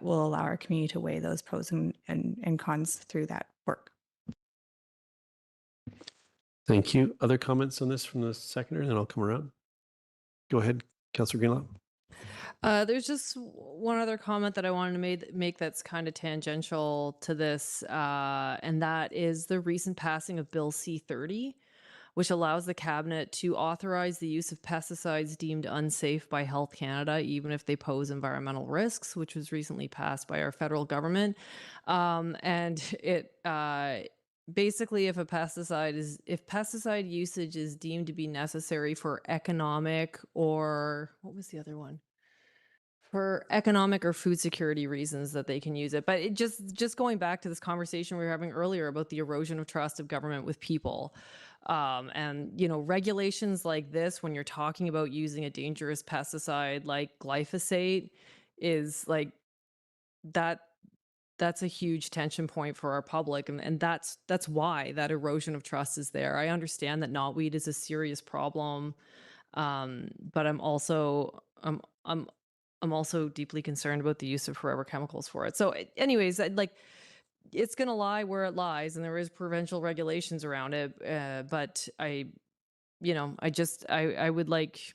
[SPEAKER 3] will allow our community to weigh those pros and cons through that work.
[SPEAKER 1] Thank you. Other comments on this from the seconder, and then I'll come around. Go ahead, Councillor Greenlaw.
[SPEAKER 5] There's just one other comment that I wanted to make that's kind of tangential to this, and that is the recent passing of Bill C-30, which allows the cabinet to authorize the use of pesticides deemed unsafe by Health Canada, even if they pose environmental risks, which was recently passed by our federal government. And it basically, if pesticide usage is deemed to be necessary for economic or what was the other one? For economic or food security reasons that they can use it. But it just going back to this conversation we were having earlier about the erosion of trust of government with people. And, you know, regulations like this, when you're talking about using a dangerous pesticide like glyphosate, is like that's a huge tension point for our public. And that's why that erosion of trust is there. I understand that knotweed is a serious problem. But I'm also deeply concerned about the use of forever chemicals for it. So anyways, it's going to lie where it lies, and there is provincial regulations around it. But I would like,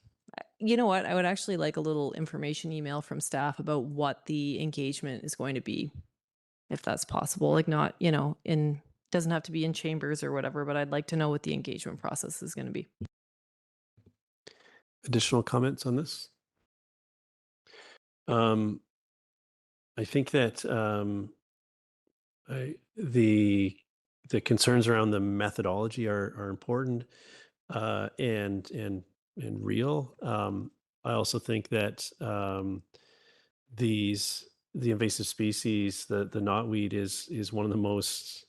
[SPEAKER 5] you know what, I would actually like a little information email from staff about what the engagement is going to be, if that's possible. Like not, doesn't have to be in chambers or whatever, but I'd like to know what the engagement process is going to be.
[SPEAKER 1] Additional comments on this? I think that the concerns around the methodology are important and real. I also think that the invasive species, the knotweed, is one of the most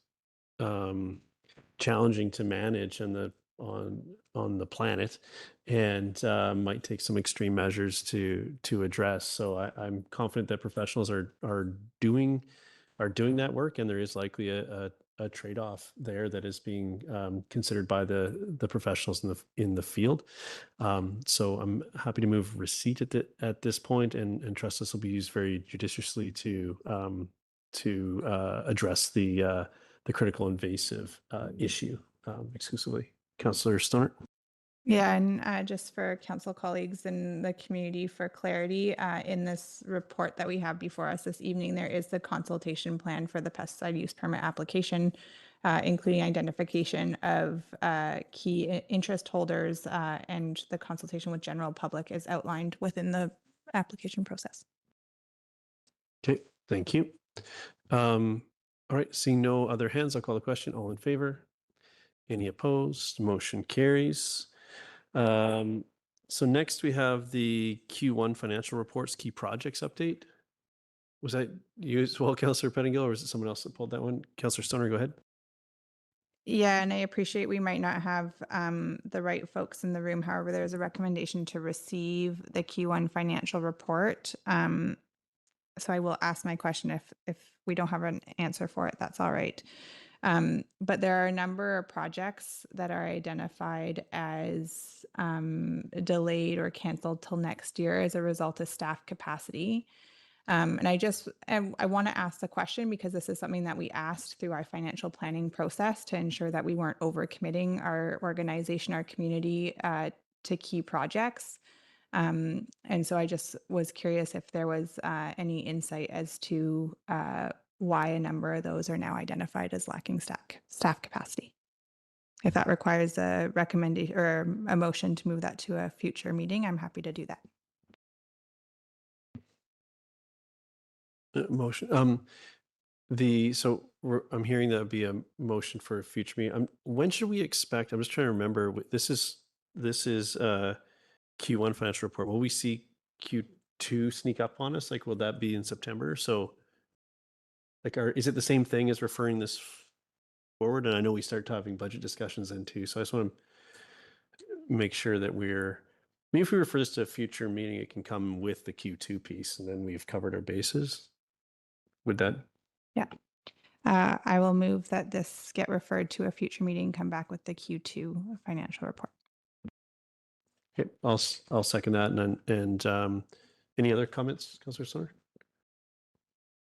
[SPEAKER 1] challenging to manage on the planet, and might take some extreme measures to address. So I'm confident that professionals are doing that work, and there is likely a trade-off there that is being considered by the professionals in the field. So I'm happy to move receipt at this point, and trust this will be used very judiciously to address the critical invasive issue exclusively. Councillor Stoner.
[SPEAKER 3] Yeah, and just for council colleagues and the community for clarity, in this report that we have before us this evening, there is the consultation plan for the pesticide use permit application, including identification of key interest holders, and the consultation with general public is outlined within the application process.
[SPEAKER 1] Okay, thank you. All right, seeing no other hands, I'll call the question. All in favor? Any opposed? Motion carries. So next we have the Q1 financial reports, key projects update. Was that you as well, Councillor Pettingill, or was it someone else that pulled that one? Councillor Stoner, go ahead.
[SPEAKER 3] Yeah, and I appreciate we might not have the right folks in the room. However, there's a recommendation to receive the Q1 financial report. So I will ask my question if we don't have an answer for it, that's all right. But there are a number of projects that are identified as delayed or canceled till next year as a result of staff capacity. And I want to ask the question because this is something that we asked through our financial planning process to ensure that we weren't overcommitting our organization, our community to key projects. And so I just was curious if there was any insight as to why a number of those are now identified as lacking staff capacity. If that requires a recommendation or a motion to move that to a future meeting, I'm happy to do that.
[SPEAKER 1] Motion. I'm hearing that would be a motion for a future meeting. When should we expect? I'm just trying to remember. This is Q1 financial report. Will we see Q2 sneak up on us? Like, will that be in September? So, like, is it the same thing as referring this forward? And I know we start having budget discussions then too. So I just want to make sure that maybe if we refer this to a future meeting, it can come with the Q2 piece, and then we've covered our bases. Would that?
[SPEAKER 3] Yeah. I will move that this get referred to a future meeting, come back with the Q2 financial report.
[SPEAKER 1] Okay, I'll second that. And any other comments, Councillor Stoner?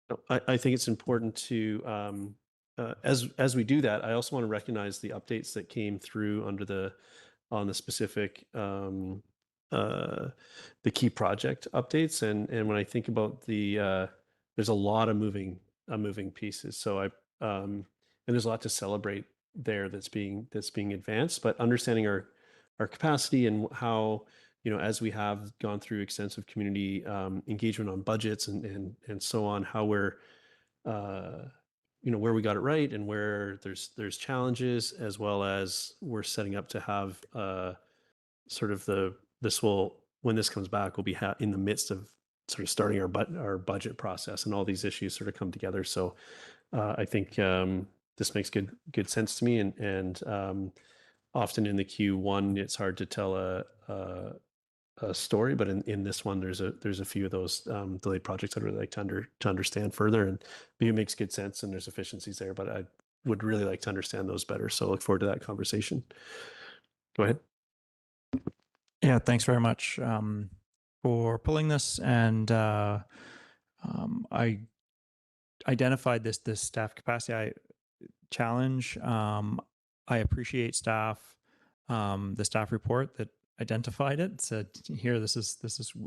[SPEAKER 1] No, I think it's important to as we do that, I also want to recognize the updates that came through on the specific the key project updates. And when I think about there's a lot of moving pieces. So and there's a lot to celebrate there that's being advanced, but understanding our capacity and how, as we have gone through extensive community engagement on budgets and so on, how we're where we got it right and where there's challenges, as well as we're setting up to have sort of when this comes back, we'll be in the midst of sort of starting our budget process, and all these issues sort of come together. So I think this makes good sense to me, and often in the Q1 it's hard to tell a story, but in this one there's a few of those delayed projects I'd really like to understand further, and maybe it makes good sense and there's efficiencies there, but I would really like to understand those better. So I look forward to that conversation. Go ahead.
[SPEAKER 9] Yeah, thanks very much for pulling this. And I identified this staff capacity challenge. I appreciate the staff report that identified it, said here, this is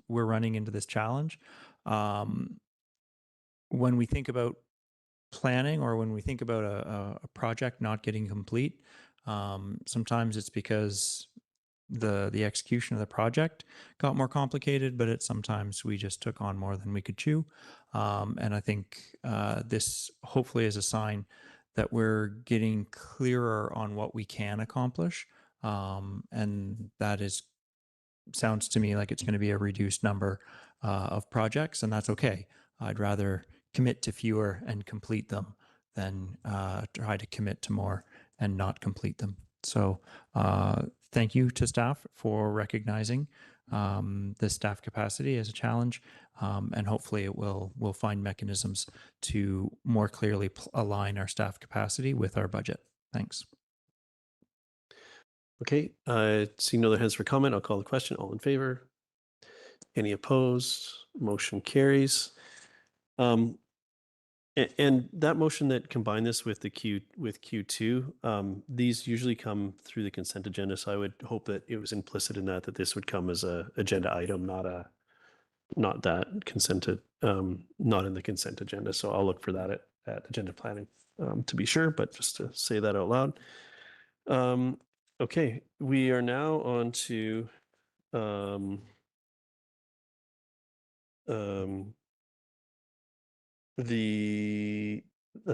[SPEAKER 9] we're running into this challenge. When we think about planning, or when we think about a project not getting complete, sometimes it's because the execution of the project got more complicated, but sometimes we just took on more than we could chew. And I think this hopefully is a sign that we're getting clearer on what we can accomplish. And that sounds to me like it's going to be a reduced number of projects, and that's okay. I'd rather commit to fewer and complete them than try to commit to more and not complete them. So thank you to staff for recognizing the staff capacity as a challenge, and hopefully we'll find mechanisms to more clearly align our staff capacity with our budget. Thanks.
[SPEAKER 1] Okay, seeing no other hands for comment, I'll call the question. All in favor? Any opposed? Motion carries. And that motion that combined this with Q2, these usually come through the consent agenda. So I would hope that it was implicit in that this would come as a agenda item, not that consented, not in the consent agenda. So I'll look for that at agenda planning to be sure, but just to say that out loud. Okay, we are now on to I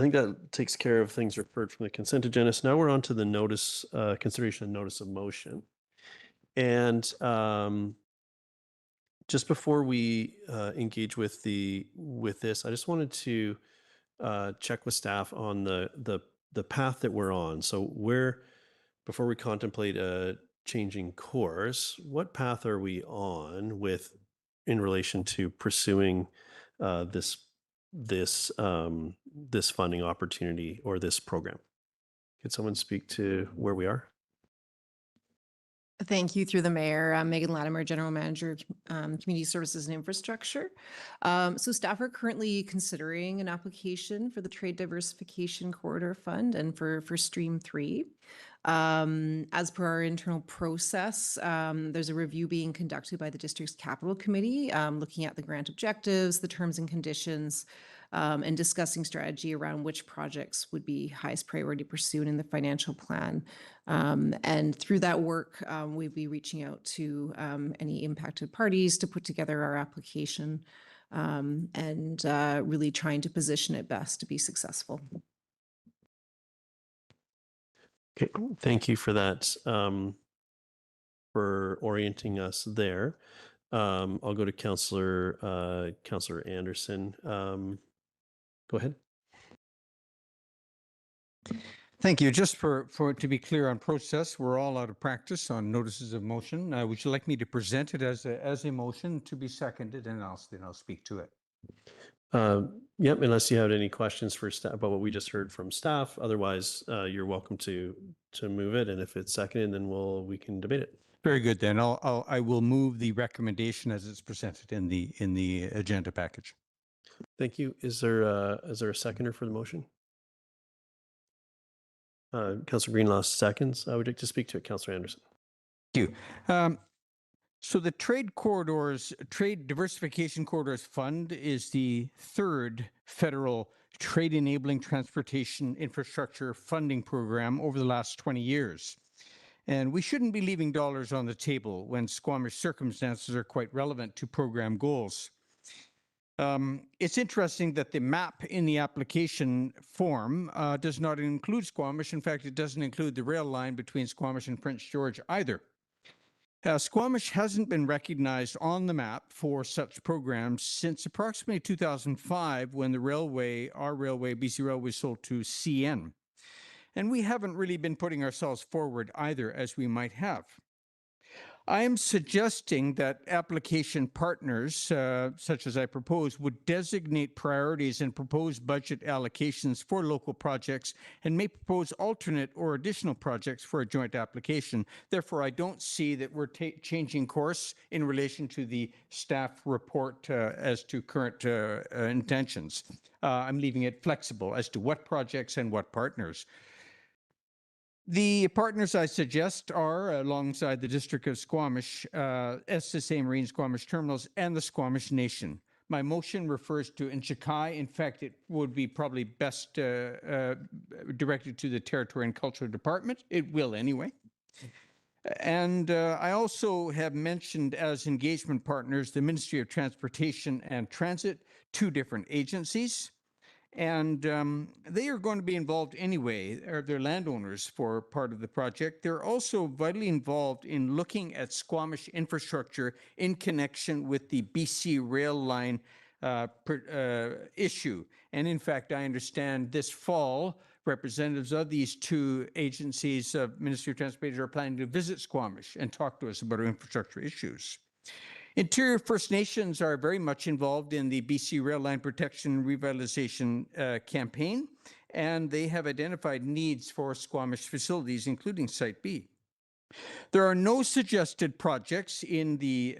[SPEAKER 1] think that takes care of things referred from the consent agenda. So now we're on to the notice, consideration of notice of motion. And just before we engage with this, I just wanted to check with staff on the path that we're on. So before we contemplate a changing course, what path are we on in relation to pursuing this funding opportunity or this program? Could someone speak to where we are?
[SPEAKER 20] Thank you through the mayor. I'm Megan Latimer, General Manager, Community Services and Infrastructure. So staff are currently considering an application for the Trade Diversification Corridor Fund and for Stream 3. As per our internal process, there's a review being conducted by the district's capital committee, looking at the grant objectives, the terms and conditions, and discussing strategy around which projects would be highest priority pursued in the financial plan. And through that work, we'll be reaching out to any impacted parties to put together our application and really trying to position it best to be successful.
[SPEAKER 1] Okay, thank you for that, for orienting us there. I'll go to Councillor Anderson. Go ahead.
[SPEAKER 8] Thank you. Just for to be clear on process, we're all out of practice on notices of motion. Would you like me to present it as a motion to be seconded, and then I'll speak to it?
[SPEAKER 1] Yep, unless you have any questions for staff about what we just heard from staff. Otherwise, you're welcome to move it, and if it's seconded, then we can debate it.
[SPEAKER 8] Very good. Then I will move the recommendation as it's presented in the agenda package.
[SPEAKER 1] Thank you. Is there a seconder for the motion? Councillor Greenlaw seconds. I would like to speak to it. Councillor Anderson.
[SPEAKER 8] Thank you. So the Trade Diversification Corridors Fund is the third federal trade enabling transportation infrastructure funding program over the last 20 years. And we shouldn't be leaving dollars on the table when Squamish circumstances are quite relevant to program goals. It's interesting that the map in the application form does not include Squamish. In fact, it doesn't include the rail line between Squamish and Prince George either. Squamish hasn't been recognized on the map for such programs since approximately 2005 when our railway, BC Railway, sold to CN. And we haven't really been putting ourselves forward either, as we might have. I am suggesting that application partners, such as I propose, would designate priorities and propose budget allocations for local projects and may propose alternate or additional projects for a joint application. Therefore, I don't see that we're changing course in relation to the staff report as to current intentions. I'm leaving it flexible as to what projects and what partners. The partners I suggest are, alongside the District of Squamish, SSA Marine Squamish Terminals, and the Squamish Nation. My motion refers to Nchakai. In fact, it would be probably best directed to the Territory and Cultural Department. It will anyway. And I also have mentioned as engagement partners the Ministry of Transportation and Transit, two different agencies. And they are going to be involved anyway. They're landowners for part of the project. They're also vitally involved in looking at Squamish infrastructure in connection with the BC rail line issue. And in fact, I understand this fall, representatives of these two agencies of Ministry of Transportation are planning to visit Squamish and talk to us about our infrastructure issues. Interior First Nations are very much involved in the BC Rail Line Protection and Revitalization campaign, and they have identified needs for Squamish facilities, including Site B. There are no suggested projects in the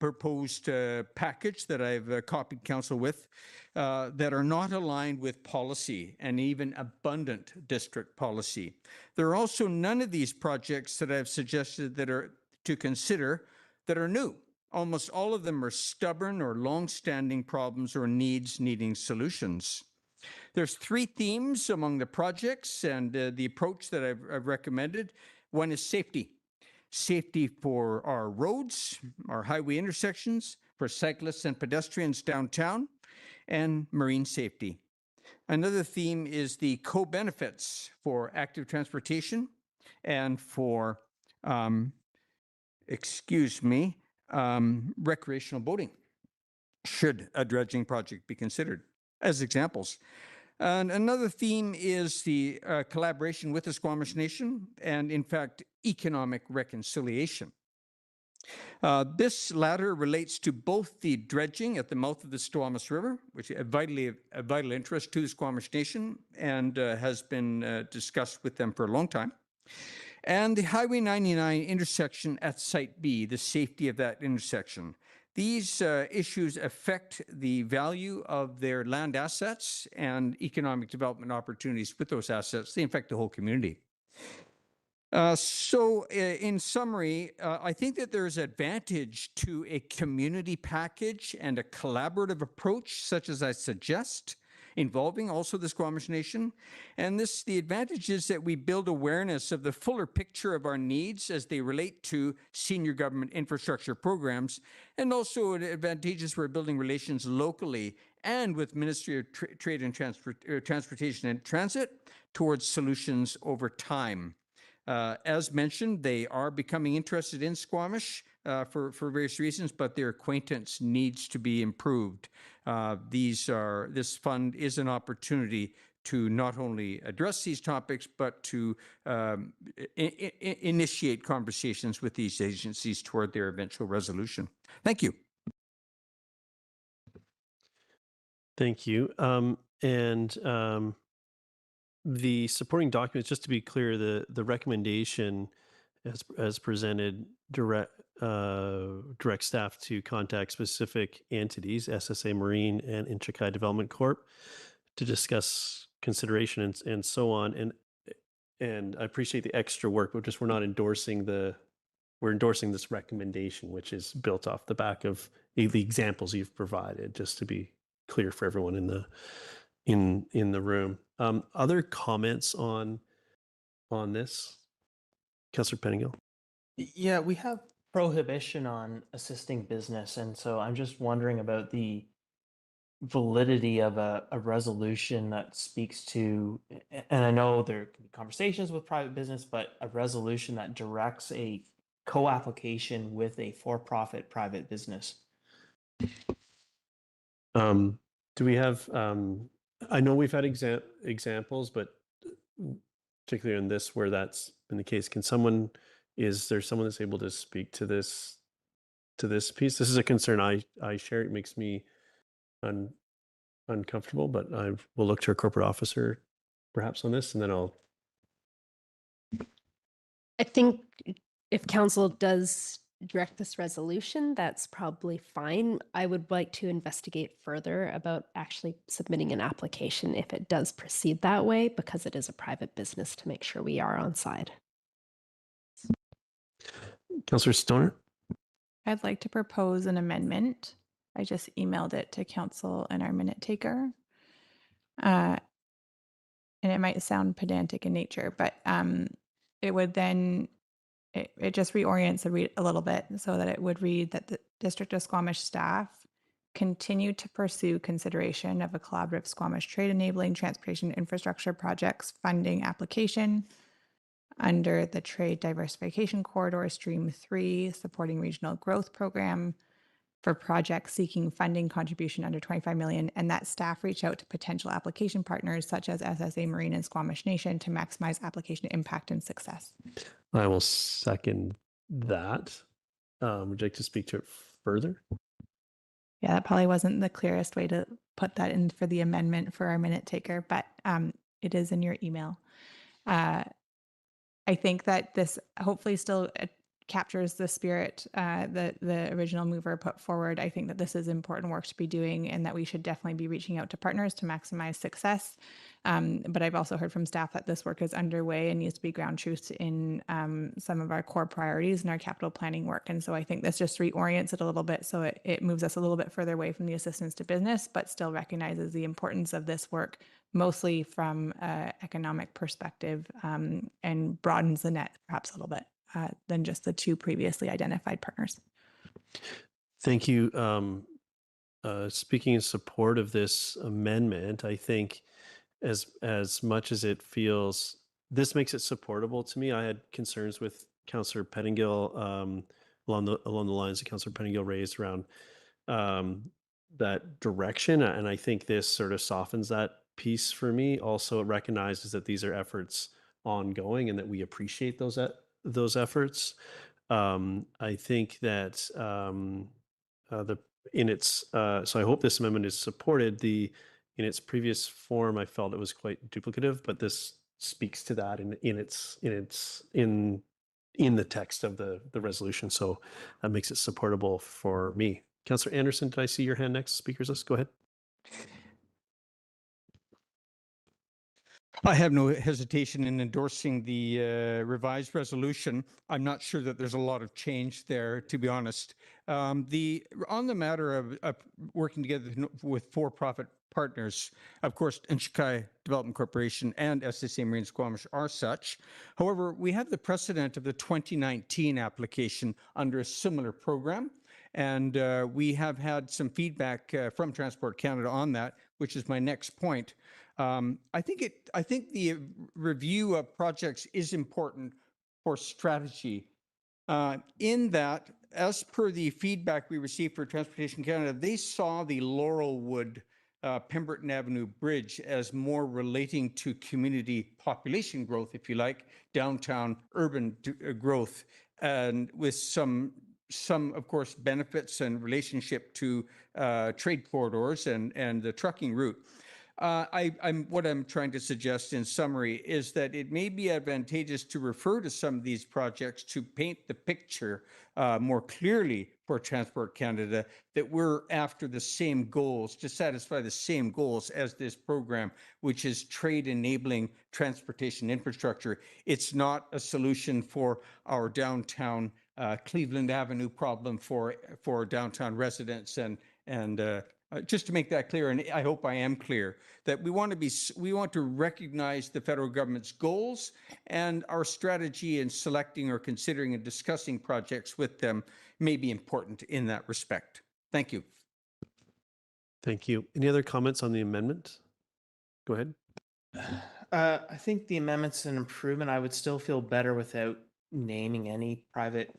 [SPEAKER 8] proposed package that I've copied Council with that are not aligned with policy and even abundant district policy. There are also none of these projects that I've suggested that are to consider that are new. Almost all of them are stubborn or long-standing problems or needs needing solutions. There's three themes among the projects and the approach that I've recommended. One is safety. Safety for our roads, our highway intersections, for cyclists and pedestrians downtown, and marine safety. Another theme is the co-benefits for active transportation and for, recreational boating, should a dredging project be considered, as examples. And another theme is the collaboration with the Squamish Nation and, in fact, economic reconciliation. This latter relates to both the dredging at the mouth of the Squamish River, which is a vital interest to the Squamish Nation and has been discussed with them for a long time, and the Highway 99 intersection at Site B, the safety of that intersection. These issues affect the value of their land assets and economic development opportunities with those assets. They affect the whole community. In summary, I think that there's advantage to a community package and a collaborative approach, such as I suggest, involving also the Squamish Nation. And the advantage is that we build awareness of the fuller picture of our needs as they relate to senior government infrastructure programs, and also advantageous for building relations locally and with Ministry of Trade and Transportation and Transit towards solutions over time. As mentioned, they are becoming interested in Squamish for various reasons, but their acquaintance needs to be improved. This fund is an opportunity to not only address these topics, but to initiate conversations with these agencies toward their eventual resolution. Thank you.
[SPEAKER 1] Thank you. The supporting documents, just to be clear, the recommendation as presented direct staff to contact specific entities, SSA Marine and Inchikai Development Corp, to discuss consideration and so on. And I appreciate the extra work, but we're not endorsing we're endorsing this recommendation, which is built off the back of the examples you've provided, just to be clear for everyone in the room. Other comments on this? Councillor Pettingill?
[SPEAKER 6] Yeah, we have prohibition on assisting business, and so I'm just wondering about the validity of a resolution that speaks to, and I know there can be conversations with private business, but a resolution that directs a co-application with a for-profit private business.
[SPEAKER 1] Do we have, I know we've had examples, but particularly in this where that's been the case, is there someone that's able to speak to this piece? This is a concern I share. It makes me uncomfortable, but I will look to our corporate officer perhaps on this, and then
[SPEAKER 21] I think if council does direct this resolution, that's probably fine. I would like to investigate further about actually submitting an application if it does proceed that way, because it is a private business, to make sure we are on side.
[SPEAKER 1] Councillor Stoner?
[SPEAKER 3] I'd like to propose an amendment. I just emailed it to council and our minute taker. And it might sound pedantic in nature, but it would then, it just reorients the read a little bit so that it would read that the District of Squamish staff continue to pursue consideration of a collaborative Squamish trade enabling transportation infrastructure projects funding application under the Trade Diversification Corridor Stream 3 Supporting Regional Growth Program for projects seeking funding contribution under 25 million, and that staff reach out to potential application partners such as SSA Marine and Squamish Nation to maximize application impact and success.
[SPEAKER 1] I will second that. Would you like to speak to it further?
[SPEAKER 3] Yeah, that probably wasn't the clearest way to put that in for the amendment for our minute taker, but it is in your email. I think that this hopefully still captures the spirit that the original mover put forward. I think that this is important work to be doing and that we should definitely be reaching out to partners to maximize success. But I've also heard from staff that this work is underway and needs to be ground truth in some of our core priorities in our capital planning work. And so I think this just reorients it a little bit so it moves us a little bit further away from the assistance to business, but still recognizes the importance of this work, mostly from an economic perspective, and broadens the net perhaps a little bit than just the two previously identified partners.
[SPEAKER 1] Thank you. Speaking in support of this amendment, I think as much as it feels, this makes it supportable to me. I had concerns with Councillor Pettingill along the lines that Councillor Pettingill raised around that direction, and I think this sort of softens that piece for me. Also, it recognizes that these are efforts ongoing and that we appreciate those efforts. I think that so I hope this amendment is supported. In its previous form, I felt it was quite duplicative, but this speaks to that in the text of the resolution. So that makes it supportable for me. Councillor Anderson, did I see your hand next? Speakers list, go ahead.
[SPEAKER 8] I have no hesitation in endorsing the revised resolution. I'm not sure that there's a lot of change there, to be honest. On the matter of working together with for-profit partners, of course, UNSCHEDULED Development Corporation and SSA Marine Squamish are such. However, we have the precedent of the 2019 application under a similar program. And we have had some feedback from Transport Canada on that, which is my next point. I think the review of projects is important for strategy. In that, as per the feedback we received for Transportation Canada, they saw the Laurelwood Pemberton Avenue Bridge as more relating to community population growth, if you like, downtown urban growth, and with some of course, benefits and relationship to trade corridors and the trucking route. What I'm trying to suggest in summary is that it may be advantageous to refer to some of these projects to paint the picture more clearly for Transport Canada that we're after the same goals, to satisfy the same goals as this program, which is trade enabling transportation infrastructure. It's not a solution for our downtown Cleveland Avenue problem for downtown residents and just to make that clear, and I hope I am clear, that we want to recognize the federal government's goals, and our strategy in selecting or considering and discussing projects with them may be important in that respect. Thank you.
[SPEAKER 1] Thank you. Any other comments on the amendment? Go ahead.
[SPEAKER 6] I think the amendment's an improvement. I would still feel better without naming any private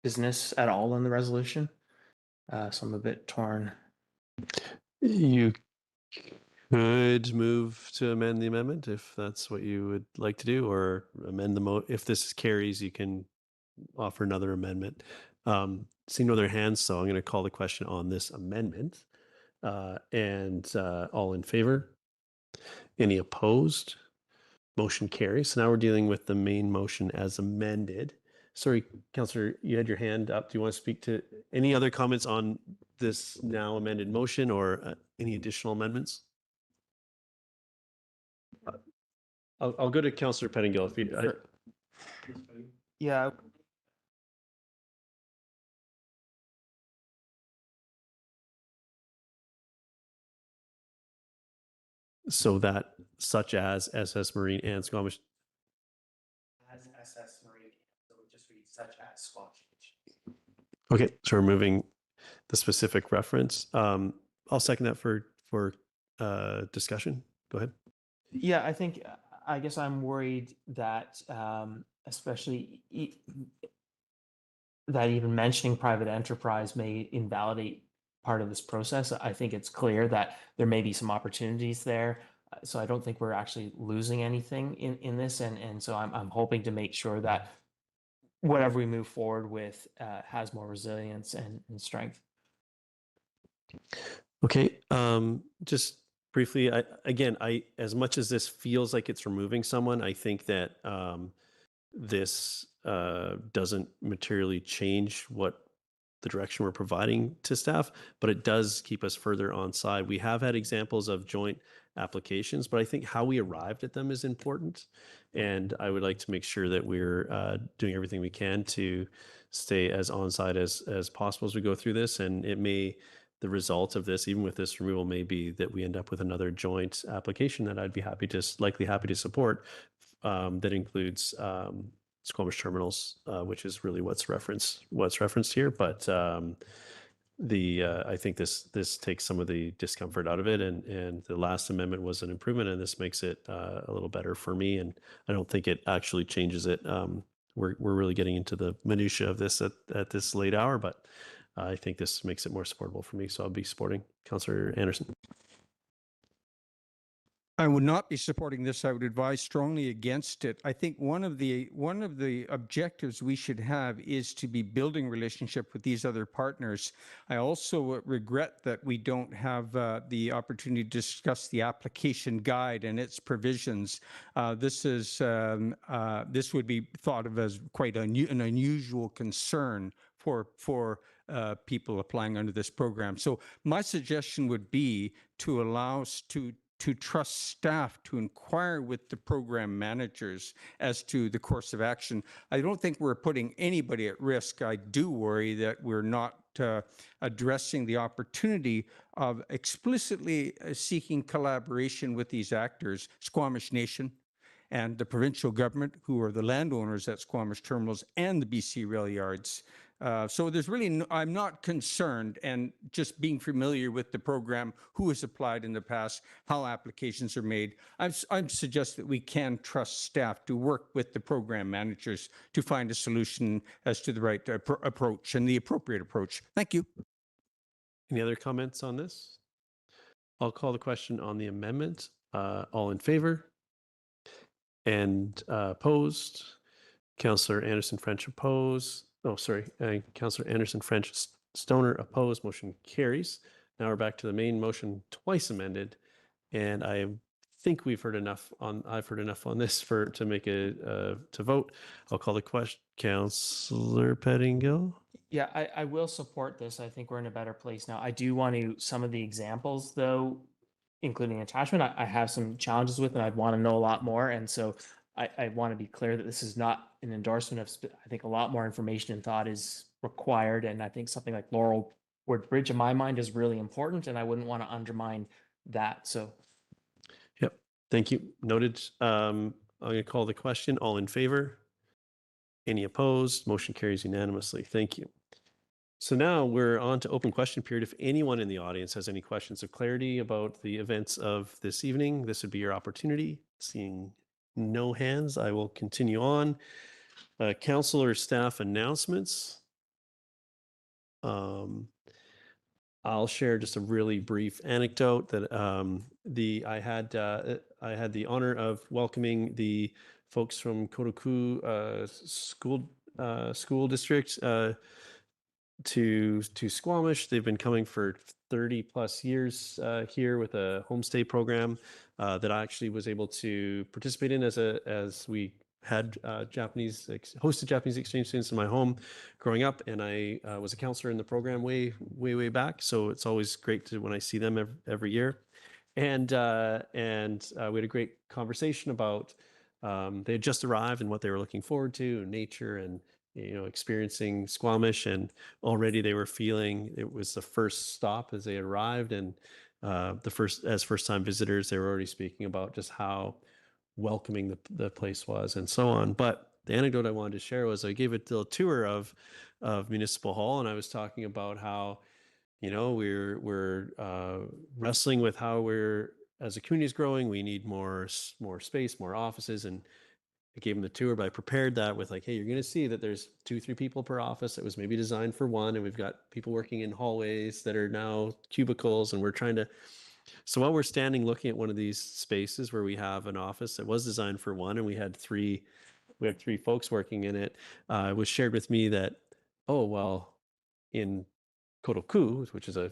[SPEAKER 6] business at all in the resolution. So I'm a bit torn.
[SPEAKER 1] You could move to amend the amendment if that's what you would like to do, or amend if this carries, you can offer another amendment. Seeing no other hands, so I'm going to call the question on this amendment. And all in favor? Any opposed? Motion carries. So now we're dealing with the main motion as amended. Sorry, Councillor, you had your hand up. Do you want to speak to any other comments on this now amended motion, or any additional amendments? I'll go to Councillor Pettingill if you.
[SPEAKER 6] Yeah.
[SPEAKER 1] So that such as SS Marine and Squamish.
[SPEAKER 6] As SS Marine, so it just reads such as Squamish.
[SPEAKER 1] Okay, so we're moving the specific reference. I'll second that for discussion. Go ahead.
[SPEAKER 6] Yeah, I guess I'm worried that especially that even mentioning private enterprise may invalidate part of this process. I think it's clear that there may be some opportunities there. So I don't think we're actually losing anything in this. And so I'm hoping to make sure that whatever we move forward with has more resilience and strength.
[SPEAKER 1] Okay, just briefly, I as much as this feels like it's removing someone, I think that this doesn't materially change what the direction we're providing to staff, but it does keep us further on side. We have had examples of joint applications, but I think how we arrived at them is important. And I would like to make sure that we're doing everything we can to stay as on side as possible as we go through this. And the result of this, even with this removal, may be that we end up with another joint application that I'd be likely happy to support, that includes Squamish terminals, which is really what's referenced here. But I think this takes some of the discomfort out of it, and the last amendment was an improvement, and this makes it a little better for me. And I don't think it actually changes it. We're really getting into the minutia of this at this late hour, but I think this makes it more supportable for me. So I'll be supporting. Councillor Anderson.
[SPEAKER 8] I would not be supporting this. I would advise strongly against it. I think one of the objectives we should have is to be building relationship with these other partners. I also regret that we don't have the opportunity to discuss the application guide and its provisions. This would be thought of as quite an unusual concern for people applying under this program. So my suggestion would be to allow us to trust staff to inquire with the program managers as to the course of action. I don't think we're putting anybody at risk. I do worry that we're not addressing the opportunity of explicitly seeking collaboration with these actors, Squamish Nation and the provincial government, who are the landowners at Squamish Terminals, and the BC Rail Yards. So there's really, I'm not concerned, and just being familiar with the program, who has applied in the past, how applications are made, I suggest that we can trust staff to work with the program managers to find a solution as to the right approach and the appropriate approach. Thank you.
[SPEAKER 1] Any other comments on this? I'll call the question on the amendment. All in favor? And opposed? Councillor Anderson French opposed. Oh, sorry. Councillor Anderson French Stoner opposed. Motion carries. Now we're back to the main motion, twice amended, and I think we've heard enough on. I've heard enough on this to make to vote. I'll call the question. Councillor Pettingill.
[SPEAKER 6] Yeah, I will support this. I think we're in a better place now. I do want to, some of the examples though, including attachment, I have some challenges with, and I'd want to know a lot more. And so I want to be clear that this is not an endorsement of, I think a lot more information and thought is required. And I think something like Laurel Wood Bridge in my mind is really important, and I wouldn't want to undermine that. So.
[SPEAKER 1] Yep. Thank you. Noted. I'm going to call the question. All in favor? Any opposed? Motion carries unanimously. Thank you. So now we're on to open question period. If anyone in the audience has any questions of clarity about the events of this evening, this would be your opportunity. Seeing no hands, I will continue on. Council or staff announcements. I'll share just a really brief anecdote that I had the honor of welcoming the folks from Kotoku school district to Squamish. They've been coming for 30 plus years here with a homestay program that I actually was able to participate in as we had hosted Japanese exchange students in my home growing up, and I was a counselor in the program way back. So it's always great when I see them every year. And we had a great conversation about they had just arrived and what they were looking forward to, nature and experiencing Squamish, and already they were feeling it was the first stop as they arrived, and as first time visitors, they were already speaking about just how welcoming the place was and so on. But the anecdote I wanted to share was I gave a little tour of Municipal Hall, and I was talking about how we're wrestling with how we're, as a community is growing, we need more space, more offices, and I gave them the tour, but I prepared that with like, hey, you're going to see that there's 2-3 people per office. It was maybe designed for one, and we've got people working in hallways that are now cubicles, and we're trying to. So while we're standing looking at one of these spaces where we have an office that was designed for one, and we had three folks working in it, it was shared with me that, oh, well, in Kotoku, which is a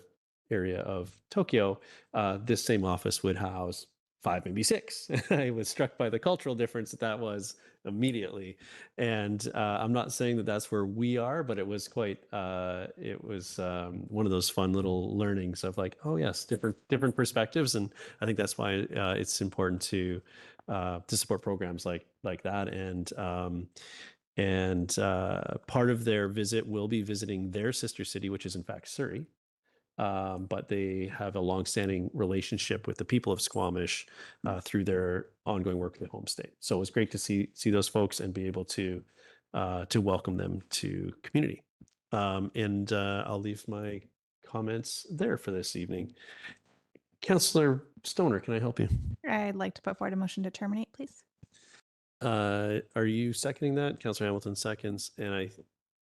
[SPEAKER 1] area of Tokyo, this same office would house 5, maybe 6. I was struck by the cultural difference that was immediately. And I'm not saying that that's where we are, but it was quite, it was one of those fun little learnings of like, oh yes, different perspectives. And I think that's why it's important to support programs like that. And part of their visit will be visiting their sister city, which is in fact Surrey. But they have a longstanding relationship with the people of Squamish through their ongoing work with Homestay. So it was great to see those folks and be able to welcome them to community. And I'll leave my comments there for this evening. Councillor Stoner, can I help you?
[SPEAKER 3] I'd like to put forward a motion to terminate, please.
[SPEAKER 1] Are you seconding that? Councillor Hamilton seconds, and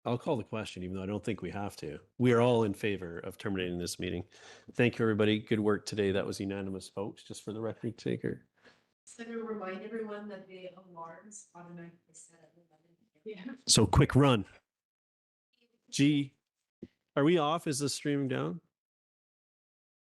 [SPEAKER 1] I'll call the question, even though I don't think we have to. We are all in favor of terminating this meeting. Thank you, everybody. Good work today. That was unanimous, folks, just for the record taker.
[SPEAKER 2] So to remind everyone that the alarms automatically set at 11.
[SPEAKER 1] So quick run. Gee, are we off? Is this streaming down?